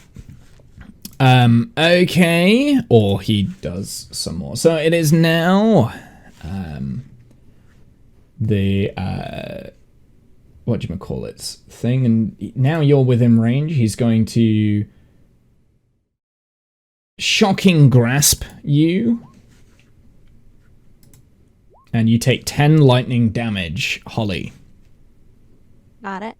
Yeah. Okay, or he does some more. So it is now the whatchamacallit's thing, and now you're within range. He's going to shocking grasp you, and you take 10 lightning damage, Holly. Got it.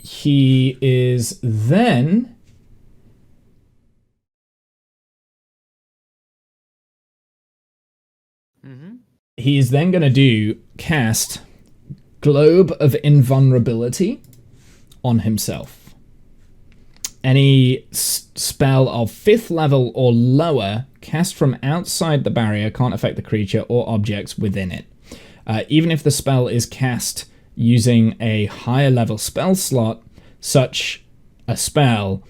He is then he is then going to cast Globe of Invulnerability on himself. Any spell of 5th level or lower cast from outside the barrier can't affect the creature or objects within it. Even if the spell is cast using a higher level spell slot, such a spell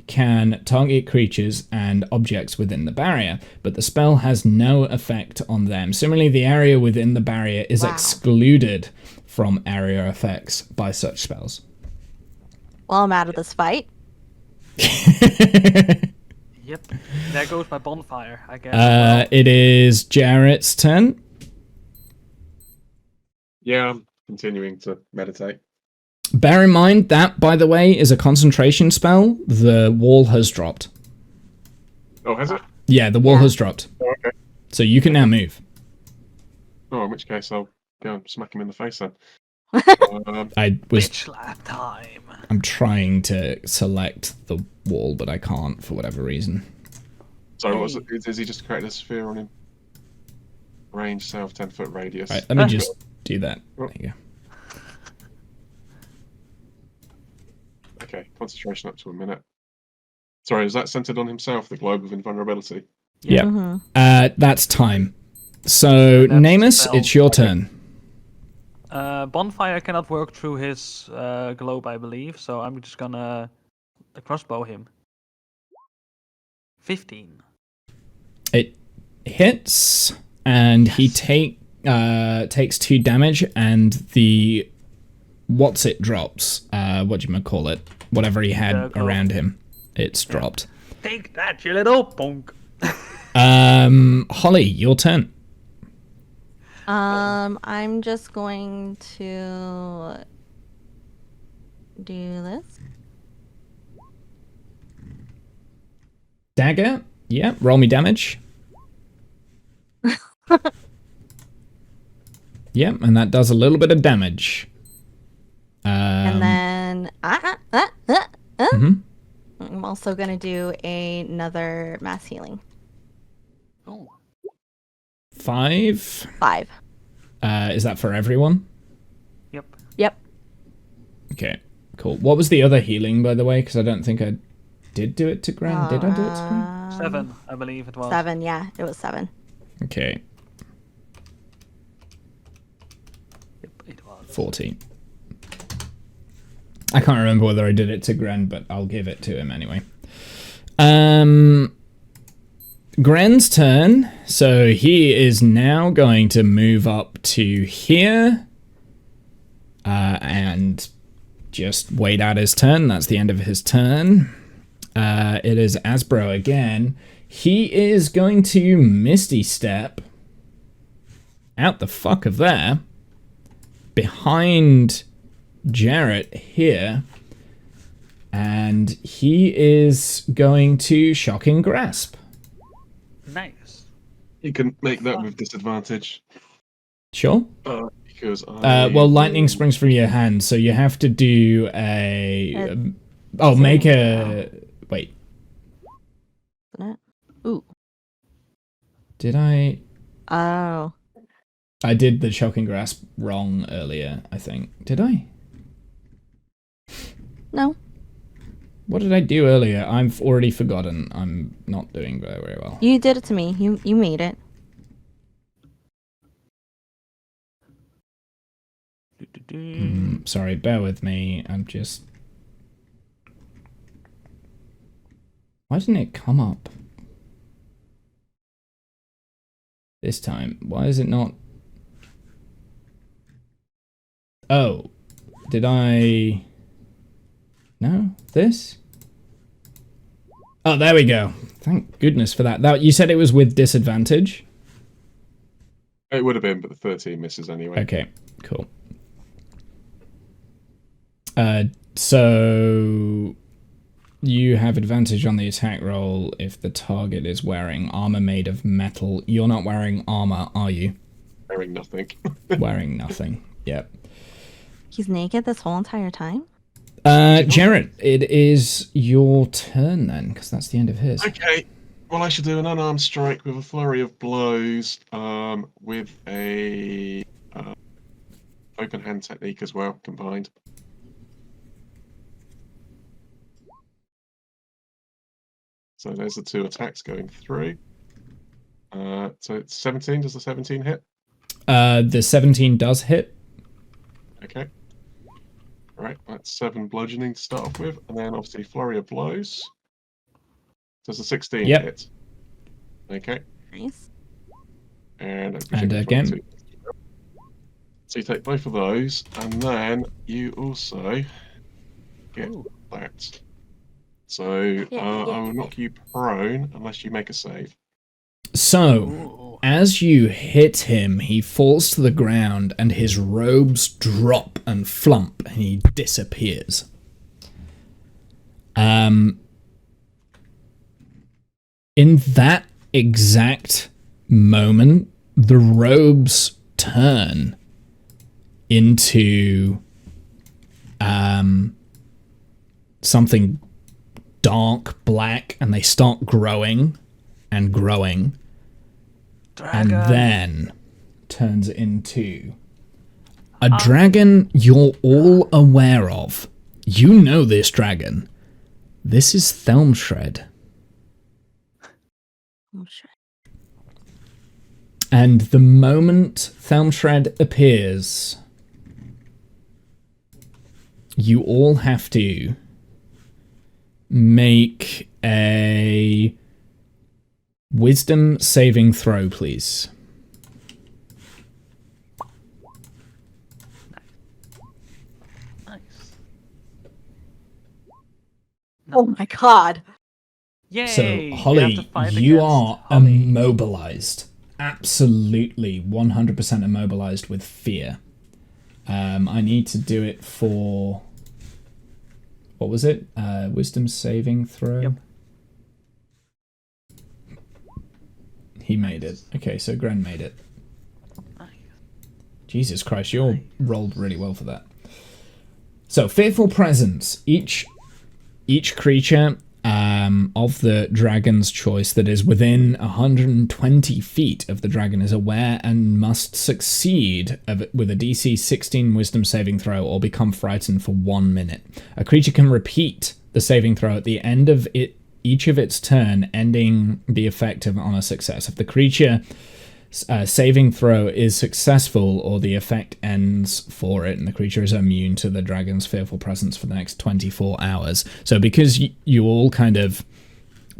can target creatures and objects within the barrier, but the spell has no effect on them. Similarly, the area within the barrier is excluded from area effects by such spells. Well, I'm out of this fight. Yep. There goes my bonfire, I guess. It is Jarrett's turn. Yeah, I'm continuing to meditate. Bear in mind that, by the way, is a concentration spell. The wall has dropped. Oh, has it? Yeah, the wall Yeah. has dropped. Oh, okay. So you can now move. Oh, in which case I'll go and smack him in the face then. Bitch slap time. I'm trying to select the wall, but I can't for whatever reason. Sorry, what was it? Is he just created a sphere on him? Range south 10-foot radius. Right, let me just do that. There you go. Okay, concentration up to a minute. Sorry, is that centered on himself, the globe of invulnerability? Yeah. Mm-hmm. That's time. So, That's Namus, spell. it's your turn. Bonfire cannot work through his globe, I believe, so I'm just gonna crossbow him. 15. It hits, and he takes 2 damage, and the what's-it drops. What do you call it? Whatever he had around him. It's dropped. Take that, you little punk! Holly, your turn. I'm just going to do this. Dagger. Yeah, roll me damage. Yeah, and that does a little bit of damage. And then Mhm. I'm also gonna do another mass healing. Oh. 5. 5. Is that for everyone? Yep. Okay, cool. What was the other healing, by the way? Because I don't think I did do it to Gran. Did I do it to Gran? 7, I believe it was. 7, yeah, it was 7. Okay, Yep, it was. 14. I can't remember whether I did it to Gren, but I'll give it to him anyway. Gren's turn. So he is now going to move up to here. And just wait out his turn. That's the end of his turn. It is Asbro again. He is going to Misty Step out the fuck of there. Behind Jarrett here. And he is going to Shocking Grasp. Nice. You can make that with disadvantage. Sure. Because well, lightning springs from your hand, so you have to do make a... Wait. Isn't it? Ooh. Did I... Oh. I did the Shocking Grasp wrong earlier, I think. Did I? No. What did I do earlier? I've already forgotten. I'm not doing very, very well. You did it to me. You made it. Sorry, bear with me. I'm just... Why didn't it come up this time? Why is it not... Oh. Did I... No? This? Oh, there we go. Thank goodness for that. You said it was with disadvantage? it would have been, but the 13 misses anyway. Okay, cool. So you have advantage on the attack roll if the target is wearing armor made of metal. You're not wearing armor, are you? Wearing nothing. Wearing nothing. Yep. He's naked this whole entire time? Jarrett, it is your turn then, because that's the end of his. Okay. Well, I should do an unarmed strike with a flurry of blows, with a open hand technique as well, combined. So there's the 2 attacks going through. So it's 17. Does the 17 hit? The 17 does hit. Okay. Right, that's 7 bludgeoning to start off with, and then obviously flurry of blows. Does the 16 Yep. hit? Okay. Nice. And again. 22. So you take both of those, and then you also get that. So I will knock you prone unless you make a save. So, as you hit him, he falls to the ground and his robes drop and flump and he disappears. In that exact moment, the robes turn into something dark black, and they start growing and growing. Dragon. And then turns into a dragon you're all aware of. You know this dragon. This is Thelmshred. Oh, shit. And the moment Thelmshred appears, you all have to make a wisdom saving throw, please. Nice. Oh my god. Yay! So, we have Holly, to fight you against are Holly. immobilized. Absolutely 100% immobilized with fear. I need to do it for... What was it? Wisdom saving throw? Yep. He made it. Okay, so Gren made it. Nice. Jesus Christ, you all rolled really well for that. So, Fearful Presence. Each creature of the dragon's choice that is within 120 feet of the dragon is aware and must succeed with a DC 16 wisdom saving throw or become frightened for 1 minute. A creature can repeat the saving throw at the end of each of its turn, ending the effect on a success. If the creature saving throw is successful or the effect ends for it, and the creature is immune to the dragon's fearful presence for the next 24 hours. So because you all kind of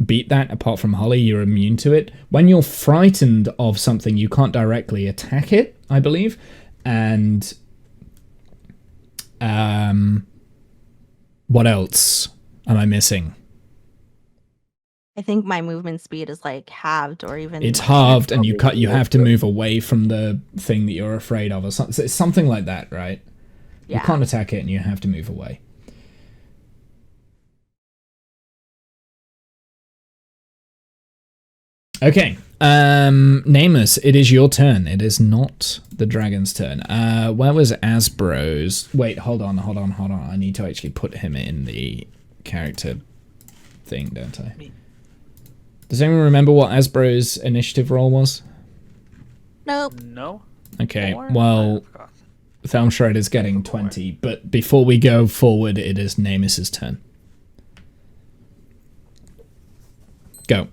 beat that, apart from Holly, you're immune to it. When you're frightened of something, you can't directly attack it, I believe. And what else am I missing? I think my movement speed is like halved or even... It's halved, and you have to move away from the thing that you're afraid of, or something. It's something like that, right? Yeah. You can't attack it, and you have to move away. Okay, Namus, it is your turn. It is not the dragon's turn. Where was Asbro's? Wait, hold on. I need to actually put him in the character thing, don't I? Does anyone remember what Asbro's initiative roll was? Nope. No? Okay, 4? well, I forgot. Thelmshred is getting 20, but before we go forward, it is Namus's turn. Go.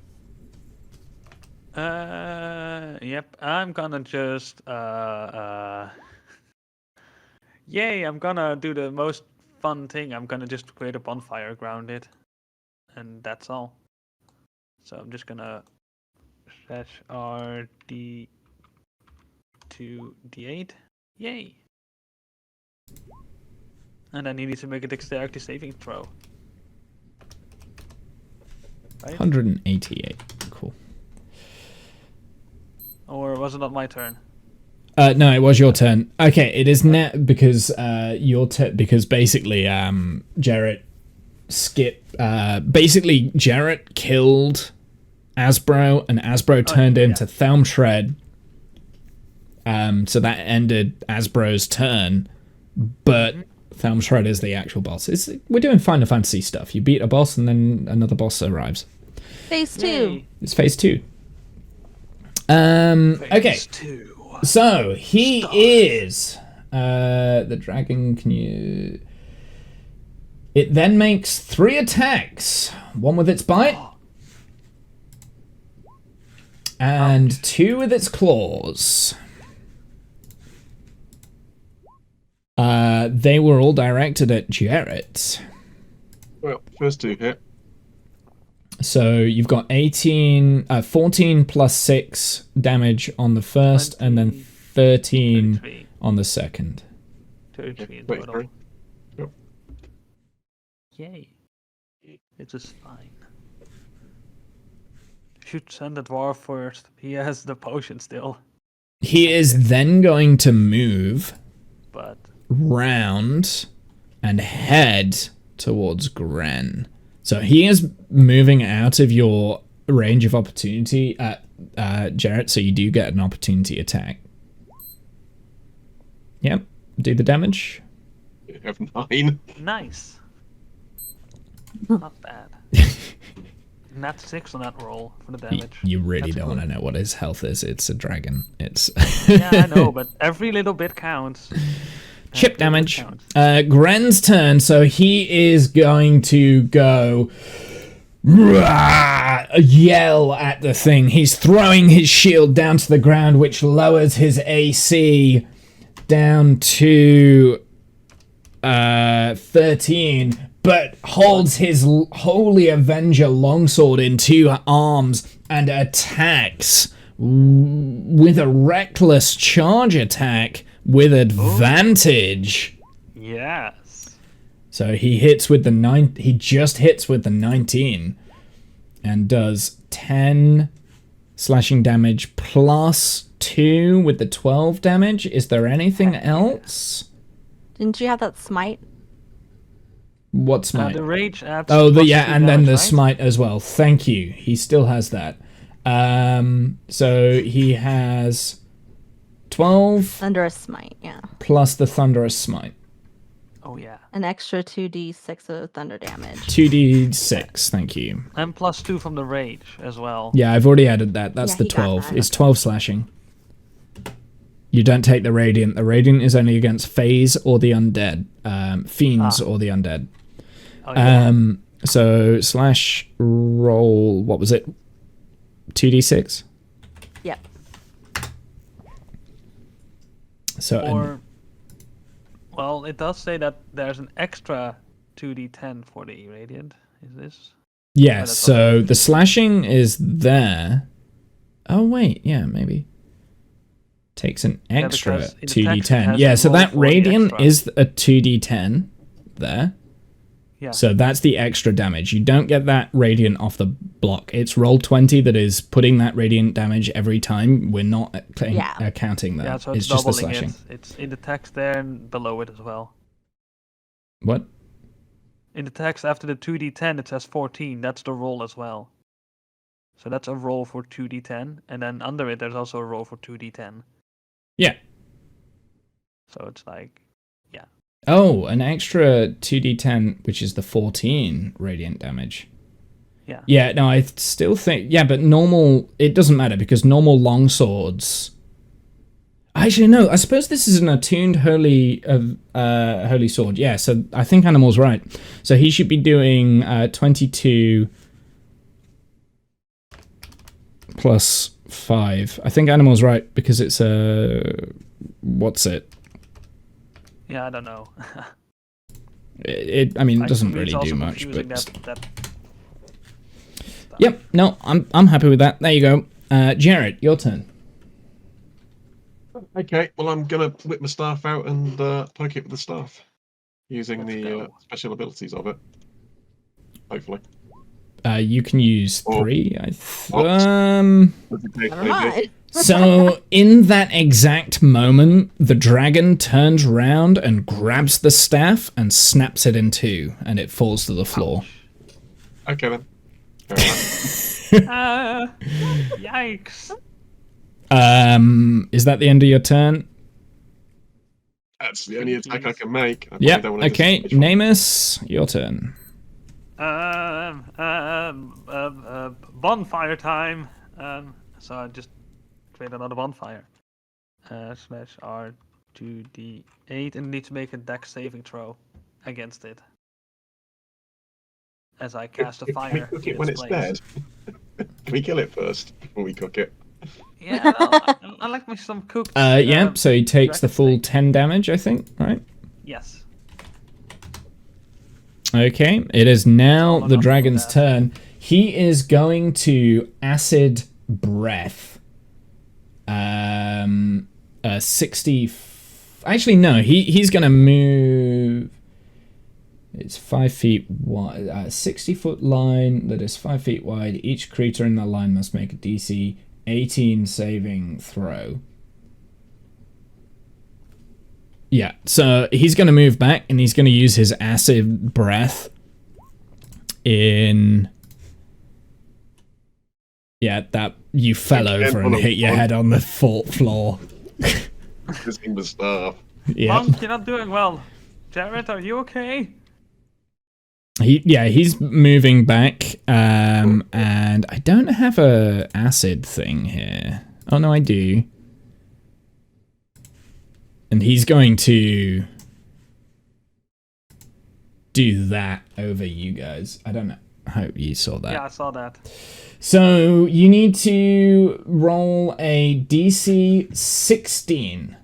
Yep, I'm gonna just, yay, I'm gonna do the most fun thing. I'm gonna just create a bonfire around it. And that's all. So I'm just gonna set our D to D8. Yay! And I needed to make a dexterity saving throw. Right? 188. Cool. Or was it not my turn? No, it was your turn. Okay, it is net because because basically Jarrett Jarrett killed Asbro, and Asbro turned into Thelmshred. So that ended Asbro's turn, but Thelmshred is the actual boss. We're doing Final Fantasy stuff. You beat a boss, and then another boss arrives. Phase 2. Yay. It's phase 2. Okay. Phase 2. So he is the dragon. Can you? It then makes 3 attacks. 1 with its bite, and 2 with its claws. They were all directed at Jarrett. Well, first 2 hit. So you've got 14 plus 6 damage on the first, 20, and then 13 33. on the second. 33 in Wait, total. sorry. Yep. Yay. It is fine. should send the dwarf first. He has the potion still, He is then going to move but round and head towards Gren. So he is moving out of your range of opportunity, Jarrett, so you do get an opportunity attack. Yep, do the damage. You have 9. nice. Not bad. Nat 6 on that roll for the damage. You really That's don't good. want to know what his health is. It's a dragon. It's Yeah, I know, but every little bit counts. chip Every bit damage. counts. Gren's turn, so he is going to go yell at the thing. He's throwing his shield down to the ground, which lowers his AC down to 13, but holds his Holy Avenger longsword in 2 arms and attacks with a reckless charge attack with advantage. Yes. So he hits with the he just hits with the 19 and does 10 slashing damage plus 2 with the 12 damage. Is there anything else? Didn't you have that smite? What smite? The rage adds. Oh, plus 2 and then damage, the right? smite as well. Thank you. He still has that. So he has 12 Thunderous smite, yeah. plus the thunderous smite. Oh yeah. An extra 2d6 of thunder damage. 2d6. Thank you. And plus 2 from the rage as well. Yeah, I've already added that. That's Yeah, the he got 12. that. It's 12 slashing. You don't take the radiant. The radiant is only against phase or the undead, fiends or the undead. Oh, yeah. So slash roll. What was it? 2d6. Yep. So Or, well, it does say that there's an extra 2d10 for the radiant. Is this? yeah. that's So the slashing is there. Oh wait, yeah, maybe. Takes an extra because in the text it 2d10. has Yeah, a so roll that for the radiant extra. is a 2d10 there. Yeah. So that's the extra damage. You don't get that radiant off the block. It's roll 20 that is putting that radiant damage every time. We're not counting that. Yeah, so it's it's just the doubling slashing. it. It's in the text there and below it as well. What? In the text after the 2d10 it says 14. That's the roll as well. So that's a roll for 2d10, and then under it there's also a roll for 2d10. Yeah. So it's like, yeah. Oh, an extra 2d10, which is the 14 radiant damage. Yeah. Yeah, no, I still think... Yeah, but normal... It doesn't matter, because normal longswords... Actually, no, I suppose this is an attuned holy sword. Yeah, so I think Animal's right. So he should be doing 22 plus 5. I think Animal's right, because it's a... What's it? Yeah, I don't know. It doesn't For me, it's really also do much, confusing but... that Yep, no, I'm happy with that. There you go. Jared, your turn. Okay, well, I'm going to whip my staff out and poke it with the staff. Using Let's the go. special abilities of it. Hopefully. You can use Oh. 3. Oops. Never mind. So in that exact moment, the dragon turns round and grabs the staff and snaps it in 2, and it falls to the floor. Okay then. Fair enough. Yikes. Is that the end of your turn? That's the only attack I can make. I probably Yep. don't wanna Okay, disengage from it. Namus, your turn. Bonfire time. So I just create another bonfire. Slash R2D8 and need to make a dex saving throw against it. As I cast a Can we fire. cook in it when its it's place. dead? Can we kill it first before we cook it? Yeah, well, I like me some cooked. Yeah, so he takes the dragon full steak. 10 damage, I think, right? Yes. Okay, it is now Oh, the not dragon's that. turn. He is going to acid breath. 60. Actually, no. He's going to move. It's 5 feet wide, 60-foot line that is 5 feet wide. Each creature in the line must make a DC 18 saving throw. Yeah, so he's going to move back and he's going to use his acid breath in... Yeah, that you fell over and hit your head on the floor. Kissing the staff. Yeah. Monk, you're not doing well. Jared, are you okay? He's moving back, and I don't have a acid thing here. Oh no, I do. And he's going to do that over you guys. I don't know. I hope you saw that. Yeah, I saw that. So you need to roll a DC 16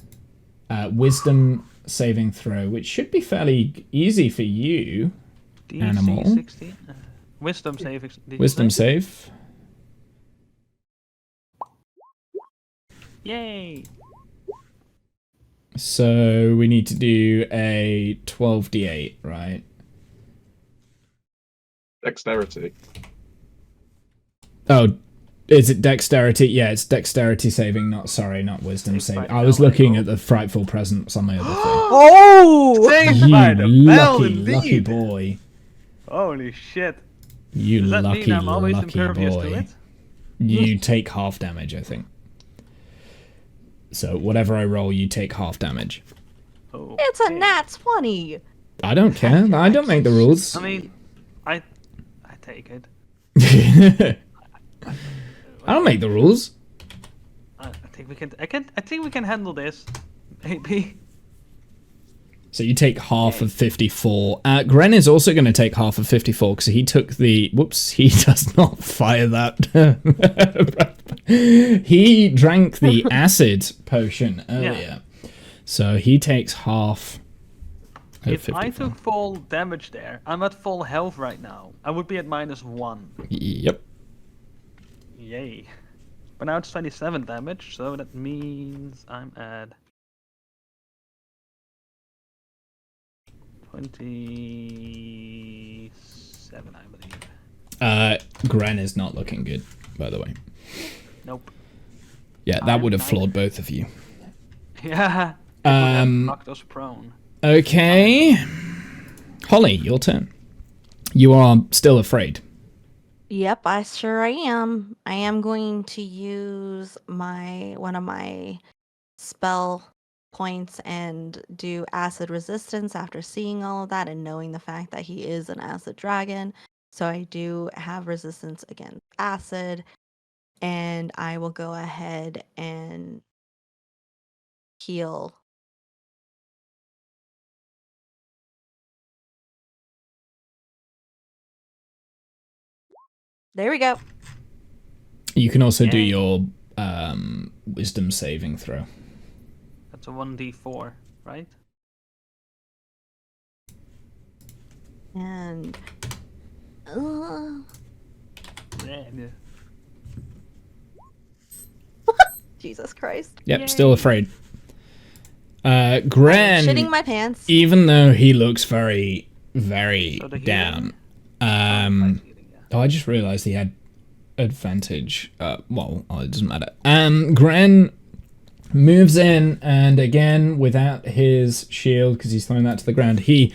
Wisdom saving throw, which should be fairly easy for you. DC Animal. 16? Wisdom save. Did you Wisdom say? save. Yay! So we need to do a 12d8, right? Dexterity. Oh, is it dexterity? Yeah, it's dexterity saving, not wisdom Saved saving. by I was the bell, looking I at the frightful presence on my other thing. Oh! Saved by the You bell, lucky indeed. boy. Holy shit. You Does that lucky, mean I'm always lucky impervious to boy. it? You take half damage, I think. So whatever I roll, you take half damage. Oh. It's a nat 20. I don't care. I don't make the rules. I mean, I take it. I don't make the rules. I think we can. I think we can handle this. Maybe. So you take half of 54. Gren is also going to take half of 54 because he took the... Whoops, he does not fire that. He drank the acid potion earlier. Yeah. So he takes half of If 54. I took full damage there, I'm at full health right now. I would be at -1. Yep. Yay. But now it's 27 damage, so that means I'm at 27, I believe. Gren is not looking good, by the way. Nope. Yeah, that would have floored both of you. Yeah. It would have knocked us prone. Okay. Holly, your turn. You are still afraid. Yep, I sure am. I am going to use one of my spell points and do acid resistance after seeing all of that and knowing the fact that he is an acid dragon. So I do have resistance against acid, and I will go ahead and heal. There we go. You can also do Yay. your wisdom saving throw. That's a 1d4, right? And Yeah. Jesus Christ. Yep, Yay. still afraid. I'm Gran, shitting my pants. even though he looks very, very So the down. healing? Oh, I just realized he had advantage. Well, it doesn't matter. Gran moves in, and again, without his shield, because he's throwing that to the ground, he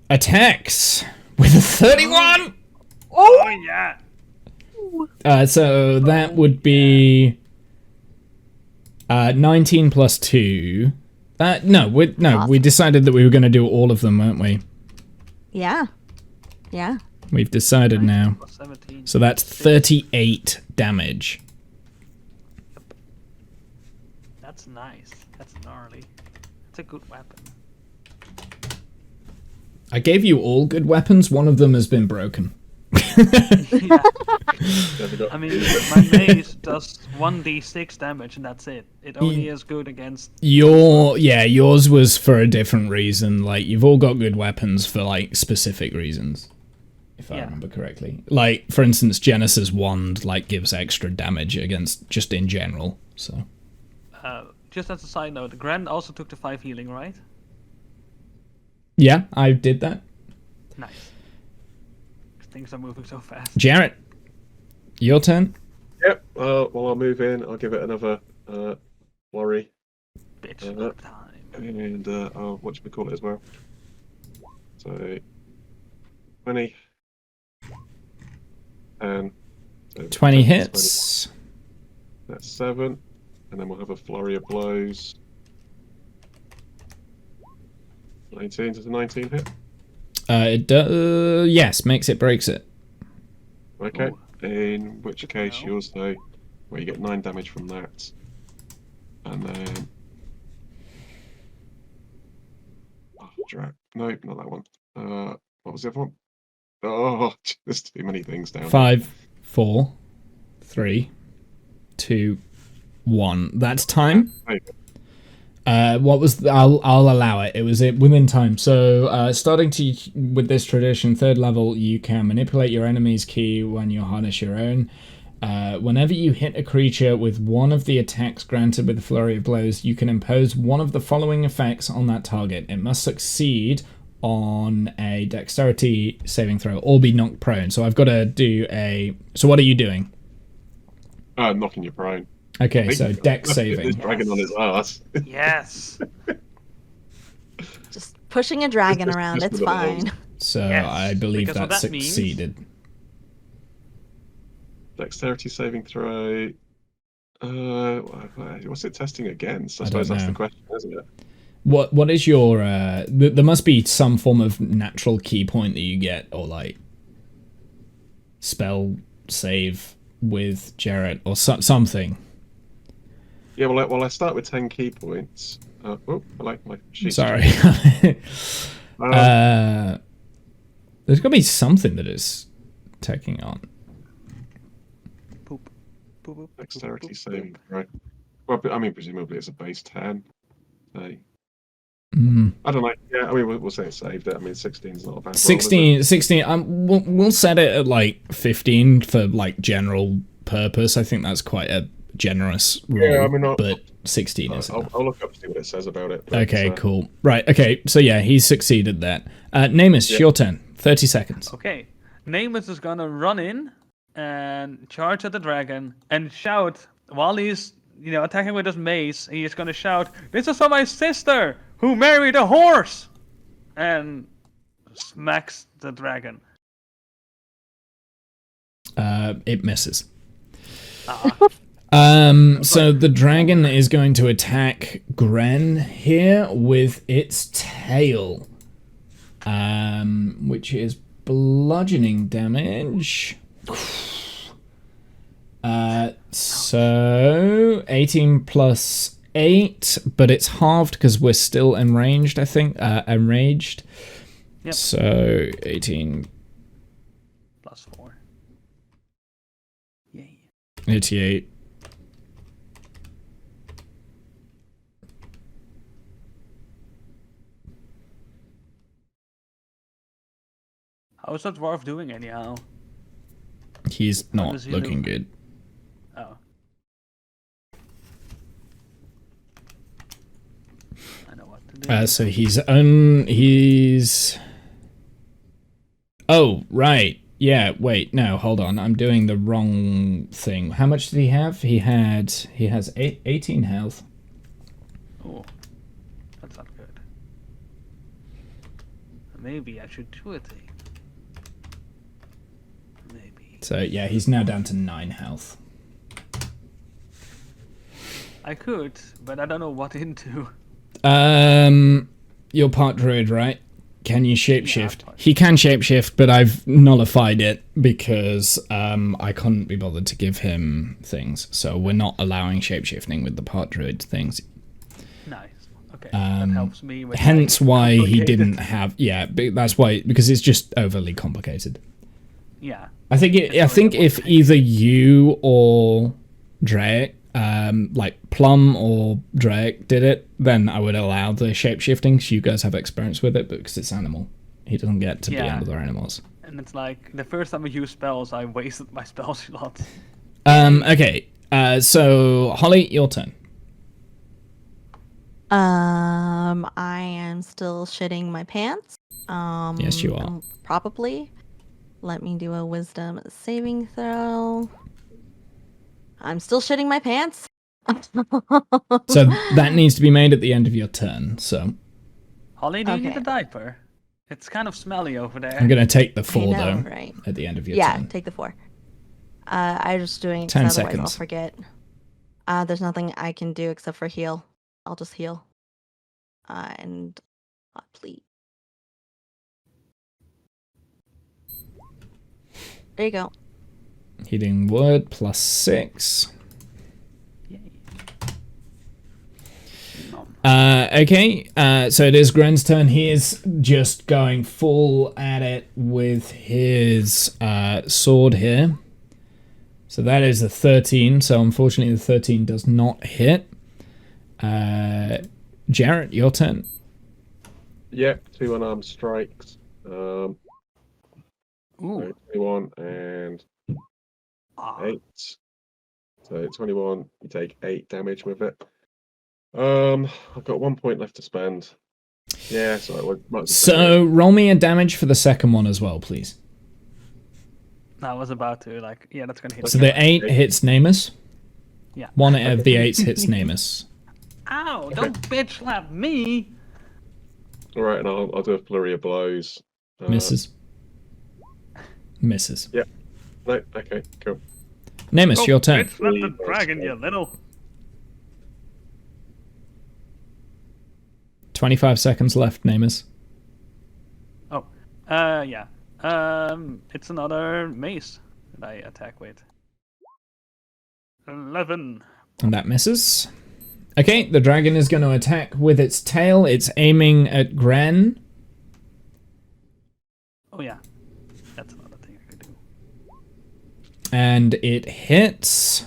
attacks with a 31! Oh yeah. So that would be 19 plus 2. No, we decided that we were going to do all of them, weren't we? Yeah. Yeah. We've decided now. Plus 17. So that's 38 damage. That's nice. That's gnarly. That's a good weapon. I gave you all good weapons. One of them has been broken. Yeah. Never got- I mean, my mace does 1d6 damage and that's it. It only is good against... Yours was for a different reason. Like, you've all got good weapons for, like, specific reasons. If I Yeah. remember correctly. Like, for instance, Genesis' wand, like, gives extra damage against, just in general, so. Just as a side note, Gran also took the 5 healing, right? Yeah, I did that. Nice. Things are moving so fast. Jarrett, your turn. Yep. Well, I'll move in. I'll give it another flurry. Bitch of time. And what should we call it as well? So 20. And so 20 10, hits. 20. That's 7. And then we'll have a flurry of blows. 19, does a 19 hit? It does. Yes, makes it, breaks it. Okay. Ooh. In which Good to case know. yours though, where you get 9 damage from that. And then drag. Nope, not that one. What was the other one? Oh, there's too many things down. 5, 4, 3, 2, 1. That's time. There you go. What was I'll allow it. It was within time. So starting with this tradition, 3rd level, you can manipulate your enemy's key when you harness your own. Whenever you hit a creature with one of the attacks granted with a flurry of blows, you can impose one of the following effects on that target. It must succeed on a dexterity saving throw or be knocked prone. So I've got to do a. So what are you doing? Knocking you prone. Okay, so dex This saving. dragon on his ass. Yes. Just pushing a dragon around. just It's with the balls. fine. So Yes, I believe because what that that means- succeeded. Dexterity saving throw. What's it testing against? I I suppose don't that's the know. question, isn't it? What is your there must be some form of natural key point that you get, or like spell save with Jarrett or something. Yeah, well, I start with 10 key points. I like my sheet. Sorry. There's There's gotta be something that is taking on. Poop. Poop, poop, Dexterity poop, saving poop. throw. Well, I mean, presumably it's a base 10. So, Mm. I don't know. Yeah, I mean, we'll say it saved it. I mean, 16 is not a bad roll, is it? 16 we'll set it at like 15 for like general purpose. I think that's quite a generous roll. Yeah, I mean, but 16 is enough. I'll look up to see what it says about it. but, Okay, cool. Right, okay, so yeah, he's succeeded that. Namus, Yeah. your turn. 30 seconds. Okay. Namus is gonna run in and charge at the dragon and shout while he's attacking with his mace. He's gonna shout, "This is for my sister who married a horse!" and smacks the dragon. It misses. Ah. So the dragon is going to attack Gren here with its tail, which is bludgeoning damage. So 18 plus 8, but it's halved because we're still enraged, I think. Enraged. Yep. So 18 Plus 4. Yay. 88. How's that dwarf doing anyhow? He's not does he looking look? good. Oh. I know what to do. So he's oh, right. Yeah, wait, no, hold on. I'm doing the wrong thing. How much did he have? He has 18 health. Oh, that's not good. Maybe I should do a thing. Maybe. So yeah, he's now down to 9 health. I could, but I don't know what into. You're part druid, right? Can you shapeshift? part- He can shapeshift, but I've nullified it because I couldn't be bothered to give him things. So we're not allowing shapeshifting with the part druid things. Nice. Okay, that helps me with. Hence like, why he complicated- didn't have. Yeah, that's why, because it's just overly complicated. Yeah. I think if either you or Drake, like Plum or Drake did it, then I would allow the shapeshifting. So you guys have experience with it, but because it's animal, he doesn't get to be Yeah. under other animals. And it's like the first time I use spells, I wasted my spell slot. Okay. So Holly, your turn. I am still shitting my pants. Yes, you are. Probably. Let me do a wisdom saving throw. I'm still shitting my pants. So that needs to be made at the end of your turn. So Holly, do you need Okay. a diaper? It's kind of smelly over there. I'm going to take the I 4 know, though right? at the end of your Yeah, turn. take the 4. I'm just doing it 10 'cause otherwise I'll seconds. forget. There's nothing I can do except for heal. I'll just heal. And please. There you go. Healing word plus 6. Yay. Okay, so it is Gren's turn. He is just going full at it with his sword here. So that is a 13. So unfortunately, the 13 does not hit. Jarrett, your turn. Yep, 2 unarmed strikes. Ooh. 21 and 8. So 21, you take 8 damage with it. I've got 1 point left to spend. Yeah, so I might as well So roll me a damage for the second one as well, please. I was about to, like, yeah, that's gonna hit. So the 8 hits Namus. Yeah. 1 of the 8s hits Namus. Ow! Don't bitch slap me! Alright, and I'll do a flurry of blows. Misses. Misses. Yeah. No, okay, cool. Namus, your turn. Bitch, slap the dragon, you little. 25 seconds left, Namus. Oh, yeah. It's another mace that I attack with. 11. And that misses. Okay, the dragon is going to attack with its tail. It's aiming at Gren. Oh yeah, that's another thing I could do. And it hits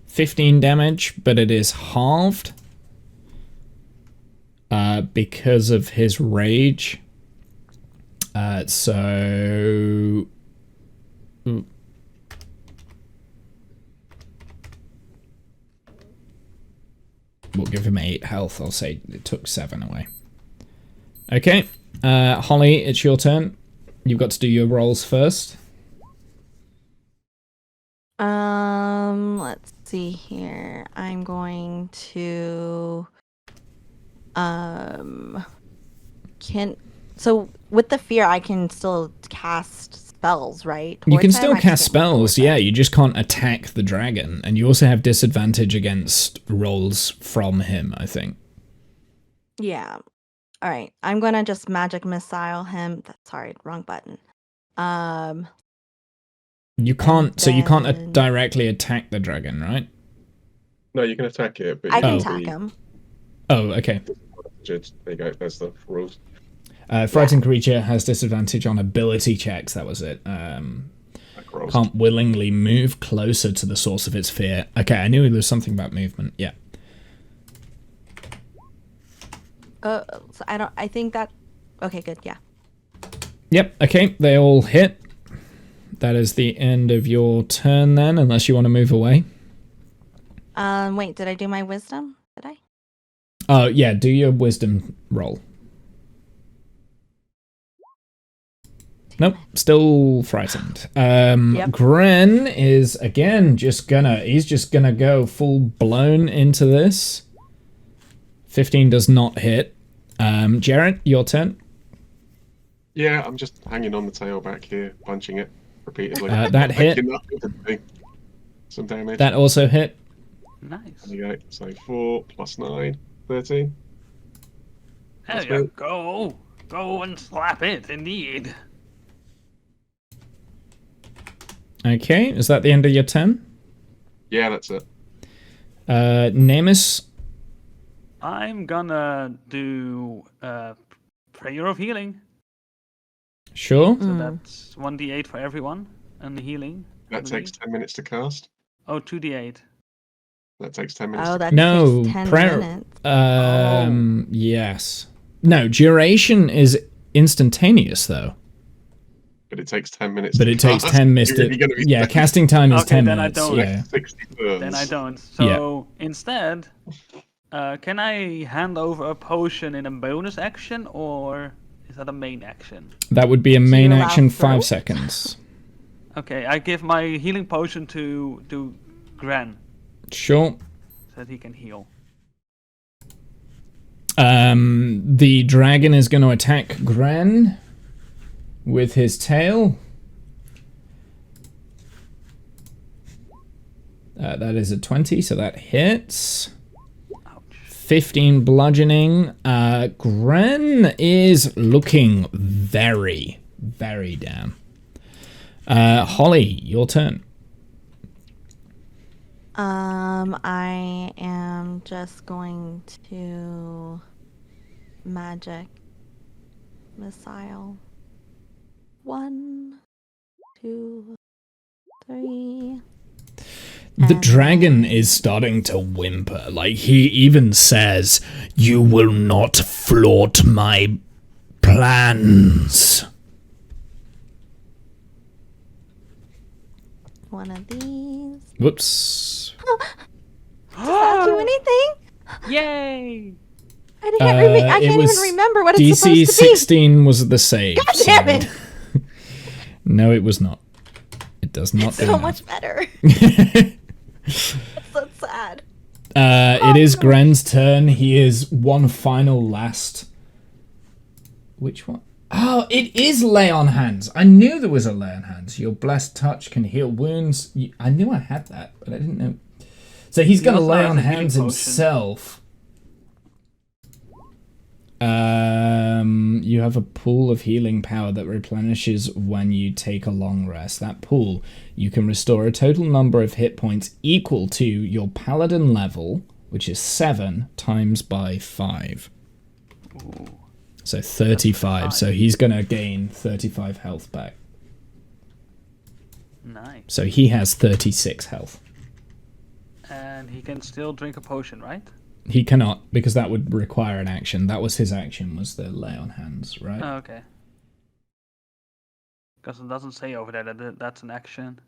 15 damage, but it is halved because of his rage. So... Ooh. We'll give him 8 health. I'll say it took 7 away. Okay. Holly, it's your turn. You've got to do your rolls first. Let's see here. I'm going to so with the fear I can still cast spells, right? You can towards him? still I just cast can't roll spells, towards him. yeah. You just can't attack the dragon. And you also have disadvantage against rolls from him, I think. Yeah. All right. I'm gonna just magic missile him. Sorry, wrong button. You can't, so you can't then- directly attack the dragon, right? No, you can attack it, but I you can Oh. attack him. Oh, okay. There you go, there's the rules. Frightened creature has disadvantage on ability checks. That was it. Like rolls. Can't willingly move closer to the source of its fear. Okay, I knew there was something about movement. Yeah. So I think that. Okay, good. Yeah. Yep. Okay, they all hit. That is the end of your turn then, unless you want to move away. Wait. Did I do my wisdom? Did I? Oh, yeah. Do your wisdom roll. Nope, still frightened. Gren is again he's just gonna go full blown into this. 15 does not hit. Jarrett, your turn. Yeah, I'm just hanging on the tail back here, punching it repeatedly. That hit. Making some damage. That also hit. Nice. There you go. So 4 plus 9, 13. There That's you good. go. Go and slap it, indeed. Okay, is that the end of your turn? Yeah, that's it. Namus. I'm gonna do Prayer of Healing. Sure. So that's 1d8 for everyone, and the healing. I That takes believe. 10 minutes to cast. Oh, 2d8. That takes 10 minutes Oh, to that No, takes 10 prayer. minutes. Yes. No, duration is instantaneous though. But it takes 10 minutes But to it takes cast. 10 minutes. You're really gonna be Yeah, spending casting time is Okay, 10 then I minutes. don't. Yeah. 60 turns. Then I don't. So instead, Can I hand over a potion in a bonus action, or is that a main action? That would be a main allow action, 5 fruit? seconds. Okay, I give my healing potion to Gran Sure. so that he can heal. The dragon is going to attack Gren with his tail. That is a 20, so that hits. Ouch. 15 bludgeoning. Gren is looking very, very down. Holly, your turn. I am just going to magic missile. 1, 2, 3. The dragon is starting to whimper. Like, he even says, "You will not flaunt my plans." One of these. Whoops. Does that do anything? Yay! I can't even remember what it's DC supposed to be. 16 was the save. God damn it! No, it was not. It does not do So that. much better. That's so sad. It is Gren's turn. He is one final last. Which one? Oh, it is Lay on Hands. I knew there was a Lay on Hands. Your blessed touch can heal wounds. I knew I had that, but I didn't know. So he's going to also Lay has on a healing Hands potion. himself. You have a pool of healing power that replenishes when you take a long rest. That pool, you can restore a total number of hit points equal to your paladin level, which is 7 times by 5. Ooh. So 35. So he's going to gain 35 health back. Nice. So he has 36 health. And he can still drink a potion, right? He cannot, because that would require an action. That was his action, was the Lay on Hands, right? Oh, okay. Because it doesn't say over there that that's an action.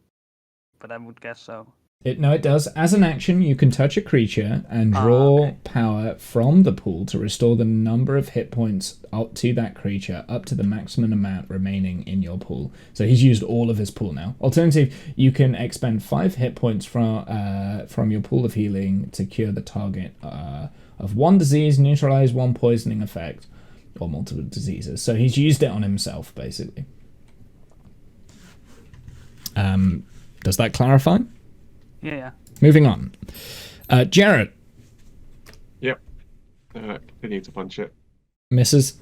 But I would guess so. No, it does. As an action, you can touch a creature and draw power from the pool to restore the number of hit points up to that creature up to the maximum amount remaining in your pool. So he's used all of his pool now. Alternative, you can expend 5 hit points from your pool of healing to cure the target of 1 disease, neutralize 1 poisoning effect, or multiple diseases. So he's used it on himself, basically. Does that clarify? Yeah. Moving on. Jarrett Yep. Continue to punch it. misses.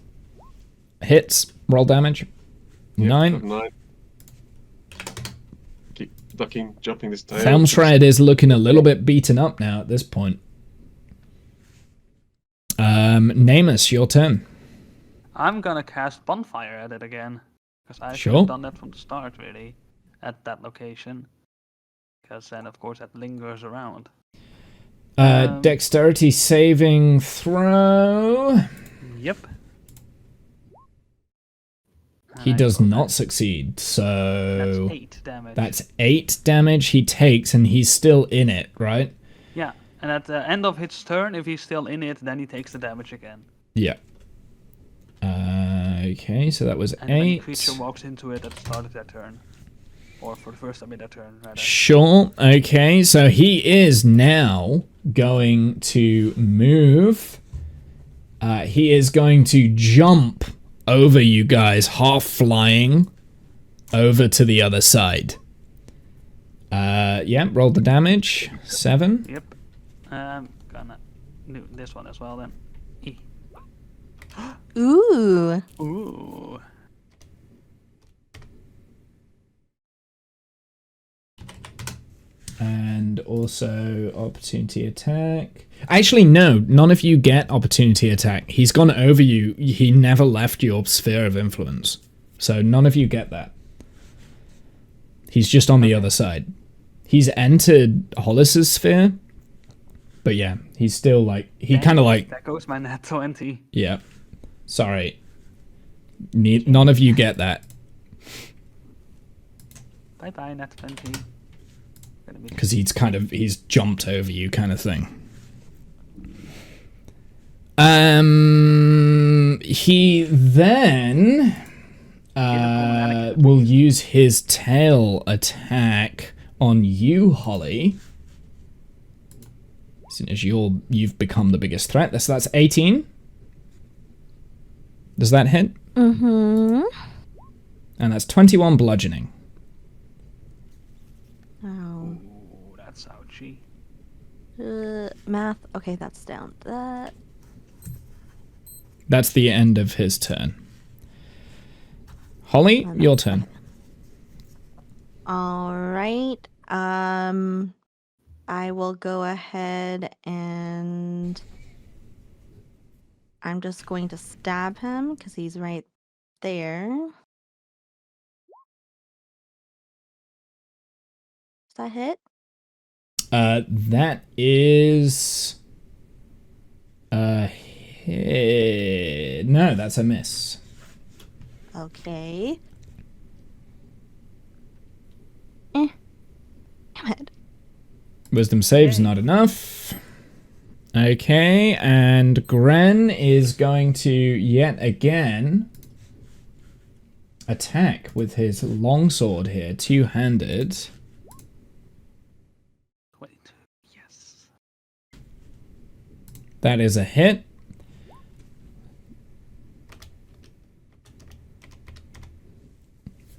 Hits. Roll damage. Yep, 9. 9. Keep ducking, jumping this tail. Helmshred is looking a little bit beaten up now at this point. Namus, your turn. I'm gonna cast Bonfire at it again. Because I should Sure. have done that from the start, really. At that location. Because then, of course, that lingers around. Dexterity saving throw. Yep. He And I does roll not that. succeed, so That's 8 damage. that's 8 damage he takes, and he's still in it, right? Yeah, and at the end of his turn, if he's still in it, then he takes the damage again. Yeah. Okay, so that was And when the 8. creature walks into it at the start of their turn. Or for the first time in their turn, rather. Sure. Okay, so he is now going to move. He is going to jump over you guys, half flying over to the other side. Yeah, roll the damage. 7. Yep. Gonna do this one as well then. E. Ooh. Ooh. And also opportunity attack. Actually, no, none of you get opportunity attack. He's gone over you. He never left your sphere of influence. So none of you get that. He's just on the other side. He's entered Hollis's sphere. But yeah, he's still like, he kind of like, There goes my nat 20. yeah. Sorry. None of you get that. Bye bye, nat 20. Because he's jumped over you kind of thing. He then will use his tail attack on you, Holly. As soon as you've become the biggest threat. So that's 18. Does that hit? Mm-hmm. And that's 21 bludgeoning. Oh. Ooh, that's ouchy. Math. Okay, that's down. That's the end of his turn. Holly, your turn. All right. I will go ahead and I'm just going to stab him because he's right there. Does that hit? That is a hit. No, that's a miss. Okay. Damn it. Wisdom save's not enough. Okay, and Gren is going to yet again attack with his longsword here, two-handed. 22. Yes. That is a hit.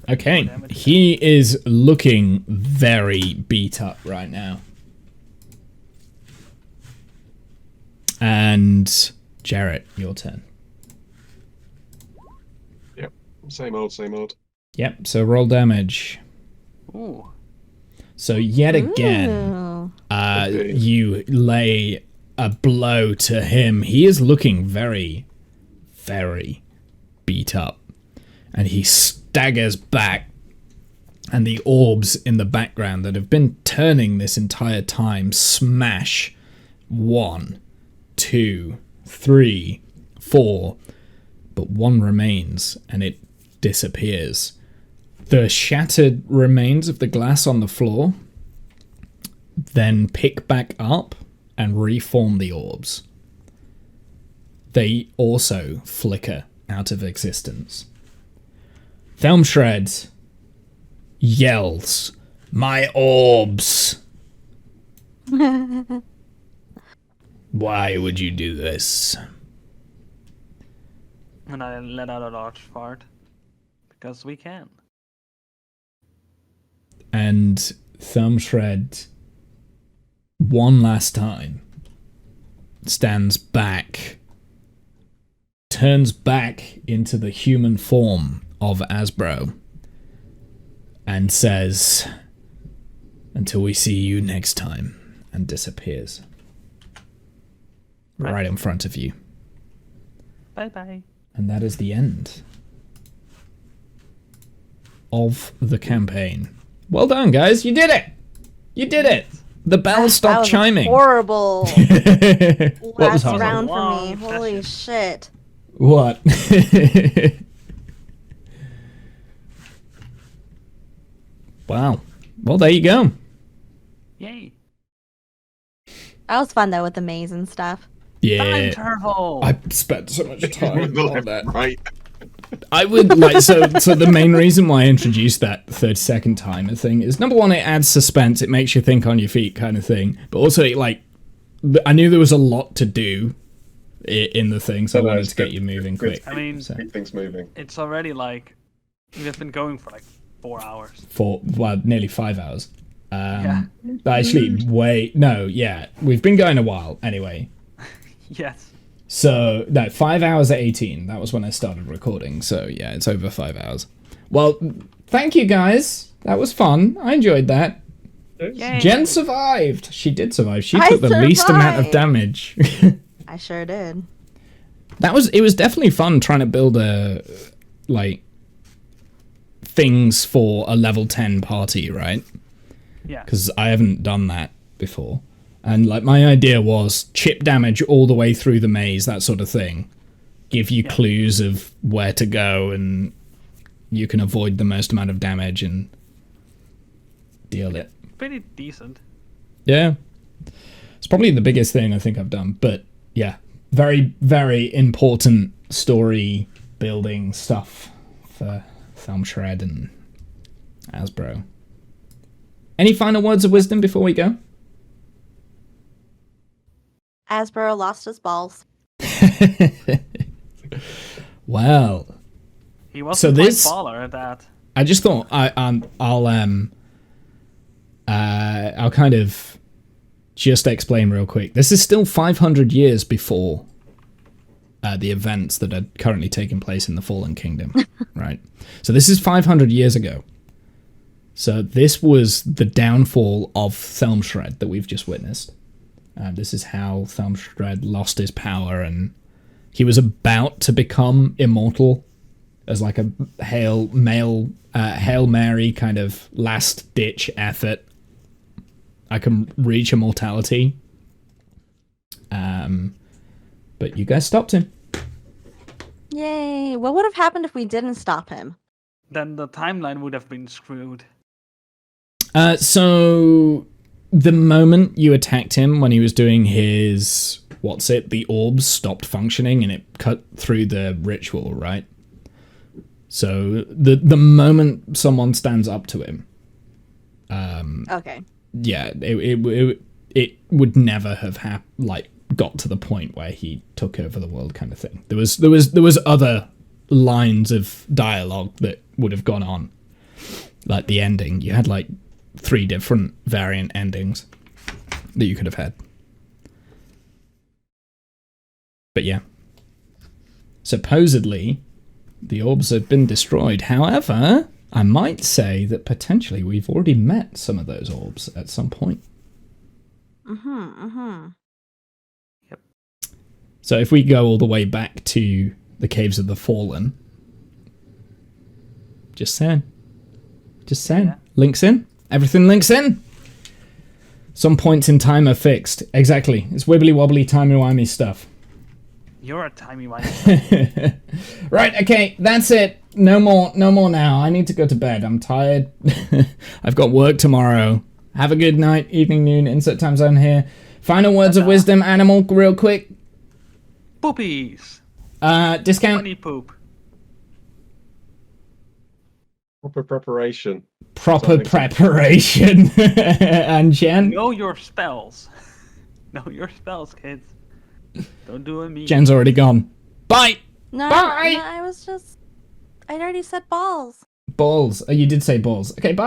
Okay, he is looking very beat up right now. And Jarrett, your turn. Yep. Same old, same old. Yep, so roll damage. Ooh. So yet again, Ooh. you lay a blow to him. He is looking very, very beat up. And he staggers back. And the orbs in the background that have been turning this entire time smash. 1, 2, 3, 4. But one remains, and it disappears. The shattered remains of the glass on the floor then pick back up and reform the orbs. They also flicker out of existence. Thelmshred yells, "My orbs! Why would you do this?" And I let out a large fart. Because we can. And Thelmshred, one last time, stands back, turns back into the human form of Asbro, and says, "Until we see you next time," and disappears. Right in front of you. Bye-bye. And that is the end of the campaign. Well done, guys. You did it. You did it. The bell stopped That was chiming. horrible What was last horrible? round for me. Long Holy shit. What? Wow. Well, there you go. Yay. That was fun though with the maze and stuff. Yeah. Time travel. I spent so much time The on left, that. right. I would like so the main reason why I introduced that 30-second timer thing is, number one, it adds suspense, it makes you think on your feet kind of thing, but also I knew there was a lot to do in the thing, so I wanted to get you moving quick. I mean, So, Keep things moving. it's already like we've been going for like 4 hours. for nearly 5 hours. Yeah. Actually, we've been going a while anyway. Yes. So, no, 5 hours at 18. That was when I started recording. So, yeah, it's over 5 hours. Well, thank you, guys. That was fun. I enjoyed that. Yay. Jen survived. She did survive. She I took the least amount of survived. damage. I sure did. It was definitely fun trying to build things for a level 10 party, right? Yeah. Because I haven't done that before. And my idea was chip damage all the way through the maze, that sort of thing. Give you clues of where to go, and you can avoid the most amount of damage and deal it. Pretty decent. Yeah. It's probably the biggest thing I think I've done. But yeah, very, very important story building stuff for Thelmshred and Asbro. Any final words of wisdom before we go? Asbro lost his balls. Well, He was So a this- baller at that. I just thought I'll kind of just explain real quick. This is still 500 years before the events that are currently taking place in the Fallen Kingdom, right? So this is 500 years ago. So this was the downfall of Thelmshred that we've just witnessed. This is how Thelmshred lost his power, and he was about to become immortal as like a Hail Mary kind of last-ditch effort. I can reach immortality. But you guys stopped him. Yay. What would have happened if we didn't stop him? Then the timeline would have been screwed. So the moment you attacked him when he was doing his, the orbs stopped functioning and it cut through the ritual, right? So the moment someone stands up to him, Okay. yeah, it would never have got to the point where he took over the world, kind of thing. There was other lines of dialogue that would have gone on, like the ending. You had like 3 different variant endings that you could have had. But yeah, supposedly the orbs have been destroyed. However, I might say that potentially we've already met some of those orbs at some point. Yep. So if we go all the way back to the Caves of the Fallen, just saying. Yeah. Links in. Everything links in. Some points in time are fixed. Exactly. It's wibbly wobbly timey wimey stuff. You're a timey-wimey. Right, okay, that's it. No more now. I need to go to bed. I'm tired. I've got work tomorrow. Have a good night, evening, noon, insert time zone here. Final words of wisdom, Animal, real quick. Poopies. Discount. Funny poop. Proper preparation. Proper Something. preparation. And Jen? Know your spells. Know your spells, kids. Don't do it me. Jen's already gone. Bye! No, Bye! I already said balls. Balls. Oh, you did say balls. Okay, bye!